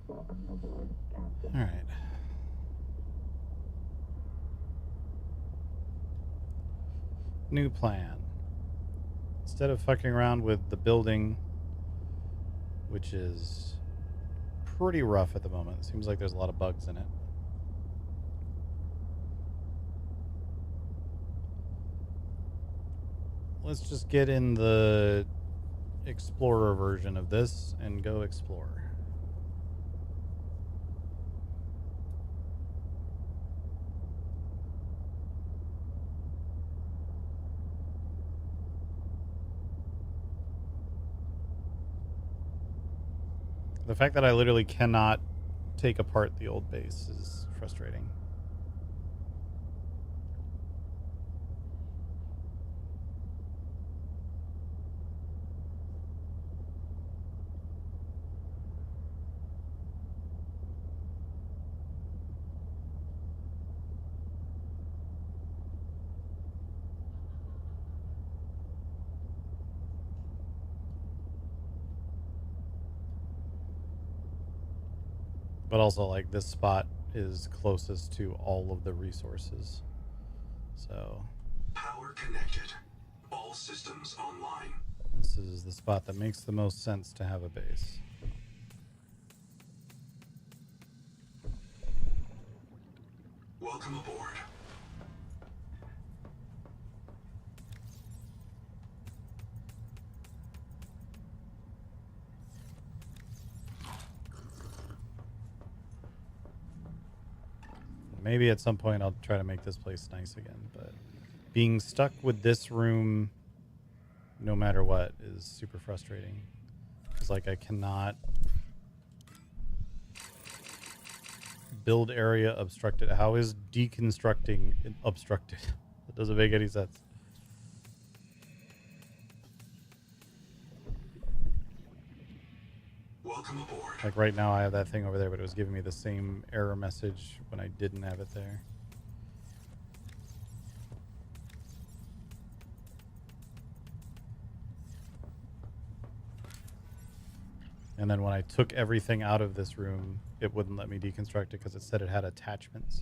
Speaker 9: Welcome aboard, Captain.
Speaker 1: All right. New plan. Instead of fucking around with the building, which is pretty rough at the moment, it seems like there's a lot of bugs in it. Let's just get in the explorer version of this and go explore. The fact that I literally cannot take apart the old base is frustrating. But also, like, this spot is closest to all of the resources. So
Speaker 7: Power connected. All systems online.
Speaker 1: this is the spot that makes the most sense to have a base.
Speaker 7: Welcome aboard.
Speaker 1: Maybe at some point I'll try to make this place nice again, but being stuck with this room no matter what is super frustrating. It's like I cannot build area obstructed. How is deconstructing obstructed? That doesn't make any sense.
Speaker 7: Welcome aboard.
Speaker 1: Like right now I have that thing over there, but it was giving me the same error message when I didn't have it there. And then when I took everything out of this room, it wouldn't let me deconstruct it because it said it had attachments,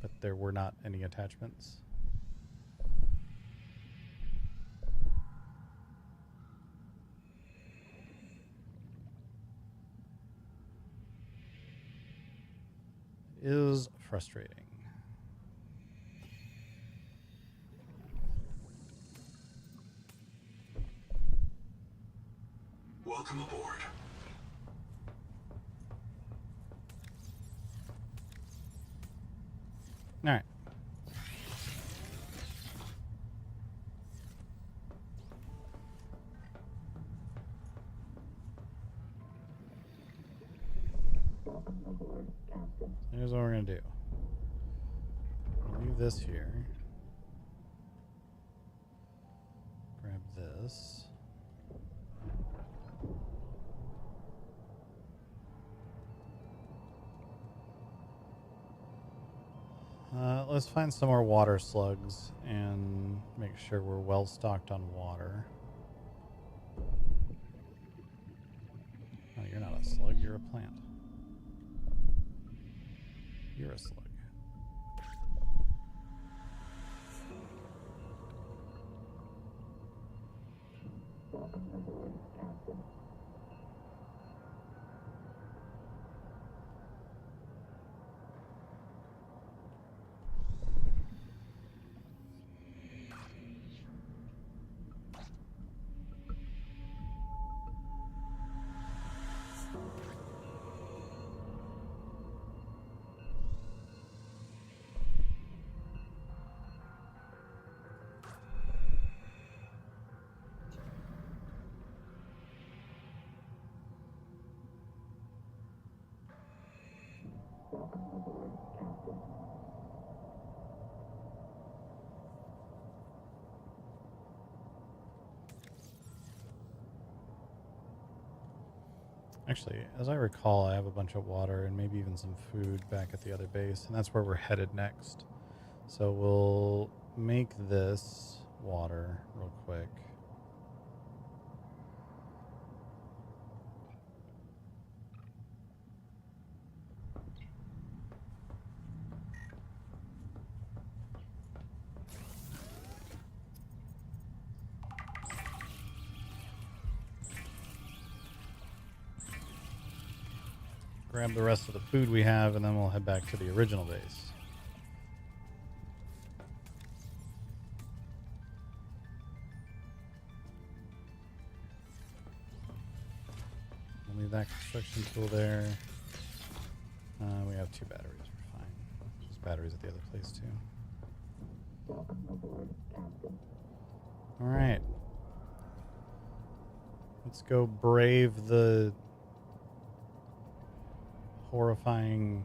Speaker 1: but there were not any attachments. Is frustrating.
Speaker 7: Welcome aboard.
Speaker 1: All right. Here's what we're gonna do. Leave this here. Grab this. Let's find some more water slugs and make sure we're well stocked on water. Oh, you're not a slug, you're a plant. You're a slug. Actually, as I recall, I have a bunch of water and maybe even some food back at the other base, and that's where we're headed next. So we'll make this water real quick. Grab the rest of the food we have, and then we'll head back to the original base. Need that construction tool there. We have 2 batteries. We're fine. There's batteries at the other place too. All right. Let's go brave the horrifying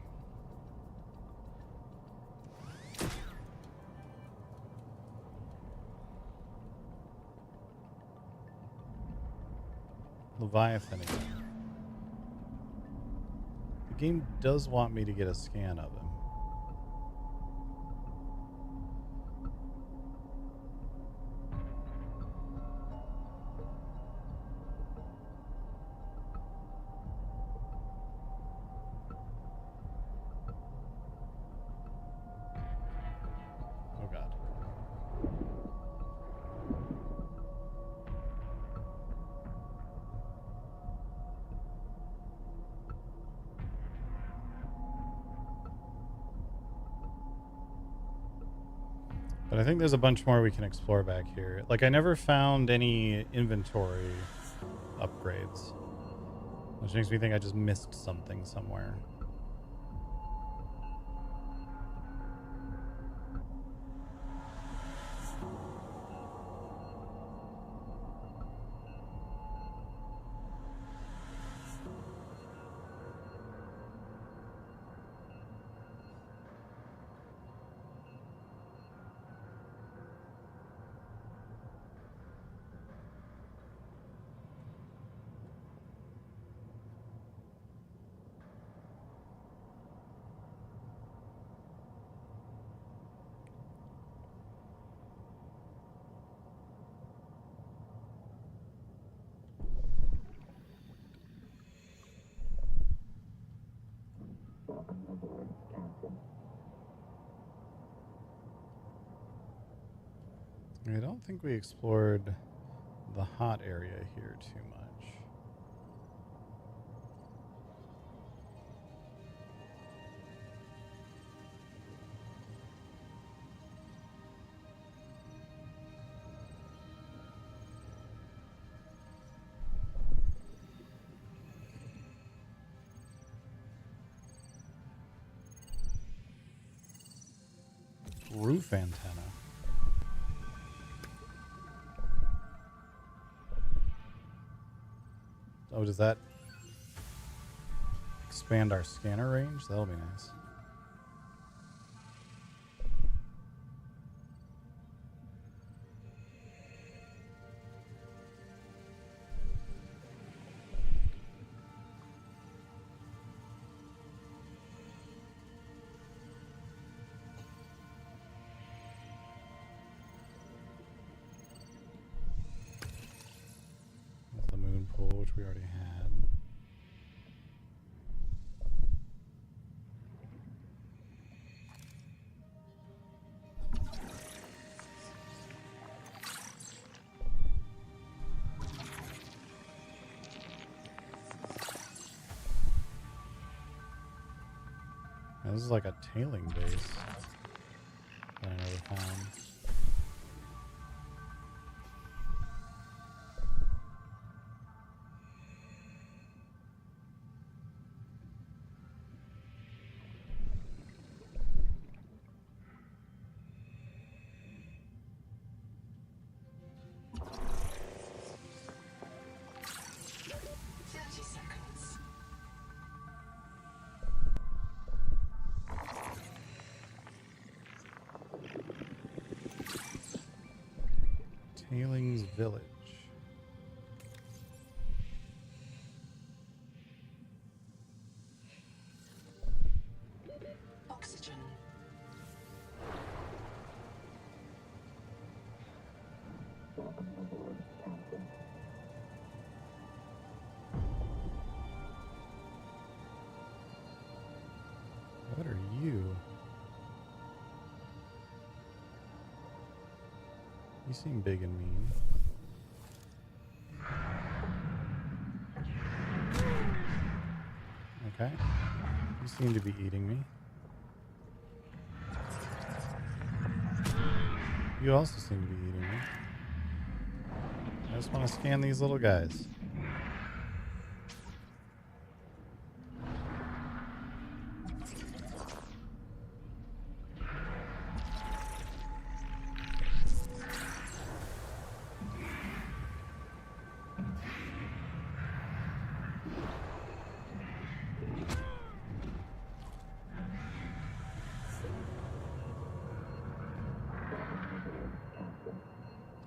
Speaker 1: Leviathan again. The game does want me to get a scan of him. Oh God. But I think there's a bunch more we can explore back here. Like, I never found any inventory upgrades, which makes me think I just missed something somewhere. I don't think we explored the hot area here too much. Roof antenna. Oh, does that expand our scanner range? That'll be nice. That's the moon pool, which we already had. This is like a tailing base that I never found. Tailings Village.
Speaker 6: Oxygen.
Speaker 1: What are you? You seem big and mean. Okay. You seem to be eating me. You also seem to be eating me. I just want to scan these little guys.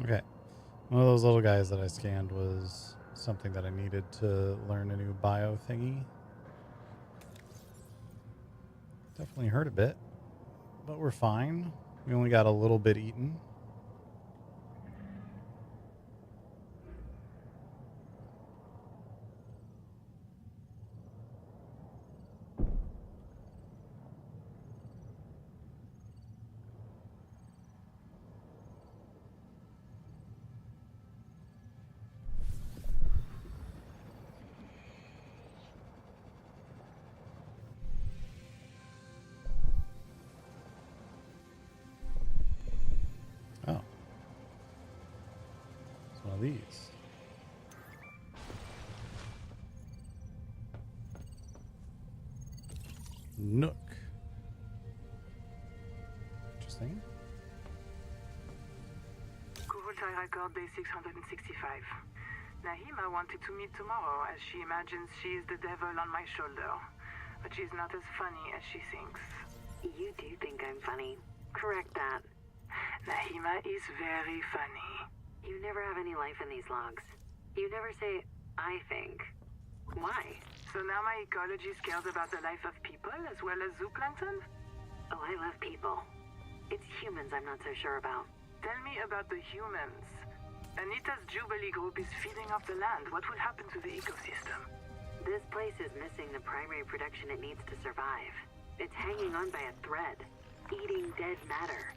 Speaker 1: Okay. One of those little guys that I scanned was something that I needed to learn a new bio thingy. Definitely hurt a bit, but we're fine. We only got a little bit eaten. Oh. It's one of these. Nook. Interesting.
Speaker 10: Kurultai record day 665. Nahima wanted to meet tomorrow as she imagines she is the devil on my shoulder. But she's not as funny as she thinks.
Speaker 8: You do think I'm funny. Correct that.
Speaker 10: Nahima is very funny.
Speaker 8: You never have any life in these logs. You never say, I think. Why?
Speaker 10: So now my ecology cares about the life of people as well as zooplankton?
Speaker 8: Oh, I love people. It's humans I'm not so sure about.
Speaker 10: Tell me about the humans. Anita's Jubilee group is feeding off the land. What will happen to the ecosystem?
Speaker 8: This place is missing the primary production it needs to survive. It's hanging on by a thread, eating dead matter.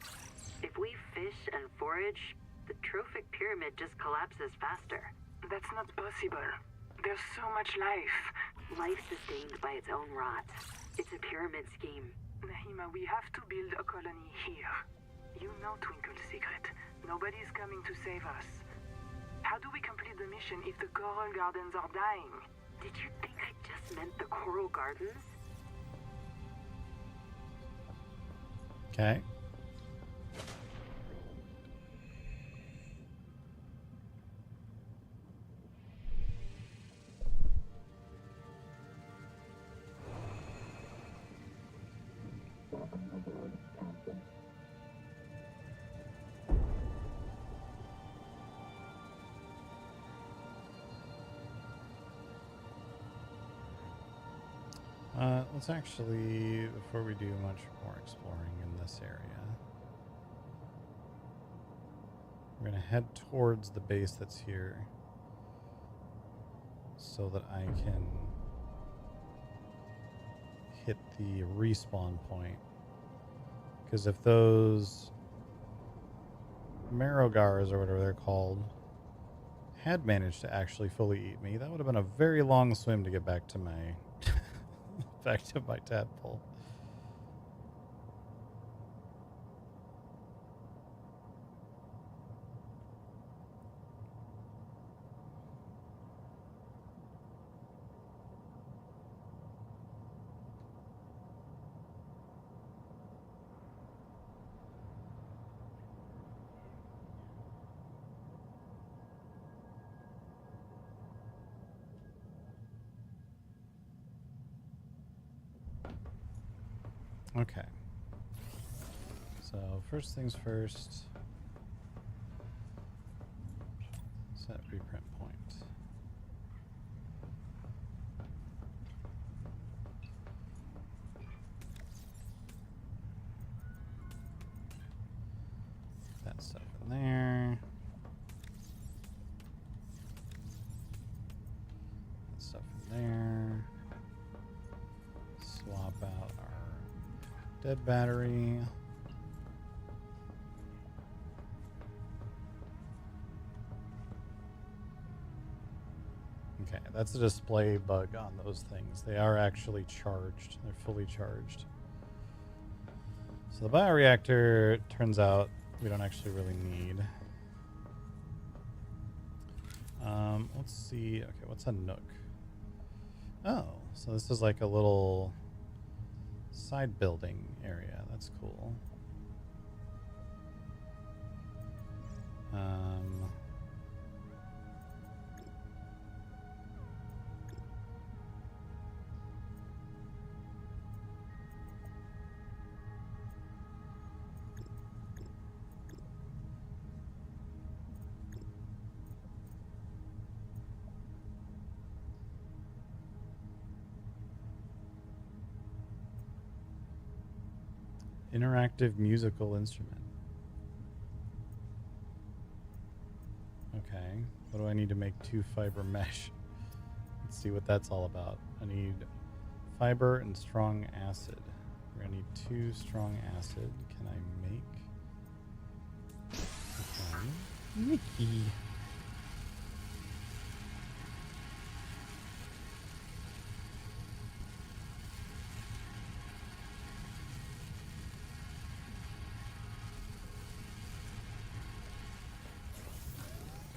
Speaker 8: If we fish and forage, the trophic pyramid just collapses faster.
Speaker 10: That's not possible. There's so much life.
Speaker 8: Life sustained by its own rot. It's a pyramid scheme.
Speaker 10: Nahima, we have to build a colony here. You know Twinkle's secret. Nobody's coming to save us. How do we complete the mission if the coral gardens are dying?
Speaker 8: Did you think I just meant the coral gardens?
Speaker 1: Okay. Let's actually, before we do much more exploring in this area, we're going to head towards the base that's here so that I can hit the respawn point. Because if those Marrowgars, or whatever they're called, had managed to actually fully eat me, that would have been a very long swim to get back to my back to my tadpole. Okay. So first things first, set reprint point. That stuff in there. That stuff in there. Swap out our dead battery. Okay, that's a display bug on those things. They are actually charged. They're fully charged. So the bioreactor, it turns out, we don't actually really need. Let's see. Okay, what's a nook? Oh, so this is like a little side building area. That's cool. Interactive musical instrument. Okay. What do I need to make 2 fiber mesh? Let's see what that's all about. I need fiber and strong acid. We're gonna need 2 strong acid. Can I make? Okay. Mickey.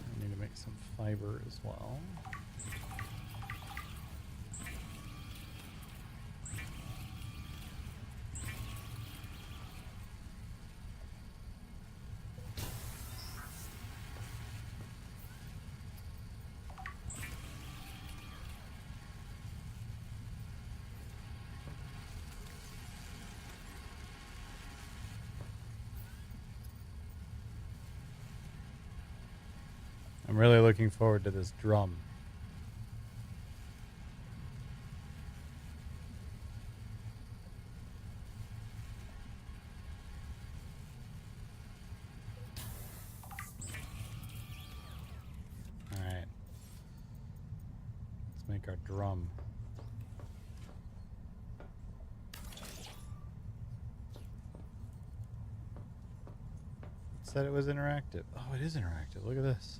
Speaker 1: I need to make some fiber as well. I'm really looking forward to this drum. All right. Let's make our drum. It said it was interactive. Oh, it is interactive. Look at this.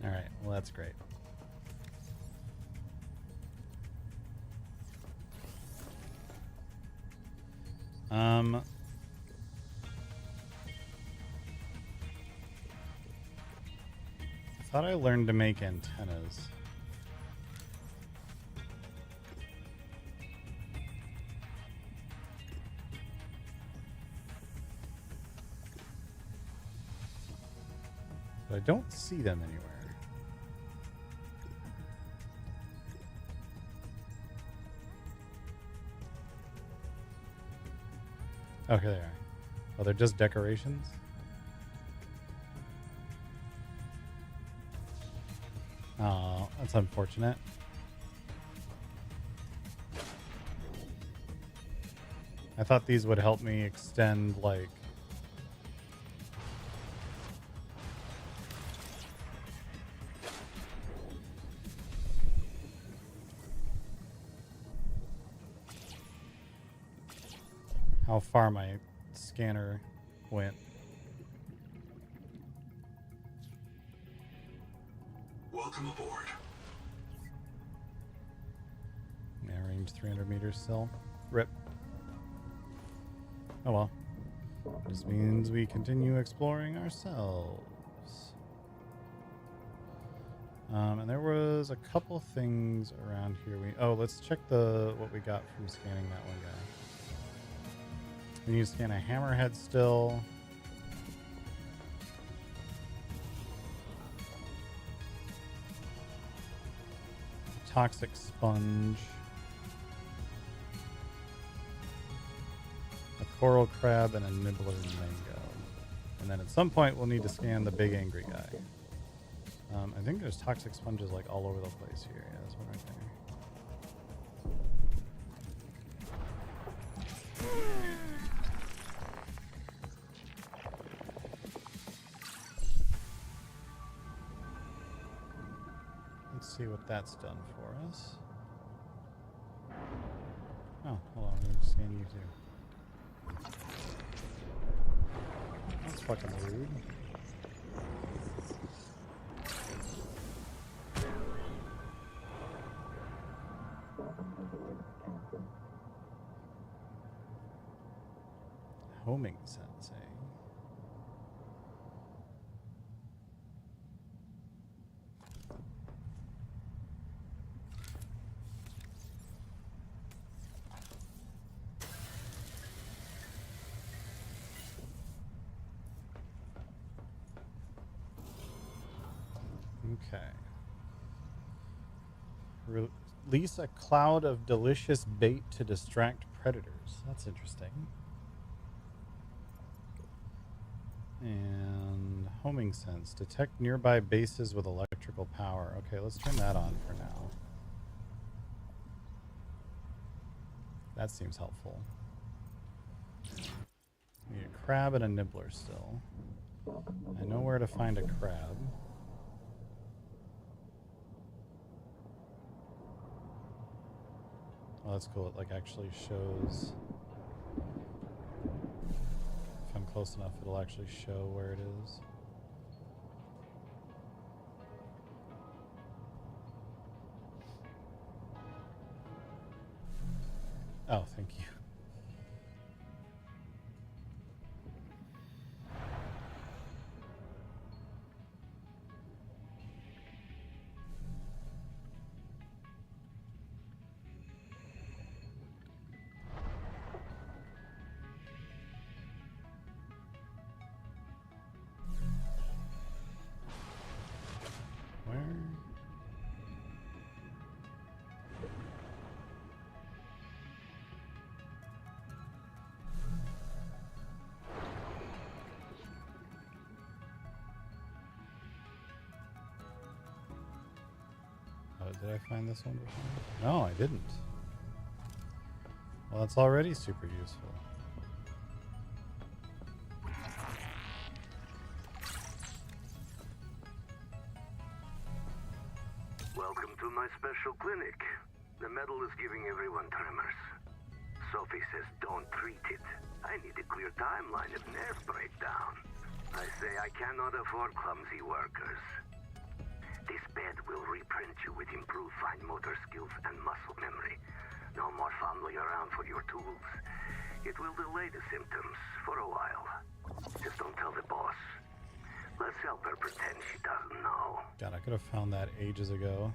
Speaker 1: All right, well, that's great. I thought I learned to make antennas. But I don't see them anywhere. Okay, they are. Oh, they're just decorations? Oh, that's unfortunate. I thought these would help me extend, like... how far my scanner went.
Speaker 7: Welcome aboard.
Speaker 1: Yeah, range 300 meters still. Rip. Oh well. This means we continue exploring ourselves. And there was a couple things around here. Oh, let's check what we got from scanning that one guy. We need to scan a hammerhead still. Toxic sponge. A coral crab and a nibbler mango. And then at some point we'll need to scan the big angry guy. I think there's toxic sponges like all over the place here. Yeah, there's one right there. Let's see what that's done for us. Oh, hold on, let me scan you too. That's fucking rude. Homing sensei. Release a cloud of delicious bait to distract predators. That's interesting. And homing sense. Detect nearby bases with electrical power. Okay, let's turn that on for now. That seems helpful. Need a crab and a nibbler still. I know where to find a crab. Oh, that's cool. It like actually shows. If I'm close enough, it'll actually show where it is. Oh, thank you. Where? Oh, did I find this one before? No, I didn't. Well, that's already super useful.
Speaker 5: Welcome to my special clinic. The medal is giving everyone tremors. Sophie says don't treat it. I need a clear timeline if nerves break down. I say I cannot afford clumsy workers. This bed will reprint you with improved fine motor skills and muscle memory. No more fumbling around for your tools. It will delay the symptoms for a while. Just don't tell the boss. Let's help her pretend she doesn't know.
Speaker 1: God, I could have found that ages ago.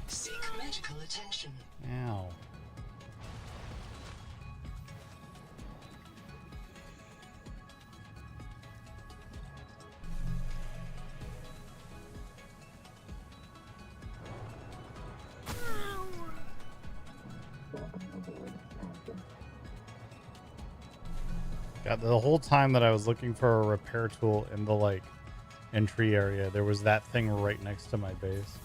Speaker 6: Seek medical attention.
Speaker 1: Ow. God, the whole time that I was looking for a repair tool in the like entry area, there was that thing right next to my base.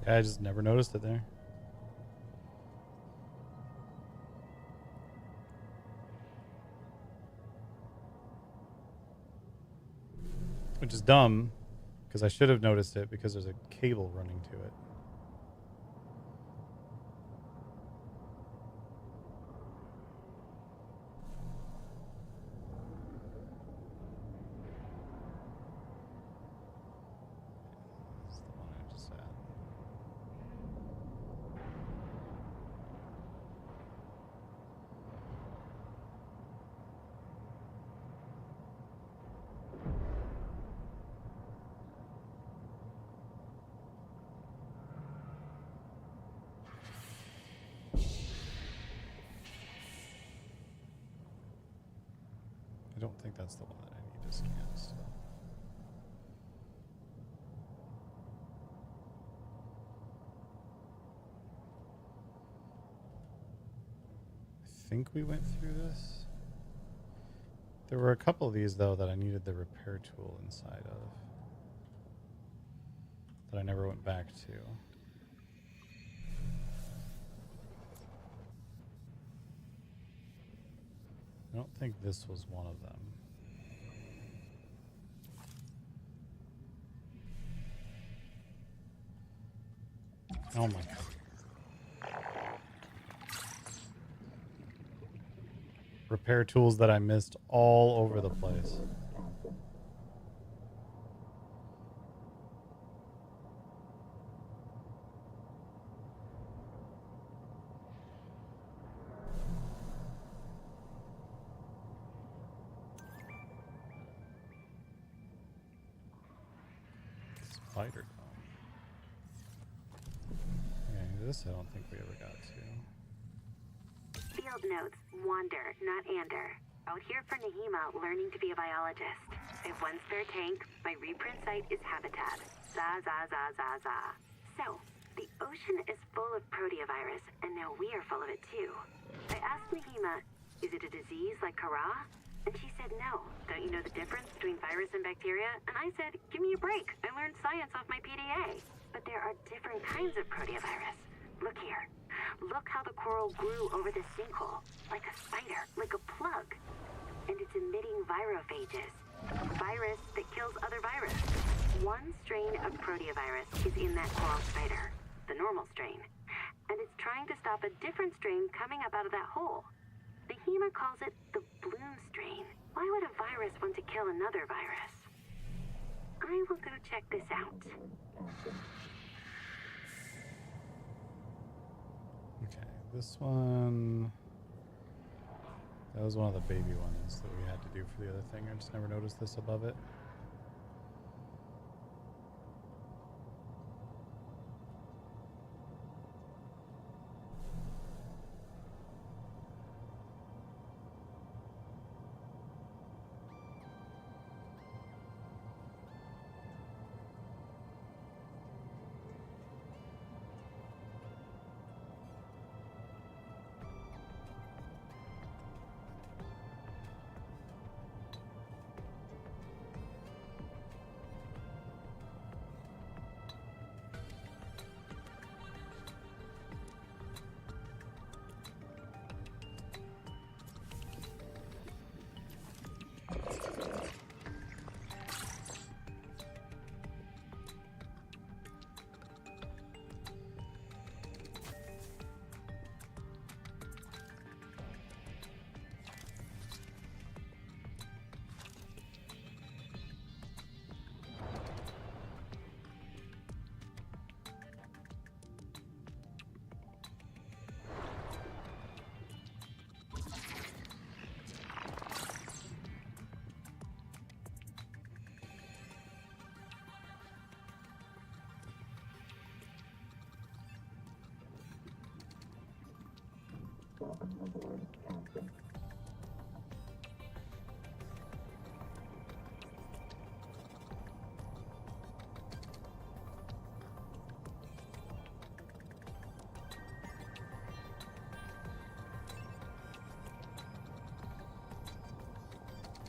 Speaker 1: Yeah, I just never noticed it there. Which is dumb, because I should have noticed it because there's a cable running to it. That's the one I just had. I don't think that's the one that I need to scan still. I think we went through this. There were a couple of these, though, that I needed the repair tool inside of. That I never went back to. I don't think this was one of them. Oh my god. Repair tools that I missed all over the place. Spider cone. Okay, this I don't think we ever got to.
Speaker 8: Field notes, wander, not ander. Out here for Nahima, learning to be a biologist. I have one spare tank. My reprint site is habitat. Za za za za za. So, the ocean is full of proteovirus, and now we are full of it too. I asked Nahima, is it a disease like Kara? And she said no. Don't you know the difference between virus and bacteria? And I said, give me a break. I learned science off my PDA. But there are different kinds of proteovirus. Look here. Look how the coral grew over the sinkhole. Like a spider, like a plug. And it's emitting virophages. Virus that kills other virus. One strain of proteovirus is in that coral spider. The normal strain. And it's trying to stop a different strain coming up out of that hole. Nahima calls it the bloom strain. Why would a virus want to kill another virus? I will go check this out.
Speaker 1: Okay, this one... That was one of the baby ones that we had to do for the other thing. I just never noticed this above it.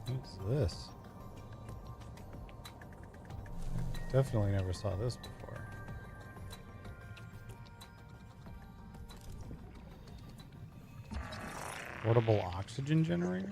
Speaker 1: What's this? Definitely never saw this before. Portable oxygen generator?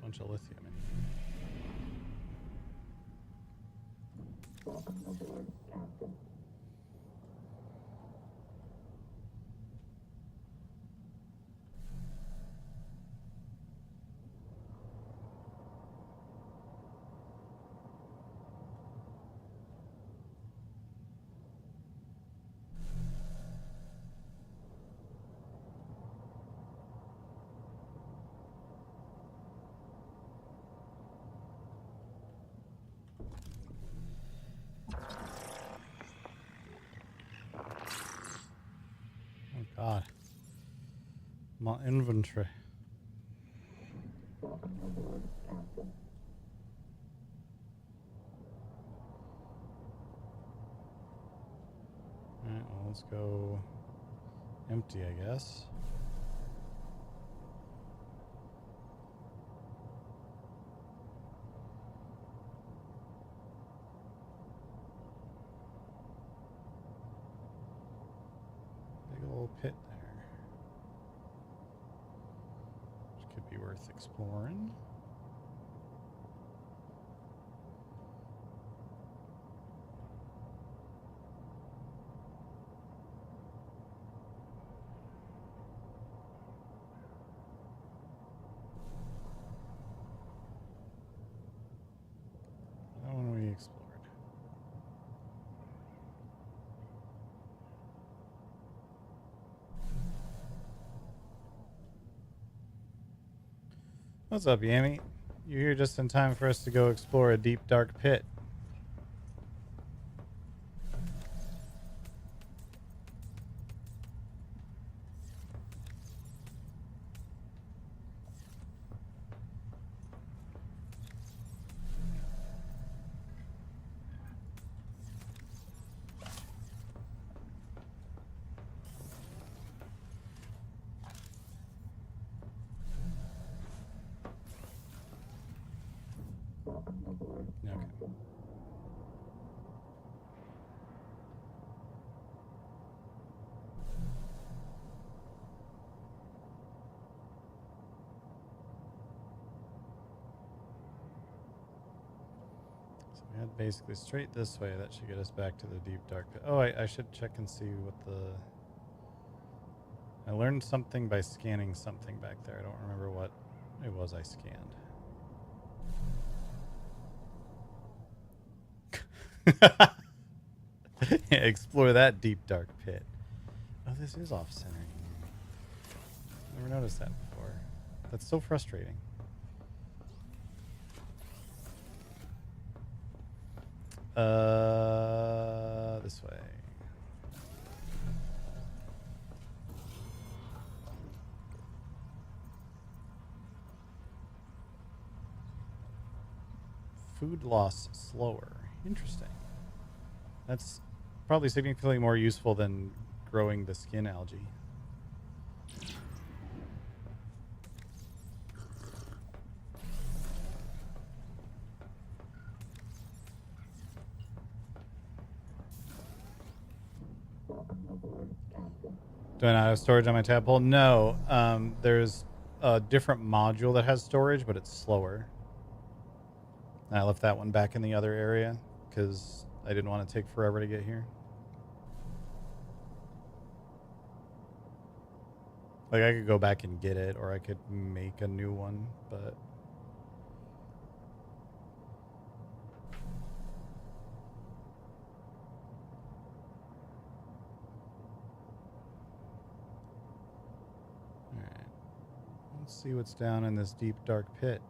Speaker 1: Bunch of lithium in here.
Speaker 9: Welcome aboard, Captain.
Speaker 1: My inventory. Alright, well, let's go empty, I guess. Big old pit there. Which could be worth exploring. That one we explored. What's up, Yami? You're here just in time for us to go explore a deep, dark pit. Okay. So we head basically straight this way. That should get us back to the deep dark pit. Oh, I should check and see what the... I learned something by scanning something back there. I don't remember what it was I scanned. Yeah, explore that deep dark pit. Oh, this is off-center. Never noticed that before. That's so frustrating. This way. Food loss slower. Interesting. That's probably significantly more useful than growing the skin algae. Do I not have storage on my tadpole? No. There's a different module that has storage, but it's slower. And I left that one back in the other area because I didn't want to take forever to get here. Like, I could go back and get it, or I could make a new one, but... Alright. Let's see what's down in this deep, dark pit.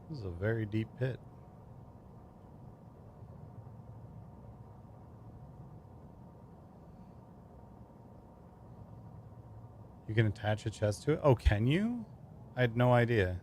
Speaker 1: This is a very deep pit. You can attach a chest to it? Oh, can you? I had no idea.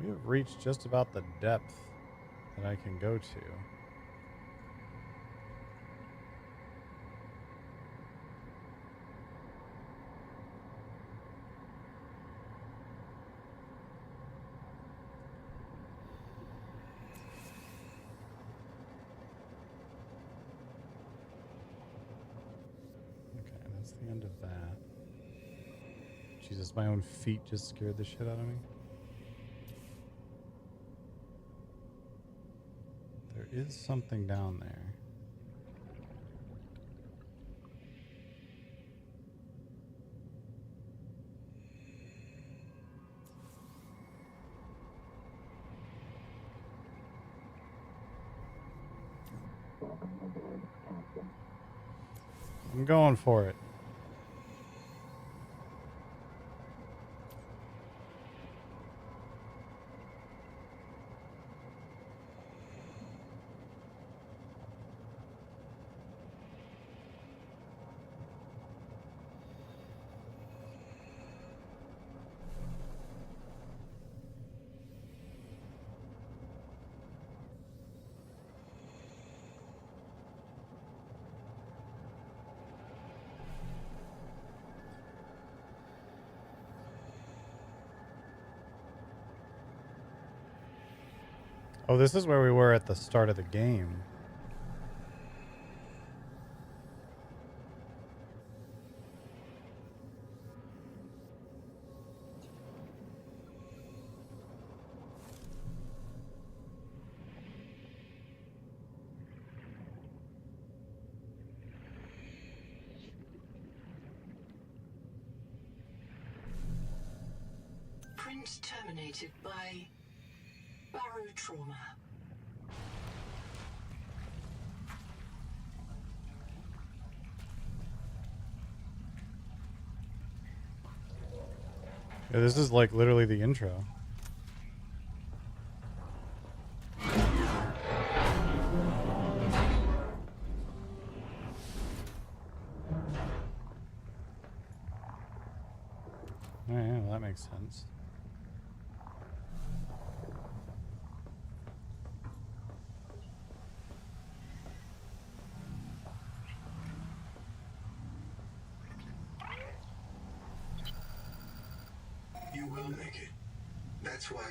Speaker 1: We have reached just about the depth that I can go to. Okay, that's the end of that. Jesus, my own feet just scared the shit out of me. There is something down there. I'm going for it. Oh, this is where we were at the start of the game.
Speaker 6: Print terminated by Barrow Trauma.
Speaker 1: Yeah, this is like literally the intro. Oh yeah, well, that makes sense.
Speaker 7: You will make it. That's why.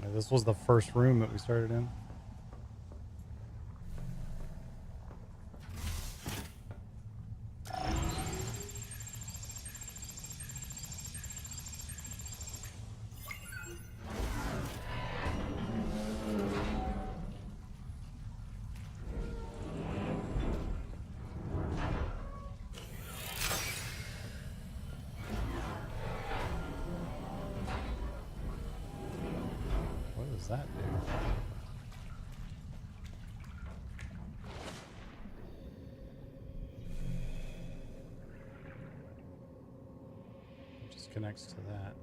Speaker 1: Yeah, this was the first room that we started in. What does that do? It just connects to that.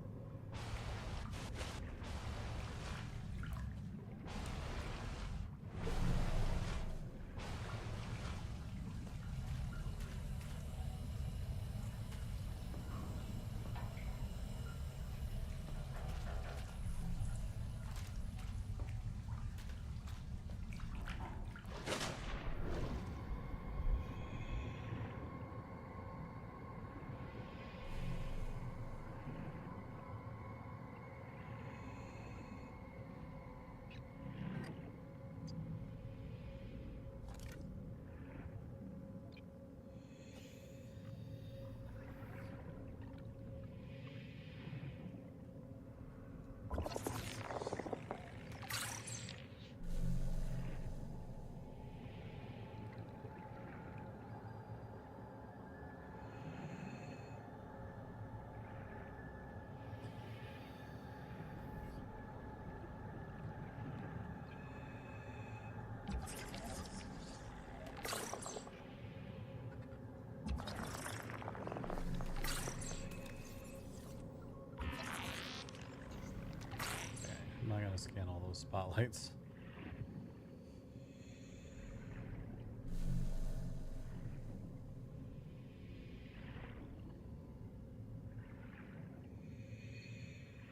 Speaker 1: I'm not gonna scan all those spotlights.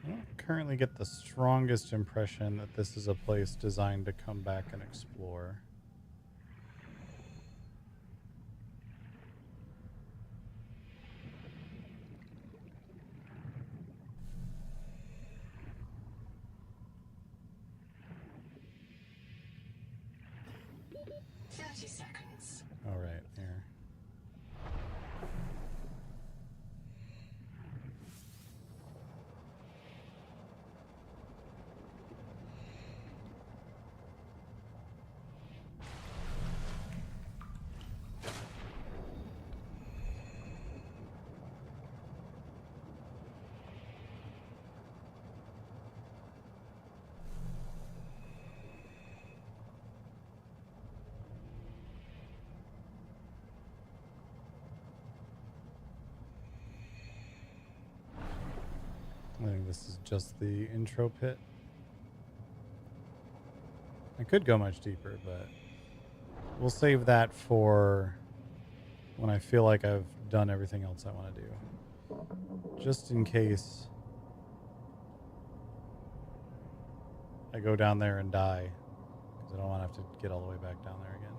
Speaker 1: I don't currently get the strongest impression that this is a place designed to come back and explore.
Speaker 6: Seconds.
Speaker 1: All right, here. I think this is just the intro pit. I could go much deeper, but we'll save that for when I feel like I've done everything else I want to do. Just in case I go down there and die, because I don't want to have to get all the way back down there again.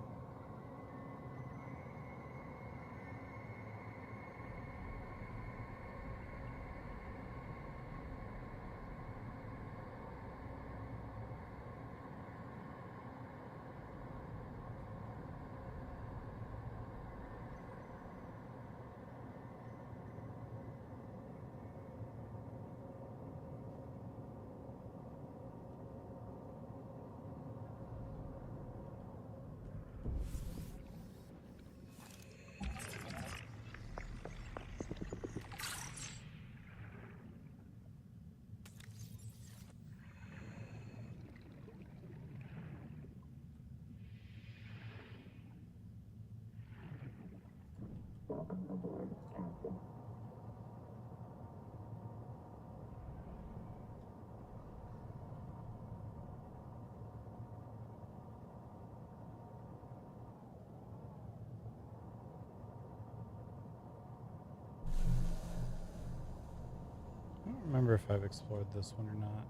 Speaker 1: I don't remember if I've explored this one or not.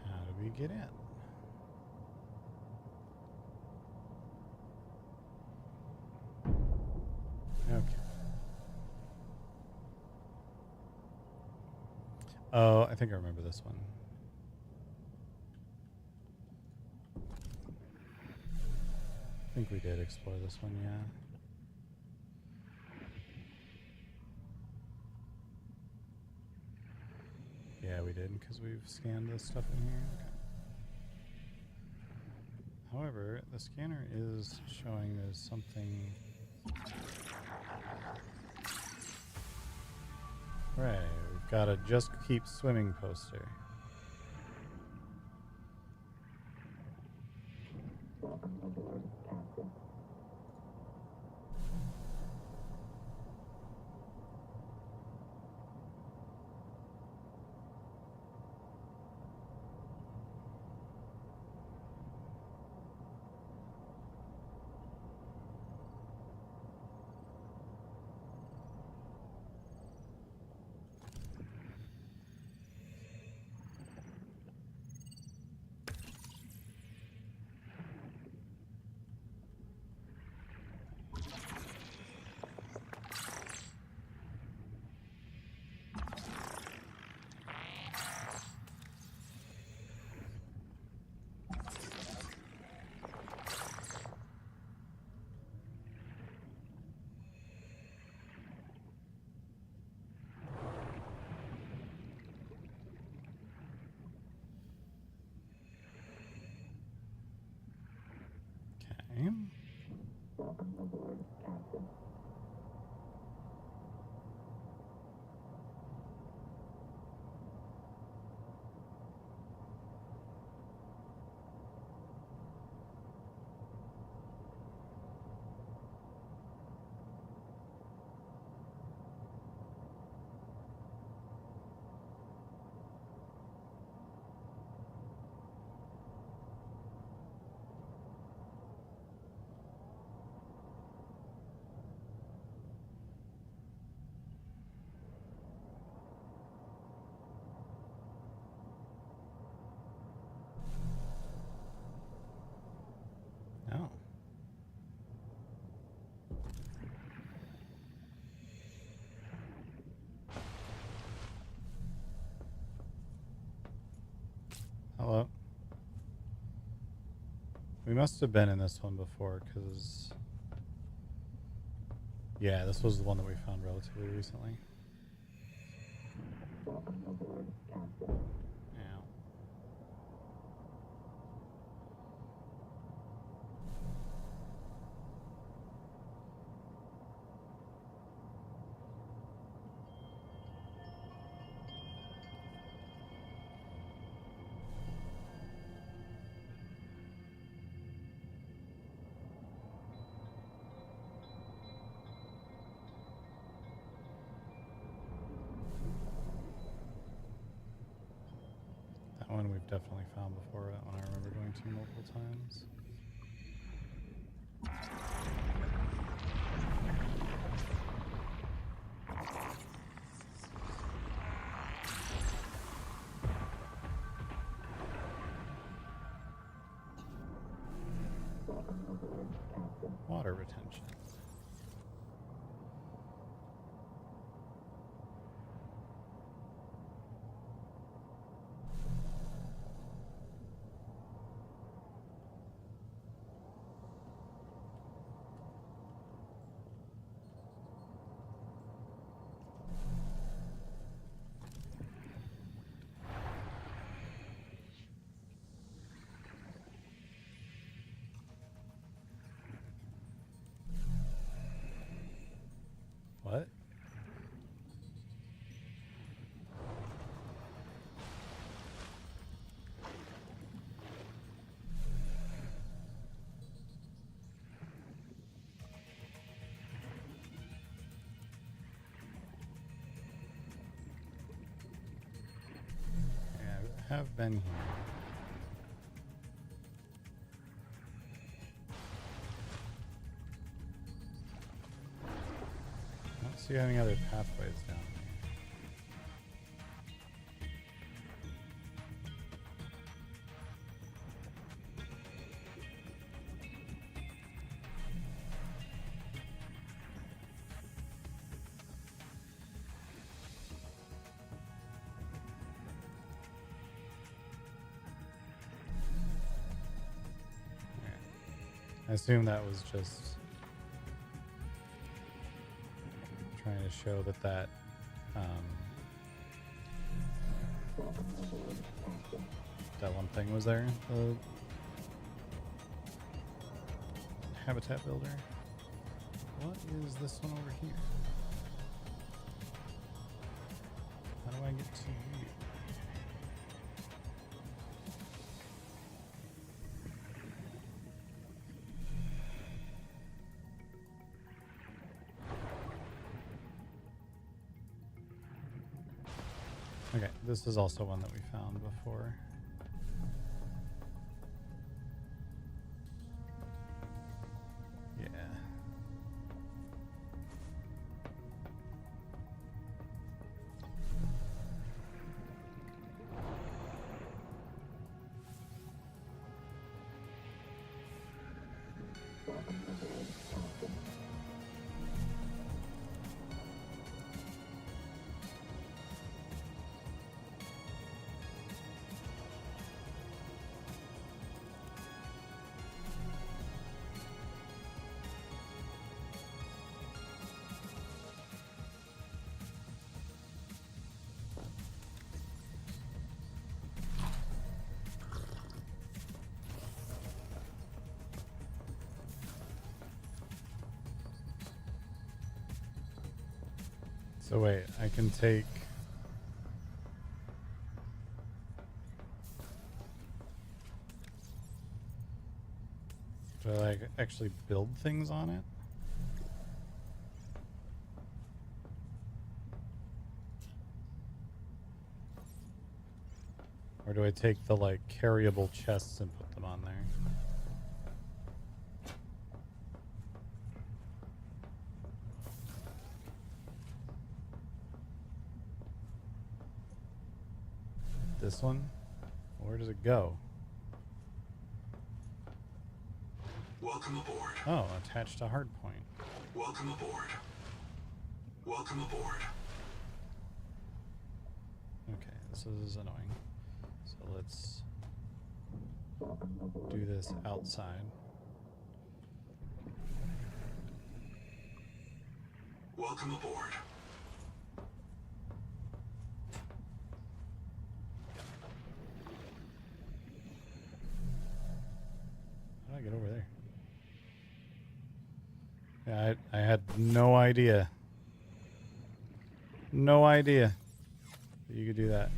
Speaker 1: How do we get in? Okay. Oh, I think I remember this one. I think we did explore this one, yeah. Yeah, we did, because we've scanned this stuff in here. Okay. However, the scanner is showing there's something... Right, we've got a just keep swimming poster. Okay. Oh. Hello. We must have been in this one before, because... Yeah, this was the one that we found relatively recently. Yeah. one we've definitely found before. That one I remember going to multiple times. Water retention. What? Yeah, I have been here. I don't see any other pathways down there. I assume that was just trying to show that that one thing was there, the habitat builder. What is this one over here? How do I get to you? Okay, this is also one that we found before. Yeah. So wait, I can take... Do I like actually build things on it? Or do I take the like carryable chests and put them on there? This one? Where does it go?
Speaker 7: Welcome aboard.
Speaker 1: Oh, attached to hardpoint.
Speaker 7: Welcome aboard. Welcome aboard.
Speaker 1: Okay, this is annoying. So let's do this outside.
Speaker 7: Welcome aboard.
Speaker 1: How do I get over there? Yeah, I had no idea. No idea that you could do that.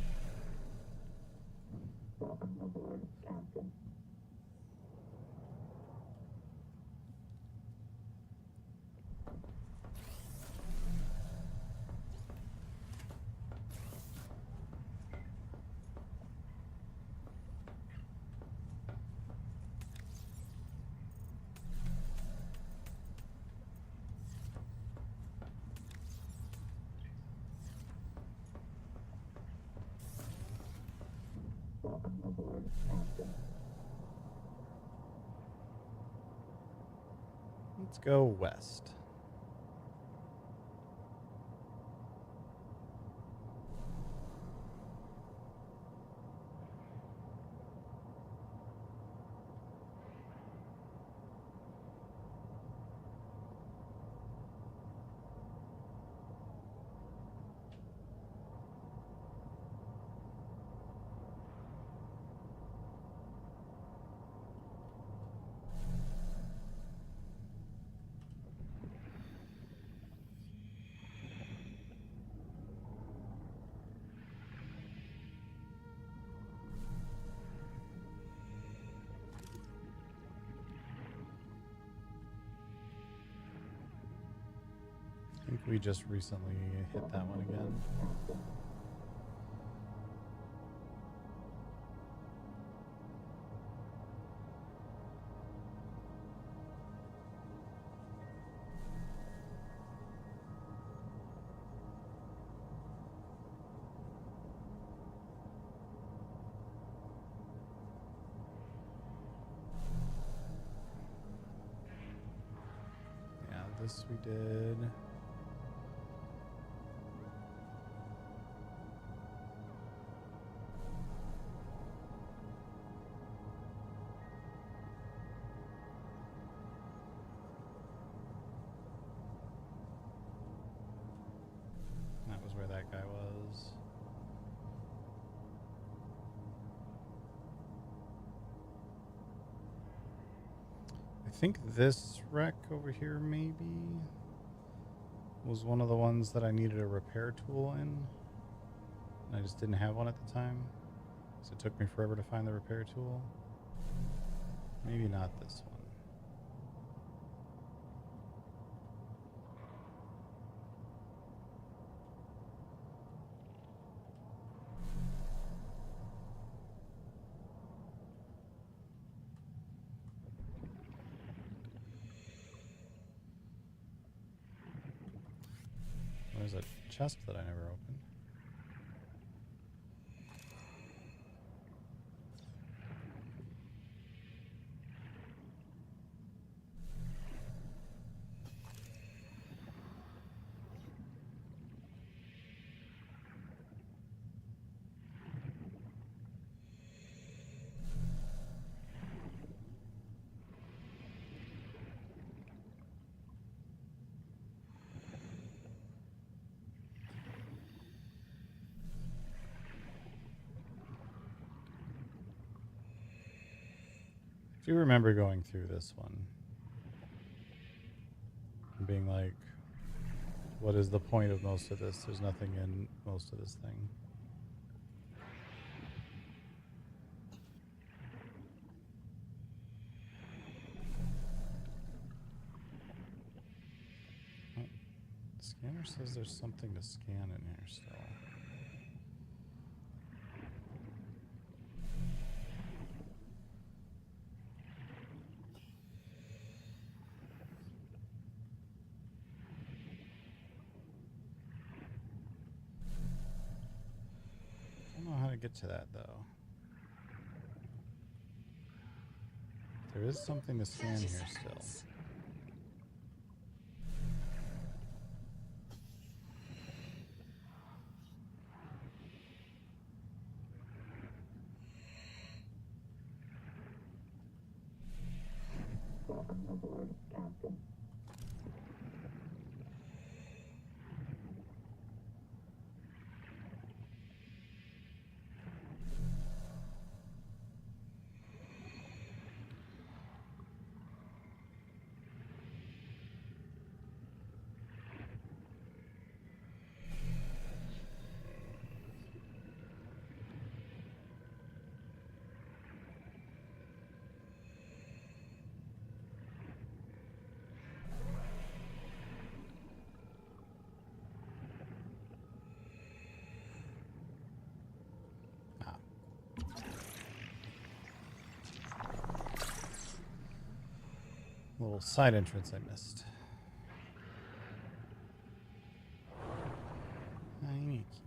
Speaker 1: Let's go west. I think we just recently hit that one again. Yeah, this we did. That was where that guy was. I think this wreck over here maybe was one of the ones that I needed a repair tool in. And I just didn't have one at the time. So it took me forever to find the repair tool. Maybe not this one. There's a chest that I never opened. I do remember going through this one and being like, what is the point of most of this? There's nothing in most of this thing. Oh, the scanner says there's something to scan in here still. I don't know how to get to that though. There is something to scan here still. Little side entrance I missed. I need a key.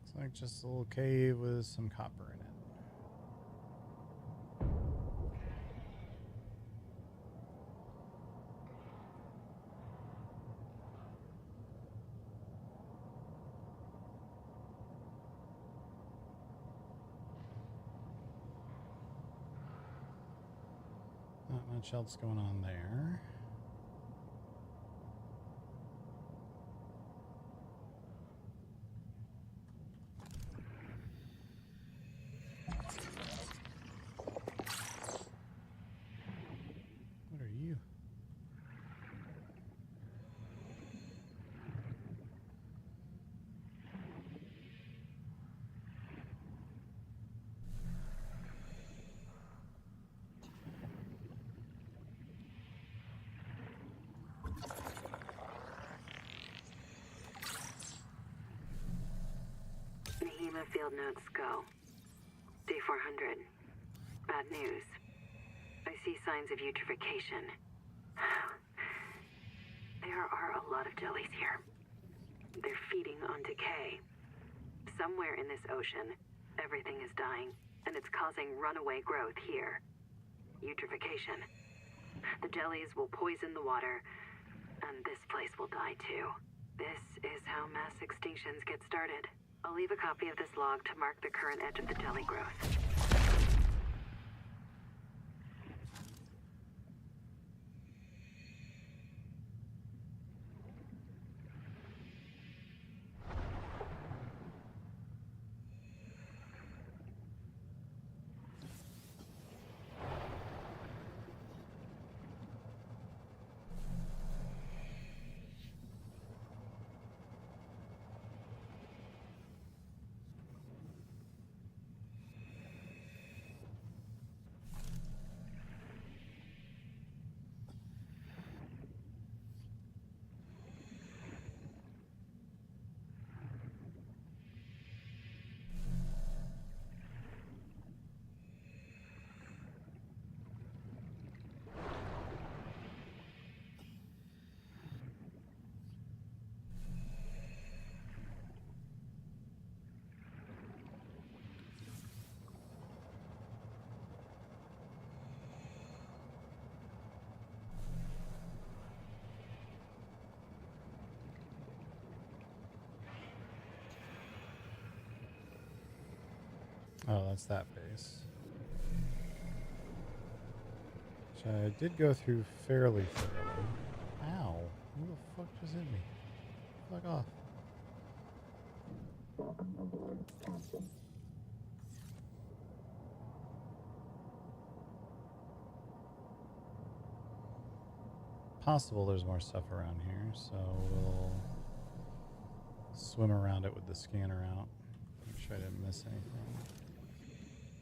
Speaker 1: Looks like just a little cave with some copper in it. Not much else going on there. What are you?
Speaker 8: Nahima field notes go. Day 400. Bad news. I see signs of eutrophication. There are a lot of jellies here. They're feeding on decay. Somewhere in this ocean, everything is dying, and it's causing runaway growth here. Eutrophication. The jellies will poison the water, and this place will die too. This is how mass extinctions get started. I'll leave a copy of this log to mark the current edge of the jelly growth.
Speaker 1: Oh, that's that base. Which I did go through fairly thoroughly. Ow. Who the fuck just hit me? Fuck off. Possible there's more stuff around here, so we'll swim around it with the scanner out. Make sure I didn't miss anything.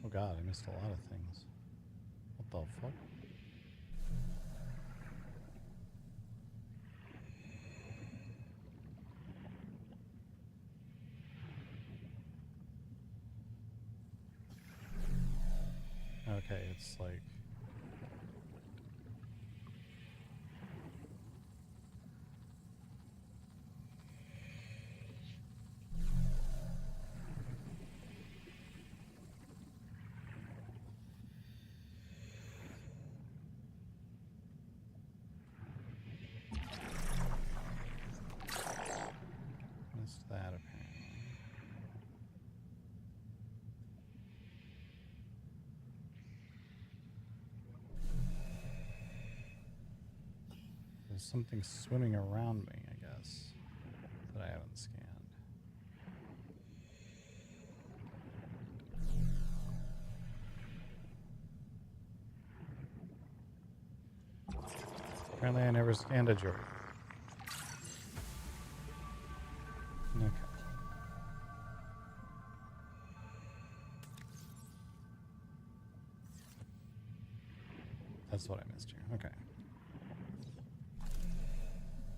Speaker 1: Oh god, I missed a lot of things. What the fuck? Okay, it's like... Missed that apparently. There's something swimming around me, I guess, that I haven't scanned. Apparently I never scanned a joy. Okay. That's what I missed here. Okay.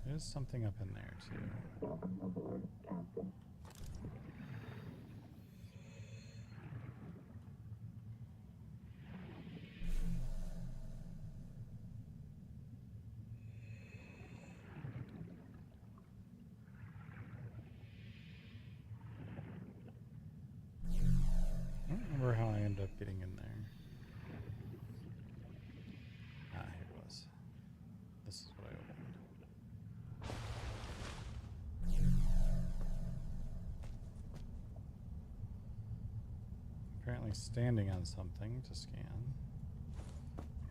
Speaker 1: There's something up in there too. I don't remember how I ended up getting in there. Ah, here it was. This is what I opened. Apparently standing on something to scan.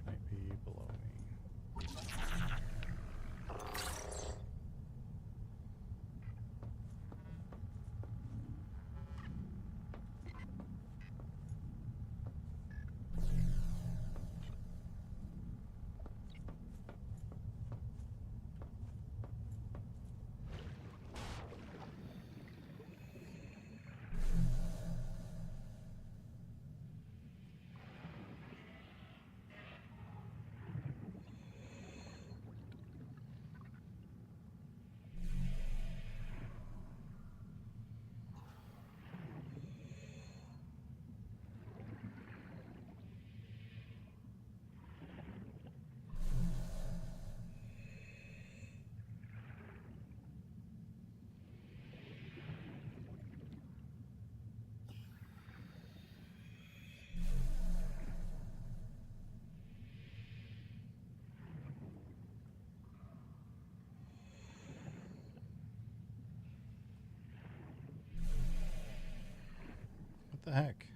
Speaker 1: Might be below me. What the heck?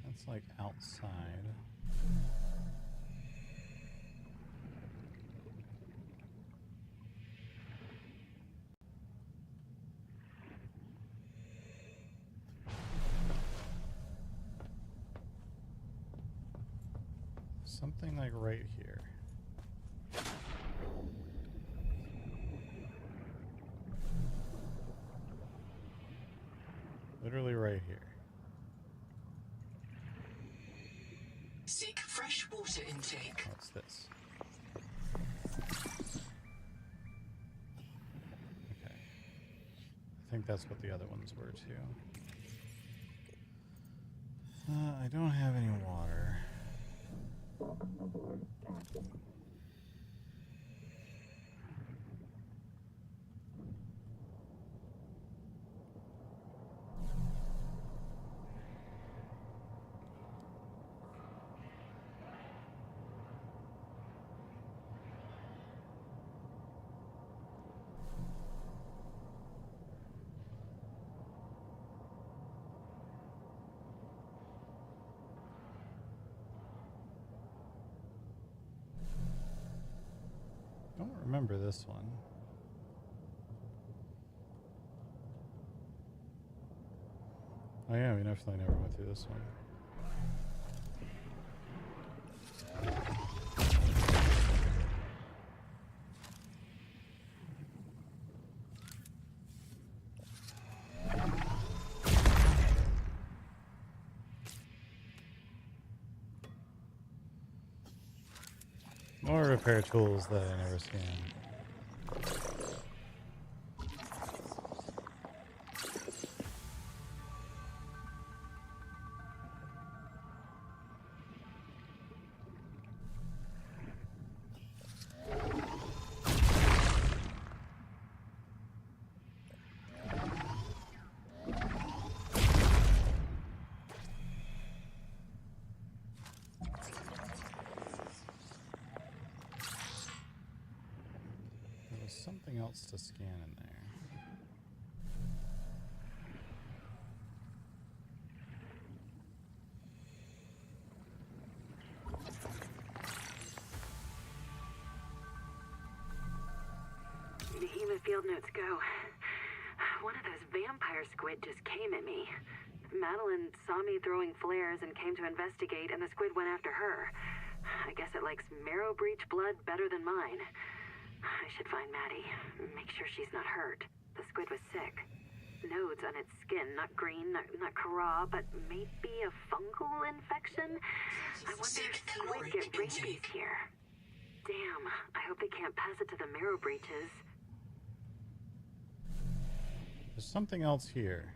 Speaker 1: That's like outside. Something like right here. Literally right here.
Speaker 6: Seek fresh water intake.
Speaker 1: What's this? Okay. I think that's what the other ones were too. I don't have any water. Don't remember this one. Oh yeah, we definitely never went through this one. More repair tools that I never scanned. Something else to scan in there.
Speaker 8: Behemoth field notes go. One of those vampire squid just came at me. Madeline saw me throwing flares and came to investigate, and the squid went after her. I guess it likes marrow breach blood better than mine. I should find Maddie. Make sure she's not hurt. The squid was sick. Nodes on its skin, not green, not Kara, but maybe a fungal infection? I wonder if squid get rabies here. Damn, I hope they can't pass it to the marrow breaches.
Speaker 1: There's something else here.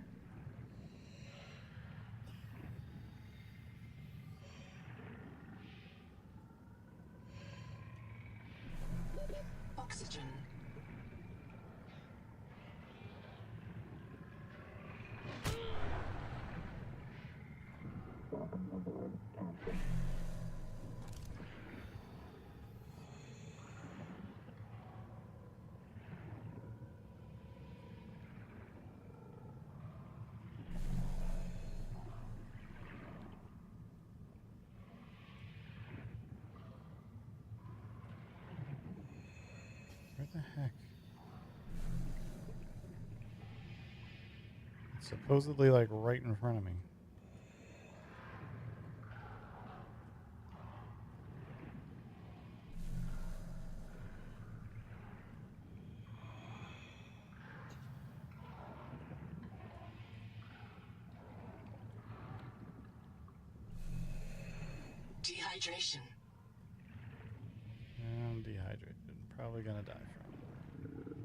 Speaker 6: Oxygen.
Speaker 1: heck? It's supposedly like right in front of me.
Speaker 6: Dehydration.
Speaker 1: I'm dehydrated. Probably gonna die from it.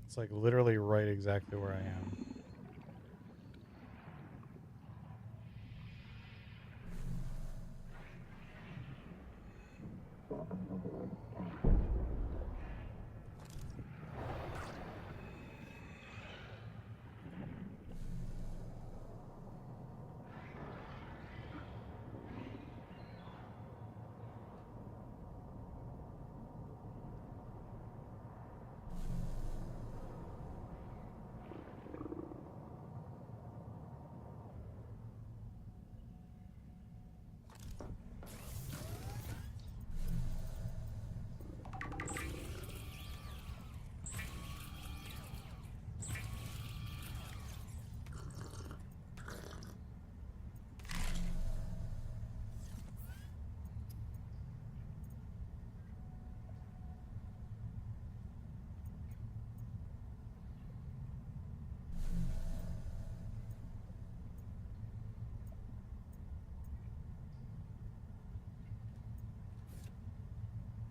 Speaker 1: It's like literally right exactly where I am.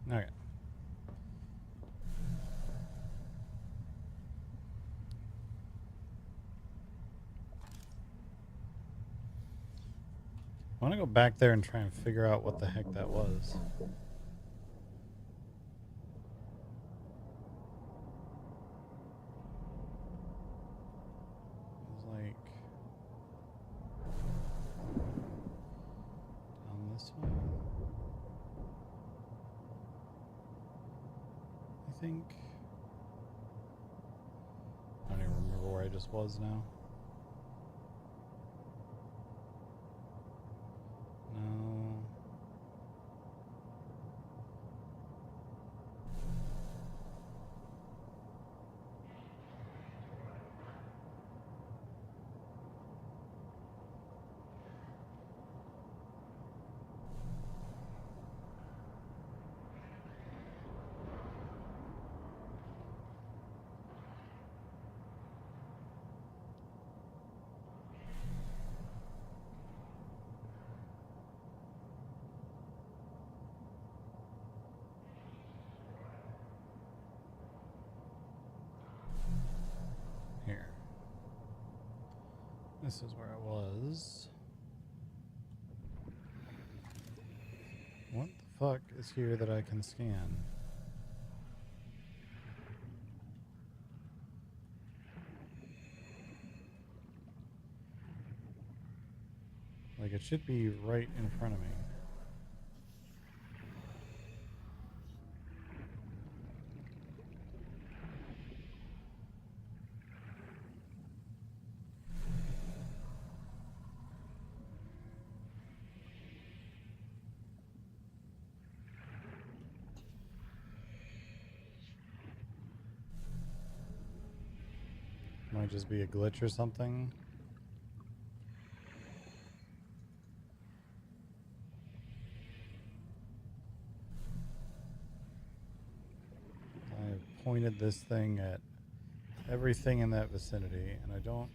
Speaker 1: Okay. I want to go back there and try and figure out what the heck that was. It was like down this way, I think. I don't even remember where I just was now. No. Here. This is where I was. What the fuck is here that I can scan? Like, it should be right in front of me. Might just be a glitch or something. I pointed this thing at everything in that vicinity, and I don't...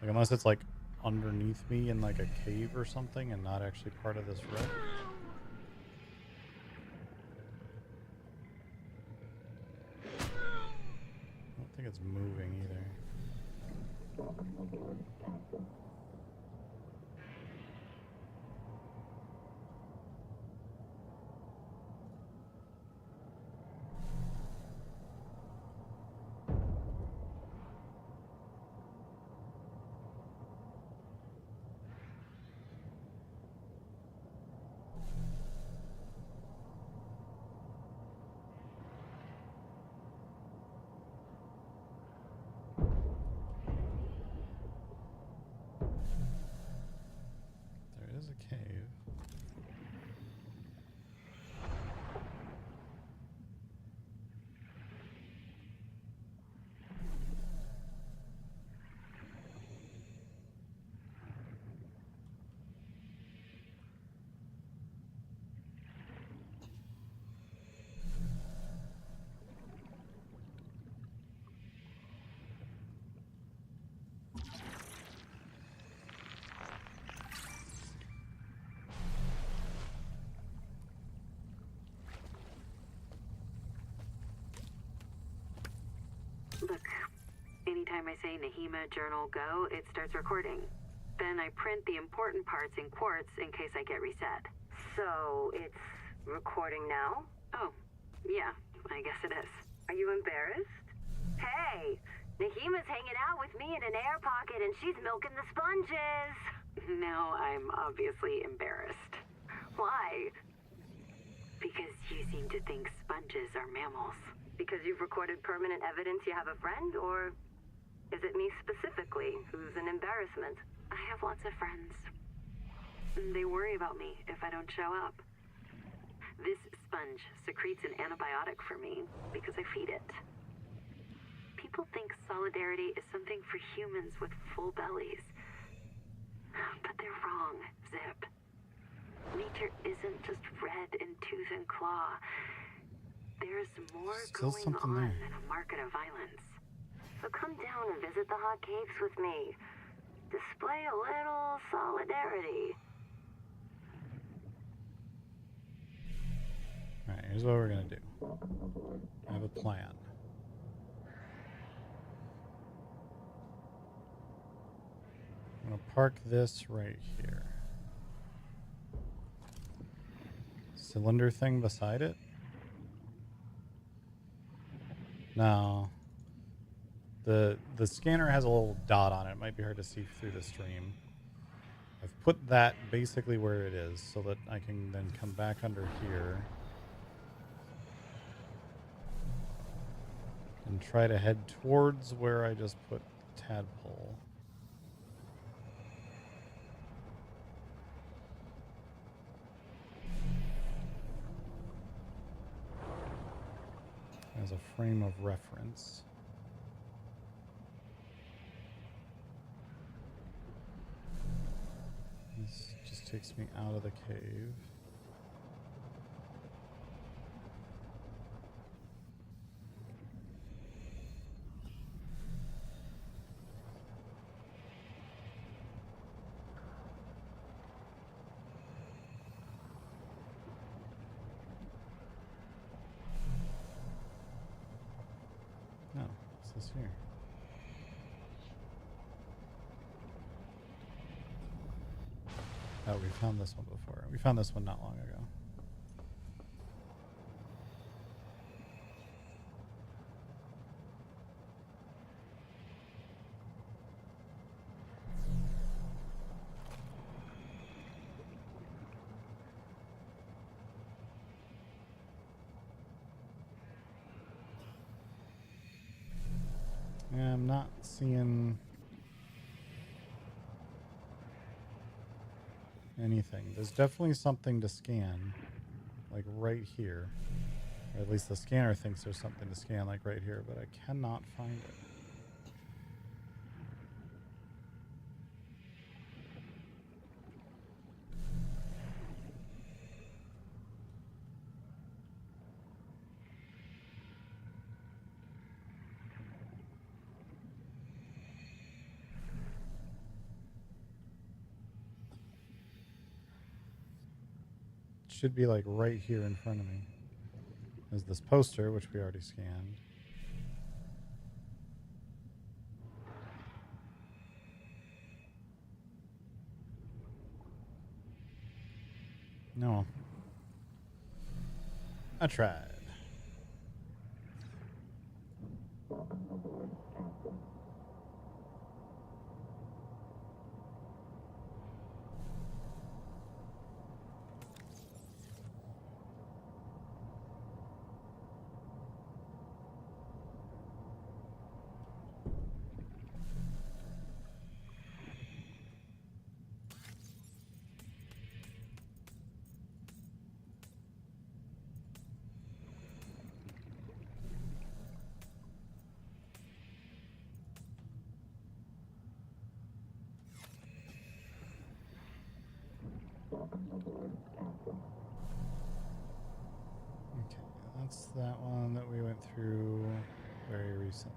Speaker 1: Like, unless it's, like, underneath me in, like, a cave or something and not actually part of this wreck. I don't think it's moving either.
Speaker 8: Look, anytime I say Nahima Journal Go, it starts recording. Then I print the important parts in quartz in case I get reset.
Speaker 11: So, it's recording now?
Speaker 8: Oh, yeah, I guess it is.
Speaker 11: Are you embarrassed? Hey, Nahima's hanging out with me in an air pocket and she's milking the sponges.
Speaker 8: Now I'm obviously embarrassed.
Speaker 11: Why?
Speaker 8: Because you seem to think sponges are mammals.
Speaker 11: Because you've recorded permanent evidence you have a friend, or is it me specifically who's an embarrassment?
Speaker 8: I have lots of friends. They worry about me if I don't show up. This sponge secretes an antibiotic for me because I feed it. People think solidarity is something for humans with full bellies. But they're wrong, Zip. Nature isn't just red in tooth and claw. There's more
Speaker 1: Still
Speaker 8: going
Speaker 1: something
Speaker 8: on
Speaker 1: there.
Speaker 8: than a market of violence.
Speaker 11: So come down and visit the hot caves with me. Display a little solidarity.
Speaker 1: Alright, here's what we're gonna do. I have a plan. I'm gonna park this right here. Cylinder thing beside it? No. The scanner has a little dot on it. It might be hard to see through the stream. I've put that basically where it is so that I can then come back under here and try to head towards where I just put the tadpole. As a frame of reference. This just takes me out of the cave. No, what's this here? Oh, we found this one before. We found this one not long ago. Yeah, I'm not seeing anything. There's definitely something to scan, like right here. Or at least the scanner thinks there's something to scan, like right here, but I cannot find it. Should be like right here in front of me. There's this poster, which we already scanned. No. I tried. Okay, that's that one that we went through very recently.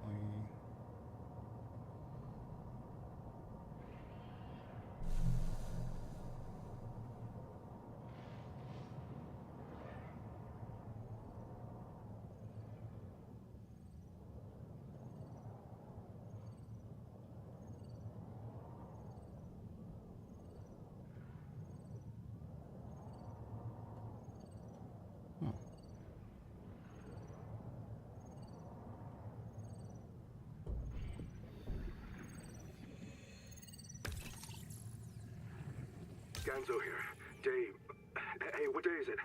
Speaker 12: Ganzo here. Hey, what day is it?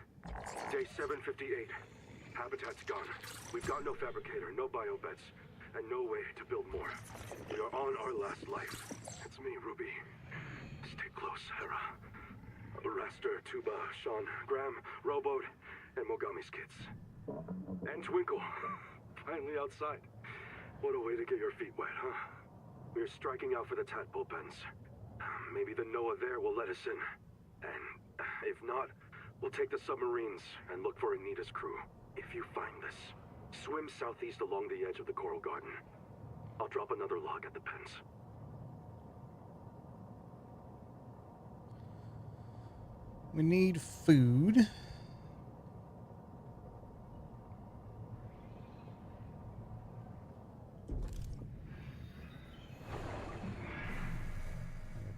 Speaker 12: Day 758. Habitat's gone. We've got no fabricator, no biobeds, and no way to build more. We are on our last life. It's me, Ruby. Stay close, Hera. Raster, Tuba, Sean, Graham, Rowboat, and Mogami's kids. And Twinkle. Finally outside. What a way to get your feet wet, huh? We're striking out for the tadpole pens. Maybe the Noah there will let us in. And if not, we'll take the submarines and look for Anita's crew. If you find this, swim southeast along the edge of the Coral Garden. I'll drop another log at the pens.
Speaker 1: We need food.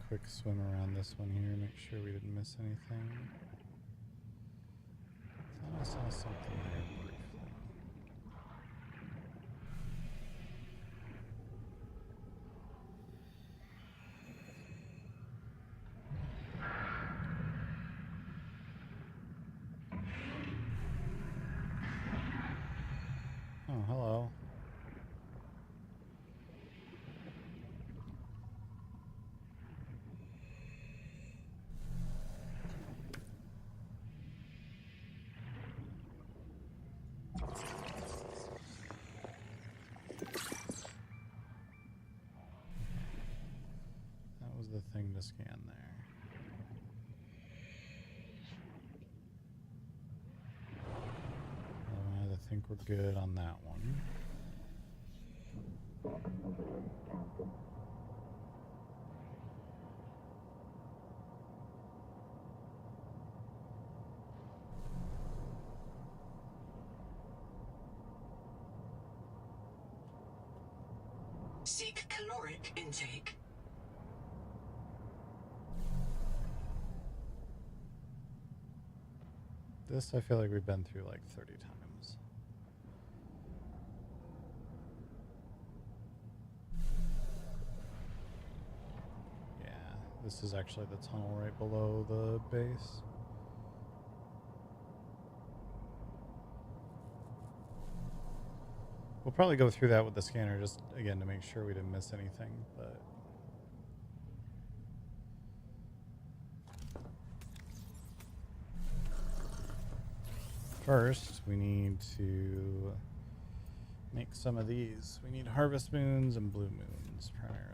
Speaker 1: Quick swim around this one here, make sure we didn't miss anything. I thought I saw something there briefly. Oh, hello. The thing to scan there. I think we're good on that one.
Speaker 6: Seek caloric intake.
Speaker 1: This I feel like we've been through like 30 times. Yeah, this is actually the tunnel right below the base. We'll probably go through that with the scanner just again to make sure we didn't miss anything, but first, we need to make some of these. We need harvest moons and blue moons primarily.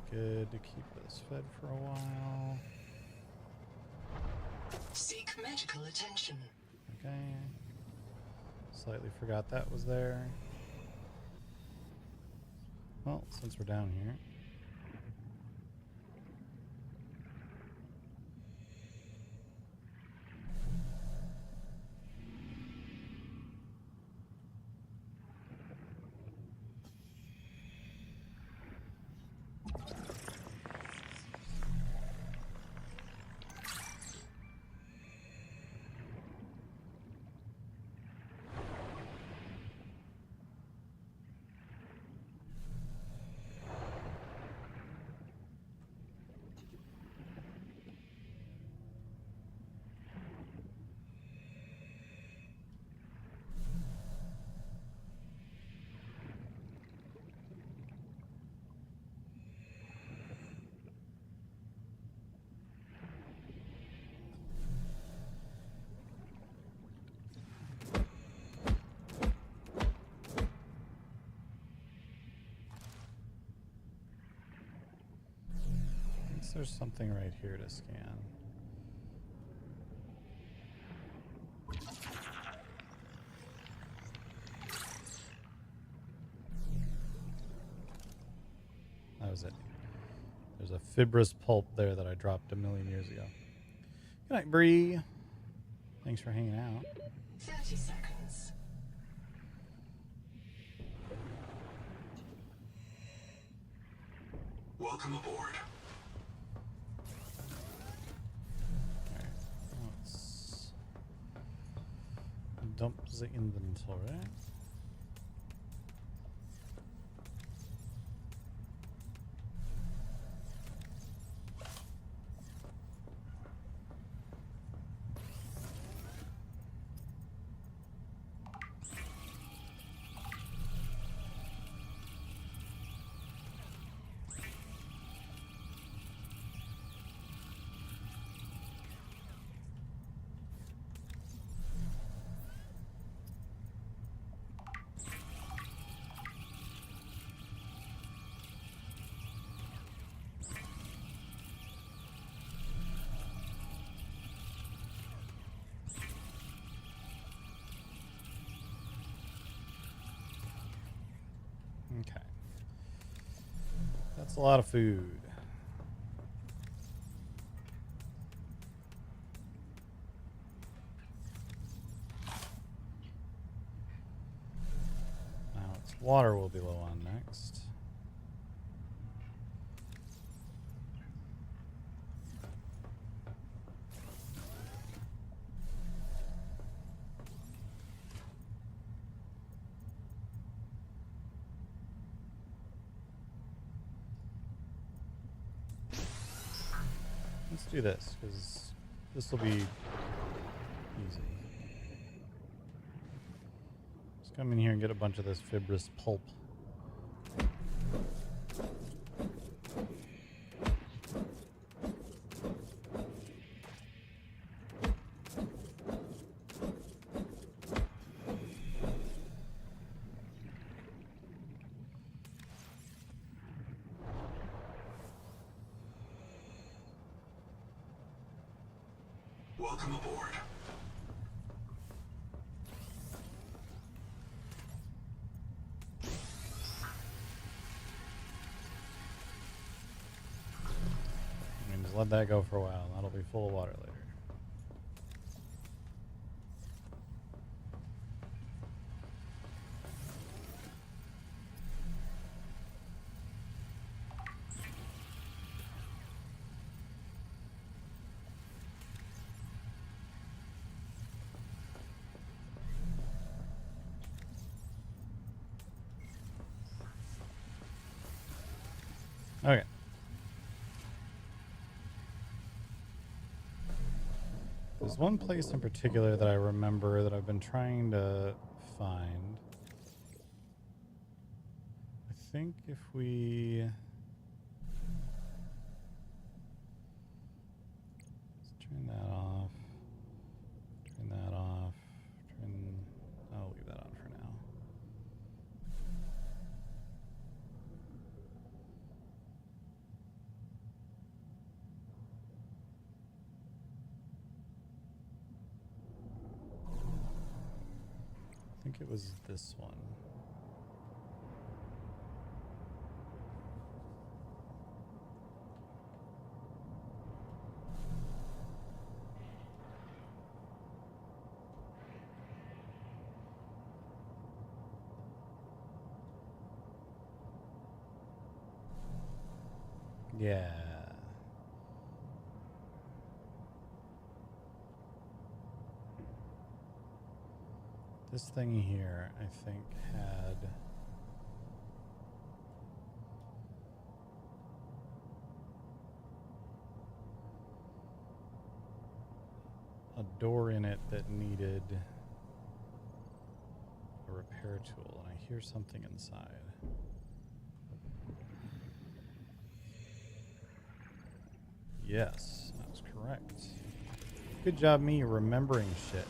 Speaker 1: Good to keep this fed for a while.
Speaker 6: Seek medical attention.
Speaker 1: Okay. Slightly forgot that was there. Well, since we're down here. There's something right here to scan. That was it. There's a fibrous pulp there that I dropped a million years ago. Good night, Bree. Thanks for hanging out.
Speaker 6: 30 seconds.
Speaker 7: Welcome aboard.
Speaker 1: Alright, let's dump the inventory. Okay. That's a lot of food. Now it's water we'll be low on next. Let's do this, because this will be easy. Just come in here and get a bunch of this fibrous pulp.
Speaker 7: Welcome aboard.
Speaker 1: I mean, just let that go for a while. That'll be full of water later. Okay. There's one place in particular that I remember that I've been trying to find. I think if we... Let's turn that off. Turn that off. I'll leave that on for now. I think it was this one. Yeah. This thing here, I think, had a door in it that needed a repair tool, and I hear something inside. Yes, that's correct. Good job me remembering shit.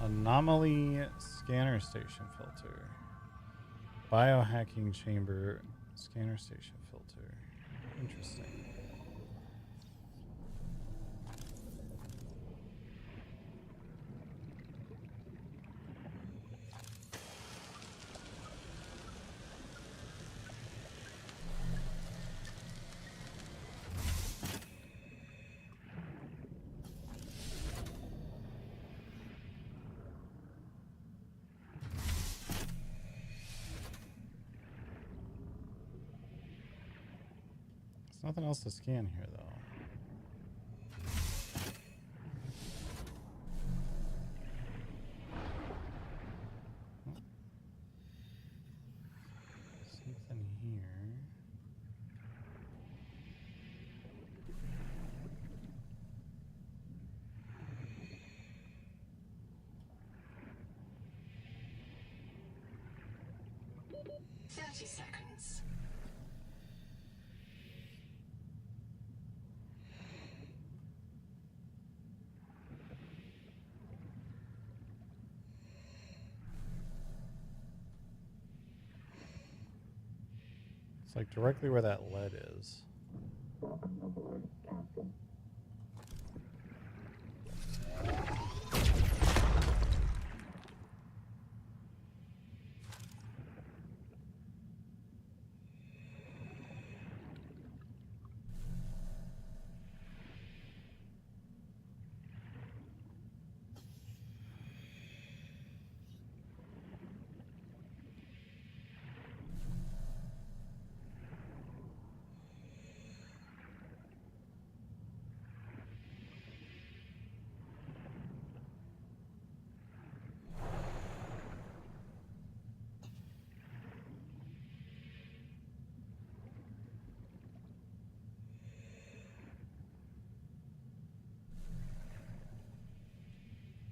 Speaker 1: Anomaly scanner station filter. Biohacking chamber scanner station filter. Interesting. There's nothing else to scan here, though. Something here.
Speaker 6: Seconds.
Speaker 1: It's like directly where that lead is.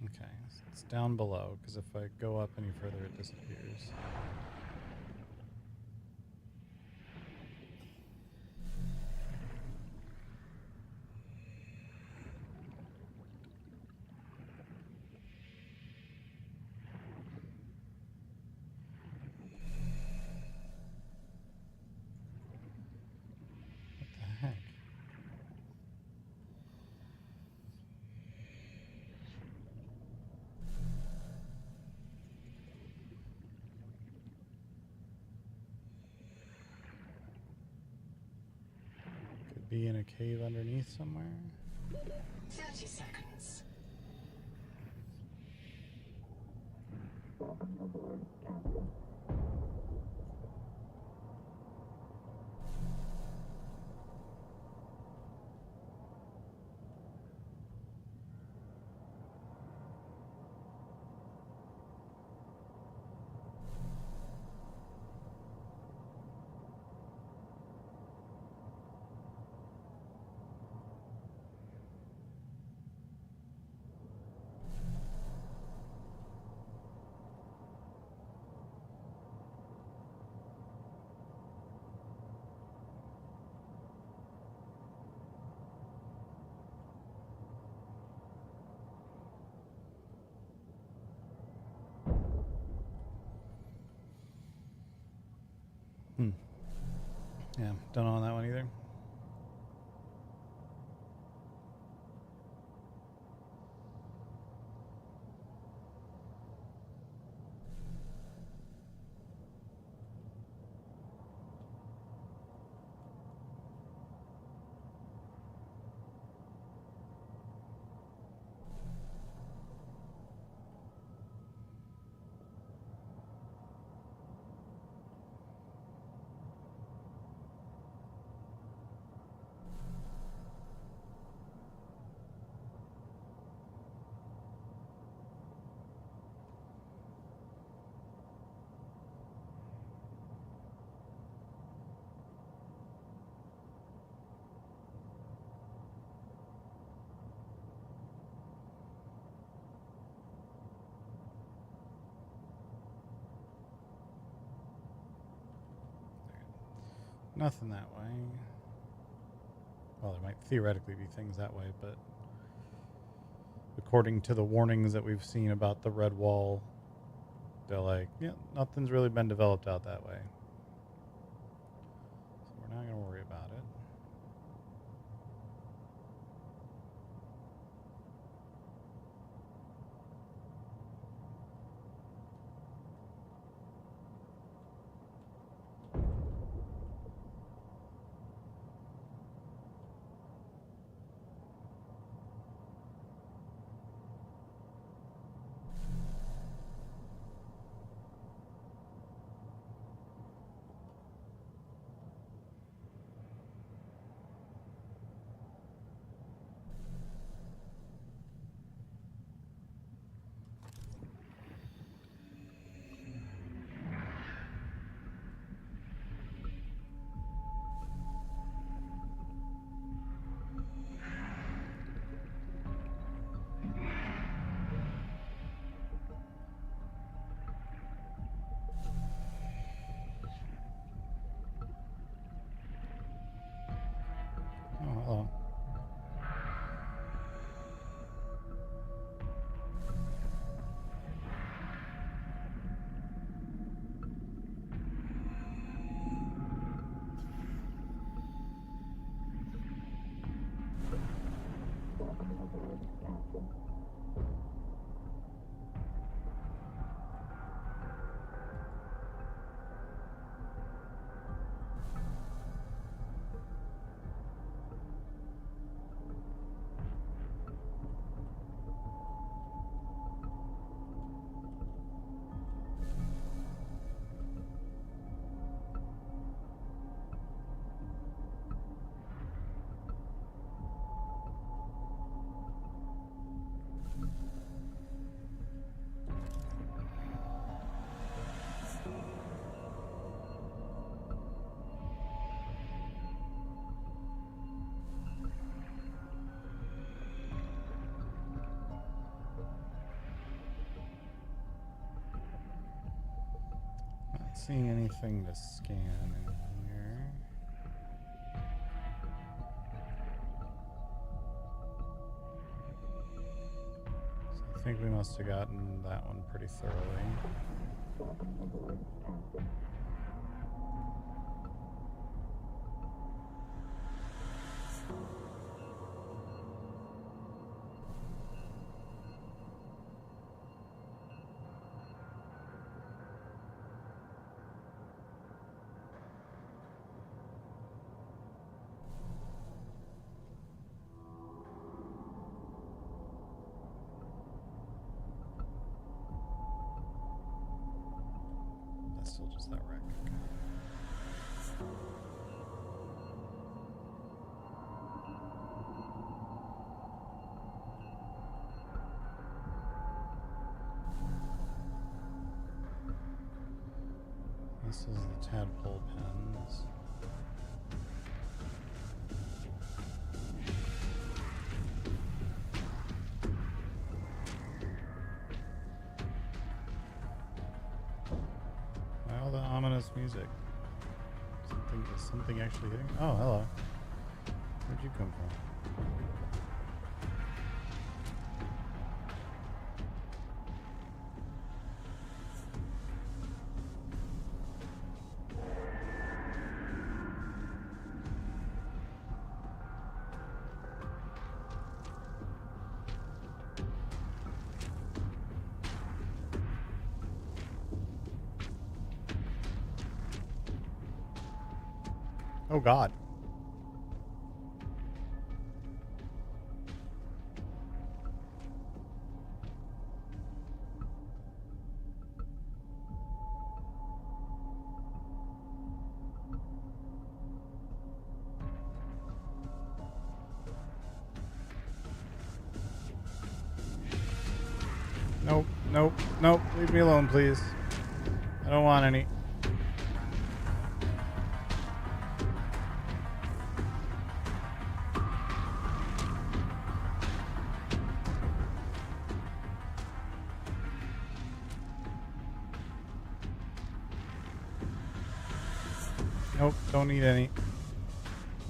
Speaker 1: Okay, so it's down below, because if I go up any further, it disappears. What the heck? Could be in a cave underneath somewhere.
Speaker 6: 30 seconds. Yeah, don't know on that one either. Nothing that way. Well, there might theoretically be things that way, but according to the warnings that we've seen about the red wall, they're like, yeah, nothing's really been developed out that way. So we're not going to worry about it.
Speaker 1: seeing anything to scan in here. So I think we must have gotten that one pretty thoroughly. That's still just that wreck. Okay. This is the tadpole pens. Why all the ominous music? Is something actually hitting? Oh, hello. Where'd you come from? Oh God. Nope, nope, nope. Leave me alone, please. I don't want any. Nope, don't need any.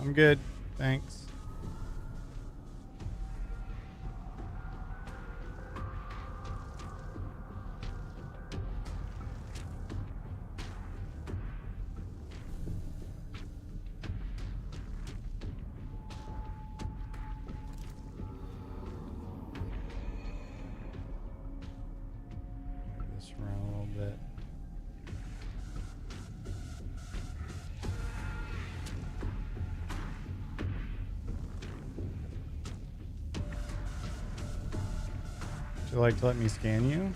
Speaker 1: I'm good, thanks. Move this around a little bit. Would you like to let me scan you?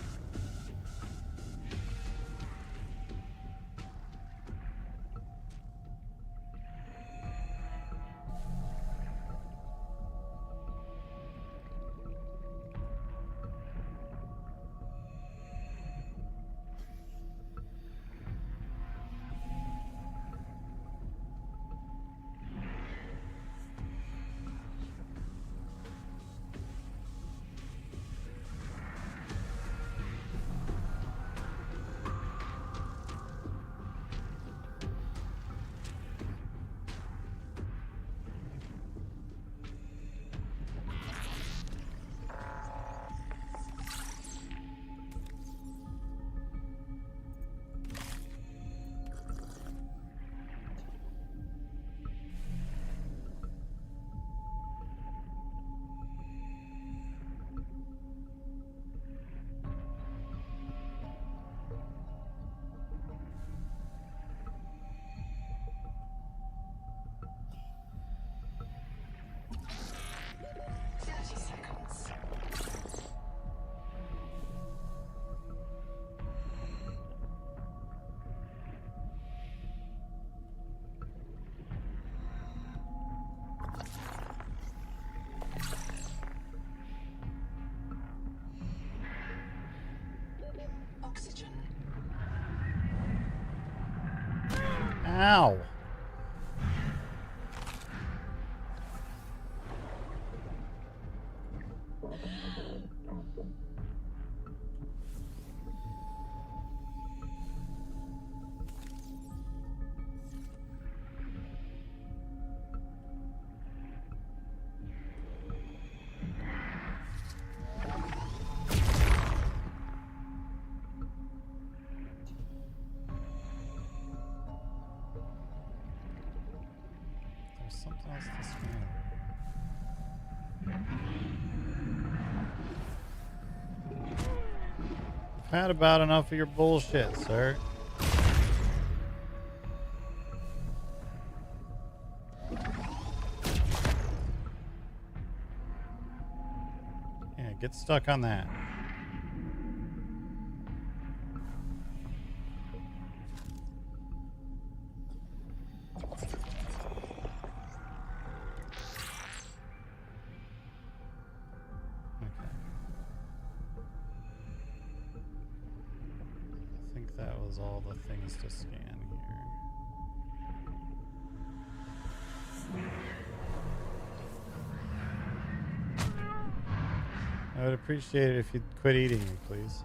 Speaker 6: Oxygen.
Speaker 1: Ow. something else to scan. I've had about enough of your bullshit, sir. Yeah, get stuck on that. All the things to scan here. I would appreciate it if you'd quit eating me, please.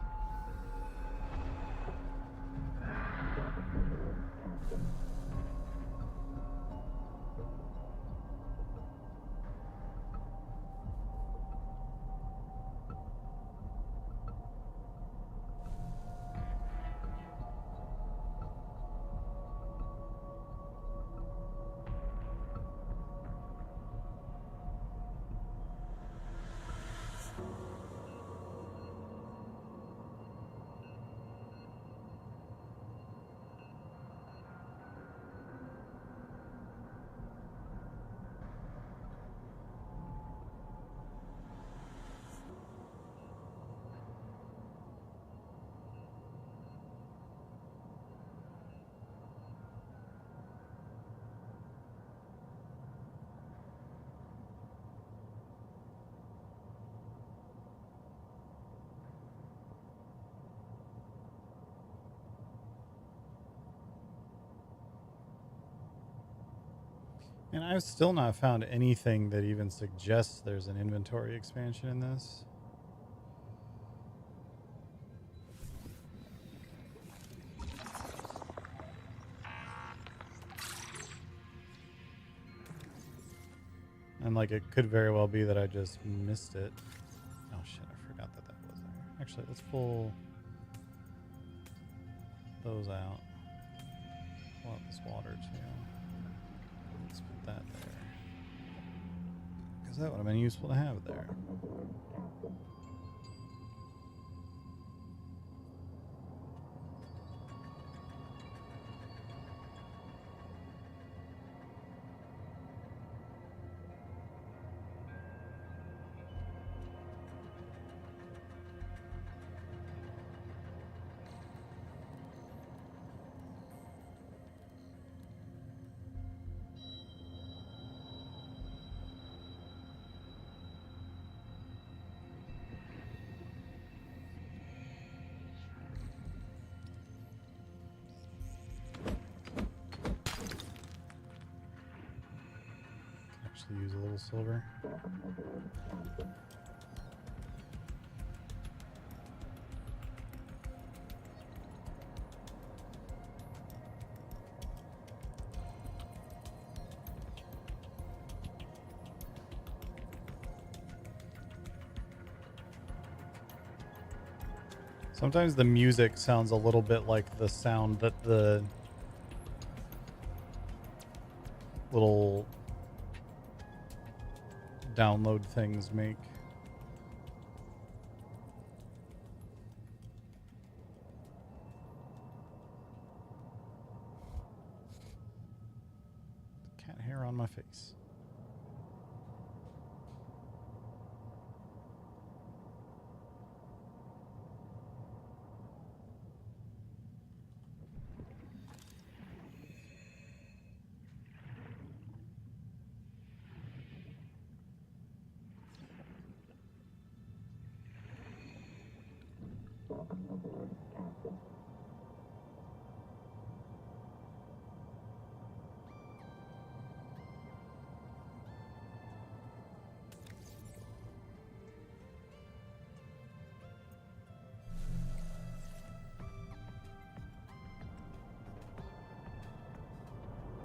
Speaker 1: And I've still not found anything that even suggests there's an inventory expansion in this. And like it could very well be that I just missed it. Oh shit, I forgot that was there. Actually, let's pull those out. Pull out this water too. Let's put that there. Because that would have been useful to have there. Use a little silver. Sometimes the music sounds a little bit like the sound that the little download things make. Cat hair on my face.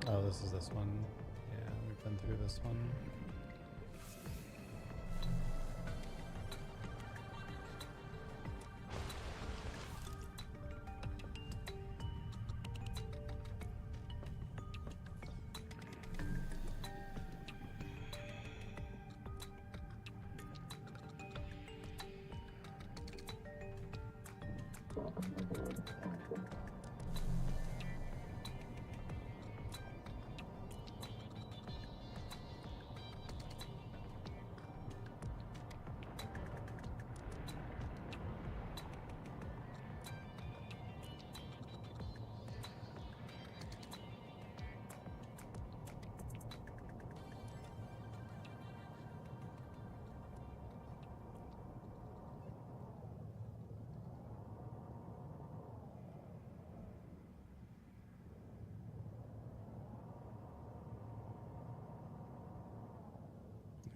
Speaker 1: Oh, this is this one. Yeah, we've been through this one.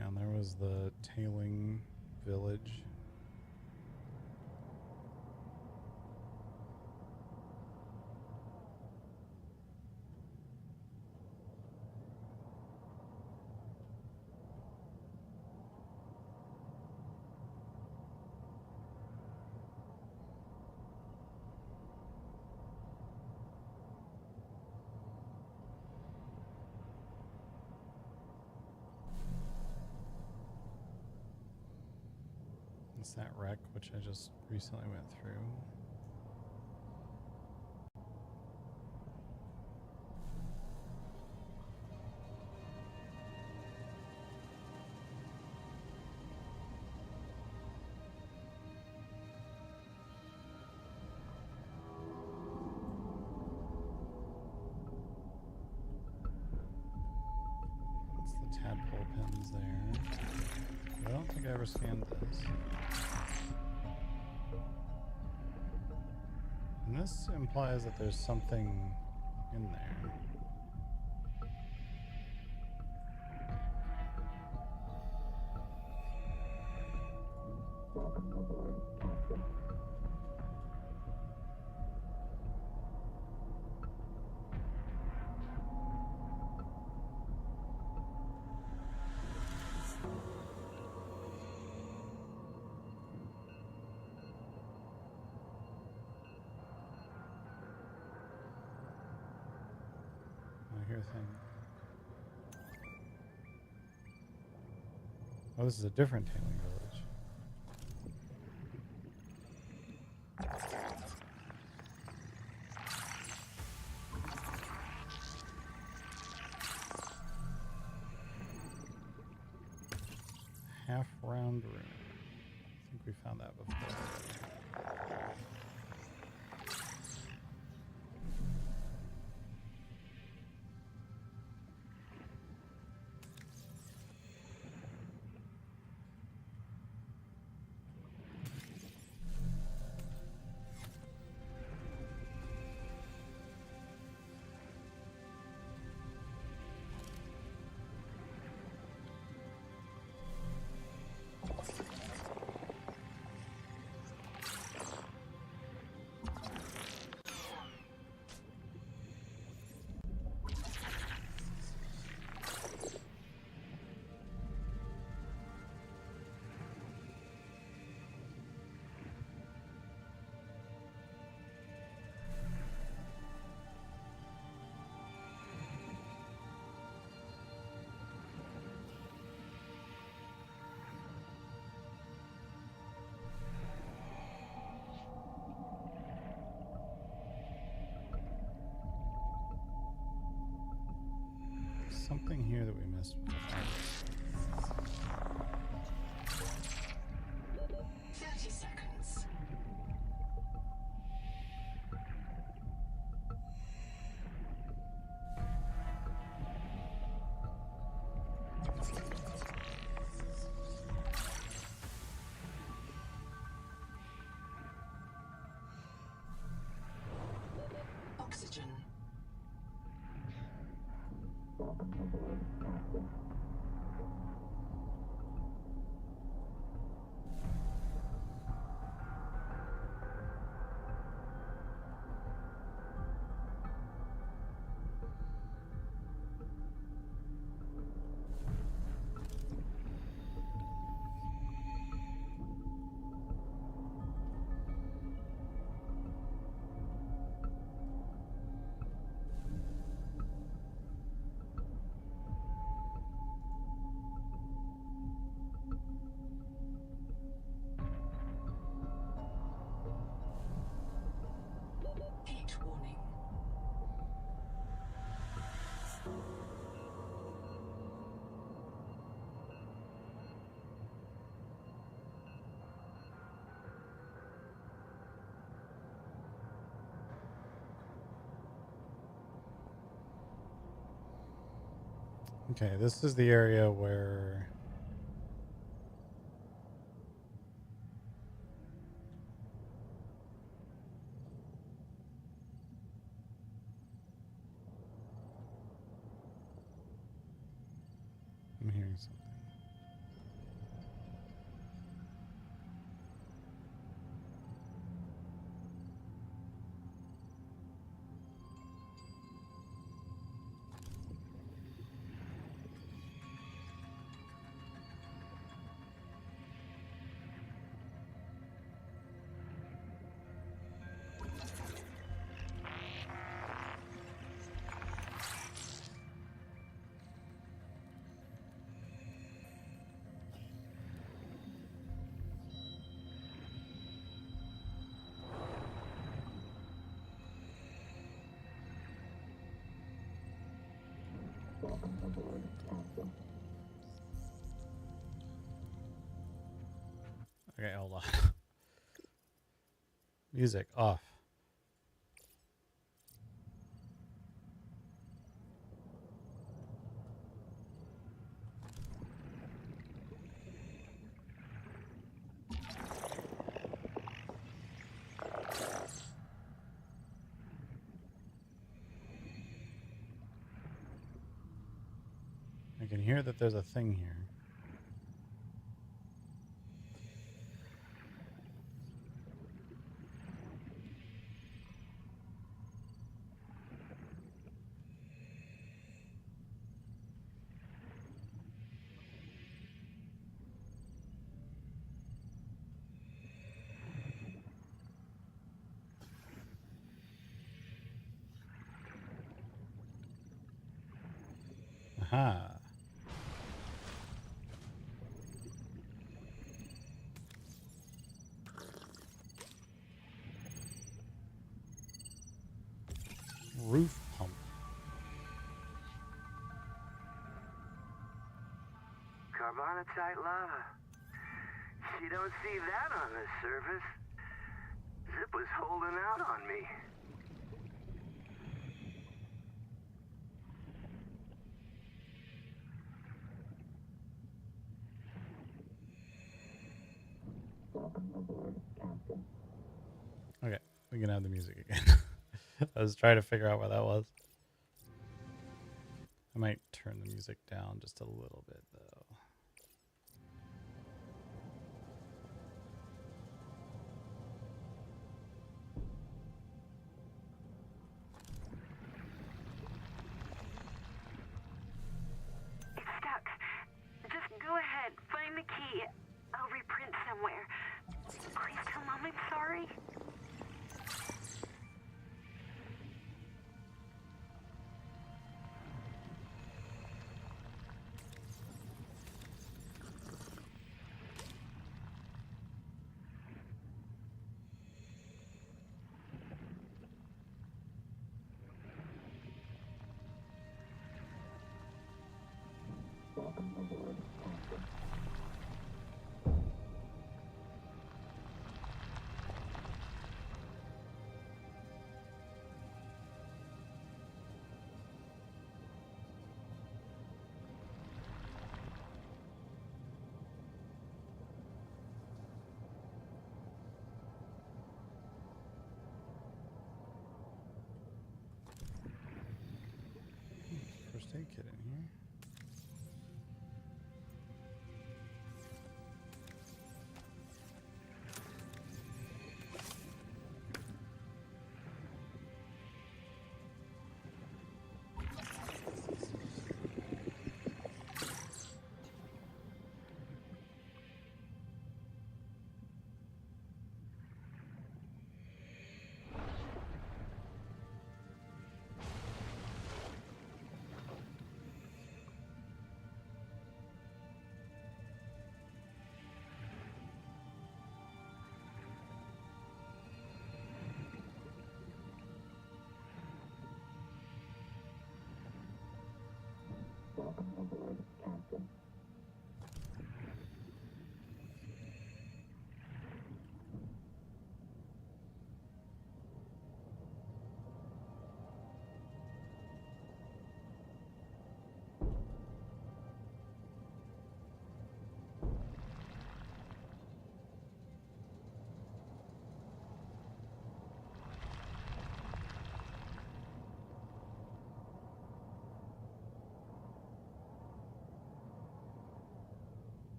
Speaker 1: And there was the tailing village. It's that wreck which I just recently went through. That's the tadpole pens there. I don't think I ever scanned this. And this implies that there's something in there. I hear things. Oh, this is a different tailing village. Half-round room. I think we found that before. Something here that we missed before.
Speaker 6: 30 seconds. Oxygen.
Speaker 1: Okay, this is the area where... I'm hearing something. Okay, hold on. Music off. I can hear that there's a thing here. Aha. Roof pump.
Speaker 5: Carbonatite lava. You don't see that on the surface. Zip was holding out on me.
Speaker 1: Okay, we can have the music again. I was trying to figure out what that was. I might turn the music down just a little bit, though.
Speaker 8: It's stuck. Just go ahead, find the key. I'll reprint somewhere. Please tell Mom I'm sorry.
Speaker 1: First aid kit in here.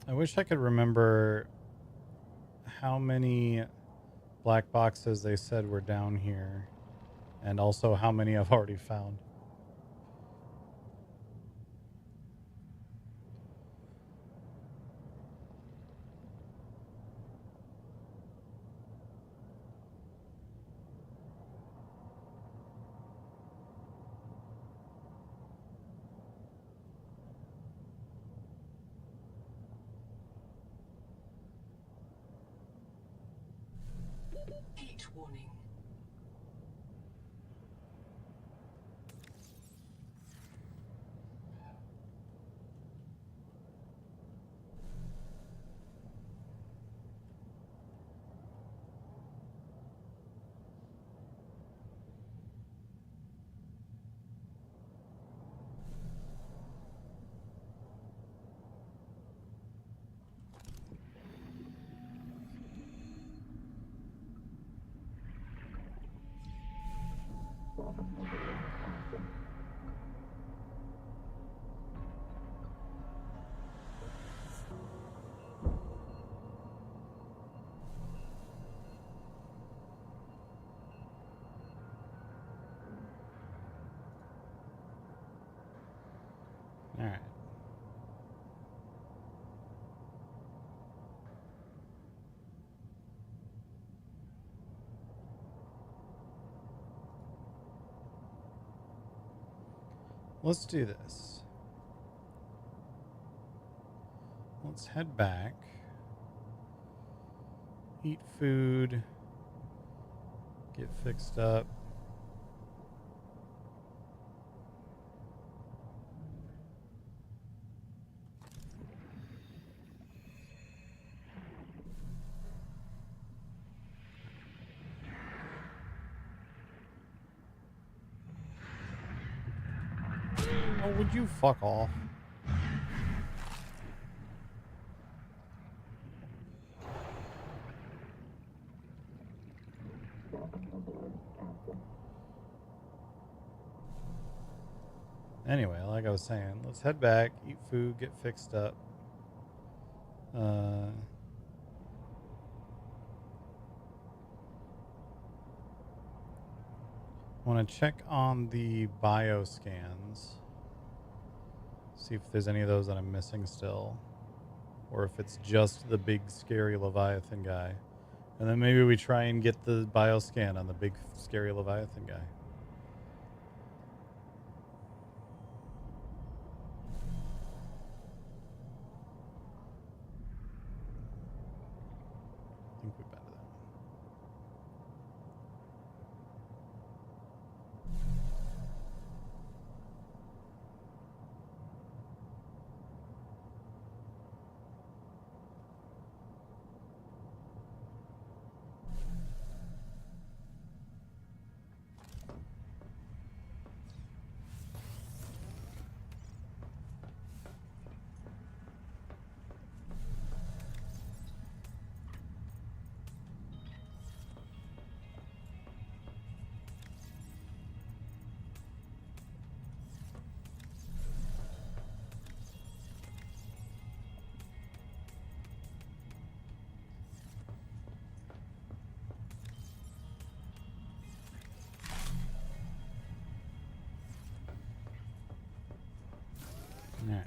Speaker 1: I wish I could remember how many black boxes they said were down here, and also how many I've already found.
Speaker 6: Heat warning.
Speaker 1: All right. Let's do this. Let's head back. Eat food. Get fixed up. Oh, would you fuck off? Anyway, like I was saying, let's head back, eat food, get fixed up. Want to check on the bioscans. See if there's any of those that I'm missing still. Or if it's just the big scary Leviathan guy. And then maybe we try and get the bioscan on the big scary Leviathan guy. I think we've been to that. Alright.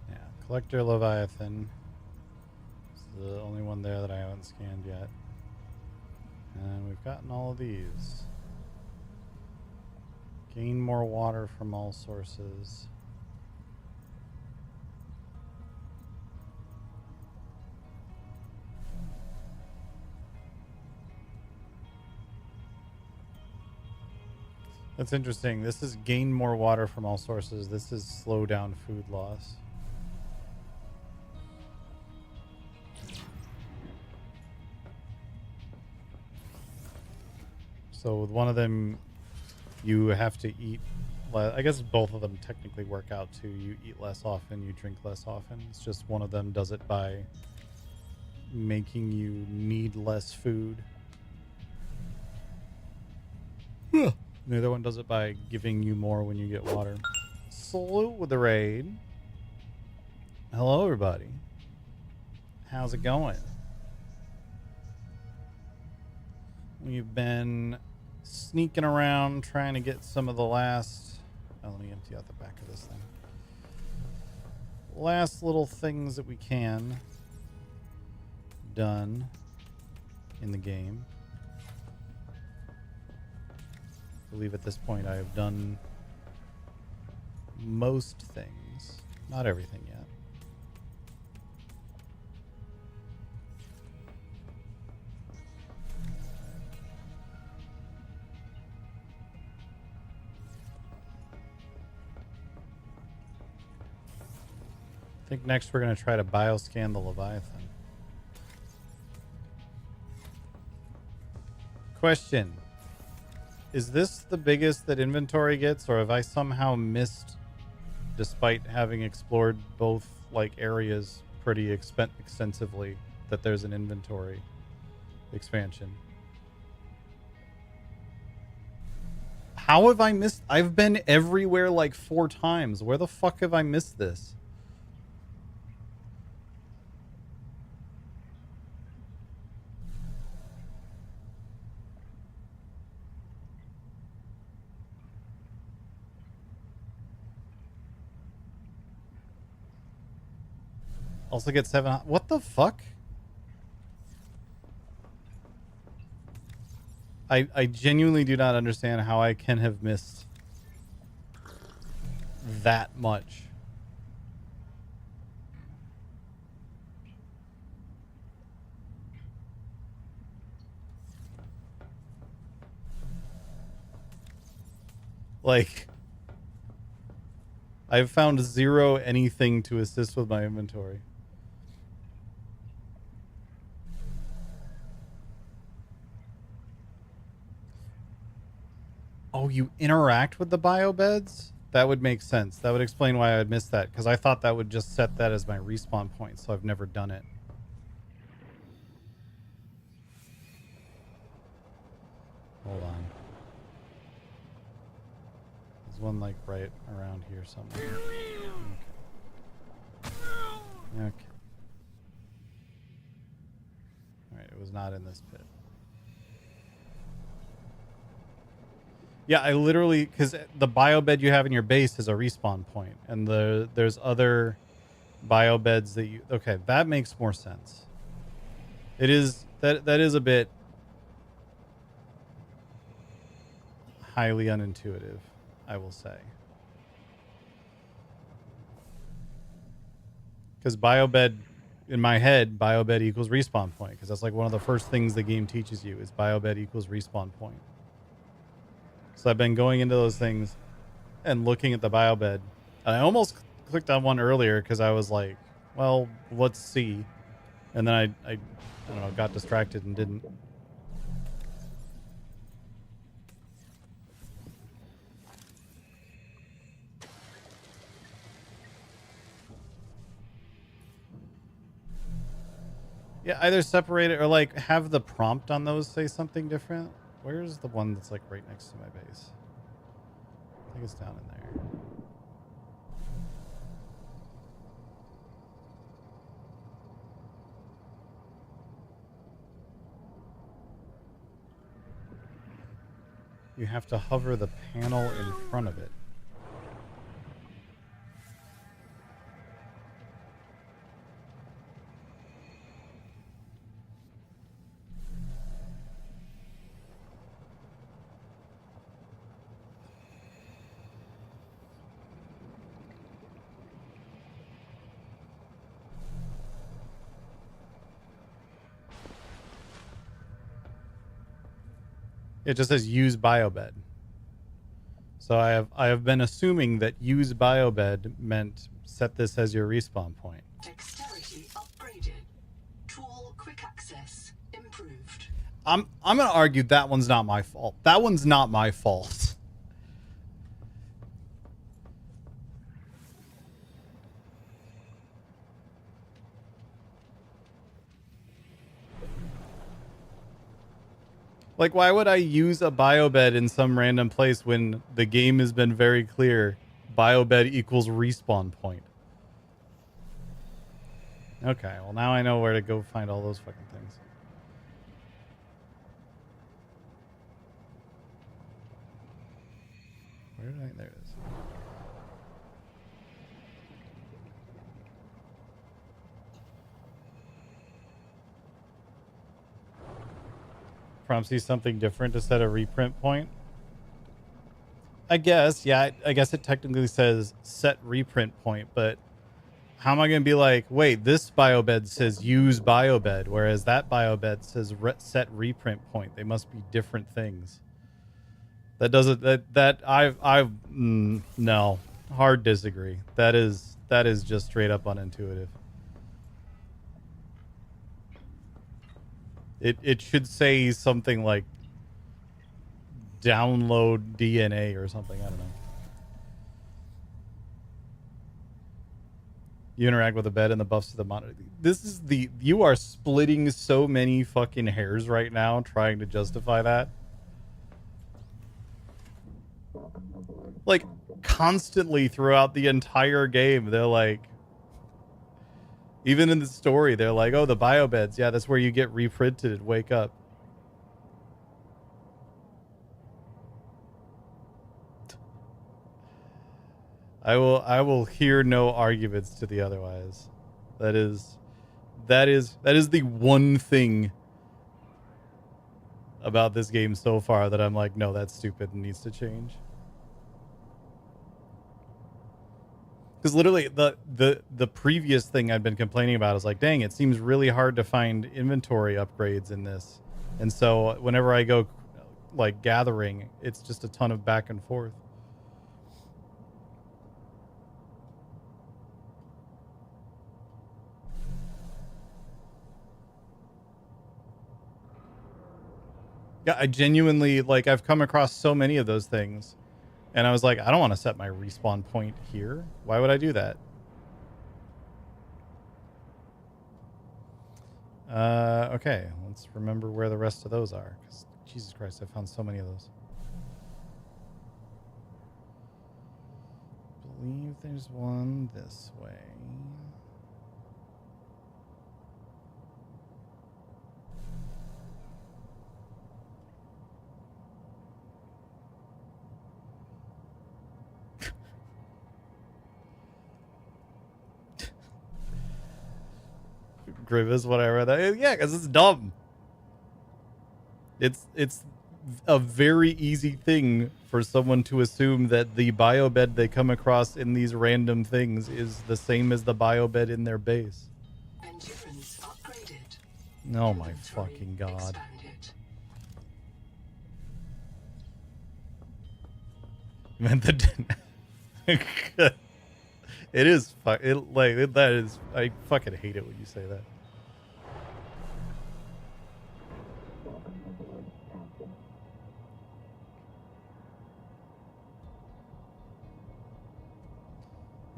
Speaker 1: Yeah, Collector Leviathan is the only one there that I haven't scanned yet. And we've gotten all of these. Gain more water from all sources. That's interesting. This is gain more water from all sources. This is slow down food loss. So with one of them, you have to eat less. I guess both of them technically work out too. You eat less often, you drink less often. It's just one of them does it by making you need less food. The other one does it by giving you more when you get water. Salute with the raid. Hello, everybody. How's it going? We've been sneaking around trying to get some of the last... Oh, let me empty out the back of this thing. Last little things that we can done in the game. I believe at this point I have done most things. Not everything yet. I think next we're going to try to bioscan the Leviathan. Question. Is this the biggest that inventory gets, or have I somehow missed, despite having explored both like areas pretty extensively, that there's an inventory expansion? How have I missed? I've been everywhere like 4 times. Where the fuck have I missed this? Also get 7. What the fuck? I genuinely do not understand how I can have missed that much. Like, I've found 0 anything to assist with my inventory. Oh, you interact with the biobeds? That would make sense. That would explain why I'd missed that, because I thought that would just set that as my respawn point, so I've never done it. Hold on. There's one, like, right around here somewhere. Okay. Okay. Alright, it was not in this pit. Yeah, I literally, because the biobed you have in your base is a respawn point, and there's other biobeds that you... Okay, that makes more sense. It is... That is a bit highly unintuitive, I will say. Because biobed, in my head, biobed equals respawn point, because that's like one of the first things the game teaches you is biobed equals respawn point. So I've been going into those things and looking at the biobed. I almost clicked on one earlier because I was like, well, let's see. And then I don't know, got distracted and didn't. Yeah, either separate it or like have the prompt on those say something different. Where's the one that's like right next to my base? I think it's down in there. You have to hover the panel in front of it. It just says use biobed. So I have been assuming that use biobed meant set this as your respawn point.
Speaker 6: Dexterity upgraded. Tool quick access improved.
Speaker 1: I'm gonna argue that one's not my fault. That one's not my fault. Like, why would I use a biobed in some random place when the game has been very clear? Biobed equals respawn point. Okay, well now I know where to go find all those fucking things. Where did I? There it is. Prompts you something different to set a reprint point. I guess, yeah, I guess it technically says set reprint point, but how am I going to be like, wait, this biobed says use biobed, whereas that biobed says set reprint point. They must be different things. That doesn't, no, hard disagree. That is just straight up unintuitive. It should say something like download DNA or something. I don't know. You interact with the bed and the buffs to the monitor. This is you are splitting so many fucking hairs right now trying to justify that. Like, constantly throughout the entire game, they're like, even in the story, they're like, oh, the biobeds. Yeah, that's where you get reprinted and wake up. I will hear no arguments to the otherwise. That is the one thing about this game so far that I'm like, no, that's stupid and needs to change. Because literally the previous thing I'd been complaining about is like, dang, it seems really hard to find inventory upgrades in this. And so whenever I go like gathering, it's just a ton of back and forth. Yeah, I genuinely, like, I've come across so many of those things. And I was like, I don't want to set my respawn point here. Why would I do that? Okay, let's remember where the rest of those are. Because, Jesus Christ, I found so many of those. I believe there's one this way. Grievous, whatever. Yeah, because it's dumb. It's a very easy thing for someone to assume that the biobed they come across in these random things is the same as the biobed in their base.
Speaker 6: Endurance upgraded.
Speaker 1: Oh my fucking god. Man, it is that is, I fucking hate it when you say that.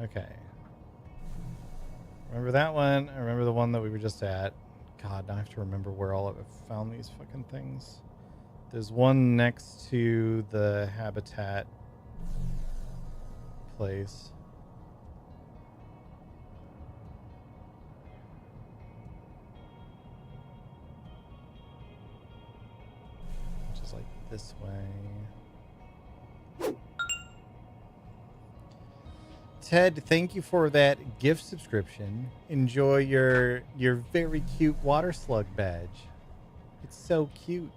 Speaker 1: Okay. Remember that one? I remember the one that we were just at. God, now I have to remember where all of it found these fucking things. There's one next to the habitat place. Which is like this way. Ted, thank you for that gift subscription. Enjoy your very cute water slug badge. It's so cute.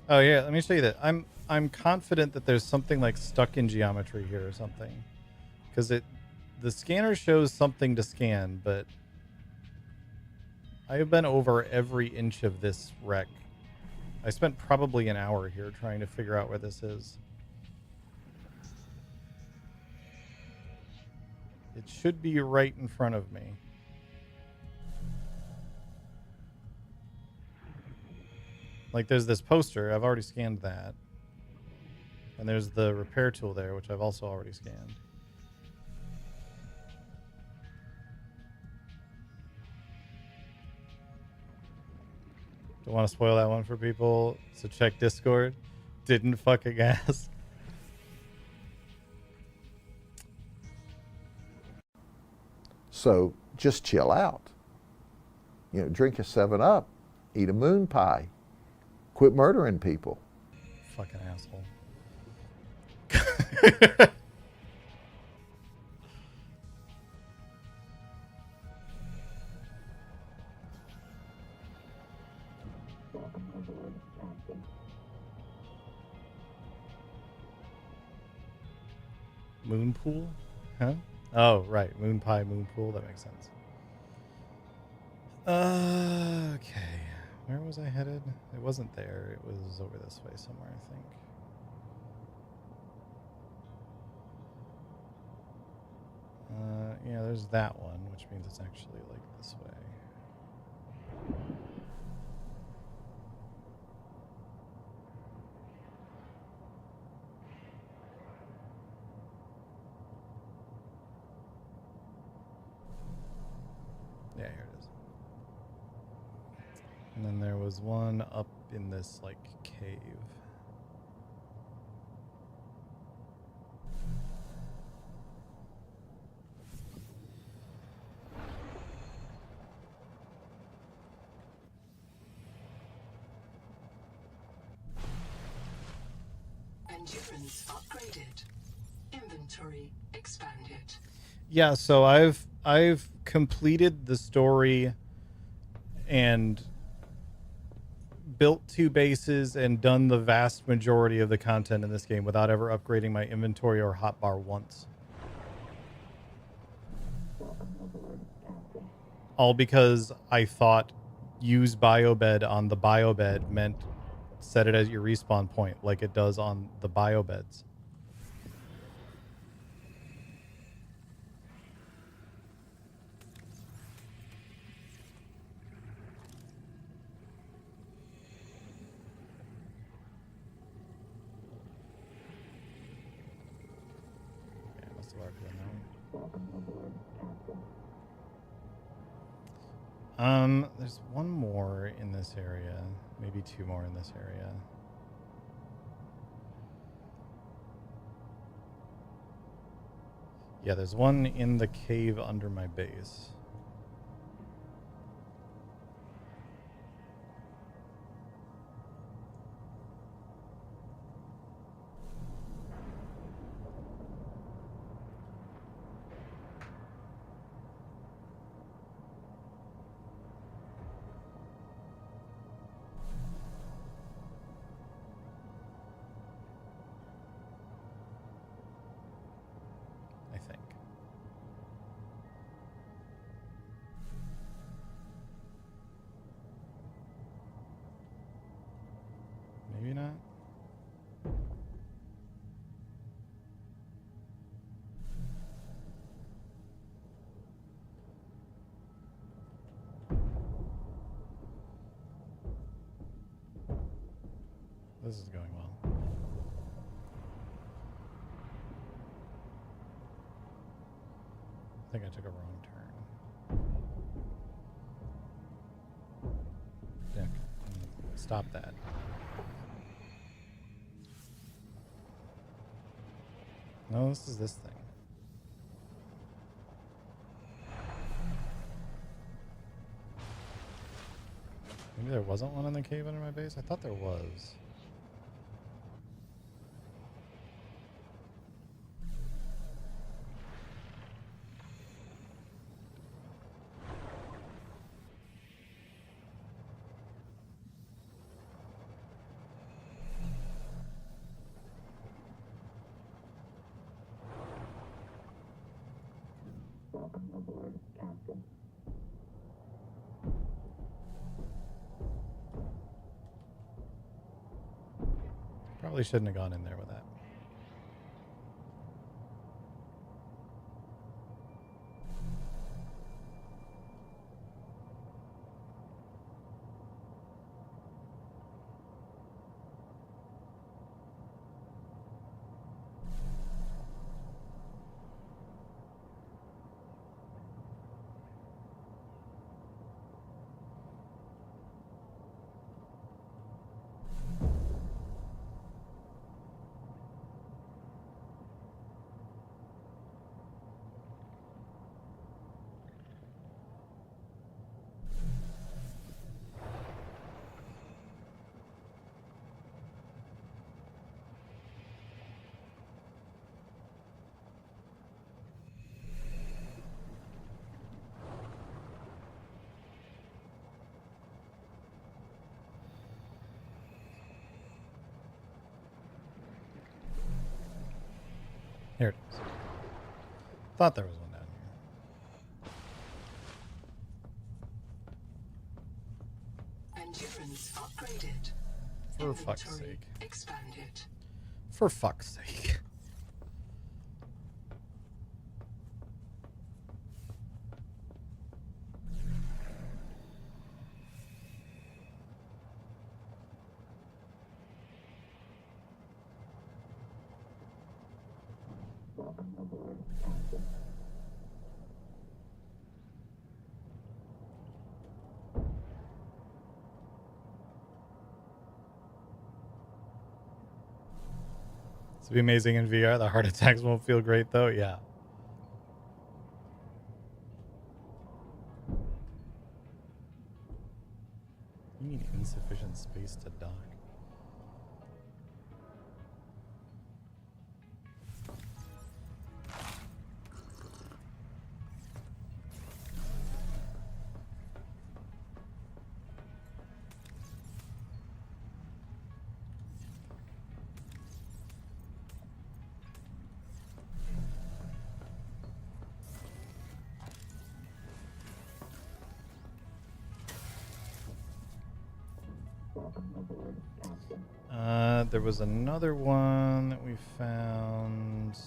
Speaker 1: Oh yeah, let me show you that. I'm confident that there's something like stuck in geometry here or something. Because the scanner shows something to scan, but I have been over every inch of this wreck. I spent probably an hour here trying to figure out where this is. It should be right in front of me. Like, there's this poster. I've already scanned that. And there's the repair tool there, which I've also already scanned. Don't want to spoil that one for people, so check Discord. Didn't fucking ask.
Speaker 13: So just chill out. You know, drink a 7-Up, eat a moon pie, quit murdering people.
Speaker 1: Fucking asshole. Moon pool? Huh? Oh, right. Moon pie, moon pool. That makes sense. Okay. Where was I headed? It wasn't there. It was over this way somewhere, I think. Yeah, there's that one, which means it's actually like this way. Yeah, here it is. And then there was one up in this, like, cave.
Speaker 6: Endurance upgraded. Inventory expanded.
Speaker 1: Yeah, so I've completed the story and built 2 bases and done the vast majority of the content in this game without ever upgrading my inventory or hotbar once. All because I thought use biobed on the biobed meant set it as your respawn point like it does on the biobeds. Okay, I must have already done that one. There's one more in this area, maybe 2 more in this area. Yeah, there's one in the cave under my base. I think. Maybe not. This is going well. I think I took a wrong turn. Dick. Stop that. No, this is this thing. Maybe there wasn't one in the cave under my base? I thought there was. Probably shouldn't have gone in there with that. Here it is. Thought there was one down here.
Speaker 6: Endurance upgraded.
Speaker 1: For fuck's
Speaker 6: Inventory
Speaker 1: sake.
Speaker 6: expanded.
Speaker 1: For fuck's sake. It'll be amazing in VR. The heart attacks won't feel great though. Yeah. You mean insufficient space to dock? There was another one that we found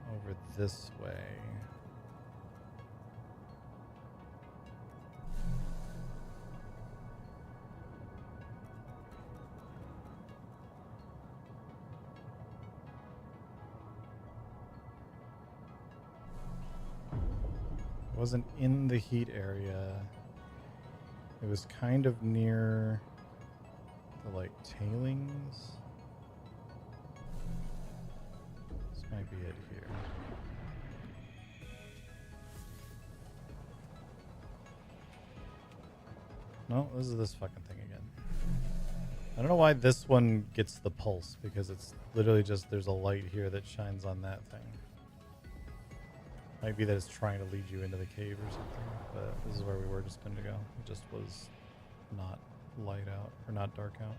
Speaker 1: over this way. It wasn't in the heat area. It was kind of near the, like, tailings. This might be it here. No, this is this fucking thing again. I don't know why this one gets the pulse, because it's literally just, there's a light here that shines on that thing. Might be that it's trying to lead you into the cave or something, but this is where we were just a minute ago. It just was not light out, or not dark out.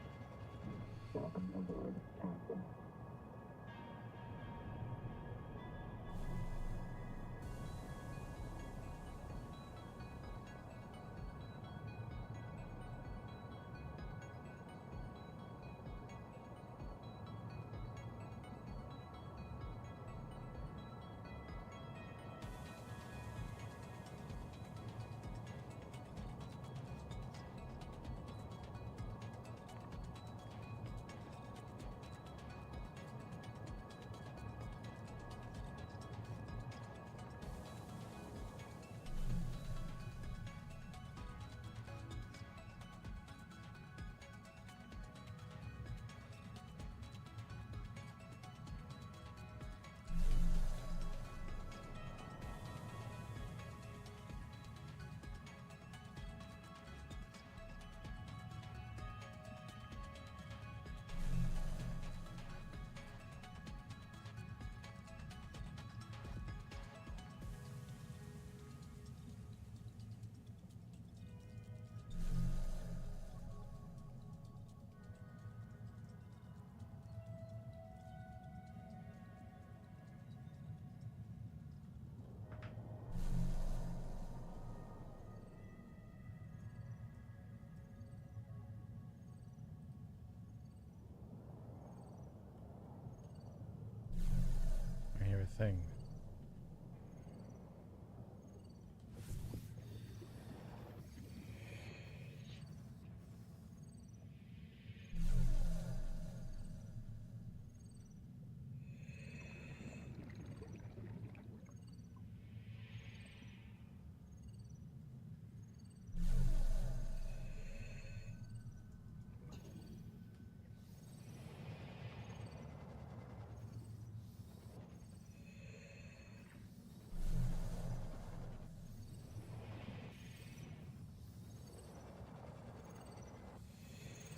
Speaker 1: I hear a thing.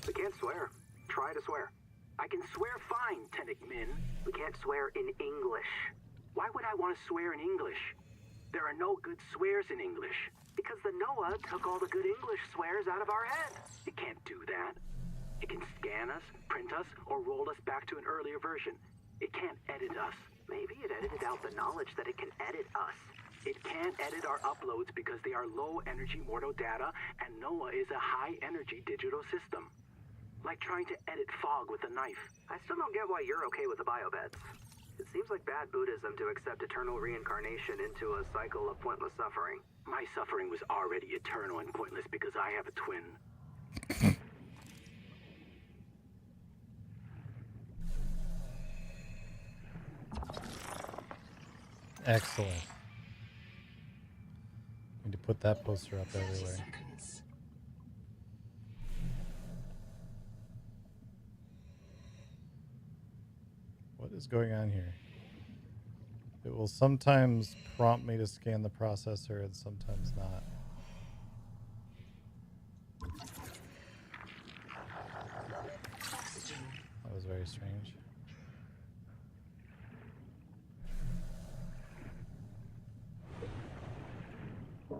Speaker 5: We can't swear. Try to swear. I can swear fine, Tennick Min. We can't swear in English. Why would I want to swear in English? There are no good swears in English. Because the Noah took all the good English swears out of our heads. You can't do that. It can scan us, print us, or roll us back to an earlier version. It can't edit us. Maybe it edited out the knowledge that it can edit us. It can't edit our uploads because they are low-energy mortal data, and NOAA is a high-energy digital system. Like trying to edit fog with a knife.
Speaker 11: I still don't get why you're okay with the biobeds. It seems like bad Buddhism to accept eternal reincarnation into a cycle of pointless suffering.
Speaker 5: My suffering was already eternal and pointless because I have a twin.
Speaker 1: Excellent. Need to put that poster up everywhere. What is going on here? It will sometimes prompt me to scan the processor and sometimes not. That was very strange. I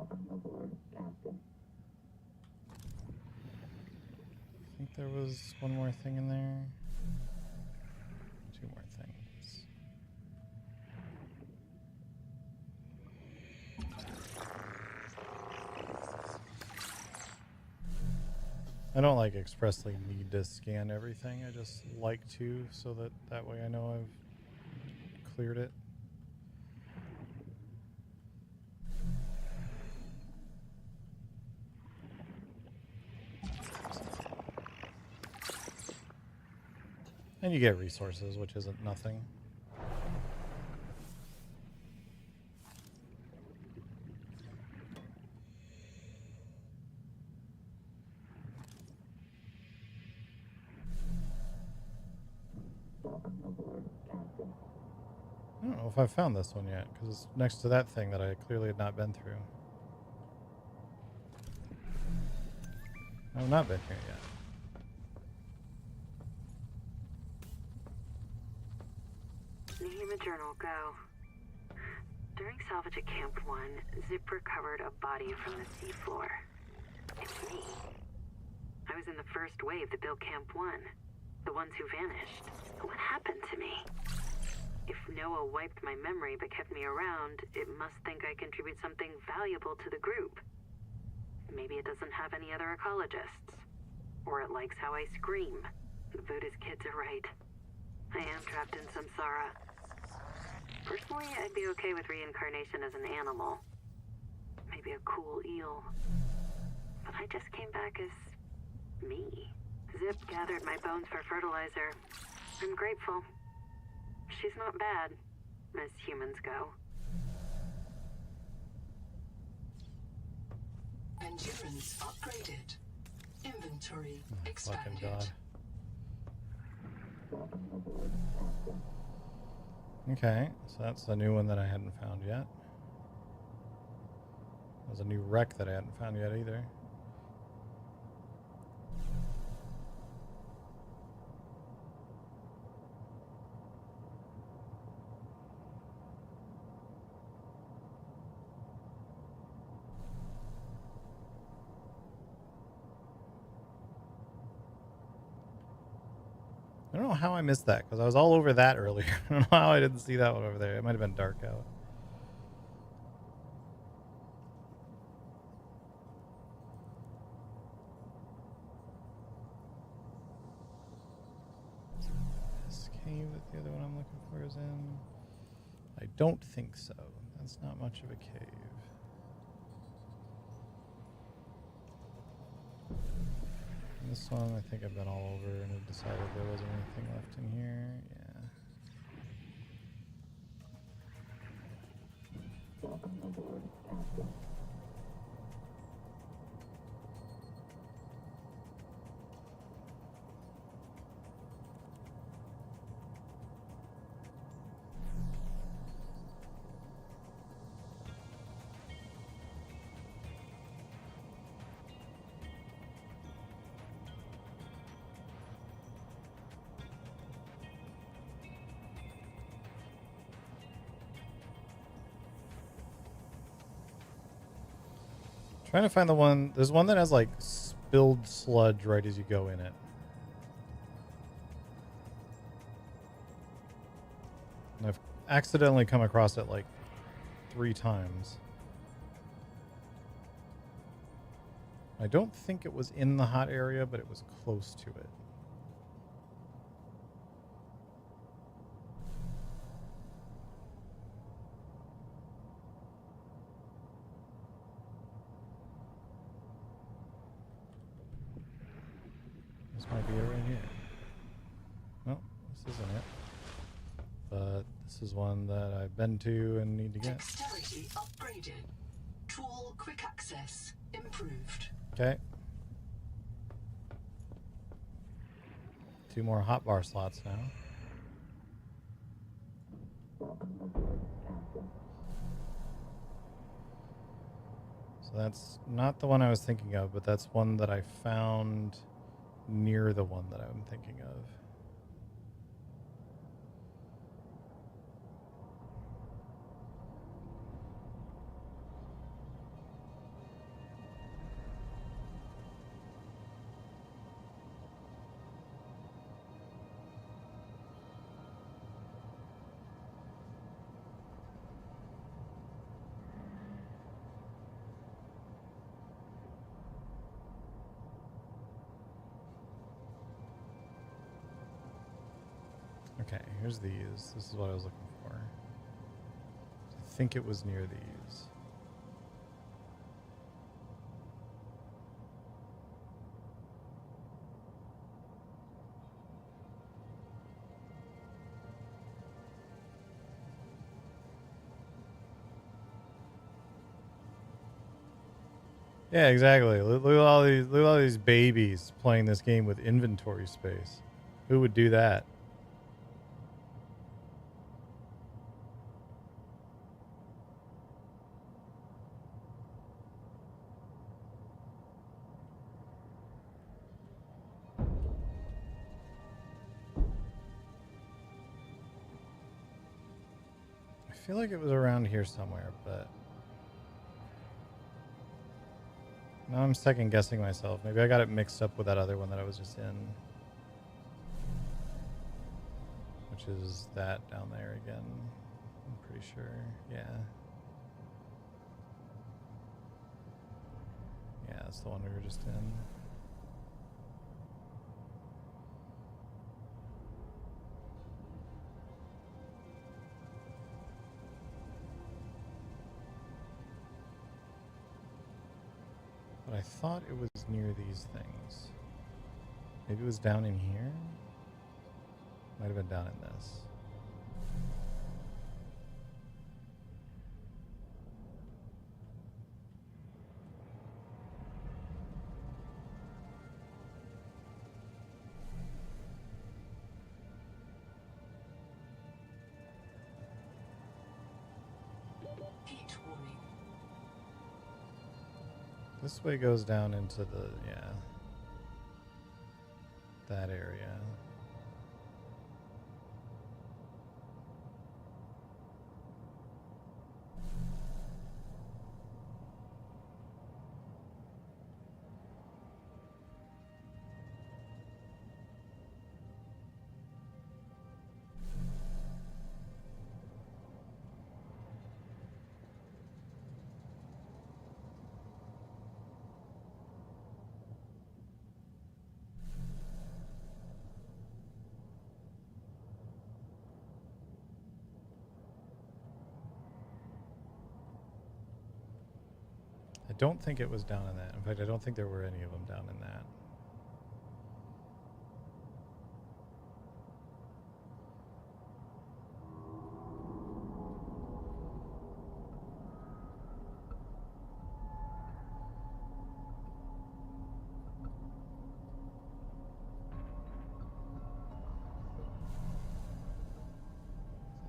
Speaker 1: think there was one more thing in there. Two more things. I don't like expressly need to scan everything. I just like to, so that way I know I've cleared it. And you get resources, which isn't nothing. I don't know if I've found this one yet, because it's next to that thing that I clearly had not been through. I've not been here yet.
Speaker 8: Nehema Journal, go. During salvage at Camp 1, Zip recovered a body from the seafloor. It's me. I was in the first wave that built Camp 1. The ones who vanished. What happened to me? If Noah wiped my memory but kept me around, it must think I contribute something valuable to the group. Maybe it doesn't have any other ecologists. Or it likes how I scream. The Buddhist kids are right. I am trapped in samsara. Personally, I'd be okay with reincarnation as an animal. Maybe a cool eel. But I just came back as me. Zip gathered my bones for fertilizer. I'm grateful. She's not bad, as humans go.
Speaker 6: Endurance upgraded. Inventory expanded.
Speaker 1: Fucking God. Okay, so that's a new one that I hadn't found yet. There's a new wreck that I hadn't found yet either. I don't know how I missed that, because I was all over that earlier. I don't know how I didn't see that one over there. It might have been dark out. This cave that the other one I'm looking for is in? I don't think so. That's not much of a cave. This one I think I've been all over and have decided there wasn't anything left in here. Yeah. Trying to find the one. There's one that has like spilled sludge right as you go in it. And I've accidentally come across it like 3 times. I don't think it was in the hot area, but it was close to it. This might be it right here. No, this isn't it. But this is one that I've been to and need to get.
Speaker 6: Dexterity upgraded. Tool quick access improved.
Speaker 1: Okay. 2 more hotbar slots now. So that's not the one I was thinking of, but that's one that I found near the one that I'm thinking of. Okay, here's these. This is what I was looking for. I think it was near these. Yeah, exactly. Look at all these. Look at all these babies playing this game with inventory space. Who would do that? I feel like it was around here somewhere, but now I'm second guessing myself. Maybe I got it mixed up with that other one that I was just in, which is that down there again. I'm pretty sure. Yeah. Yeah, that's the one we were just in. But I thought it was near these things. Maybe it was down in here? Might have been down in this.
Speaker 6: Heat warning.
Speaker 1: This way goes down into the, yeah, that area. I don't think it was down in that. In fact, I don't think there were any of them down in that.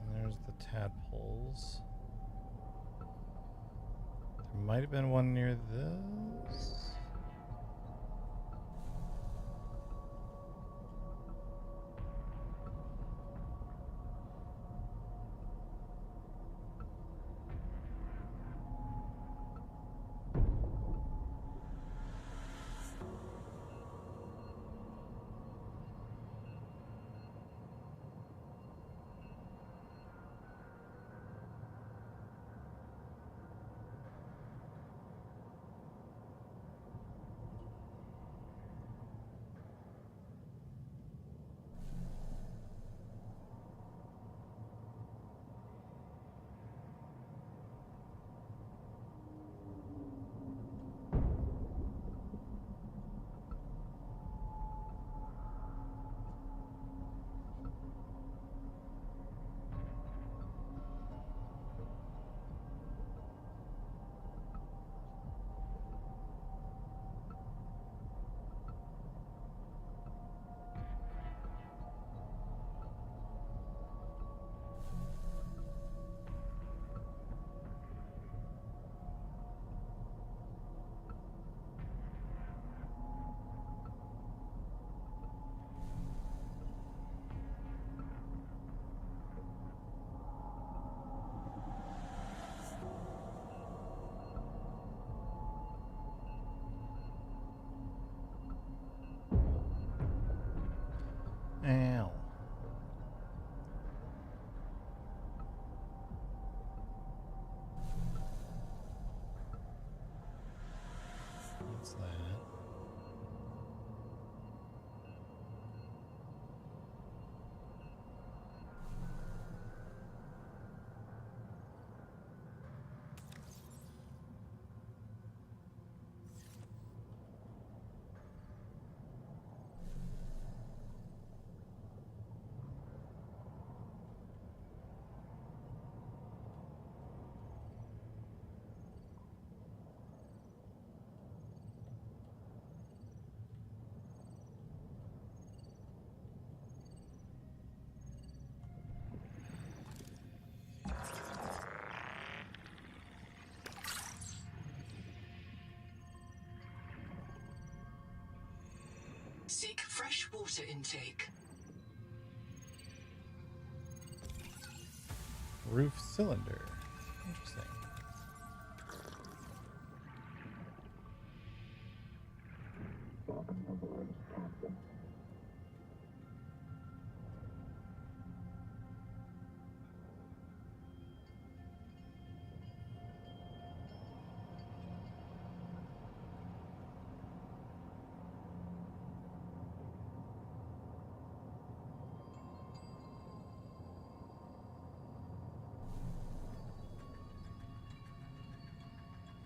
Speaker 1: And there's the tadpoles. There might have been one near this.
Speaker 6: Seek fresh water intake.
Speaker 1: Roof cylinder. Interesting.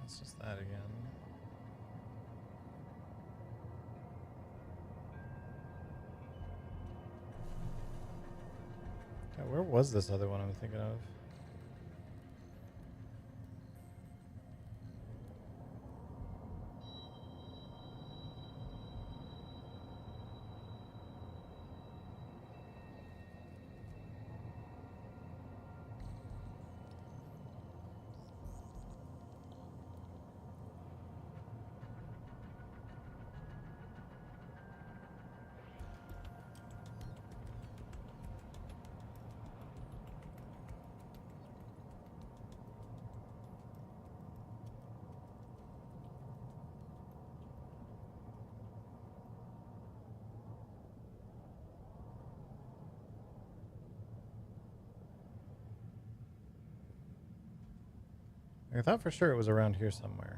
Speaker 1: It's just that again. Yeah, where was this other one I'm thinking of? I thought for sure it was around here somewhere.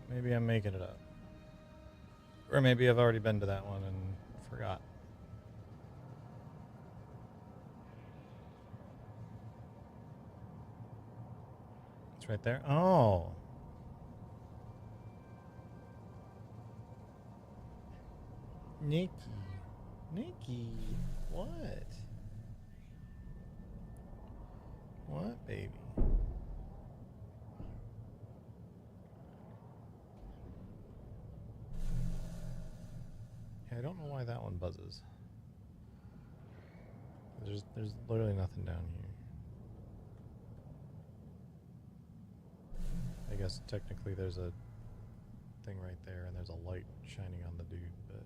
Speaker 1: Maybe I'm making it up. Or maybe I've already been to that one and forgot. It's right there. Oh. Nikki. Nikki. What? What, baby? I don't know why that one buzzes. There's literally nothing down here. I guess technically there's a thing right there and there's a light shining on the dude, but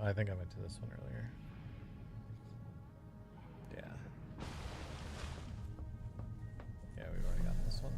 Speaker 1: I think I went to this one earlier. Yeah. Yeah, we've already gotten this one.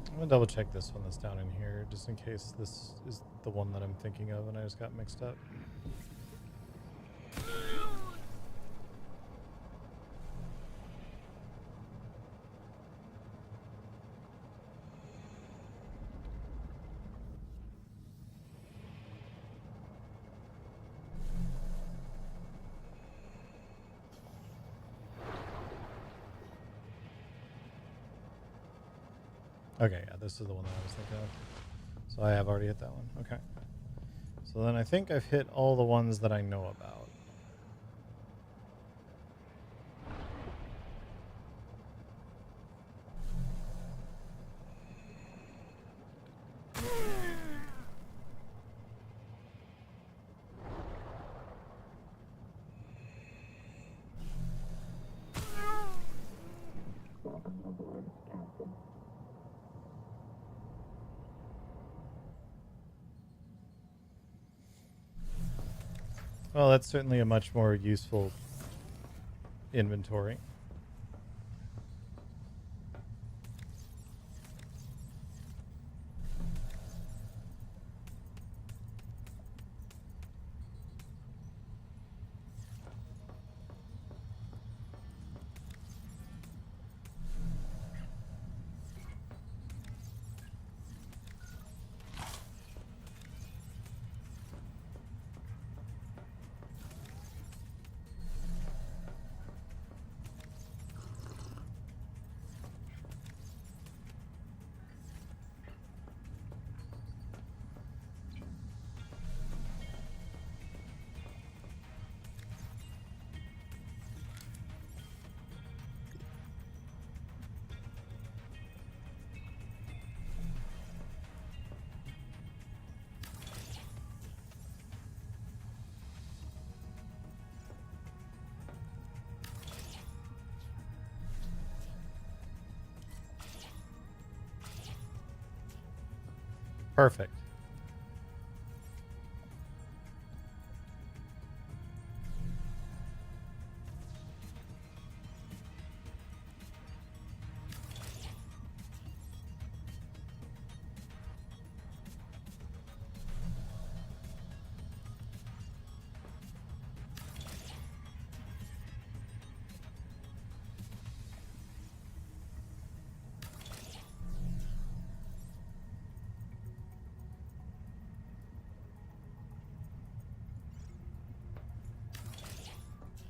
Speaker 1: I'm gonna double check this one that's down in here, just in case this is the one that I'm thinking of and I just got mixed up. Okay, yeah, this is the one that I was thinking of. So I have already hit that one. Okay. So then I think I've hit all the ones that I know about. Well, that's certainly a much more useful inventory. Perfect.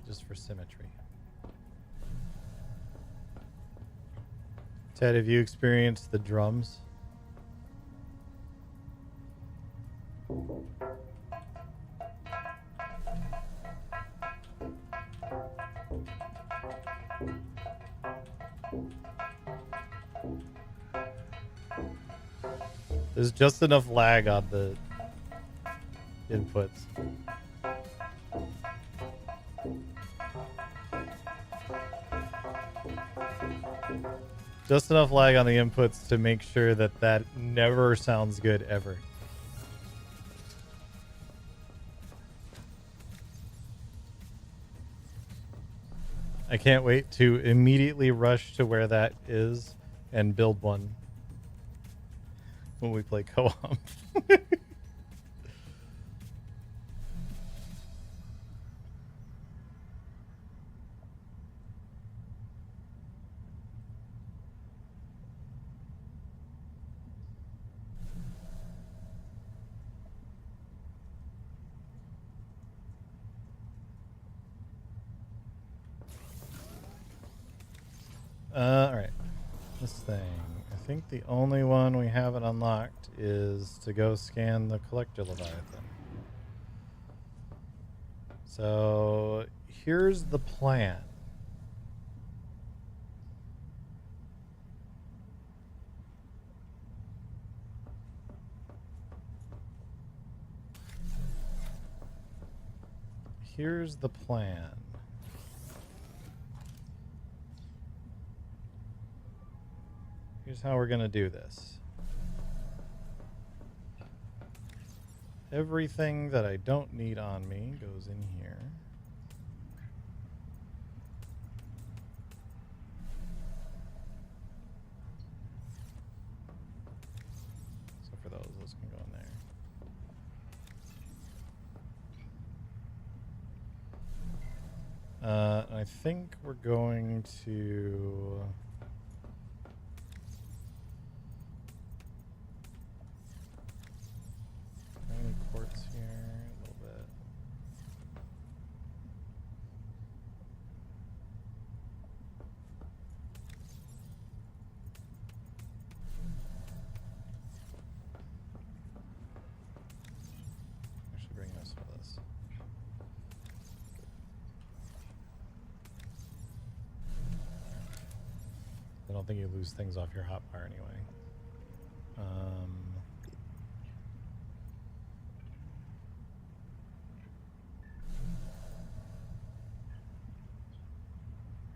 Speaker 1: Just for symmetry. Ted, have you experienced the drums? There's just enough lag on the inputs. Just enough lag on the inputs to make sure that that never sounds good ever. I can't wait to immediately rush to where that is and build one when we play co-op. Alright. This thing. I think the only one we haven't unlocked is to go scan the collector Leviathan. So here's the plan. Here's the plan. Here's how we're gonna do this. Everything that I don't need on me goes in here. So for those can go in there. I think we're going to... Any quartz here, a little bit. I should bring this with us. I don't think you lose things off your hotbar anyway.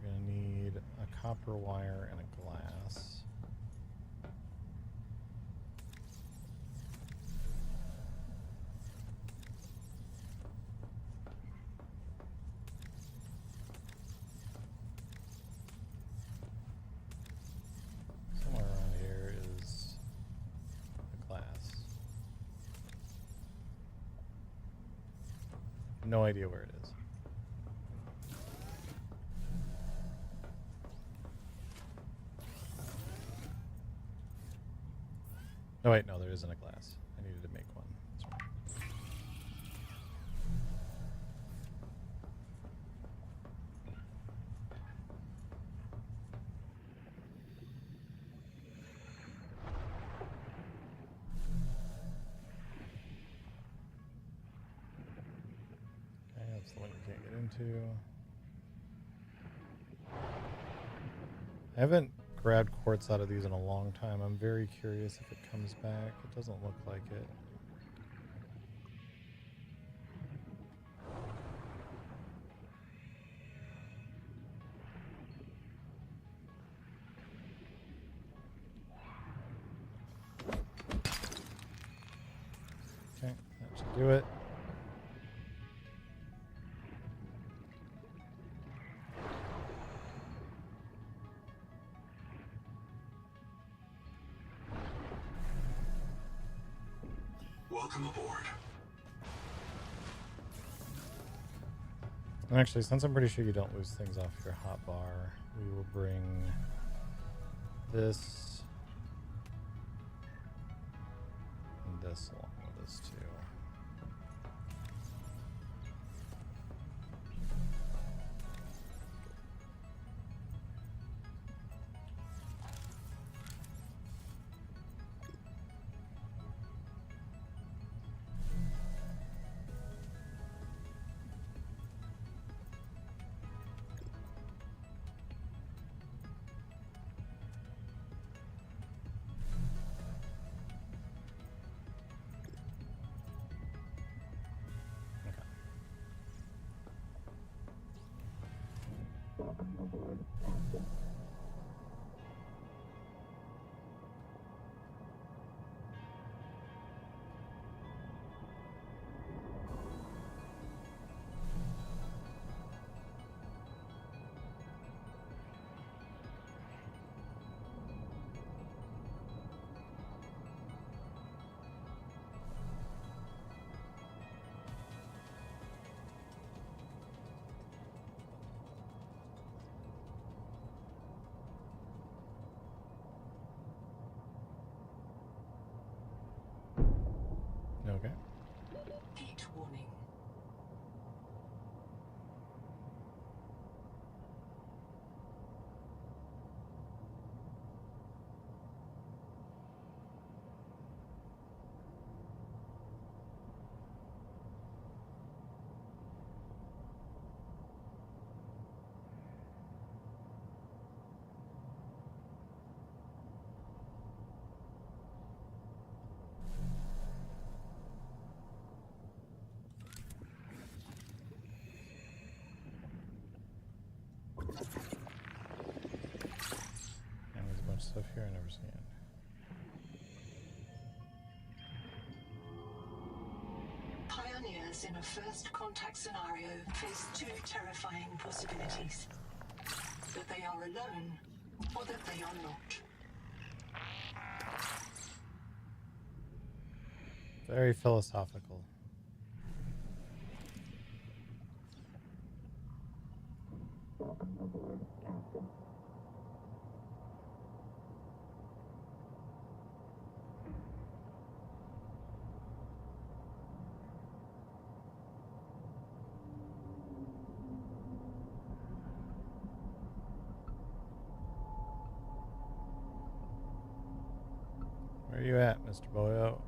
Speaker 1: We're gonna need a copper wire and a glass. No idea where it is. Oh wait, no, there isn't a glass. I needed to make one. That's right. Okay, that's the one you can't get into. I haven't grabbed quartz out of these in a long time. I'm very curious if it comes back. It doesn't look like it. Okay, that should do it.
Speaker 7: Welcome aboard.
Speaker 1: And actually, since I'm pretty sure you don't lose things off your hotbar, we will bring this and this along with us too. Okay.
Speaker 6: Heat warning.
Speaker 1: And there's a bunch of stuff here I never seen.
Speaker 6: Pioneers in a first contact scenario face two terrifying possibilities. That they are alone, or that they are not.
Speaker 1: Very philosophical. Where are you at, Mr. Boyo?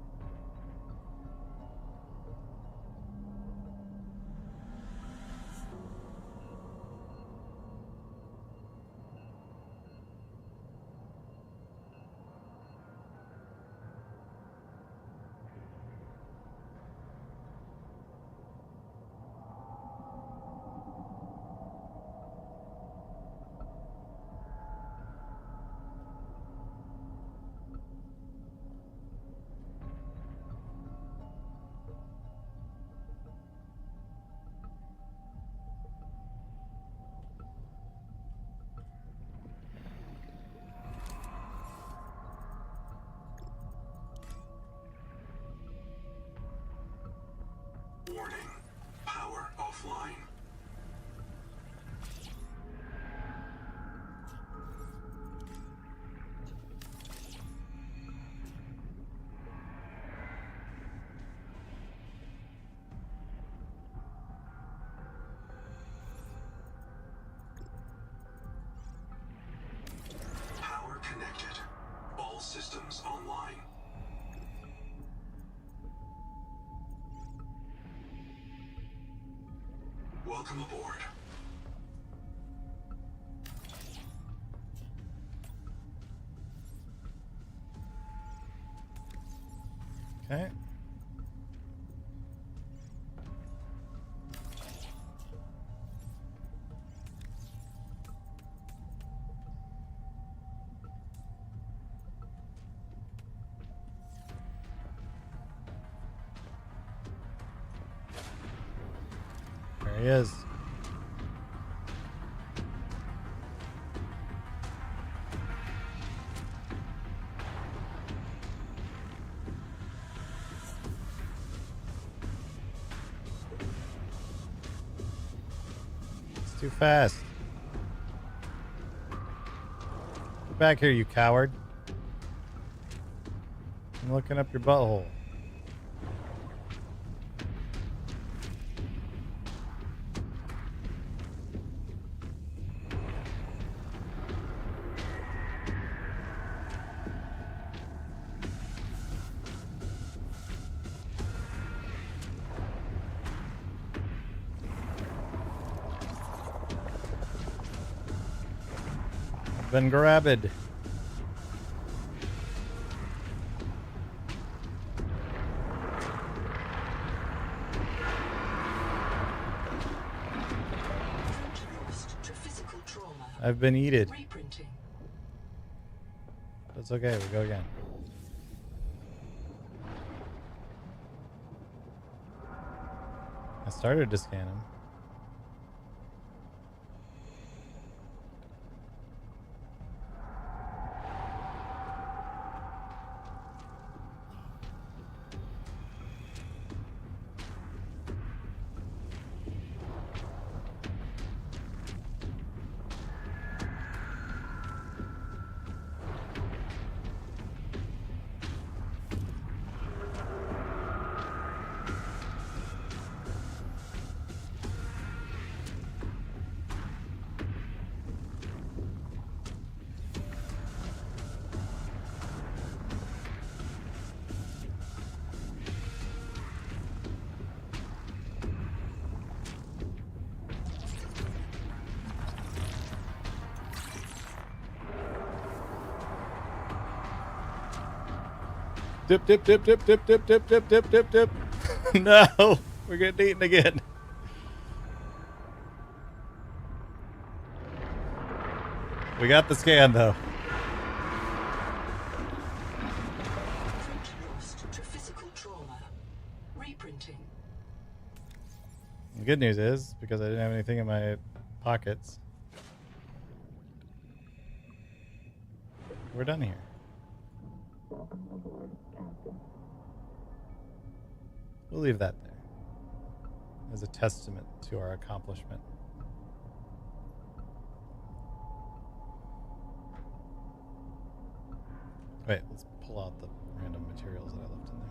Speaker 7: Welcome aboard.
Speaker 1: Okay. There he is. It's too fast. Get back here, you coward. I'm looking up your butthole. Been grabbed. I've been eaten. That's okay, we go again. I started to scan him. Dip, dip, dip, dip, dip, dip, dip, dip, dip, dip, dip. No, we're getting eaten again. We got the scan though. The good news is, because I didn't have anything in my pockets, we're done here. We'll leave that there as a testament to our accomplishment. Wait, let's pull out the random materials that I left in there.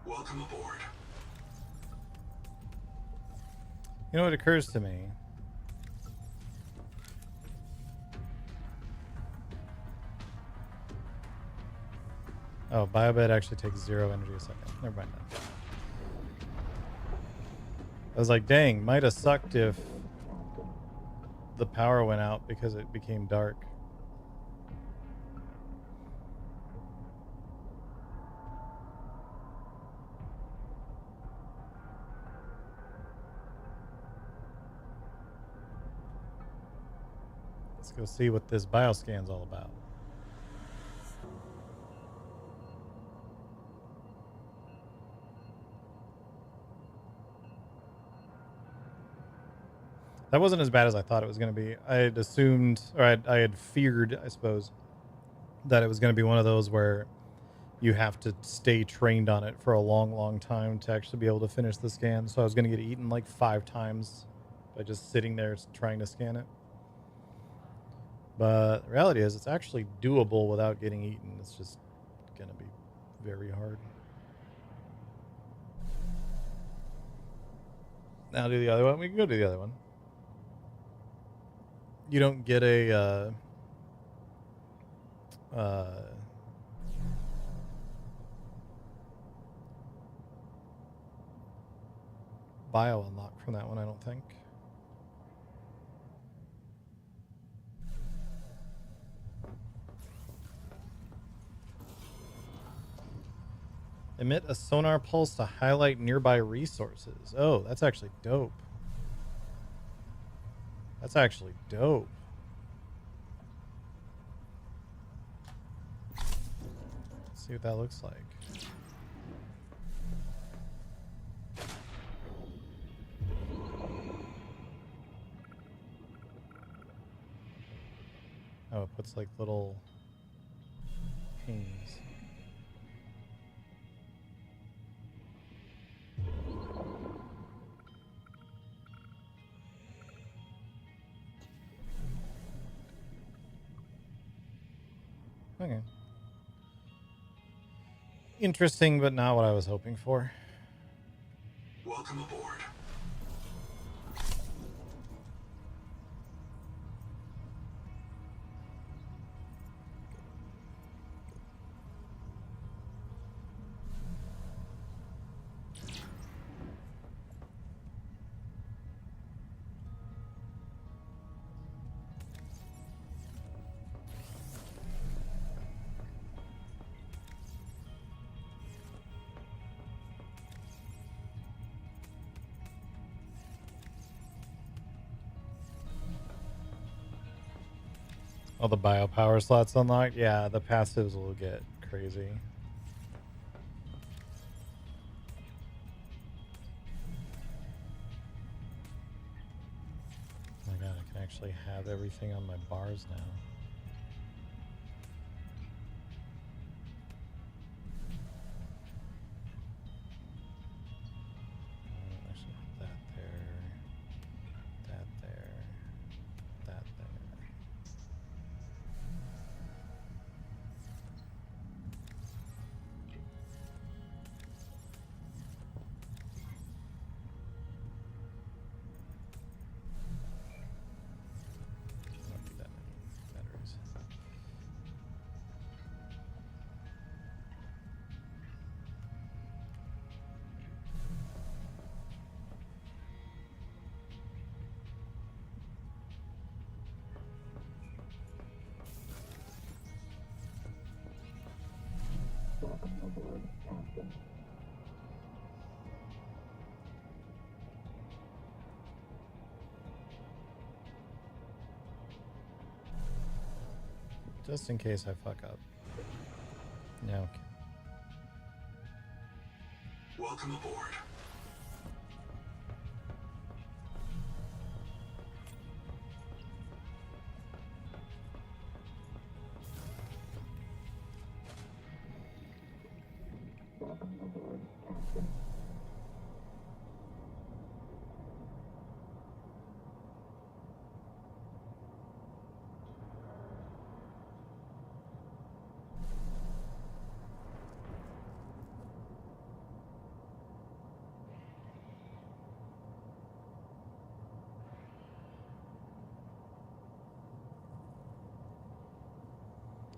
Speaker 7: Welcome aboard.
Speaker 1: You know what occurs to me? Oh, biobed actually takes 0 energy a second. Never mind that. I was like, dang, might have sucked if the power went out because it became dark. Let's go see what this bioscan's all about. That wasn't as bad as I thought it was going to be. I had assumed, or I had feared, I suppose, that it was going to be one of those where you have to stay trained on it for a long, long time to actually be able to finish the scan. So I was going to get eaten like 5 times by just sitting there trying to scan it. But the reality is it's actually doable without getting eaten. It's just going to be very hard. Now do the other one. We can go to the other one. You don't get a bio unlock from that one, I don't think. Emit a sonar pulse to highlight nearby resources. Oh, that's actually dope. That's actually dope. Let's see what that looks like. Oh, it puts like little pings. Okay. Interesting, but not what I was hoping for.
Speaker 7: Welcome aboard.
Speaker 1: All the biopower slots unlocked. Yeah, the passives will get crazy. Oh my god, I can actually have everything on my bars now. Actually, put that there, that there, that there. Don't need that many batteries.
Speaker 9: Welcome aboard, Captain.
Speaker 1: Just in case I fuck up. No.
Speaker 7: Welcome aboard.
Speaker 9: Welcome aboard, Captain.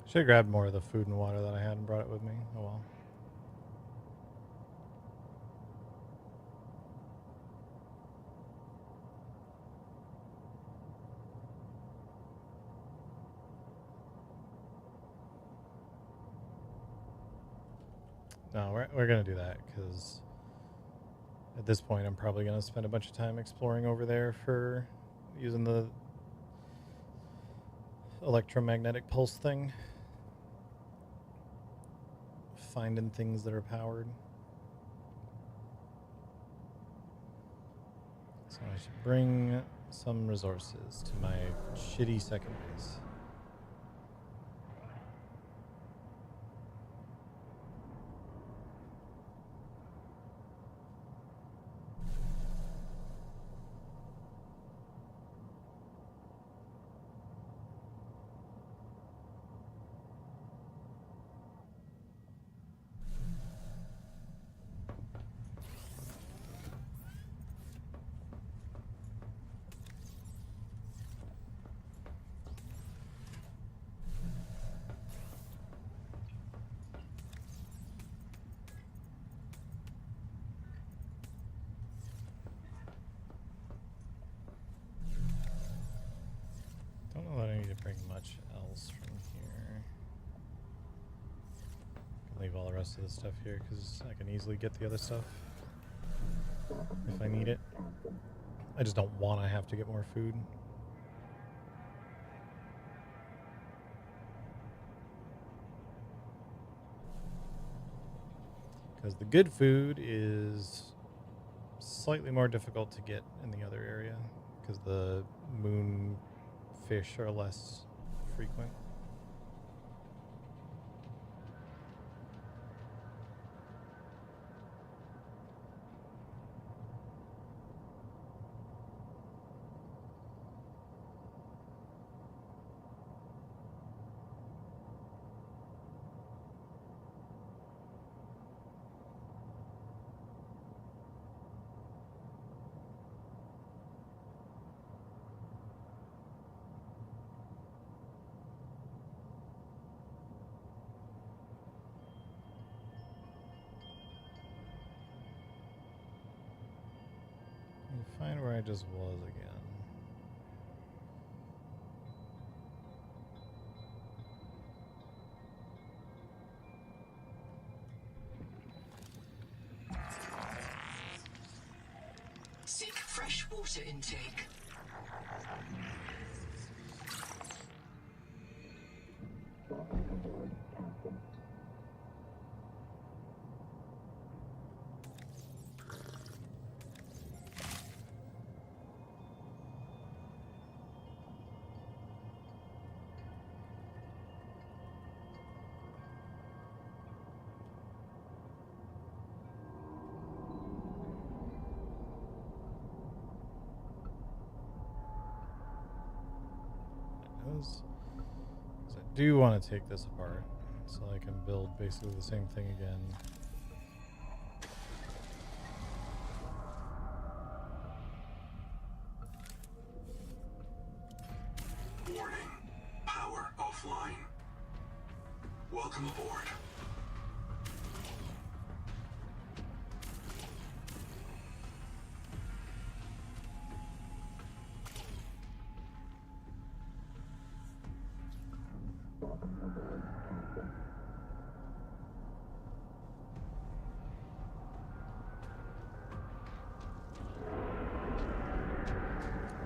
Speaker 1: Should have grabbed more of the food and water that I had and brought it with me. Oh well. No, we're gonna do that because at this point I'm probably gonna spend a bunch of time exploring over there for using the electromagnetic pulse thing, finding things that are powered. So I should bring some resources to my shitty second base. much else from here. I can leave all the rest of the stuff here because I can easily get the other stuff if I need it. I just don't want to have to get more food. Because the good food is slightly more difficult to get in the other area because the moon fish are less frequent. Find where I just was again.
Speaker 6: Seek fresh water intake.
Speaker 1: I do want to take this apart so I can build basically the same thing again.
Speaker 7: Warning. Power offline. Welcome aboard.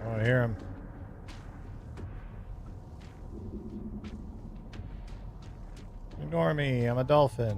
Speaker 1: Oh, I hear him. Ignore me, I'm a dolphin.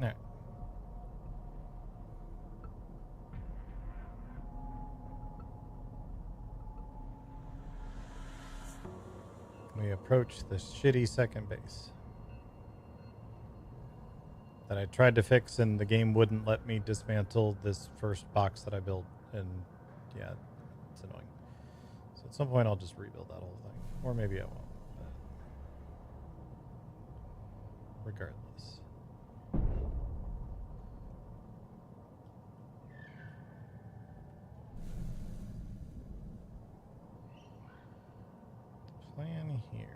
Speaker 1: Alright. We approach the shitty second base that I tried to fix, and the game wouldn't let me dismantle this first box that I built, and yeah, it's annoying. So at some point I'll just rebuild that whole thing, or maybe I won't, but regardless. Plan here.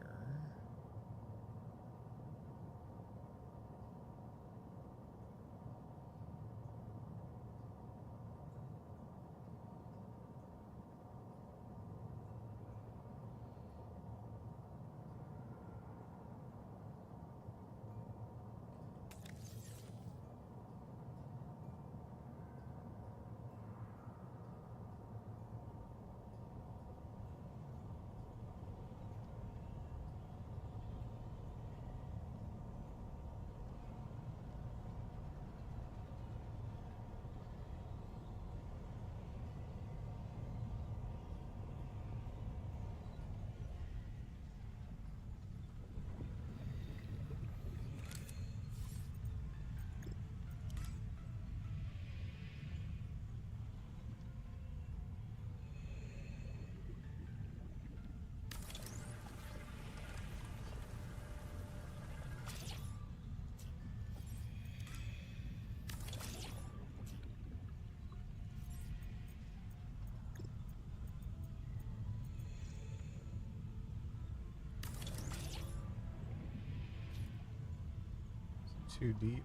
Speaker 1: too deep.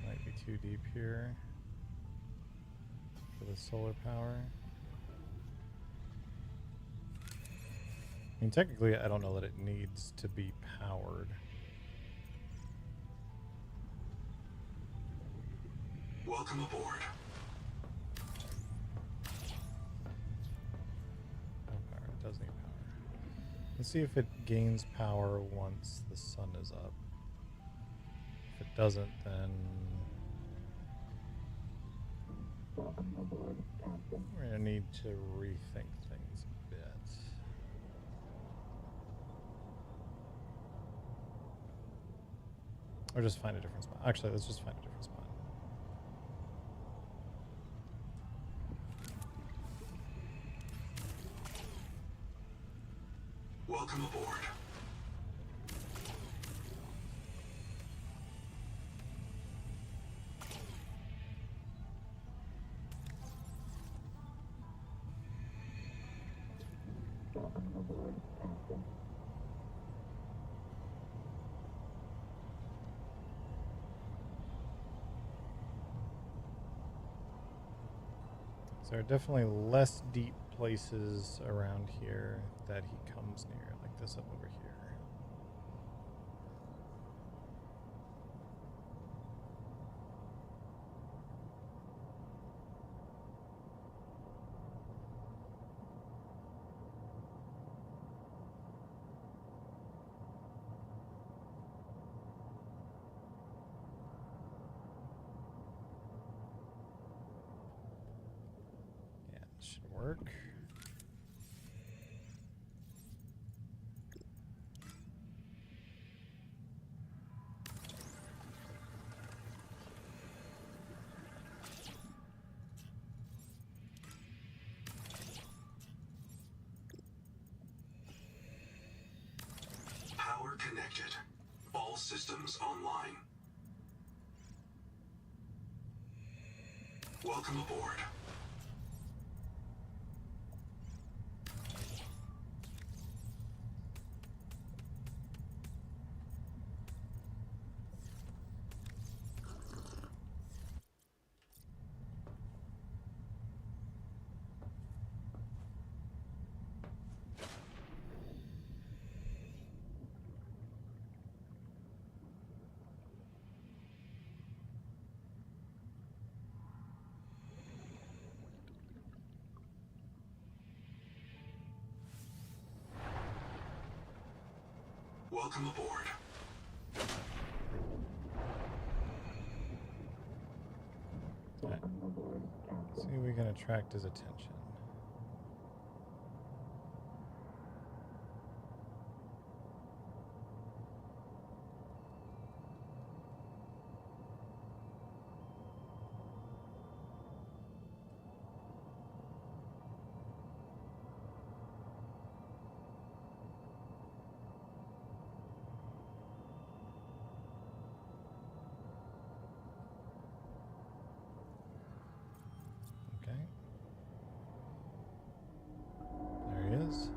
Speaker 1: Might be too deep here for the solar power. I mean, technically, I don't know that it needs to be powered.
Speaker 7: Welcome aboard.
Speaker 1: No power. It does need power. Let's see if it gains power once the sun is up. If it doesn't, then we're gonna need to rethink things a bit. Or just find a different spot. Actually, let's just find a different spot.
Speaker 7: Welcome aboard.
Speaker 1: So there are definitely less deep places around here that he comes near, like this up over here. Yeah, this should work.
Speaker 7: Power connected. All systems online. Welcome aboard. Welcome aboard.
Speaker 1: Right. See if we can attract his attention. Okay. There he is.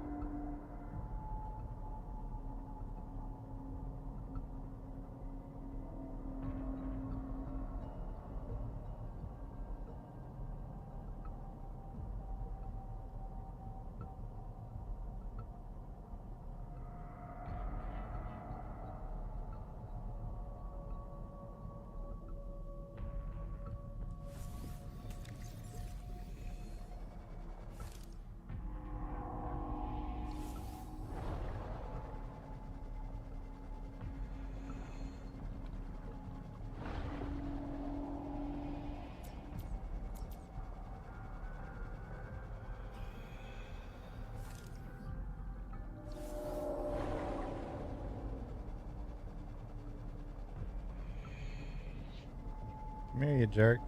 Speaker 1: Come here, you jerk.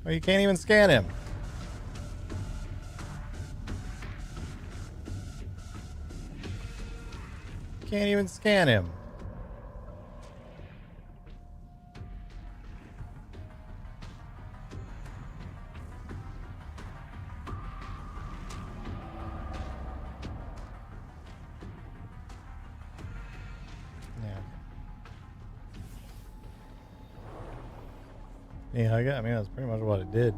Speaker 1: Oh, you can't even scan him. Can't even scan him. Yeah, I mean, that's pretty much what it did.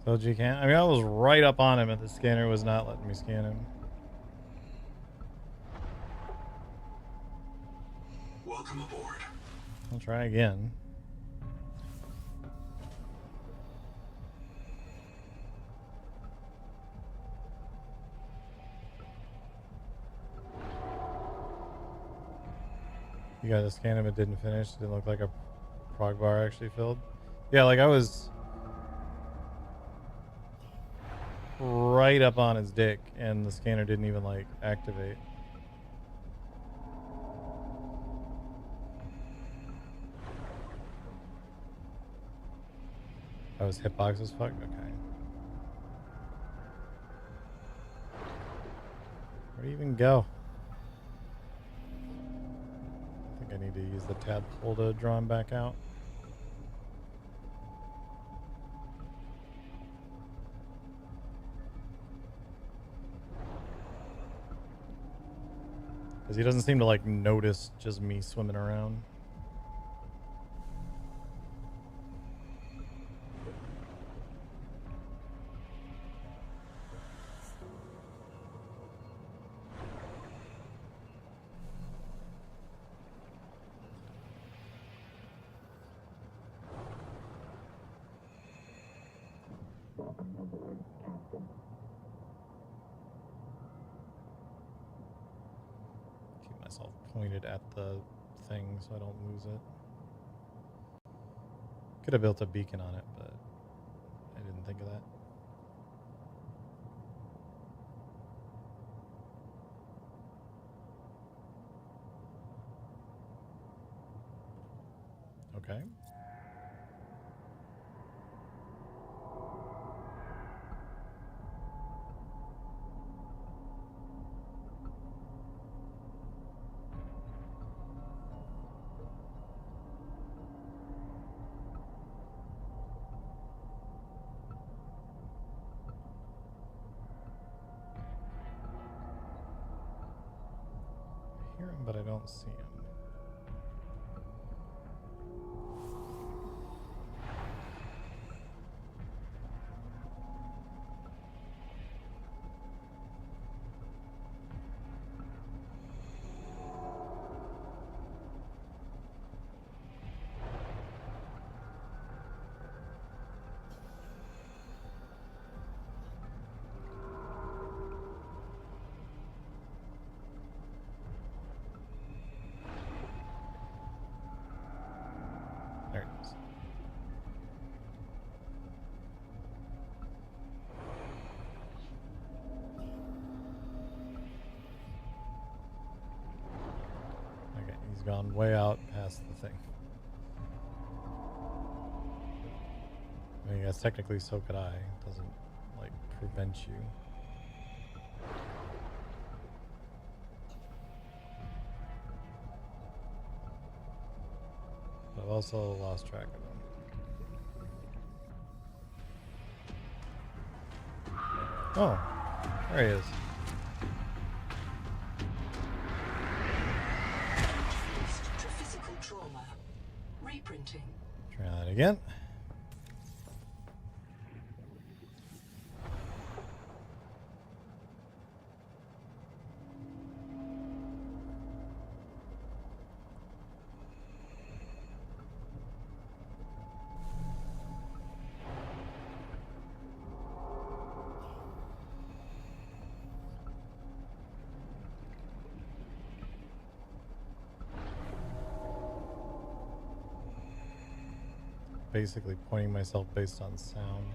Speaker 1: So you can't. I mean, I was right up on him, and the scanner was not letting me scan him.
Speaker 7: Welcome aboard.
Speaker 1: I'll try again. You got to scan him. It didn't finish. It didn't look like a prog bar actually filled. Yeah, like I was right up on his dick, and the scanner didn't even like activate. I was hitbox as fuck? Okay. Where do you even go? I think I need to use the tadpole to draw him back out. Because he doesn't seem to like notice just me swimming around. Keep myself pointed at the thing so I don't lose it. Could have built a beacon on it, but I didn't think of that. Okay. I hear him, but I don't see him. There it is. Okay, he's gone way out past the thing. I mean, I guess technically so could I. It doesn't, like, prevent you. But I've also lost track of him. Oh, there he is.
Speaker 6: To physical trauma. Reprinting.
Speaker 1: Try that again. Basically pointing myself based on sound.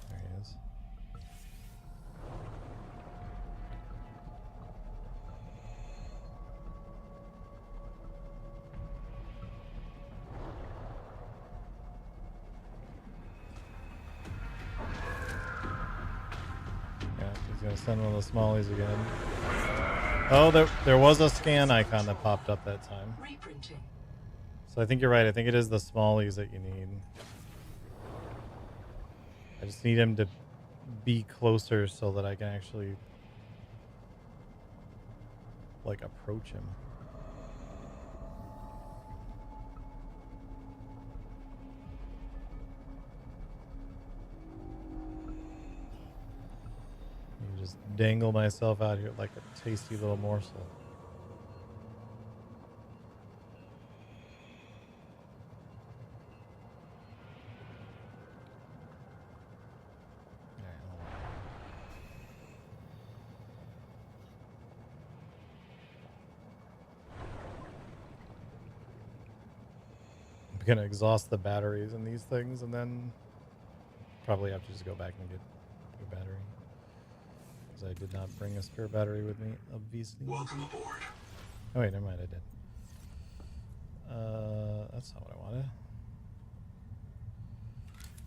Speaker 1: There he is. He's gonna send one of the smallies again. Oh, there was a scan icon that popped up that time.
Speaker 6: Reprinting.
Speaker 1: So I think you're right. I think it is the smallies that you need. I just need him to be closer so that I can actually like approach him. And just dangle myself out here like a tasty little morsel. I'm gonna exhaust the batteries in these things and then probably have to just go back and get a battery. Because I did not bring a spare battery with me, obviously.
Speaker 7: Welcome aboard.
Speaker 1: Oh wait, never mind, I did. That's not what I wanted.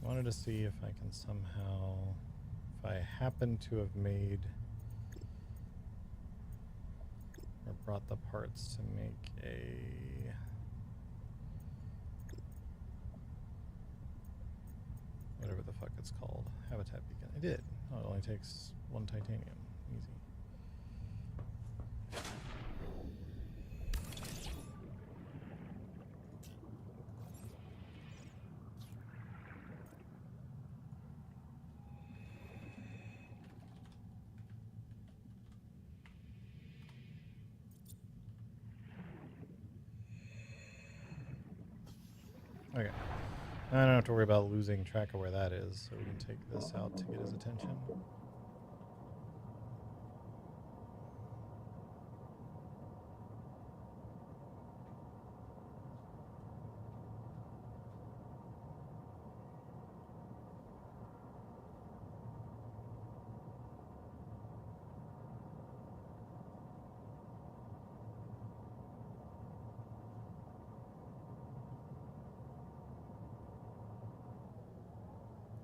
Speaker 1: I wanted to see if I can somehow, if I happen to have made or brought the parts to make a whatever the fuck it's called, habitat beacon. I did. Oh, it only takes 1 titanium. Easy. Okay. I don't have to worry about losing track of where that is, so we can take this out to get his attention.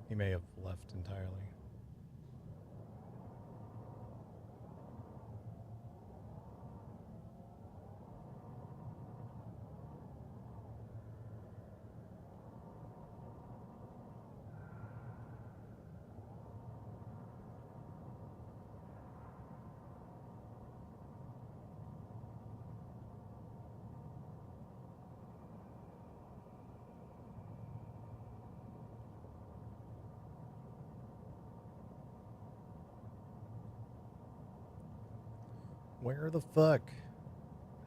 Speaker 1: He may have left entirely. Where the fuck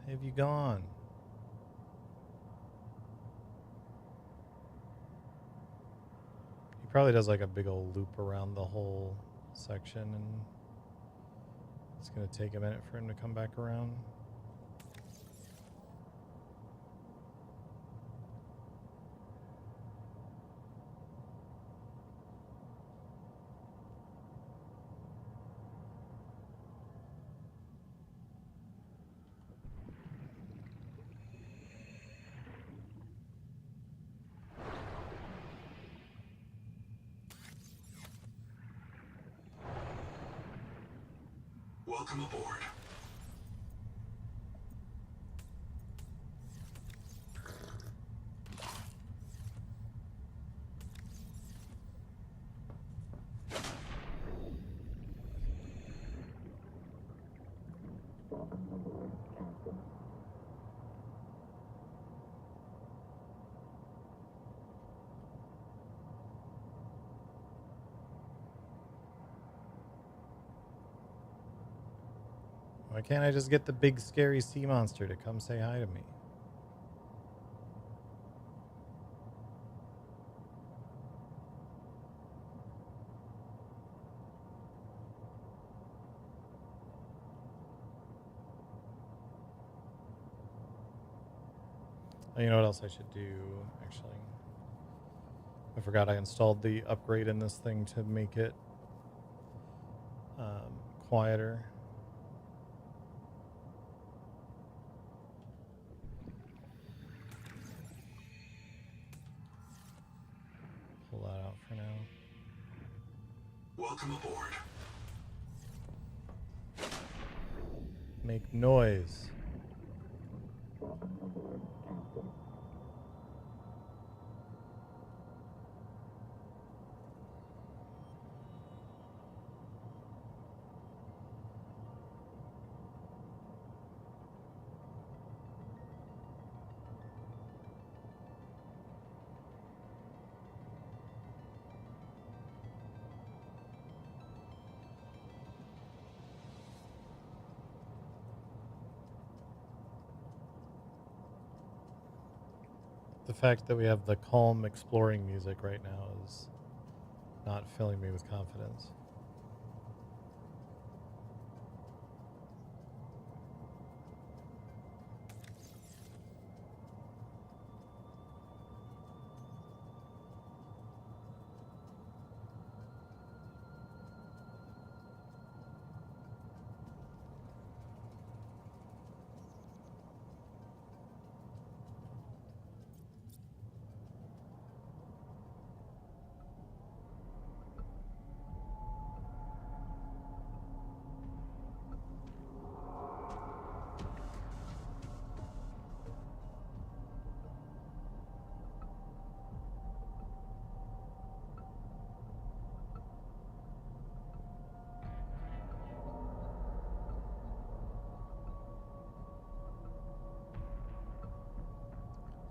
Speaker 1: have you gone? He probably does like a big old loop around the whole section, and it's gonna take a minute for him to come back around.
Speaker 7: Welcome aboard.
Speaker 1: Why can't I just get the big scary sea monster to come say hi to me? Oh, you know what else I should do, actually? I forgot I installed the upgrade in this thing to make it quieter. Pull that out for now.
Speaker 7: Welcome aboard.
Speaker 1: Make noise. The fact that we have the calm exploring music right now is not filling me with confidence.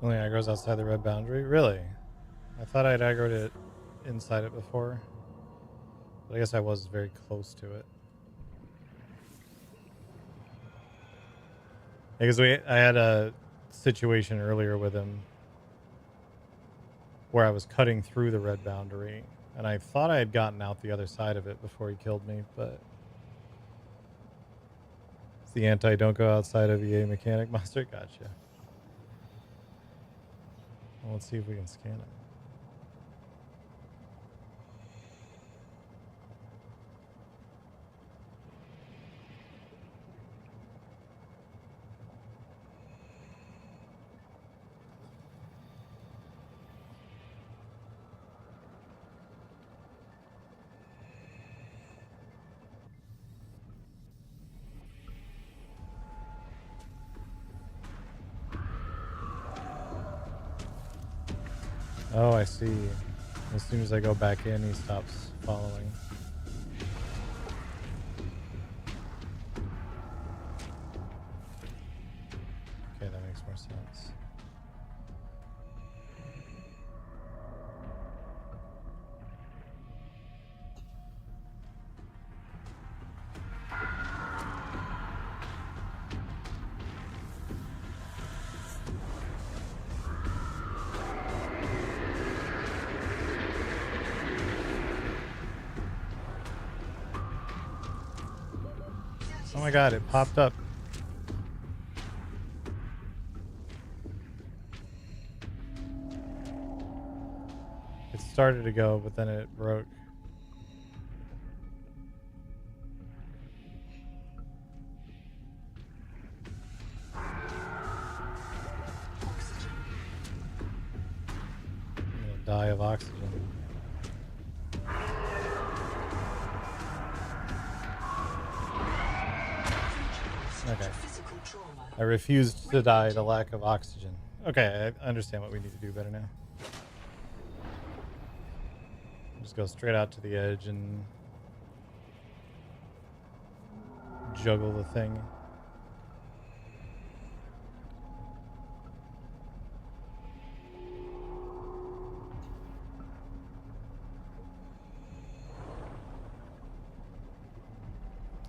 Speaker 1: Only aggro's outside the red boundary? Really? I thought I'd aggroed it inside it before. But I guess I was very close to it. Because I had a situation earlier with him where I was cutting through the red boundary, and I thought I had gotten out the other side of it before he killed me, but it's the anti-don't go outside of EA mechanic monster. Gotcha. Well, let's see if we can scan it. Oh, I see. As soon as I go back in, he stops following. Okay, that makes more sense. Oh my god, it popped up. It started to go, but then it broke. I'm gonna die of oxygen. Okay. I refused to die to lack of oxygen. Okay, I understand what we need to do better now. Just go straight out to the edge and juggle the thing.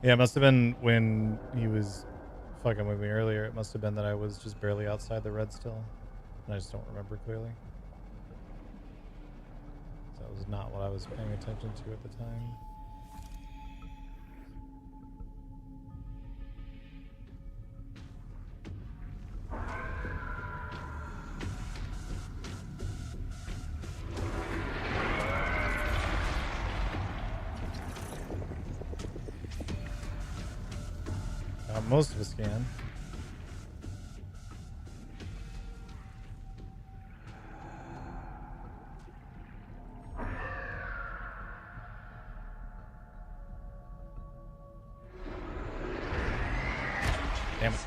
Speaker 1: Yeah, it must have been when he was fucking with me earlier. It must have been that I was just barely outside the red still. And I just don't remember clearly. That was not what I was paying attention to at the time. Most of us can. Damn it.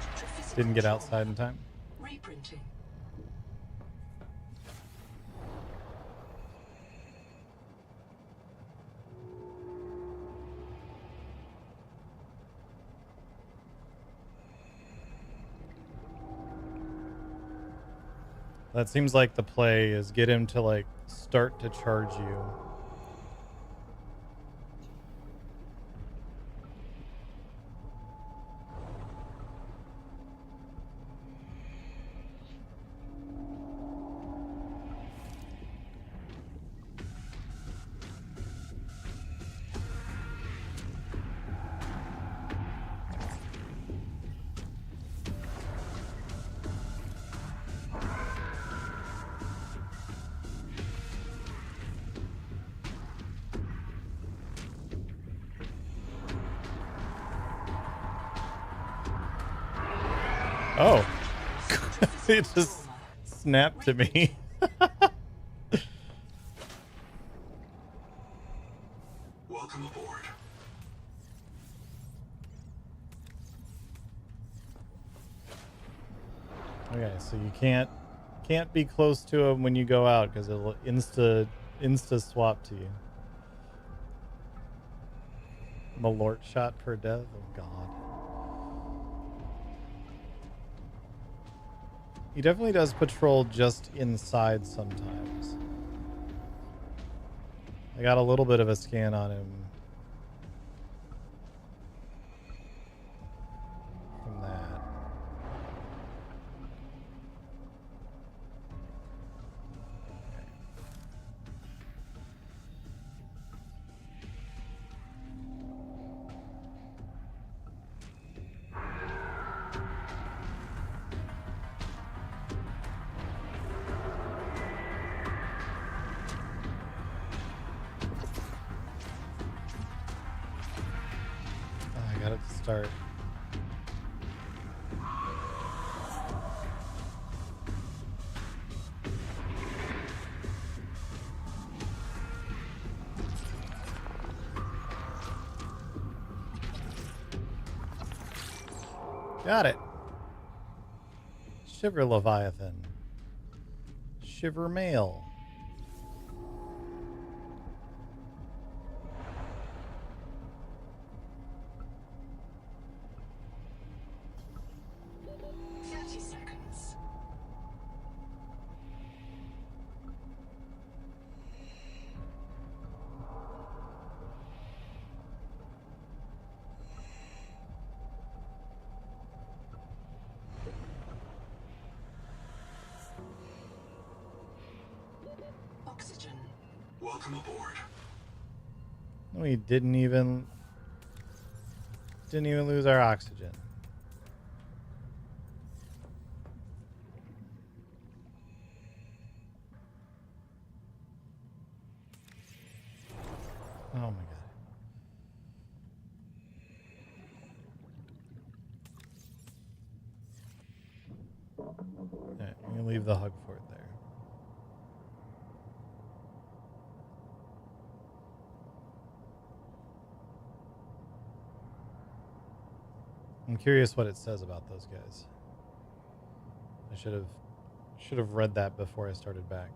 Speaker 1: Didn't get outside in time.
Speaker 6: Reprinting.
Speaker 1: That seems like the play is get him to like start to charge you. Oh. It just snapped to me.
Speaker 7: Welcome aboard.
Speaker 1: Okay, so you can't be close to him when you go out because it'll insta swap to you. Malort shot per death? Oh god. He definitely does patrol just inside sometimes. I got a little bit of a scan on him from that. I got it to start. Got it. Shiver Leviathan. Shiver Male.
Speaker 6: Oxygen.
Speaker 7: Welcome aboard.
Speaker 1: We didn't even lose our oxygen. Oh my god. Alright, I'm gonna leave the hug fort there. I'm curious what it says about those guys. I should have read that before I started back.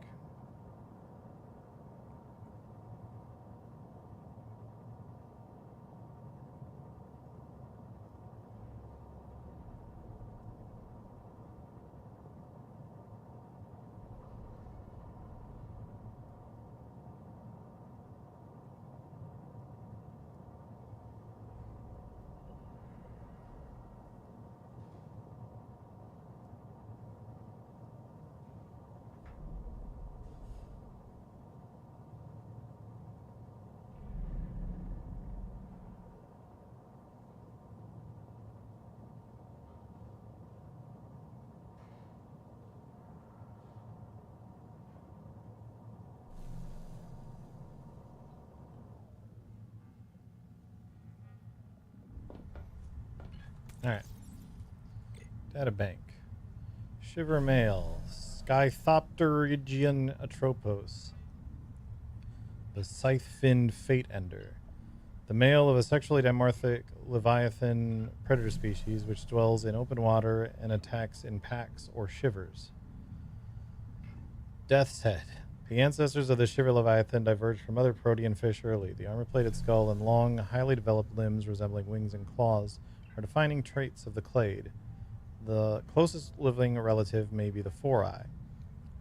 Speaker 1: Alright. Data bank. Shiver Male. Scythopterygian Atropos. The Scythe-finned Fate Ender. The male of a sexually dimorphic leviathan predator species which dwells in open water and attacks in packs or shivers. Death's head. The ancestors of the shiver leviathan diverged from other protean fish early. The armor-plated skull and long, highly developed limbs resembling wings and claws are defining traits of the clade. The closest living relative may be the four-eye.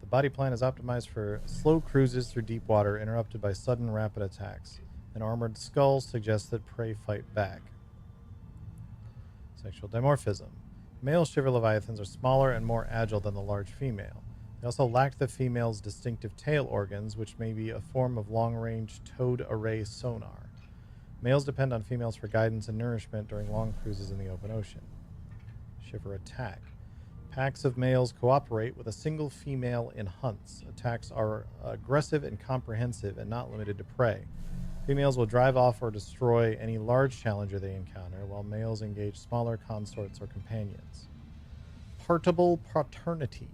Speaker 1: The body plan is optimized for slow cruises through deep water interrupted by sudden rapid attacks. An armored skull suggests that prey fight back. Sexual dimorphism. Male shiver leviathans are smaller and more agile than the large female. They also lack the female's distinctive tail organs, which may be a form of long-range towed array sonar. Males depend on females for guidance and nourishment during long cruises in the open ocean. Shiver attack. Packs of males cooperate with a single female in hunts. Attacks are aggressive and comprehensive and not limited to prey. Females will drive off or destroy any large challenger they encounter, while males engage smaller consorts or companions. Partible paternity.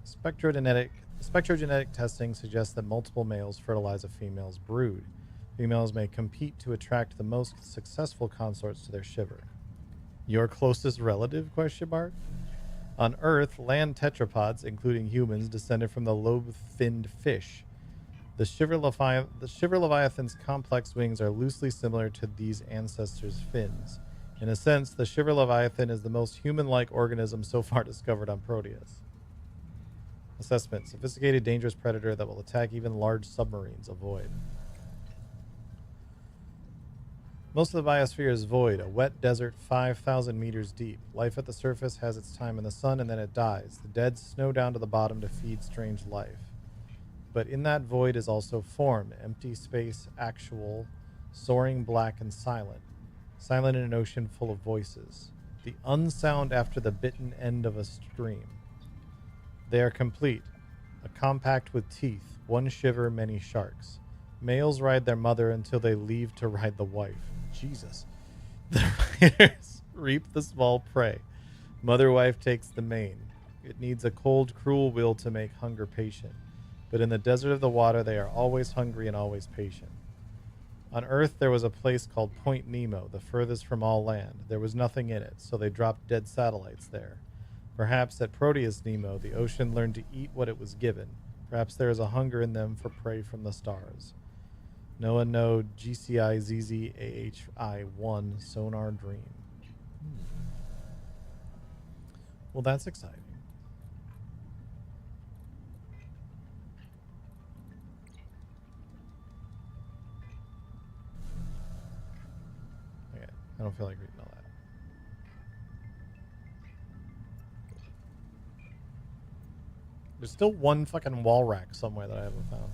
Speaker 1: Spectrogenetic testing suggests that multiple males fertilize a female's brood. Females may compete to attract the most successful consorts to their shiver. Your closest relative? ? On Earth, land tetrapods, including humans, descended from the lobe-finned fish. The shiver leviathan's complex wings are loosely similar to these ancestors' fins. In a sense, the shiver leviathan is the most human-like organism so far discovered on Proteus. Assessment. Sophisticated, dangerous predator that will attack even large submarines. Avoid. Most of the biosphere is void, a wet desert 5,000 meters deep. Life at the surface has its time in the sun and then it dies. The dead snow down to the bottom to feed strange life. But in that void is also form, empty space, actual, soaring black and silent. Silent in an ocean full of voices. The unsound after the bitten end of a stream. They are complete. A compact with teeth. One shiver, many sharks. Males ride their mother until they leave to ride the wife. Jesus. The riders reap the small prey. Mother wife takes the mane. It needs a cold, cruel will to make hunger patient. But in the desert of the water, they are always hungry and always patient. On Earth, there was a place called Point Nemo, the furthest from all land. There was nothing in it, so they dropped dead satellites there. Perhaps at Proteus Nemo, the ocean learned to eat what it was given. Perhaps there is a hunger in them for prey from the stars. NOAA node GCI-ZZAHI-1 Sonar Dream. Well, that's exciting. Okay, I don't feel like reading all that. There's still one fucking wall rack somewhere that I haven't found.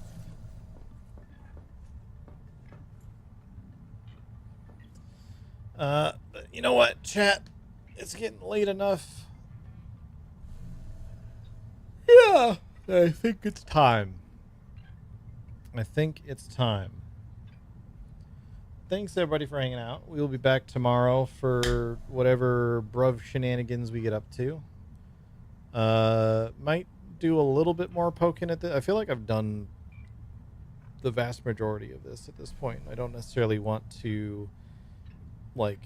Speaker 1: But you know what, chat? It's getting late enough. Yeah, I think it's time. Thanks everybody for hanging out. We will be back tomorrow for whatever bruv shenanigans we get up to. Might do a little bit more poking at this. I feel like I've done the vast majority of this at this point. I don't necessarily want to like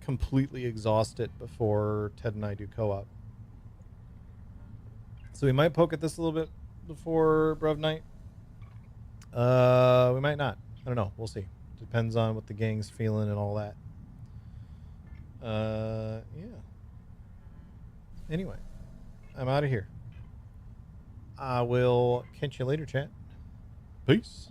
Speaker 1: completely exhaust it before Ted and I do co-op. So we might poke at this a little bit before Bruv Night. We might not. I don't know. We'll see. Depends on what the gang's feeling and all that. Yeah. Anyway, I'm out of here. I will catch you later, chat. Peace.